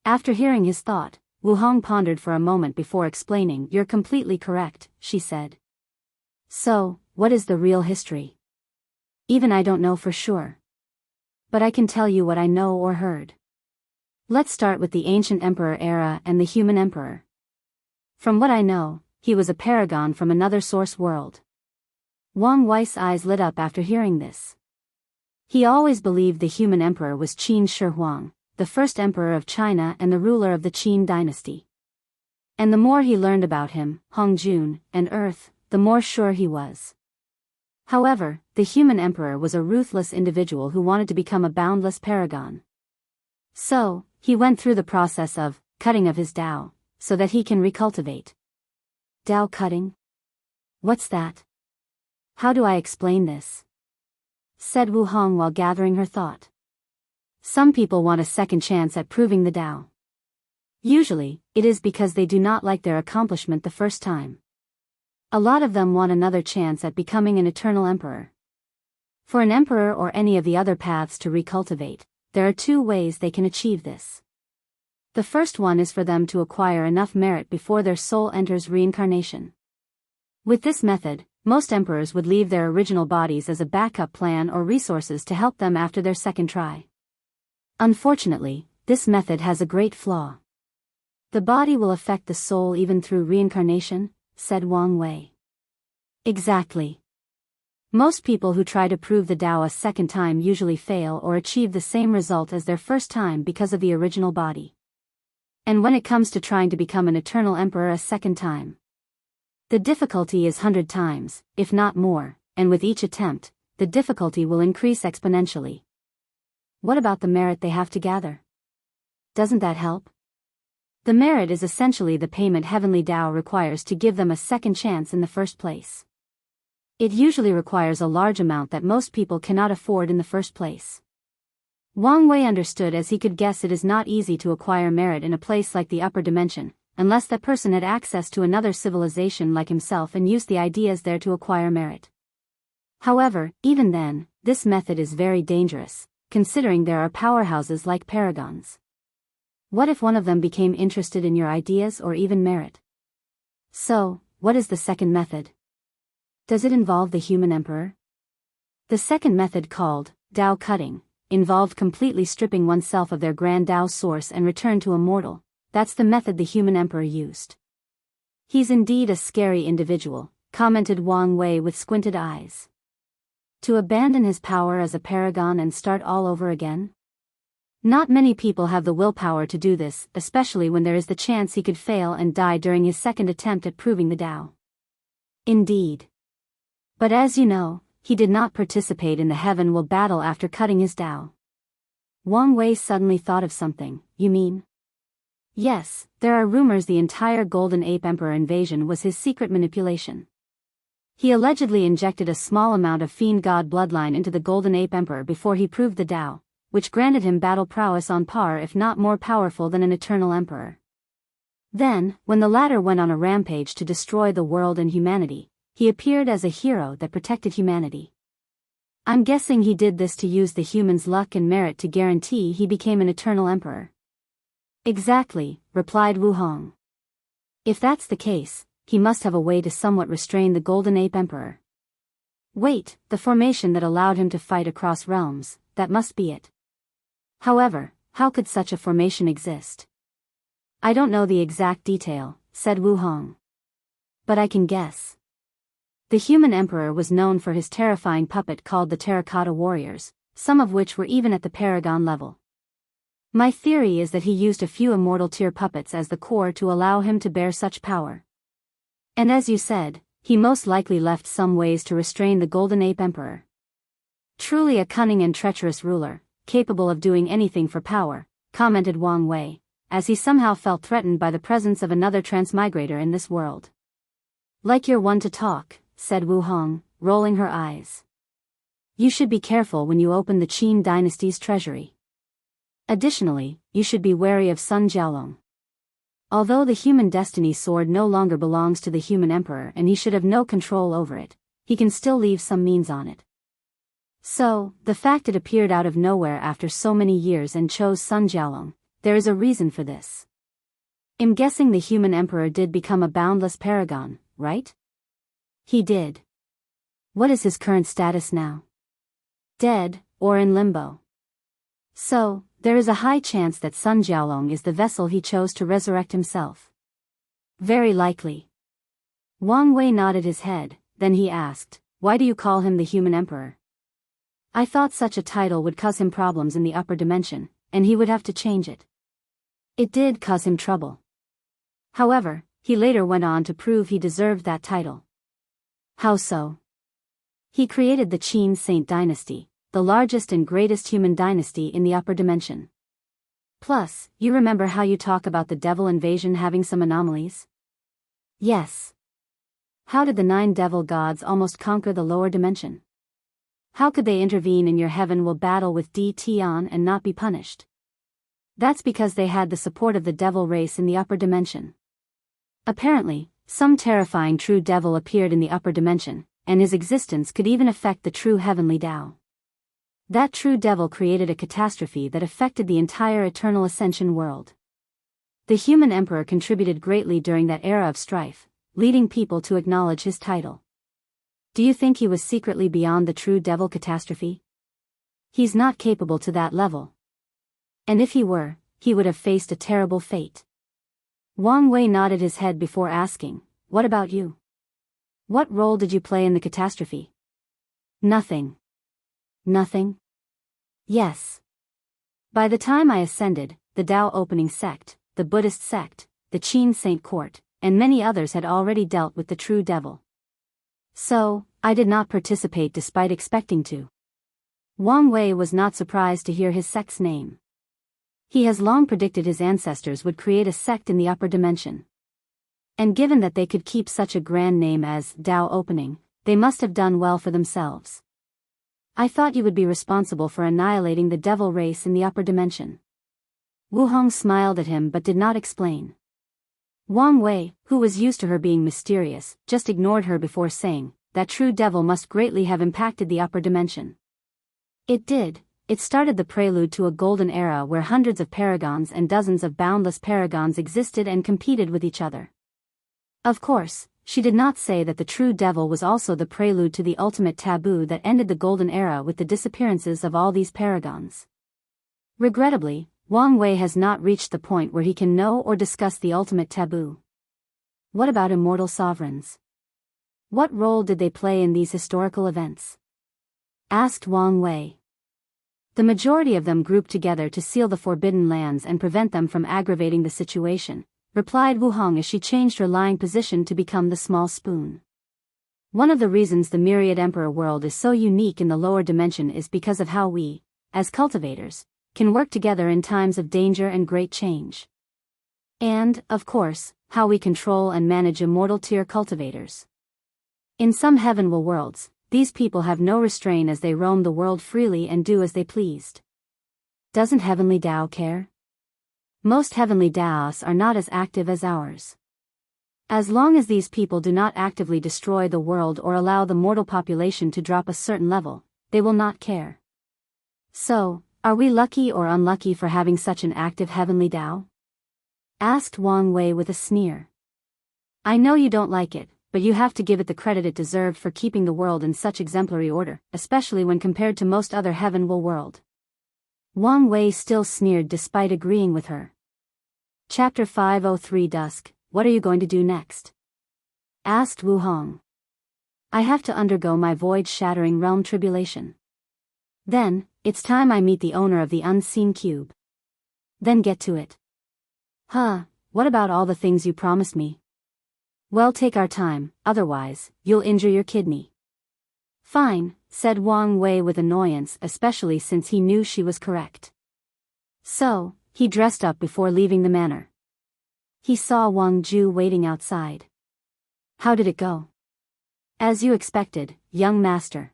After hearing his thought, Wu Hong pondered for a moment before explaining. You're completely correct, she said. So, what is the real history? Even I don't know for sure. But I can tell you what I know or heard. Let's start with the ancient emperor era and the human emperor. From what I know, he was a paragon from another source world. Wang Wei's eyes lit up after hearing this. He always believed the human emperor was Qin Shi Huang, the first emperor of China and the ruler of the Qin dynasty. And the more he learned about him, Hongjun, and Earth, the more sure he was. However, the human emperor was a ruthless individual who wanted to become a boundless paragon. So, he went through the process of cutting of his Tao, so that he can recultivate. Tao cutting? What's that? How do I explain this? Said Wu Hong while gathering her thought. Some people want a second chance at proving the Tao. Usually, it is because they do not like their accomplishment the first time. A lot of them want another chance at becoming an eternal emperor. For an emperor or any of the other paths to recultivate, there are two ways they can achieve this. The first one is for them to acquire enough merit before their soul enters reincarnation. With this method, most emperors would leave their original bodies as a backup plan or resources to help them after their second try. Unfortunately, this method has a great flaw. The body will affect the soul even through reincarnation, said Wang Wei. Exactly. Most people who try to prove the Tao a second time usually fail or achieve the same result as their first time because of the original body. And when it comes to trying to become an eternal emperor a second time, the difficulty is 100 times, if not more, and with each attempt, the difficulty will increase exponentially. What about the merit they have to gather? Doesn't that help? The merit is essentially the payment Heavenly Tao requires to give them a second chance in the first place. It usually requires a large amount that most people cannot afford in the first place. Wang Wei understood as he could guess it is not easy to acquire merit in a place like the upper dimension, unless that person had access to another civilization like himself and used the ideas there to acquire merit. However, even then, this method is very dangerous, considering there are powerhouses like paragons. What if one of them became interested in your ideas or even merit? So, what is the second method? Does it involve the human emperor? The second method, called Tao cutting, involved completely stripping oneself of their grand Tao source and return to a mortal. That's the method the human emperor used. He's indeed a scary individual, commented Wang Wei with squinted eyes. To abandon his power as a paragon and start all over again? Not many people have the willpower to do this, especially when there is the chance he could fail and die during his second attempt at proving the Tao. Indeed. But as you know, he did not participate in the Heaven Will battle after cutting his Tao. Wang Wei suddenly thought of something. You mean? Yes, there are rumors the entire Golden Ape Emperor invasion was his secret manipulation. He allegedly injected a small amount of Fiend God bloodline into the Golden Ape Emperor before he proved the Tao, which granted him battle prowess on par if not more powerful than an eternal emperor. Then, when the latter went on a rampage to destroy the world and humanity, he appeared as a hero that protected humanity. I'm guessing he did this to use the humans' luck and merit to guarantee he became an eternal emperor. Exactly, replied Wu Hong. If that's the case, he must have a way to somewhat restrain the Golden Ape Emperor. Wait, the formation that allowed him to fight across realms, that must be it. However, how could such a formation exist? I don't know the exact detail, said Wu Hong. But I can guess. The human emperor was known for his terrifying puppet called the Terracotta Warriors, some of which were even at the Paragon level. My theory is that he used a few immortal tier puppets as the core to allow him to bear such power. And as you said, he most likely left some ways to restrain the Golden Ape Emperor. Truly a cunning and treacherous ruler, capable of doing anything for power, commented Wang Wei, as he somehow felt threatened by the presence of another transmigrator in this world. Like you're one to talk, said Wu Hong, rolling her eyes. You should be careful when you open the Qin dynasty's treasury. Additionally, you should be wary of Sun Jiaolong. Although the human destiny sword no longer belongs to the human emperor and he should have no control over it, he can still leave some means on it. So, the fact it appeared out of nowhere after so many years and chose Sun Jiaolong, there is a reason for this. I'm guessing the human emperor did become a boundless paragon, right? He did. What is his current status now? Dead, or in limbo. So, there is a high chance that Sun Jiaolong is the vessel he chose to resurrect himself. Very likely. Wang Wei nodded his head, then he asked, why do you call him the human emperor? I thought such a title would cause him problems in the upper dimension, and he would have to change it. It did cause him trouble. However, he later went on to prove he deserved that title. How so? He created the Qin Saint dynasty, the largest and greatest human dynasty in the upper dimension. Plus, you remember how you talk about the devil invasion having some anomalies? Yes. How did the 9 devil gods almost conquer the lower dimension? How could they intervene in your heaven will battle with Tion and not be punished? That's because they had the support of the devil race in the upper dimension. Apparently, some terrifying true devil appeared in the upper dimension, and his existence could even affect the true heavenly Tao. That true devil created a catastrophe that affected the entire eternal ascension world. The human emperor contributed greatly during that era of strife, leading people to acknowledge his title. Do you think he was secretly beyond the true devil catastrophe? He's not capable to that level. And if he were, he would have faced a terrible fate. Wang Wei nodded his head before asking, "What about you? What role did you play in the catastrophe?" "Nothing." "Nothing?" "Yes. By the time I ascended, the Tao opening sect, the Buddhist sect, the Qin Saint Court, and many others had already dealt with the true devil. So, I did not participate despite expecting to." Wang Wei was not surprised to hear his sect's name. He has long predicted his ancestors would create a sect in the upper dimension. And given that they could keep such a grand name as Tao Opening, they must have done well for themselves. "I thought you would be responsible for annihilating the devil race in the upper dimension." Wu Hong smiled at him but did not explain. Wang Wei, who was used to her being mysterious, just ignored her before saying, "That true devil must greatly have impacted the upper dimension." It did. It started the prelude to a golden era where hundreds of paragons and dozens of boundless paragons existed and competed with each other. Of course, she did not say that the true devil was also the prelude to the ultimate taboo that ended the golden era with the disappearances of all these paragons. Regrettably, Wang Wei has not reached the point where he can know or discuss the ultimate taboo. What about immortal sovereigns? What role did they play in these historical events? Asked Wang Wei. The majority of them grouped together to seal the forbidden lands and prevent them from aggravating the situation, replied Wu Hong as she changed her lying position to become the small spoon. One of the reasons the Myriad Emperor world is so unique in the lower dimension is because of how we, as cultivators, can work together in times of danger and great change. And, of course, how we control and manage immortal tier cultivators. In some heavenward worlds, these people have no restraint as they roam the world freely and do as they pleased. Doesn't Heavenly Tao care? Most Heavenly Taos are not as active as ours. As long as these people do not actively destroy the world or allow the mortal population to drop a certain level, they will not care. So, are we lucky or unlucky for having such an active Heavenly Tao? Asked Wang Wei with a sneer. I know you don't like it, but you have to give it the credit it deserved for keeping the world in such exemplary order, especially when compared to most other heavenward world. Wang Wei still sneered despite agreeing with her. Chapter 503 Dusk, what are you going to do next? Asked Wu Hong. I have to undergo my void-shattering realm tribulation. Then, it's time I meet the owner of the unseen cube. Then get to it. What about all the things you promised me? Well, take our time, otherwise, you'll injure your kidney. Fine, said Wang Wei with annoyance, especially since he knew she was correct. So, he dressed up before leaving the manor. He saw Wang Ju waiting outside. How did it go? As you expected, young master.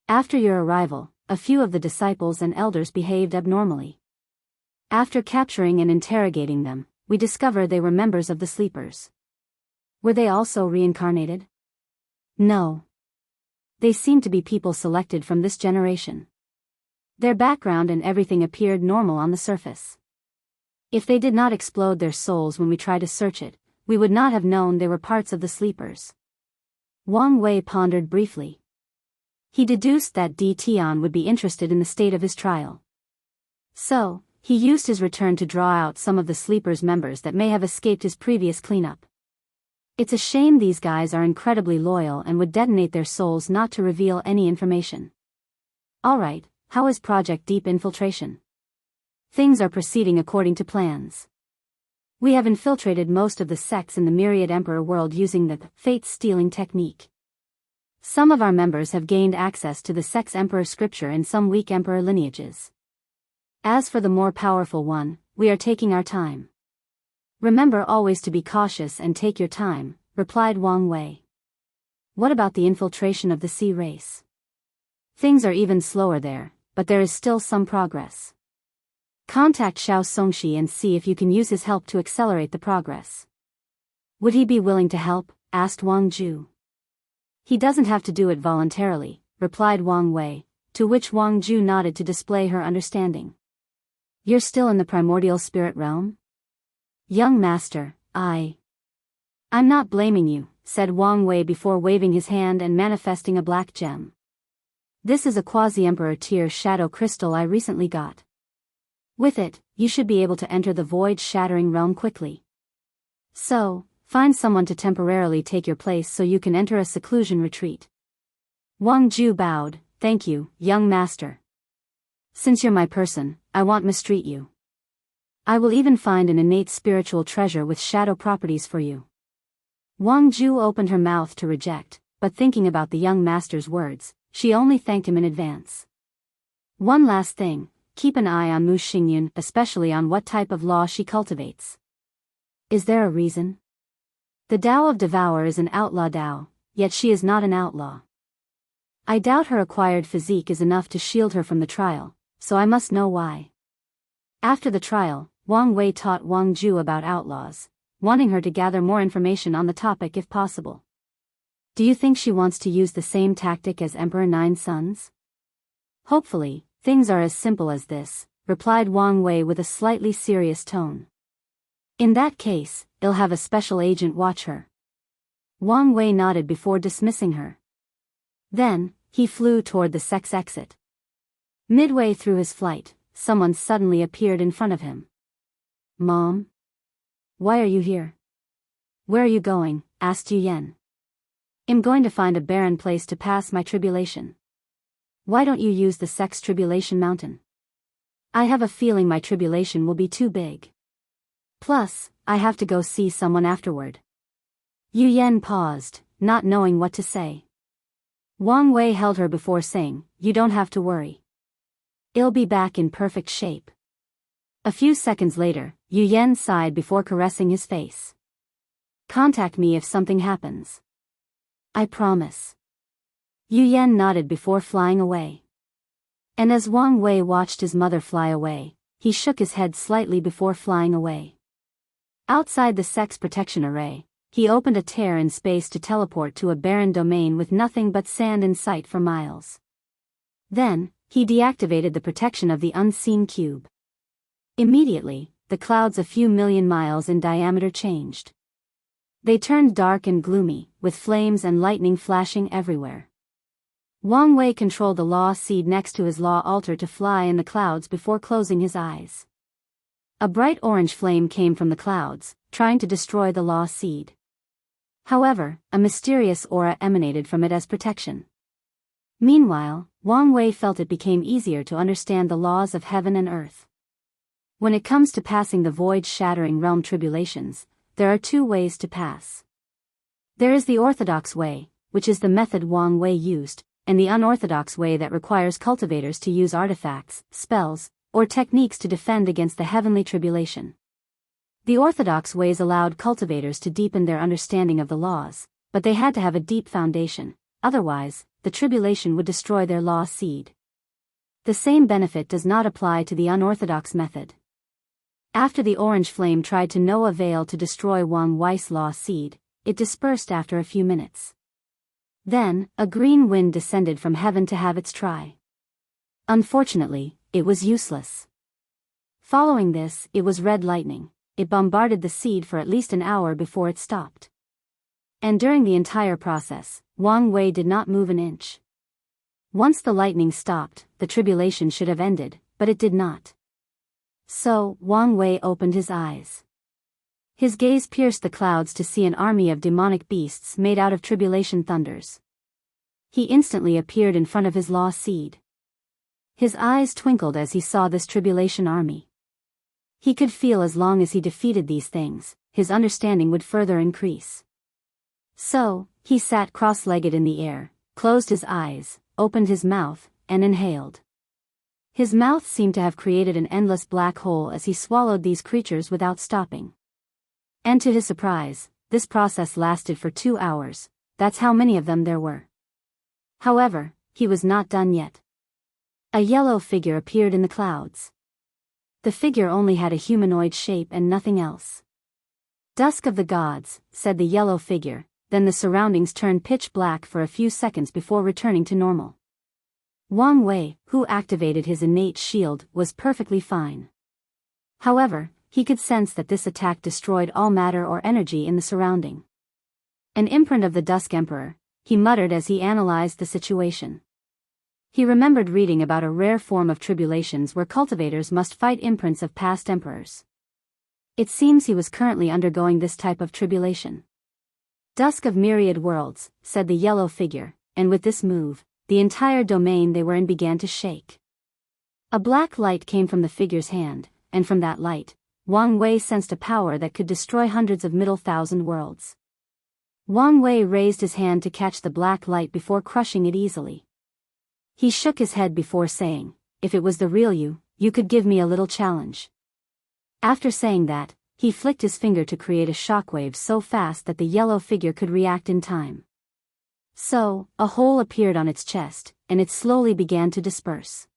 After your arrival, a few of the disciples and elders behaved abnormally. After capturing and interrogating them, we discovered they were members of the Sleepers. Were they also reincarnated? No. They seemed to be people selected from this generation. Their background and everything appeared normal on the surface. If they did not explode their souls when we tried to search it, we would not have known they were parts of the Sleepers. Wang Wei pondered briefly. He deduced that Tian would be interested in the state of his trial. So, he used his return to draw out some of the Sleepers' members that may have escaped his previous cleanup. It's a shame these guys are incredibly loyal and would detonate their souls not to reveal any information. Alright, how is Project Deep Infiltration? Things are proceeding according to plans. We have infiltrated most of the sects in the Myriad Emperor world using the fate-stealing technique. Some of our members have gained access to the Sex Emperor scripture in some weak Emperor lineages. As for the more powerful one, we are taking our time. Remember always to be cautious and take your time, replied Wang Wei. What about the infiltration of the sea race? Things are even slower there, but there is still some progress. Contact Xiao Songxi and see if you can use his help to accelerate the progress. Would he be willing to help? Asked Wang Ju. He doesn't have to do it voluntarily, replied Wang Wei, to which Wang Ju nodded to display her understanding. You're still in the primordial spirit realm? Young master, I'm not blaming you, said Wang Wei before waving his hand and manifesting a black gem. This is a quasi-emperor tier shadow crystal I recently got. With it, you should be able to enter the void-shattering realm quickly. So, find someone to temporarily take your place so you can enter a seclusion retreat. Wang Ju bowed, thank you, young master. Since you're my person, I won't mistreat you. I will even find an innate spiritual treasure with shadow properties for you. Wang Ju opened her mouth to reject, but thinking about the young master's words, she only thanked him in advance. One last thing, keep an eye on Mu Xingyun, especially on what type of law she cultivates. Is there a reason? The Tao of Devour is an outlaw Tao, yet she is not an outlaw. I doubt her acquired physique is enough to shield her from the trial, so I must know why. After the trial, Wang Wei taught Wang Ju about outlaws, wanting her to gather more information on the topic if possible. Do you think she wants to use the same tactic as Emperor Nine Sons? Hopefully, things are as simple as this, replied Wang Wei with a slightly serious tone. In that case, I'll have a special agent watch her. Wang Wei nodded before dismissing her. Then, he flew toward the sex exit. Midway through his flight, someone suddenly appeared in front of him. Mom? Why are you here? Where are you going? Asked Yu Yan. I'm going to find a barren place to pass my tribulation. Why don't you use the sex tribulation mountain? I have a feeling my tribulation will be too big. Plus, I have to go see someone afterward. Yu Yan paused, not knowing what to say. Wang Wei held her before saying, you don't have to worry. I'll be back in perfect shape. A few seconds later, Yu Yan sighed before caressing his face. Contact me if something happens. I promise. Yu Yan nodded before flying away. And as Wang Wei watched his mother fly away, he shook his head slightly before flying away. Outside the sex protection array, he opened a tear in space to teleport to a barren domain with nothing but sand in sight for miles. Then, he deactivated the protection of the unseen cube. Immediately, the clouds a few million miles in diameter changed. They turned dark and gloomy, with flames and lightning flashing everywhere. Wang Wei controlled the law seed next to his law altar to fly in the clouds before closing his eyes. A bright orange flame came from the clouds, trying to destroy the law seed. However, a mysterious aura emanated from it as protection. Meanwhile, Wang Wei felt it became easier to understand the laws of heaven and earth. When it comes to passing the void-shattering realm tribulations, there are two ways to pass. There is the orthodox way, which is the method Wang Wei used, and the unorthodox way that requires cultivators to use artifacts, spells, or techniques to defend against the heavenly tribulation. The orthodox ways allowed cultivators to deepen their understanding of the laws, but they had to have a deep foundation, otherwise, the tribulation would destroy their law seed. The same benefit does not apply to the unorthodox method. After the orange flame tried to no avail to destroy Wang Wei's law seed, it dispersed after a few minutes. Then, a green wind descended from heaven to have its try. Unfortunately, it was useless. Following this, it was red lightning. It bombarded the seed for at least an hour before it stopped. And during the entire process, Wang Wei did not move an inch. Once the lightning stopped, the tribulation should have ended, but it did not. So, Wang Wei opened his eyes. His gaze pierced the clouds to see an army of demonic beasts made out of tribulation thunders. He instantly appeared in front of his law seed. His eyes twinkled as he saw this tribulation army. He could feel as long as he defeated these things, his understanding would further increase. So, he sat cross-legged in the air, closed his eyes, opened his mouth, and inhaled. His mouth seemed to have created an endless black hole as he swallowed these creatures without stopping. And to his surprise, this process lasted for 2 hours, that's how many of them there were. However, he was not done yet. A yellow figure appeared in the clouds. The figure only had a humanoid shape and nothing else. "Dusk of the gods," said the yellow figure, then the surroundings turned pitch black for a few seconds before returning to normal. Wang Wei, who activated his innate shield, was perfectly fine. However, he could sense that this attack destroyed all matter or energy in the surrounding. "An imprint of the Dusk Emperor," he muttered as he analyzed the situation. He remembered reading about a rare form of tribulations where cultivators must fight imprints of past emperors. It seems he was currently undergoing this type of tribulation. "Dusk of myriad worlds," said the yellow figure, and with this move, the entire domain they were in began to shake. A black light came from the figure's hand, and from that light, Wang Wei sensed a power that could destroy hundreds of middle thousand worlds. Wang Wei raised his hand to catch the black light before crushing it easily. He shook his head before saying, "If it was the real you, you could give me a little challenge." After saying that, he flicked his finger to create a shockwave so fast that the yellow figure could react in time. So, a hole appeared on its chest, and it slowly began to disperse.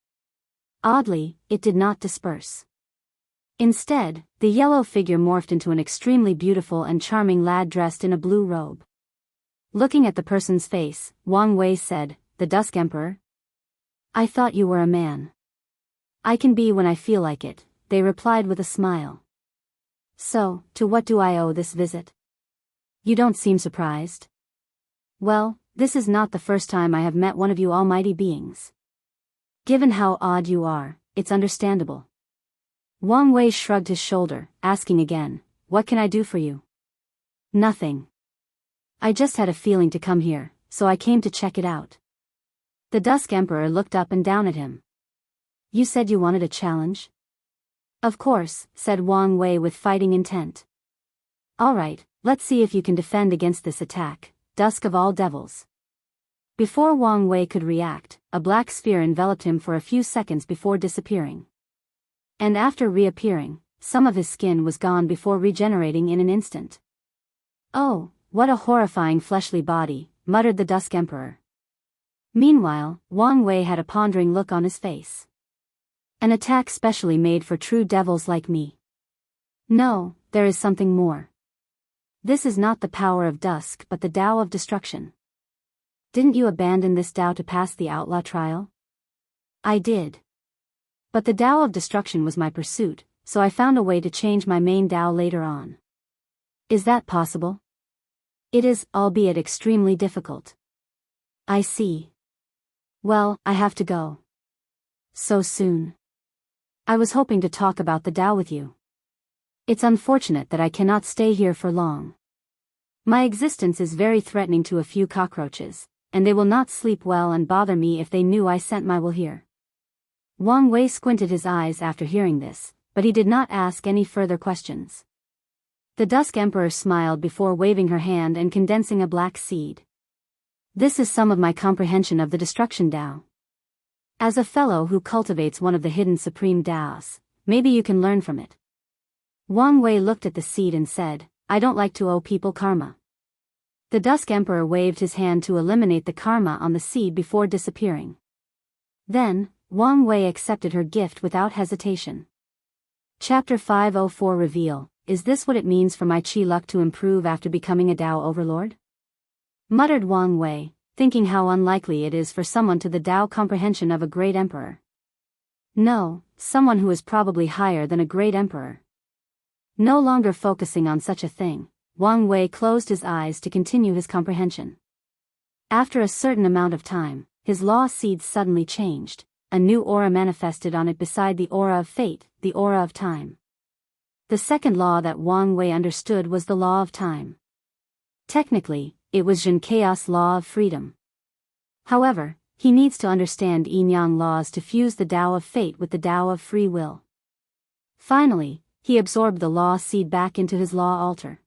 Oddly, it did not disperse. Instead, the yellow figure morphed into an extremely beautiful and charming lad dressed in a blue robe. Looking at the person's face, Wang Wei said, "The Dusk Emperor? I thought you were a man." "I can be when I feel like it," they replied with a smile. "So, to what do I owe this visit? You don't seem surprised." "Well, this is not the first time I have met one of you almighty beings. Given how odd you are, it's understandable." Wang Wei shrugged his shoulder, asking again, "What can I do for you?" "Nothing. I just had a feeling to come here, so I came to check it out." The Dusk Emperor looked up and down at him. "You said you wanted a challenge?" "Of course," said Wang Wei with fighting intent. "All right, let's see if you can defend against this attack, Dusk of all devils." Before Wang Wei could react, a black sphere enveloped him for a few seconds before disappearing. And after reappearing, some of his skin was gone before regenerating in an instant. "Oh, what a horrifying fleshly body," muttered the Dusk Emperor. Meanwhile, Wang Wei had a pondering look on his face. "An attack specially made for true devils like me. No, there is something more. This is not the power of dusk but the Tao of destruction. Didn't you abandon this Tao to pass the outlaw trial?" "I did. But the Tao of destruction was my pursuit, so I found a way to change my main Tao later on." "Is that possible?" "It is, albeit extremely difficult." "I see. Well, I have to go." "So soon?" "I was hoping to talk about the Tao with you. It's unfortunate that I cannot stay here for long. My existence is very threatening to a few cockroaches, and they will not sleep well and bother me if they knew I sent my will here." Wang Wei squinted his eyes after hearing this, but he did not ask any further questions. The Dusk Emperor smiled before waving her hand and condensing a black seed. "This is some of my comprehension of the destruction Tao. As a fellow who cultivates one of the hidden supreme Taos, maybe you can learn from it." Wang Wei looked at the seed and said, "I don't like to owe people karma." The Dusk Emperor waved his hand to eliminate the karma on the seed before disappearing. Then, Wang Wei accepted her gift without hesitation. Chapter 504 Reveal, "Is this what it means for my chi luck to improve after becoming a Tao overlord?" muttered Wang Wei, thinking how unlikely it is for someone to the Tao comprehension of a great emperor. No, someone who is probably higher than a great emperor. No longer focusing on such a thing, Wang Wei closed his eyes to continue his comprehension. After a certain amount of time, his law seed suddenly changed. A new aura manifested on it beside the aura of fate, the aura of time. The second law that Wang Wei understood was the law of time. Technically, it was Jin Chaos law of freedom. However, he needs to understand yin-yang laws to fuse the Tao of fate with the Tao of free will. Finally, he absorbed the law seed back into his law altar.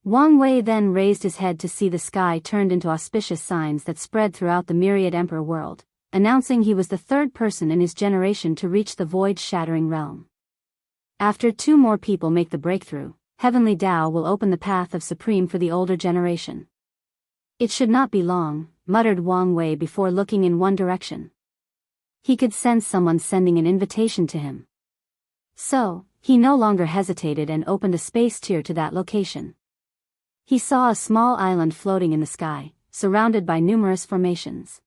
Wang Wei then raised his head to see the sky turned into auspicious signs that spread throughout the myriad emperor world, announcing he was the third person in his generation to reach the void-shattering realm. After 2 more people make the breakthrough, Heavenly Tao will open the path of Supreme for the older generation. It should not be long, muttered Wang Wei before looking in one direction. He could sense someone sending an invitation to him. So, he no longer hesitated and opened a space tier to that location. He saw a small island floating in the sky, surrounded by numerous formations.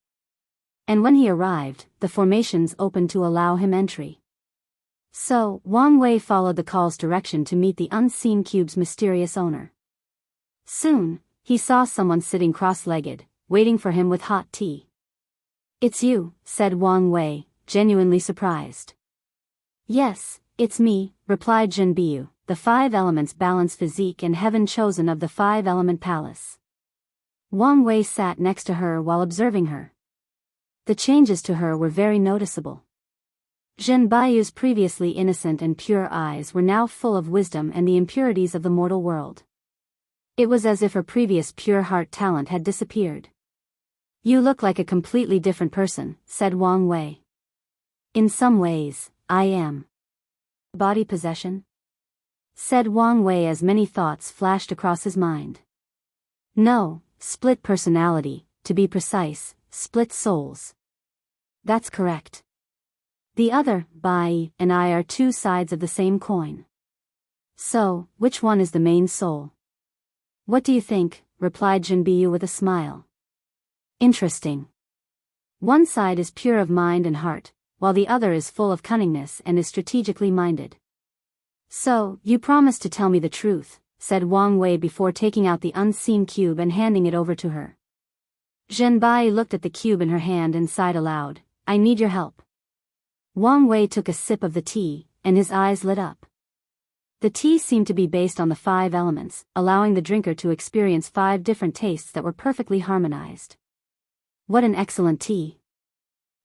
And when he arrived, the formations opened to allow him entry. So, Wang Wei followed the call's direction to meet the unseen cube's mysterious owner. Soon, he saw someone sitting cross-legged, waiting for him with hot tea. "It's you," said Wang Wei, genuinely surprised. "Yes, it's me," replied Jinbiyu, the five elements balanced physique and heaven chosen of the five-element palace. Wang Wei sat next to her while observing her. The changes to her were very noticeable. Jinbiyu's previously innocent and pure eyes were now full of wisdom and the impurities of the mortal world. It was as if her previous pure heart talent had disappeared. "You look like a completely different person," said Wang Wei. "In some ways, I am." "Body possession?" said Wang Wei as many thoughts flashed across his mind. "No, split personality, to be precise, split souls." "That's correct. The other, Bai, and I are two sides of the same coin. So, which one is the main soul?" "What do you think?" replied Jinbiyu with a smile. "Interesting. One side is pure of mind and heart, while the other is full of cunningness and is strategically minded." "So, you promise to tell me the truth," said Wang Wei before taking out the unseen cube and handing it over to her. Zhenbai looked at the cube in her hand and sighed aloud. "I need your help." Wang Wei took a sip of the tea, and his eyes lit up. The tea seemed to be based on the five elements, allowing the drinker to experience 5 different tastes that were perfectly harmonized. "What an excellent tea.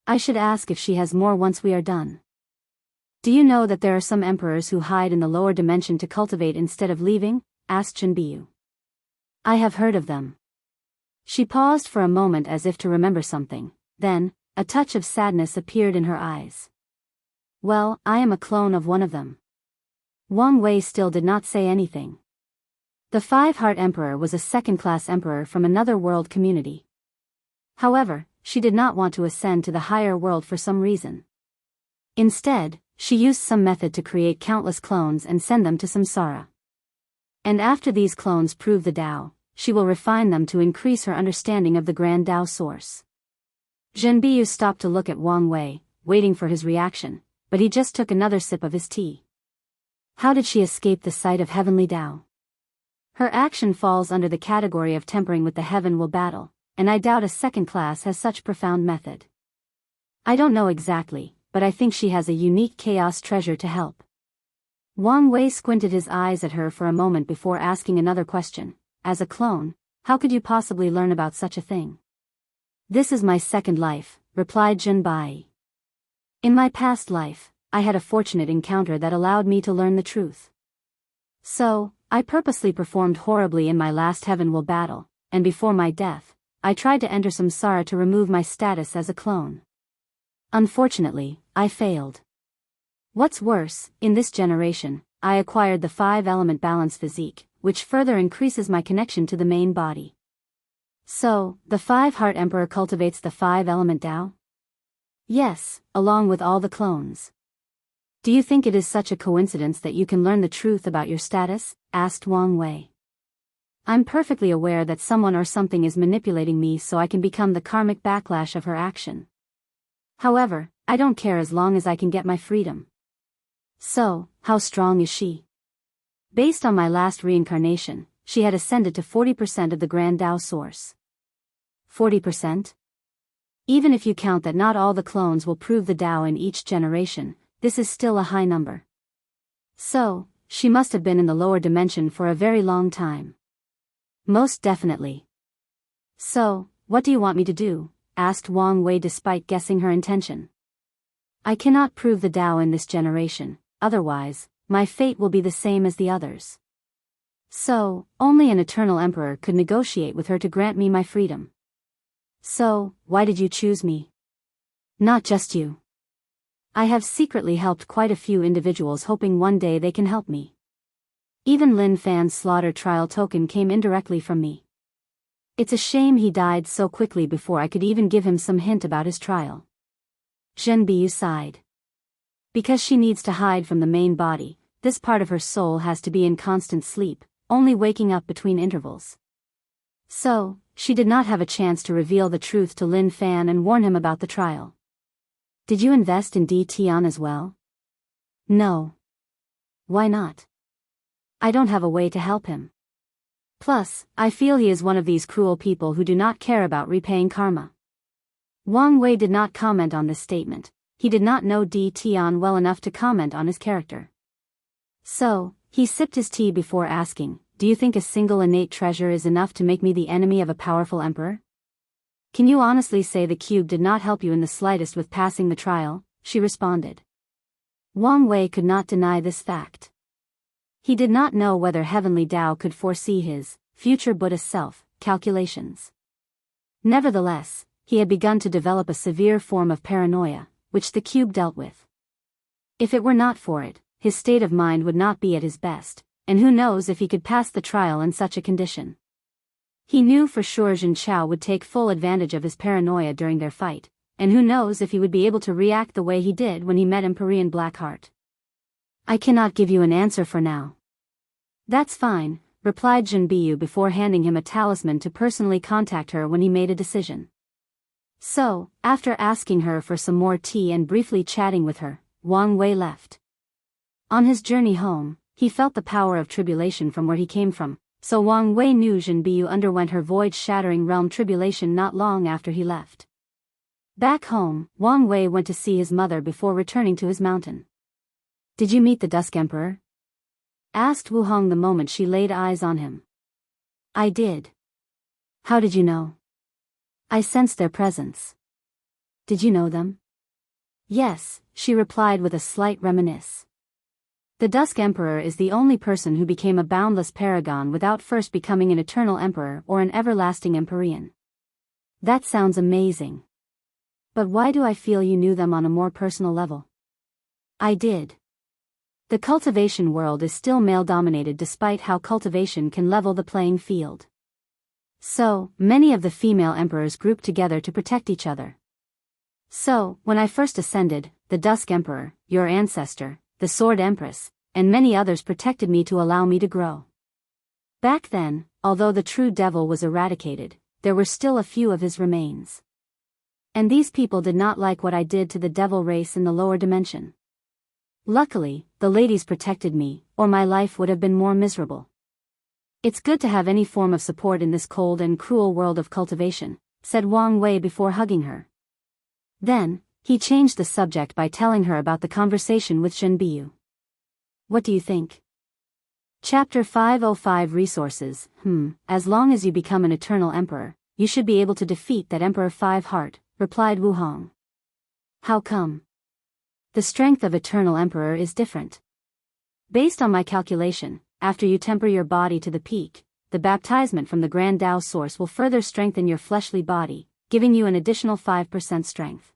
I should ask if she has more once we are done." "Do you know that there are some emperors who hide in the lower dimension to cultivate instead of leaving?" asked Jinbiyu. "I have heard of them." She paused for a moment as if to remember something, then, a touch of sadness appeared in her eyes. "Well, I am a clone of one of them." Wang Wei still did not say anything. The Five-Heart Emperor was a second-class emperor from another world community. However, she did not want to ascend to the higher world for some reason. Instead, she used some method to create countless clones and send them to Samsara. And after these clones prove the Tao, she will refine them to increase her understanding of the Grand Tao source. Zhenbiyu stopped to look at Wang Wei, waiting for his reaction, but he just took another sip of his tea. How did she escape the sight of heavenly Tao? Her action falls under the category of tempering with the heaven will battle, and I doubt a second class has such profound method. I don't know exactly, but I think she has a unique chaos treasure to help. Wang Wei squinted his eyes at her for a moment before asking another question. "As a clone, how could you possibly learn about such a thing?" "This is my second life," replied Jinbai. "In my past life, I had a fortunate encounter that allowed me to learn the truth. So, I purposely performed horribly in my last heaven will battle, and before my death, I tried to enter Samsara to remove my status as a clone. Unfortunately, I failed. What's worse, in this generation, I acquired the 5-element balance physique, which further increases my connection to the main body." "So, the Five-Heart Emperor cultivates the 5-element Tao?" "Yes, along with all the clones." "Do you think it is such a coincidence that you can learn the truth about your status?" asked Wang Wei. "I'm perfectly aware that someone or something is manipulating me so I can become the karmic backlash of her action. However, I don't care as long as I can get my freedom." "So, how strong is she?" "Based on my last reincarnation, she had ascended to 40% of the Grand Tao source." 40%? Even if you count that not all the clones will prove the Tao in each generation, this is still a high number. So, she must have been in the lower dimension for a very long time. "Most definitely." "So, what do you want me to do?" asked Wang Wei despite guessing her intention. "I cannot prove the Tao in this generation, otherwise, my fate will be the same as the others. So, only an eternal emperor could negotiate with her to grant me my freedom." "So, why did you choose me?" "Not just you. I have secretly helped quite a few individuals hoping one day they can help me. Even Lin Fan's slaughter trial token came indirectly from me." It's a shame he died so quickly before I could even give him some hint about his trial. Zhenbiyu sighed. Because she needs to hide from the main body, this part of her soul has to be in constant sleep, only waking up between intervals. So, she did not have a chance to reveal the truth to Lin Fan and warn him about the trial. Did you invest in D. Tian as well? No. Why not? I don't have a way to help him. Plus, I feel he is one of these cruel people who do not care about repaying karma. Wang Wei did not comment on this statement. He did not know D. Tian well enough to comment on his character. So, he sipped his tea before asking, do you think a single innate treasure is enough to make me the enemy of a powerful emperor? Can you honestly say the cube did not help you in the slightest with passing the trial? She responded. Wang Wei could not deny this fact. He did not know whether Heavenly Tao could foresee his future Buddhist self calculations. Nevertheless, he had begun to develop a severe form of paranoia, which the cube dealt with. If it were not for it, his state of mind would not be at his best, and who knows if he could pass the trial in such a condition. He knew for sure Jin Chao would take full advantage of his paranoia during their fight, and who knows if he would be able to react the way he did when he met Empyrean Blackheart. I cannot give you an answer for now. That's fine, replied Zhenbiyu before handing him a talisman to personally contact her when he made a decision. So, after asking her for some more tea and briefly chatting with her, Wang Wei left. On his journey home, he felt the power of tribulation from where he came from, so Wang Wei knew Zhenbiyu underwent her void-shattering realm tribulation not long after he left. Back home, Wang Wei went to see his mother before returning to his mountain. Did you meet the Dusk Emperor? Asked Wu Hong the moment she laid eyes on him. I did. How did you know? I sensed their presence. Did you know them? Yes, she replied with a slight reminisce. The Dusk Emperor is the only person who became a boundless paragon without first becoming an eternal emperor or an everlasting empyrean. That sounds amazing. But why do I feel you knew them on a more personal level? I did. The cultivation world is still male-dominated despite how cultivation can level the playing field. So, many of the female emperors grouped together to protect each other. So, when I first ascended, the Dusk Emperor, your ancestor, the Sword Empress, and many others protected me to allow me to grow. Back then, although the true devil was eradicated, there were still a few of his remains. And these people did not like what I did to the devil race in the lower dimension. Luckily, the ladies protected me, or my life would have been more miserable. It's good to have any form of support in this cold and cruel world of cultivation, said Wang Wei before hugging her. Then, he changed the subject by telling her about the conversation with Zhenbiyu. What do you think? Chapter 505 Resources. As long as you become an eternal emperor, you should be able to defeat that Emperor Five Heart, replied Wu Hong. How come? The strength of eternal emperor is different. Based on my calculation, after you temper your body to the peak, the baptizement from the Grand Tao source will further strengthen your fleshly body, giving you an additional 5% strength.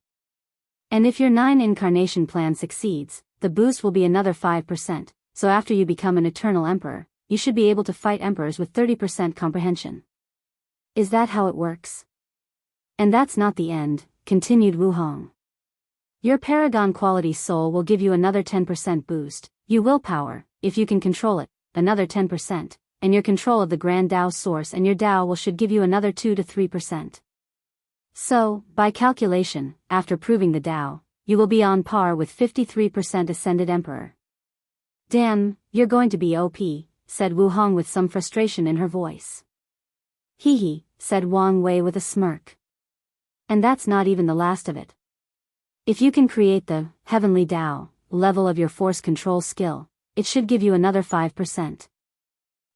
And if your 9 incarnation plan succeeds, the boost will be another 5%, so after you become an eternal emperor, you should be able to fight emperors with 30% comprehension. Is that how it works? And that's not the end, continued Wu Hong. Your paragon quality soul will give you another 10% boost, your willpower, if you can control it, another 10%, and your control of the Grand Tao source and your Tao will should give you another 2 to 3%. So, by calculation, after proving the Tao, you will be on par with 53% Ascended Emperor. Damn, you're going to be OP, said Wu Hong with some frustration in her voice. Hee hee, said Wang Wei with a smirk. And that's not even the last of it. If you can create the Heavenly Tao level of your force control skill, it should give you another 5%.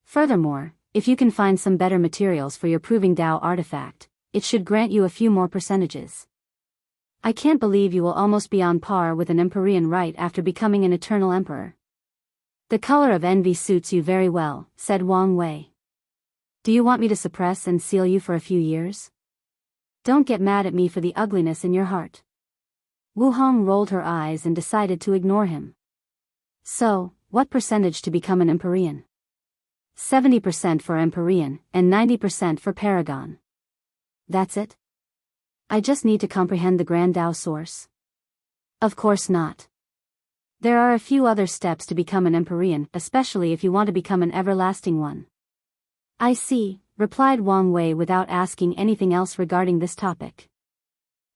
Furthermore, if you can find some better materials for your Proving Tao artifact, it should grant you a few more percentages. I can't believe you will almost be on par with an Empyrean right after becoming an Eternal Emperor. The color of envy suits you very well, said Wang Wei. Do you want me to suppress and seal you for a few years? Don't get mad at me for the ugliness in your heart. Wu Hong rolled her eyes and decided to ignore him. So, what percentage to become an Empyrean? 70% for Empyrean, and 90% for Paragon. That's it? I just need to comprehend the Grand Tao source? Of course not. There are a few other steps to become an Empyrean, especially if you want to become an everlasting one. I see, replied Wang Wei without asking anything else regarding this topic.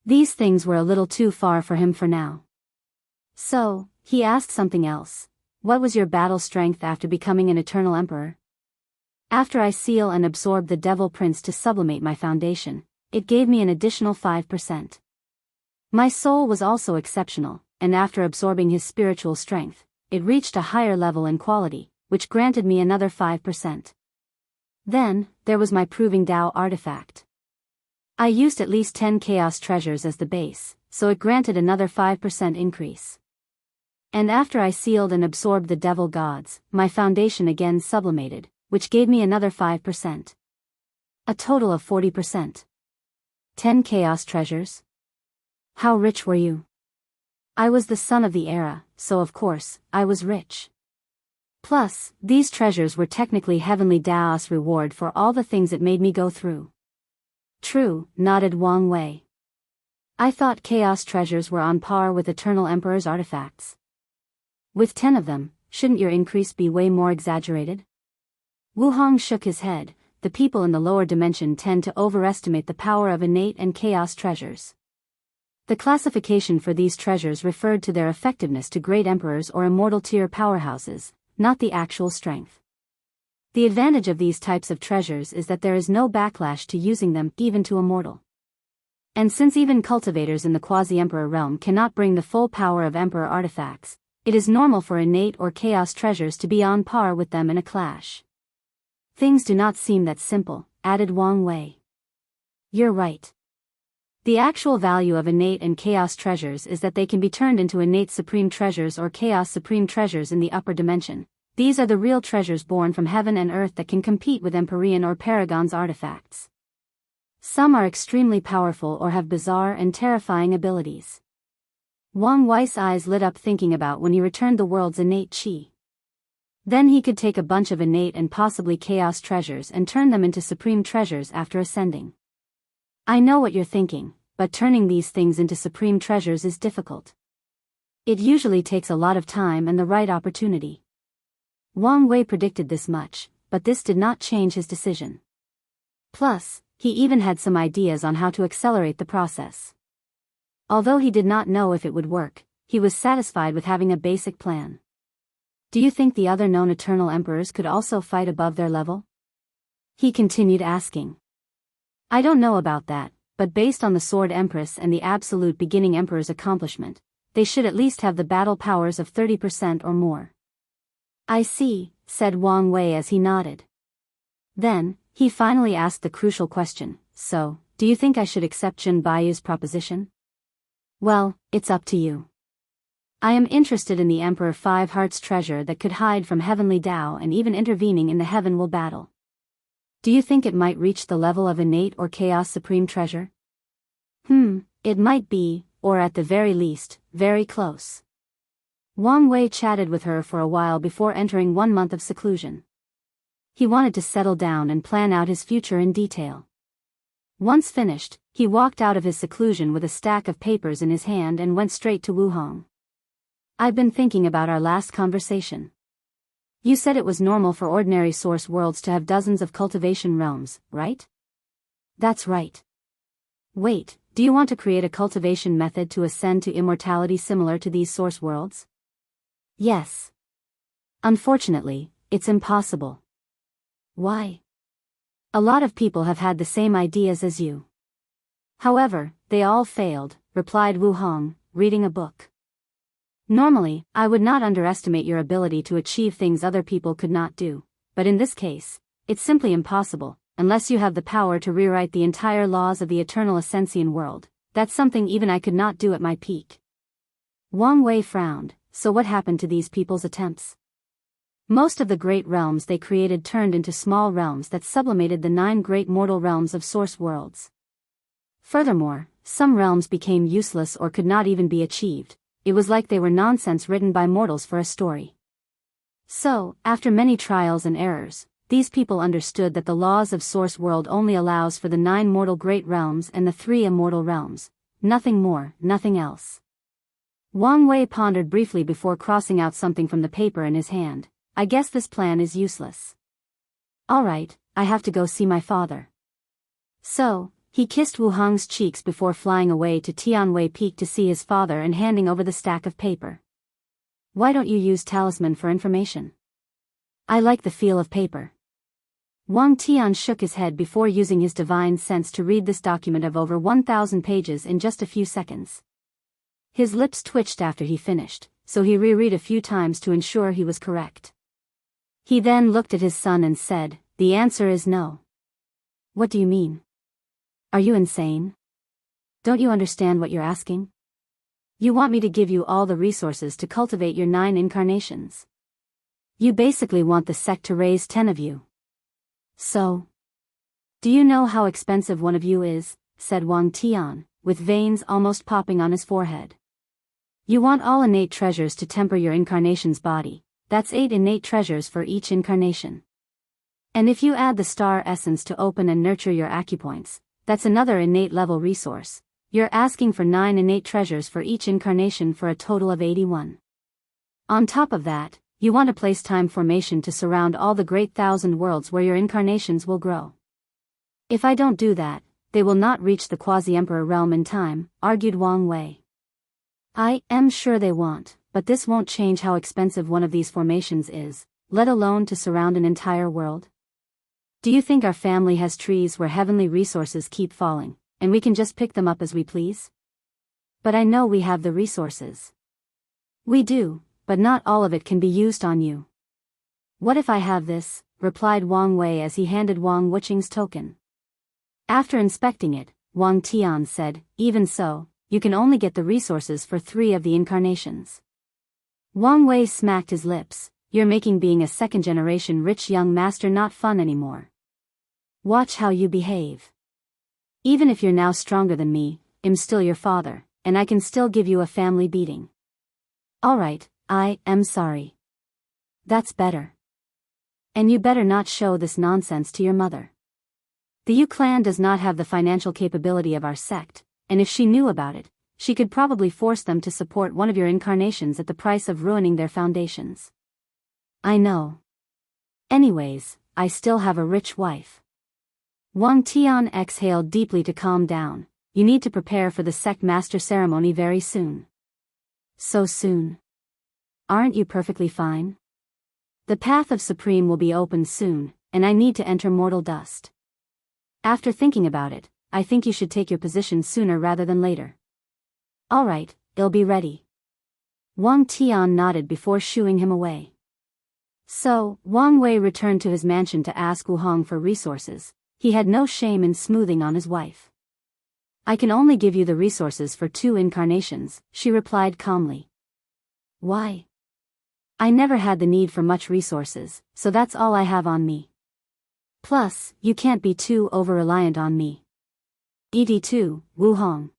These things were a little too far for him for now. So, he asked something else. What was your battle strength after becoming an eternal emperor? After I seal and absorb the Devil Prince to sublimate my foundation, it gave me an additional 5%. My soul was also exceptional, and after absorbing his spiritual strength, it reached a higher level in quality, which granted me another 5%. Then, there was my Proving Tao artifact. I used at least 10 chaos treasures as the base, so it granted another 5% increase. And after I sealed and absorbed the devil gods, my foundation again sublimated, which gave me another 5%. A total of 40%. 10 chaos treasures? How rich were you? I was the son of the era, so of course, I was rich. Plus, these treasures were technically heavenly Tao's reward for all the things it made me go through. True, nodded Wang Wei. I thought chaos treasures were on par with Eternal Emperor's artifacts. With 10 of them, shouldn't your increase be way more exaggerated? Wu Hong shook his head. The people in the lower dimension tend to overestimate the power of innate and chaos treasures. The classification for these treasures referred to their effectiveness to great emperors or immortal tier powerhouses, not the actual strength. The advantage of these types of treasures is that there is no backlash to using them, even to a mortal. And since even cultivators in the quasi-emperor realm cannot bring the full power of emperor artifacts, it is normal for innate or chaos treasures to be on par with them in a clash. Things do not seem that simple, added Wang Wei. You're right. The actual value of innate and chaos treasures is that they can be turned into innate supreme treasures or chaos supreme treasures in the upper dimension. These are the real treasures born from heaven and earth that can compete with Empyrean or Paragon's artifacts. Some are extremely powerful or have bizarre and terrifying abilities. Wang Wei's eyes lit up thinking about when he returned the world's innate chi. Then he could take a bunch of innate and possibly chaos treasures and turn them into supreme treasures after ascending. I know what you're thinking, but turning these things into supreme treasures is difficult. It usually takes a lot of time and the right opportunity. Wang Wei predicted this much, but this did not change his decision. Plus, he even had some ideas on how to accelerate the process. Although he did not know if it would work, he was satisfied with having a basic plan. Do you think the other known eternal emperors could also fight above their level? He continued asking. I don't know about that, but based on the Sword Empress and the absolute beginning emperor's accomplishment, they should at least have the battle powers of 30% or more. I see, said Wang Wei as he nodded. Then, he finally asked the crucial question, so, do you think I should accept Jun Baiyu's proposition? Well, it's up to you. I am interested in the Emperor Five Hearts treasure that could hide from heavenly Tao and even intervening in the heavenward battle. Do you think it might reach the level of innate or chaos supreme treasure? It might be, or at the very least, very close. Wang Wei chatted with her for a while before entering 1 month of seclusion. He wanted to settle down and plan out his future in detail. Once finished, he walked out of his seclusion with a stack of papers in his hand and went straight to Wu Hong. I've been thinking about our last conversation. You said it was normal for ordinary source worlds to have dozens of cultivation realms, right? That's right. Wait, do you want to create a cultivation method to ascend to immortality similar to these source worlds? Yes. Unfortunately, it's impossible. Why? A lot of people have had the same ideas as you. However, they all failed, replied Wu Hong, reading a book. Normally, I would not underestimate your ability to achieve things other people could not do, but in this case, it's simply impossible, unless you have the power to rewrite the entire laws of the eternal Ascensian world. That's something even I could not do at my peak. Wang Wei frowned. So what happened to these people's attempts? Most of the great realms they created turned into small realms that sublimated the 9 great mortal realms of source worlds. Furthermore, some realms became useless or could not even be achieved. It was like they were nonsense written by mortals for a story. So, after many trials and errors, these people understood that the laws of Source World only allows for the 9 mortal great realms and the 3 immortal realms. Nothing more, nothing else. Wang Wei pondered briefly before crossing out something from the paper in his hand. I guess this plan is useless. Alright, I have to go see my father. So, he kissed Wu Hong's cheeks before flying away to Tianwei Peak to see his father and handing over the stack of paper. Why don't you use talisman for information? I like the feel of paper. Wang Tian shook his head before using his divine sense to read this document of over 1,000 pages in just a few seconds. His lips twitched after he finished, so he reread a few times to ensure he was correct. He then looked at his son and said, "The answer is no." What do you mean? Are you insane? Don't you understand what you're asking? You want me to give you all the resources to cultivate your 9 incarnations. You basically want the sect to raise 10 of you. So, do you know how expensive one of you is? Said Wang Tian, with veins almost popping on his forehead. You want all innate treasures to temper your incarnation's body. That's 8 innate treasures for each incarnation. And if you add the star essence to open and nurture your acupoints, that's another innate level resource. You're asking for 9 innate treasures for each incarnation for a total of 81. On top of that, you want a place-time formation to surround all the great 1,000 worlds where your incarnations will grow. If I don't do that, they will not reach the quasi-emperor realm in time, argued Wang Wei. I am sure they won't, but this won't change how expensive one of these formations is, let alone to surround an entire world. Do you think our family has trees where heavenly resources keep falling, and we can just pick them up as we please? But I know we have the resources. We do, but not all of it can be used on you. What if I have this? Replied Wang Wei as he handed Wang Wuqing's token. After inspecting it, Wang Tian said, even so, you can only get the resources for 3 of the incarnations. Wang Wei smacked his lips. You're making being a second-generation rich young master not fun anymore. Watch how you behave. Even if you're now stronger than me, I'm still your father, and I can still give you a family beating. Alright, I am sorry. That's better. And you better not show this nonsense to your mother. The Yu clan does not have the financial capability of our sect, and if she knew about it, she could probably force them to support one of your incarnations at the price of ruining their foundations. I know. Anyways, I still have a rich wife. Wang Tian exhaled deeply to calm down. You need to prepare for the sect master ceremony very soon. So soon? Aren't you perfectly fine? The path of Supreme will be opened soon, and I need to enter mortal dust. After thinking about it, I think you should take your position sooner rather than later. Alright, I'll be ready. Wang Tian nodded before shooing him away. So, Wang Wei returned to his mansion to ask Wu Hong for resources. He had no shame in smoothing on his wife. I can only give you the resources for 2 incarnations, she replied calmly. Why? I never had the need for much resources, so that's all I have on me. Plus, you can't be too over-reliant on me. ED2, Wu Hong.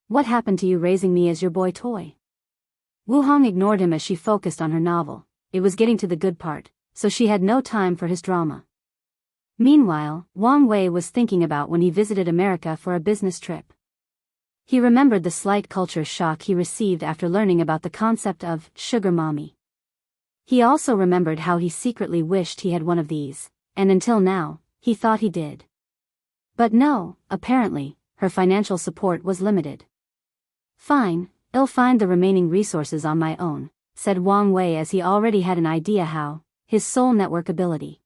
What happened to you raising me as your boy toy? Wu Hong ignored him as she focused on her novel. It was getting to the good part, so she had no time for his drama. Meanwhile, Wang Wei was thinking about when he visited America for a business trip. He remembered the slight culture shock he received after learning about the concept of sugar mommy. He also remembered how he secretly wished he had one of these, and until now, he thought he did. But no, apparently, her financial support was limited. Fine, I'll find the remaining resources on my own, said Wang Wei as he already had an idea how, his soul network ability.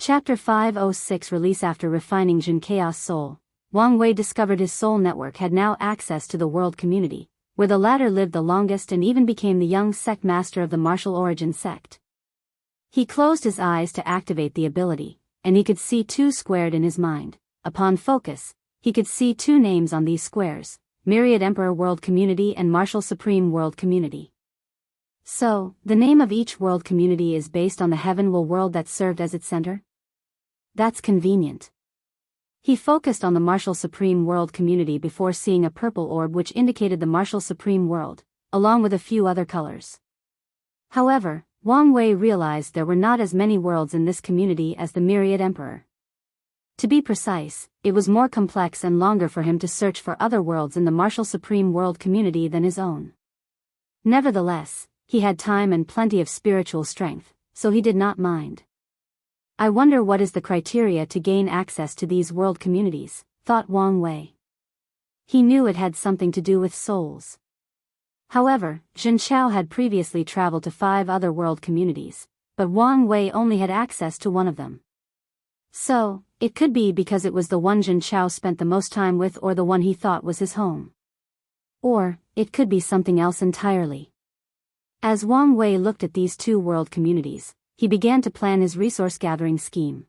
Chapter 506 Release. After refining Jin Chaos Soul, Wang Wei discovered his soul network had now access to the world community, where the latter lived the longest and even became the young sect master of the martial origin sect. He closed his eyes to activate the ability, and he could see 2 squared in his mind. Upon focus, he could see 2 names on these squares, Myriad Emperor World Community and Martial Supreme World Community. So, the name of each world community is based on the Heavenwell world that served as its center? That's convenient. He focused on the Martial Supreme World Community before seeing a purple orb which indicated the Martial Supreme World, along with a few other colors. However, Wang Wei realized there were not as many worlds in this community as the Myriad Emperor. To be precise, it was more complex and longer for him to search for other worlds in the Martial Supreme World community than his own. Nevertheless, he had time and plenty of spiritual strength, so he did not mind. I wonder what is the criteria to gain access to these world communities, thought Wang Wei. He knew it had something to do with souls. However, Zhen Qiao had previously traveled to 5 other world communities, but Wang Wei only had access to one of them. So, it could be because it was the one Zhen Qiao spent the most time with or the one he thought was his home. Or, it could be something else entirely. As Wang Wei looked at these 2 world communities, he began to plan his resource-gathering scheme.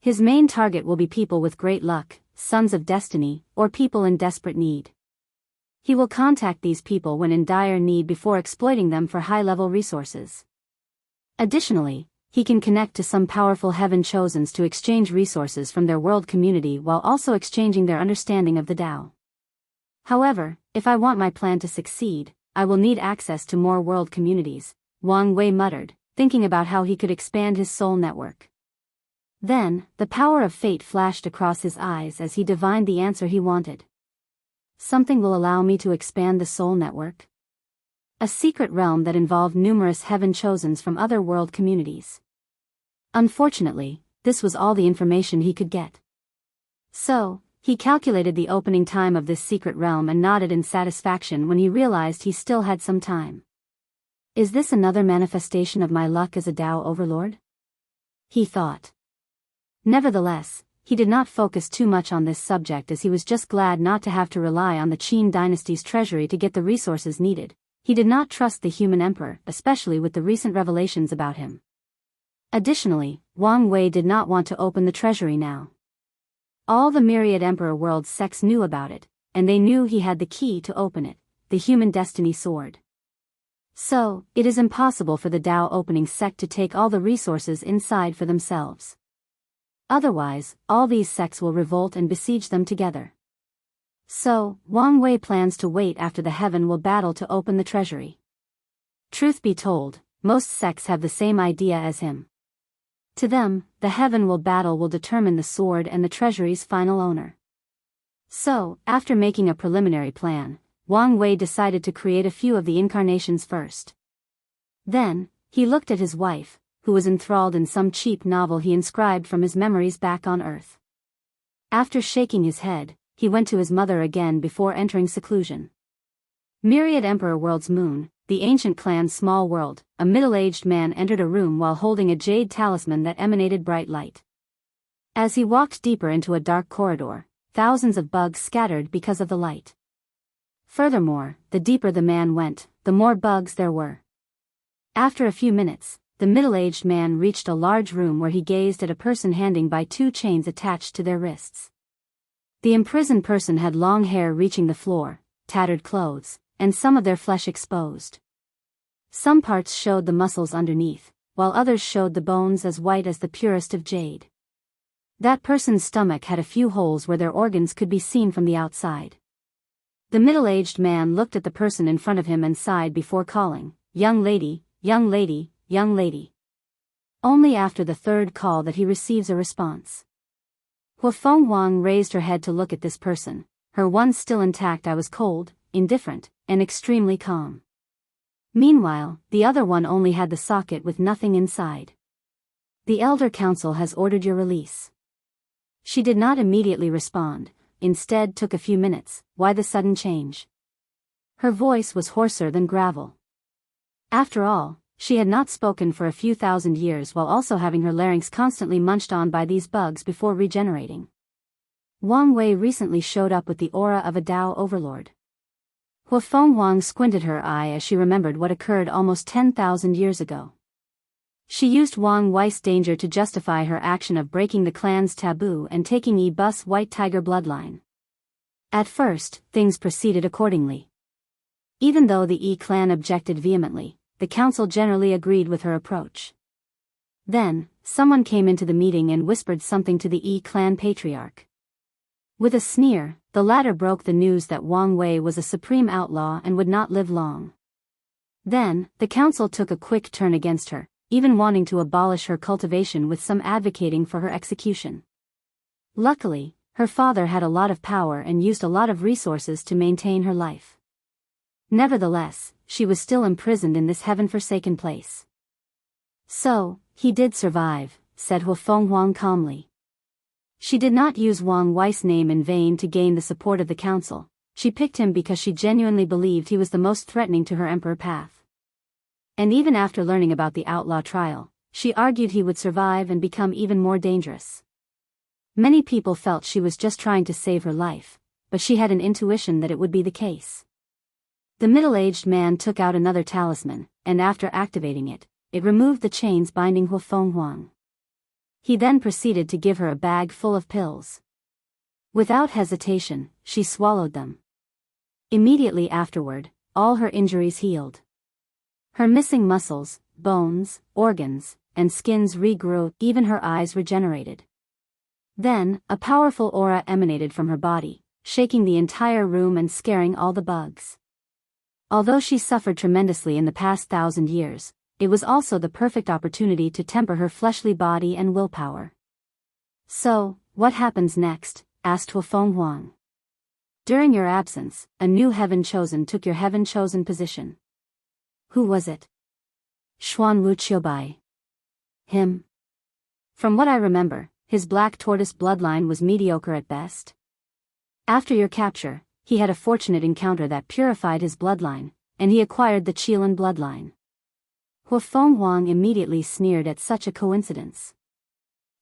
His main target will be people with great luck, sons of destiny, or people in desperate need. He will contact these people when in dire need before exploiting them for high-level resources. Additionally, he can connect to some powerful heaven chosens to exchange resources from their world community while also exchanging their understanding of the Tao. However, if I want my plan to succeed, I will need access to more world communities, Wang Wei muttered, thinking about how he could expand his soul network. Then, the power of fate flashed across his eyes as he divined the answer he wanted. Something will allow me to expand the soul network. A secret realm that involved numerous heaven chosens from other world communities. Unfortunately, this was all the information he could get. So, he calculated the opening time of this secret realm and nodded in satisfaction when he realized he still had some time. Is this another manifestation of my luck as a Tao overlord? He thought. Nevertheless, he did not focus too much on this subject as he was just glad not to have to rely on the Qin dynasty's treasury to get the resources needed. He did not trust the human emperor, especially with the recent revelations about him. Additionally, Wang Wei did not want to open the treasury now. All the Myriad Emperor world sects knew about it, and they knew he had the key to open it, the human destiny sword. So, it is impossible for the Tao opening sect to take all the resources inside for themselves. Otherwise, all these sects will revolt and besiege them together. So, Wang Wei plans to wait after the heaven will battle to open the treasury. Truth be told, most sects have the same idea as him. To them, the heaven will battle will determine the sword and the treasury's final owner. So, after making a preliminary plan, Wang Wei decided to create a few of the incarnations first. Then, he looked at his wife, who was enthralled in some cheap novel he inscribed from his memories back on Earth. After shaking his head, he went to his mother again before entering seclusion. Myriad Emperor World's moon, the ancient clan's small world, a middle-aged man entered a room while holding a jade talisman that emanated bright light. As he walked deeper into a dark corridor, thousands of bugs scattered because of the light. Furthermore, the deeper the man went, the more bugs there were. After a few minutes, the middle-aged man reached a large room where he gazed at a person hanging by 2 chains attached to their wrists. The imprisoned person had long hair reaching the floor, tattered clothes, and some of their flesh exposed. Some parts showed the muscles underneath, while others showed the bones as white as the purest of jade. That person's stomach had a few holes where their organs could be seen from the outside. The middle-aged man looked at the person in front of him and sighed before calling, "Young lady, young lady, young lady." Only after the 3rd call that he receives a response. Huafeng Wang raised her head to look at this person. Her one still intact eye was cold, indifferent, and extremely calm. Meanwhile, the other one only had the socket with nothing inside. "The Elder Council has ordered your release." She did not immediately respond, instead took a few minutes. Why the sudden change? Her voice was hoarser than gravel. After all, she had not spoken for a few thousand years while also having her larynx constantly munched on by these bugs before regenerating. Wang Wei recently showed up with the aura of a Tao overlord. Huafeng Wang squinted her eye as she remembered what occurred almost 10,000 years ago. She used Wang Wei's danger to justify her action of breaking the clan's taboo and taking Yi-Bus White Tiger bloodline. At first, things proceeded accordingly. Even though the Yi clan objected vehemently, the council generally agreed with her approach. Then, someone came into the meeting and whispered something to the Yi clan patriarch. With a sneer, the latter broke the news that Wang Wei was a supreme outlaw and would not live long. Then, the council took a quick turn against her, even wanting to abolish her cultivation with some advocating for her execution. Luckily, her father had a lot of power and used a lot of resources to maintain her life. Nevertheless, she was still imprisoned in this heaven-forsaken place. So, he did survive, said Huafeng Huang calmly. She did not use Wang Wei's name in vain to gain the support of the council. She picked him because she genuinely believed he was the most threatening to her emperor path. And even after learning about the outlaw trial, she argued he would survive and become even more dangerous. Many people felt she was just trying to save her life, but she had an intuition that it would be the case. The middle-aged man took out another talisman, and after activating it, it removed the chains binding Huafeng Huang. He then proceeded to give her a bag full of pills. Without hesitation, she swallowed them. Immediately afterward, all her injuries healed. Her missing muscles, bones, organs, and skins regrew, even her eyes regenerated. Then, a powerful aura emanated from her body, shaking the entire room and scaring all the bugs. Although she suffered tremendously in the past 1,000 years, it was also the perfect opportunity to temper her fleshly body and willpower. So, what happens next? Asked Huafeng Huang. During your absence, a new heaven chosen took your heaven chosen position. Who was it? Xuanwu Qiubai. Him. From what I remember, his black tortoise bloodline was mediocre at best. After your capture, he had a fortunate encounter that purified his bloodline, and he acquired the Qilin bloodline. Huafeng Huang immediately sneered at such a coincidence.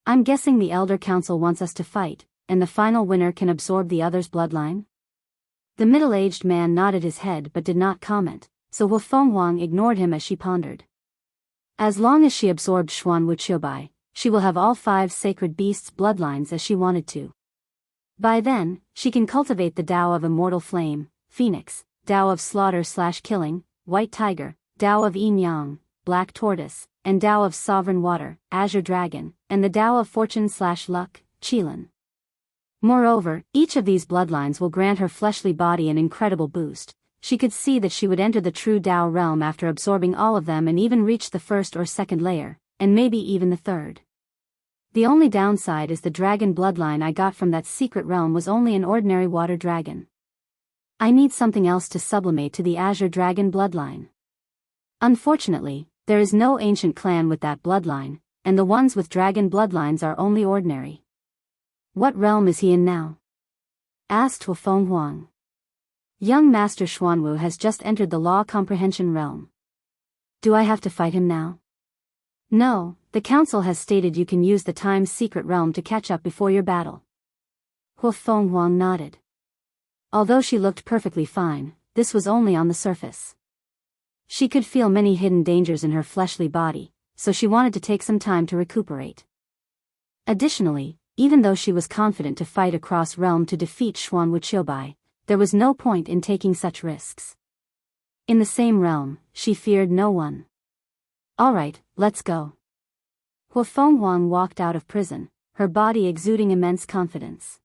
I'm guessing the Elder Council wants us to fight, and the final winner can absorb the other's bloodline? The middle-aged man nodded his head but did not comment, so Huafeng Huang ignored him as she pondered. As long as she absorbed Xuanwu Qiubai, she will have all 5 sacred beasts' bloodlines as she wanted to. By then, she can cultivate the Tao of Immortal Flame, Phoenix, Tao of Slaughter/Killing, White Tiger, Tao of Yin-Yang, Black Tortoise, and Tao of Sovereign Water, Azure Dragon, and the Tao of Fortune/Luck, Qilin. Moreover, each of these bloodlines will grant her fleshly body an incredible boost. She could see that she would enter the true Tao realm after absorbing all of them and even reach the first or second layer, and maybe even the third. The only downside is the dragon bloodline I got from that secret realm was only an ordinary water dragon. I need something else to sublimate to the Azure Dragon bloodline. Unfortunately, there is no ancient clan with that bloodline, and the ones with dragon bloodlines are only ordinary. What realm is he in now? Asked Huafeng Huang. Young Master Xuanwu has just entered the law comprehension realm. Do I have to fight him now? No, the council has stated you can use the time's secret realm to catch up before your battle. Huafeng Huang nodded. Although she looked perfectly fine, this was only on the surface. She could feel many hidden dangers in her fleshly body, so she wanted to take some time to recuperate. Additionally, even though she was confident to fight across realm to defeat Xuanwu Qiubai, there was no point in taking such risks. In the same realm, she feared no one. Alright, let's go. Huafeng Huang walked out of prison, her body exuding immense confidence.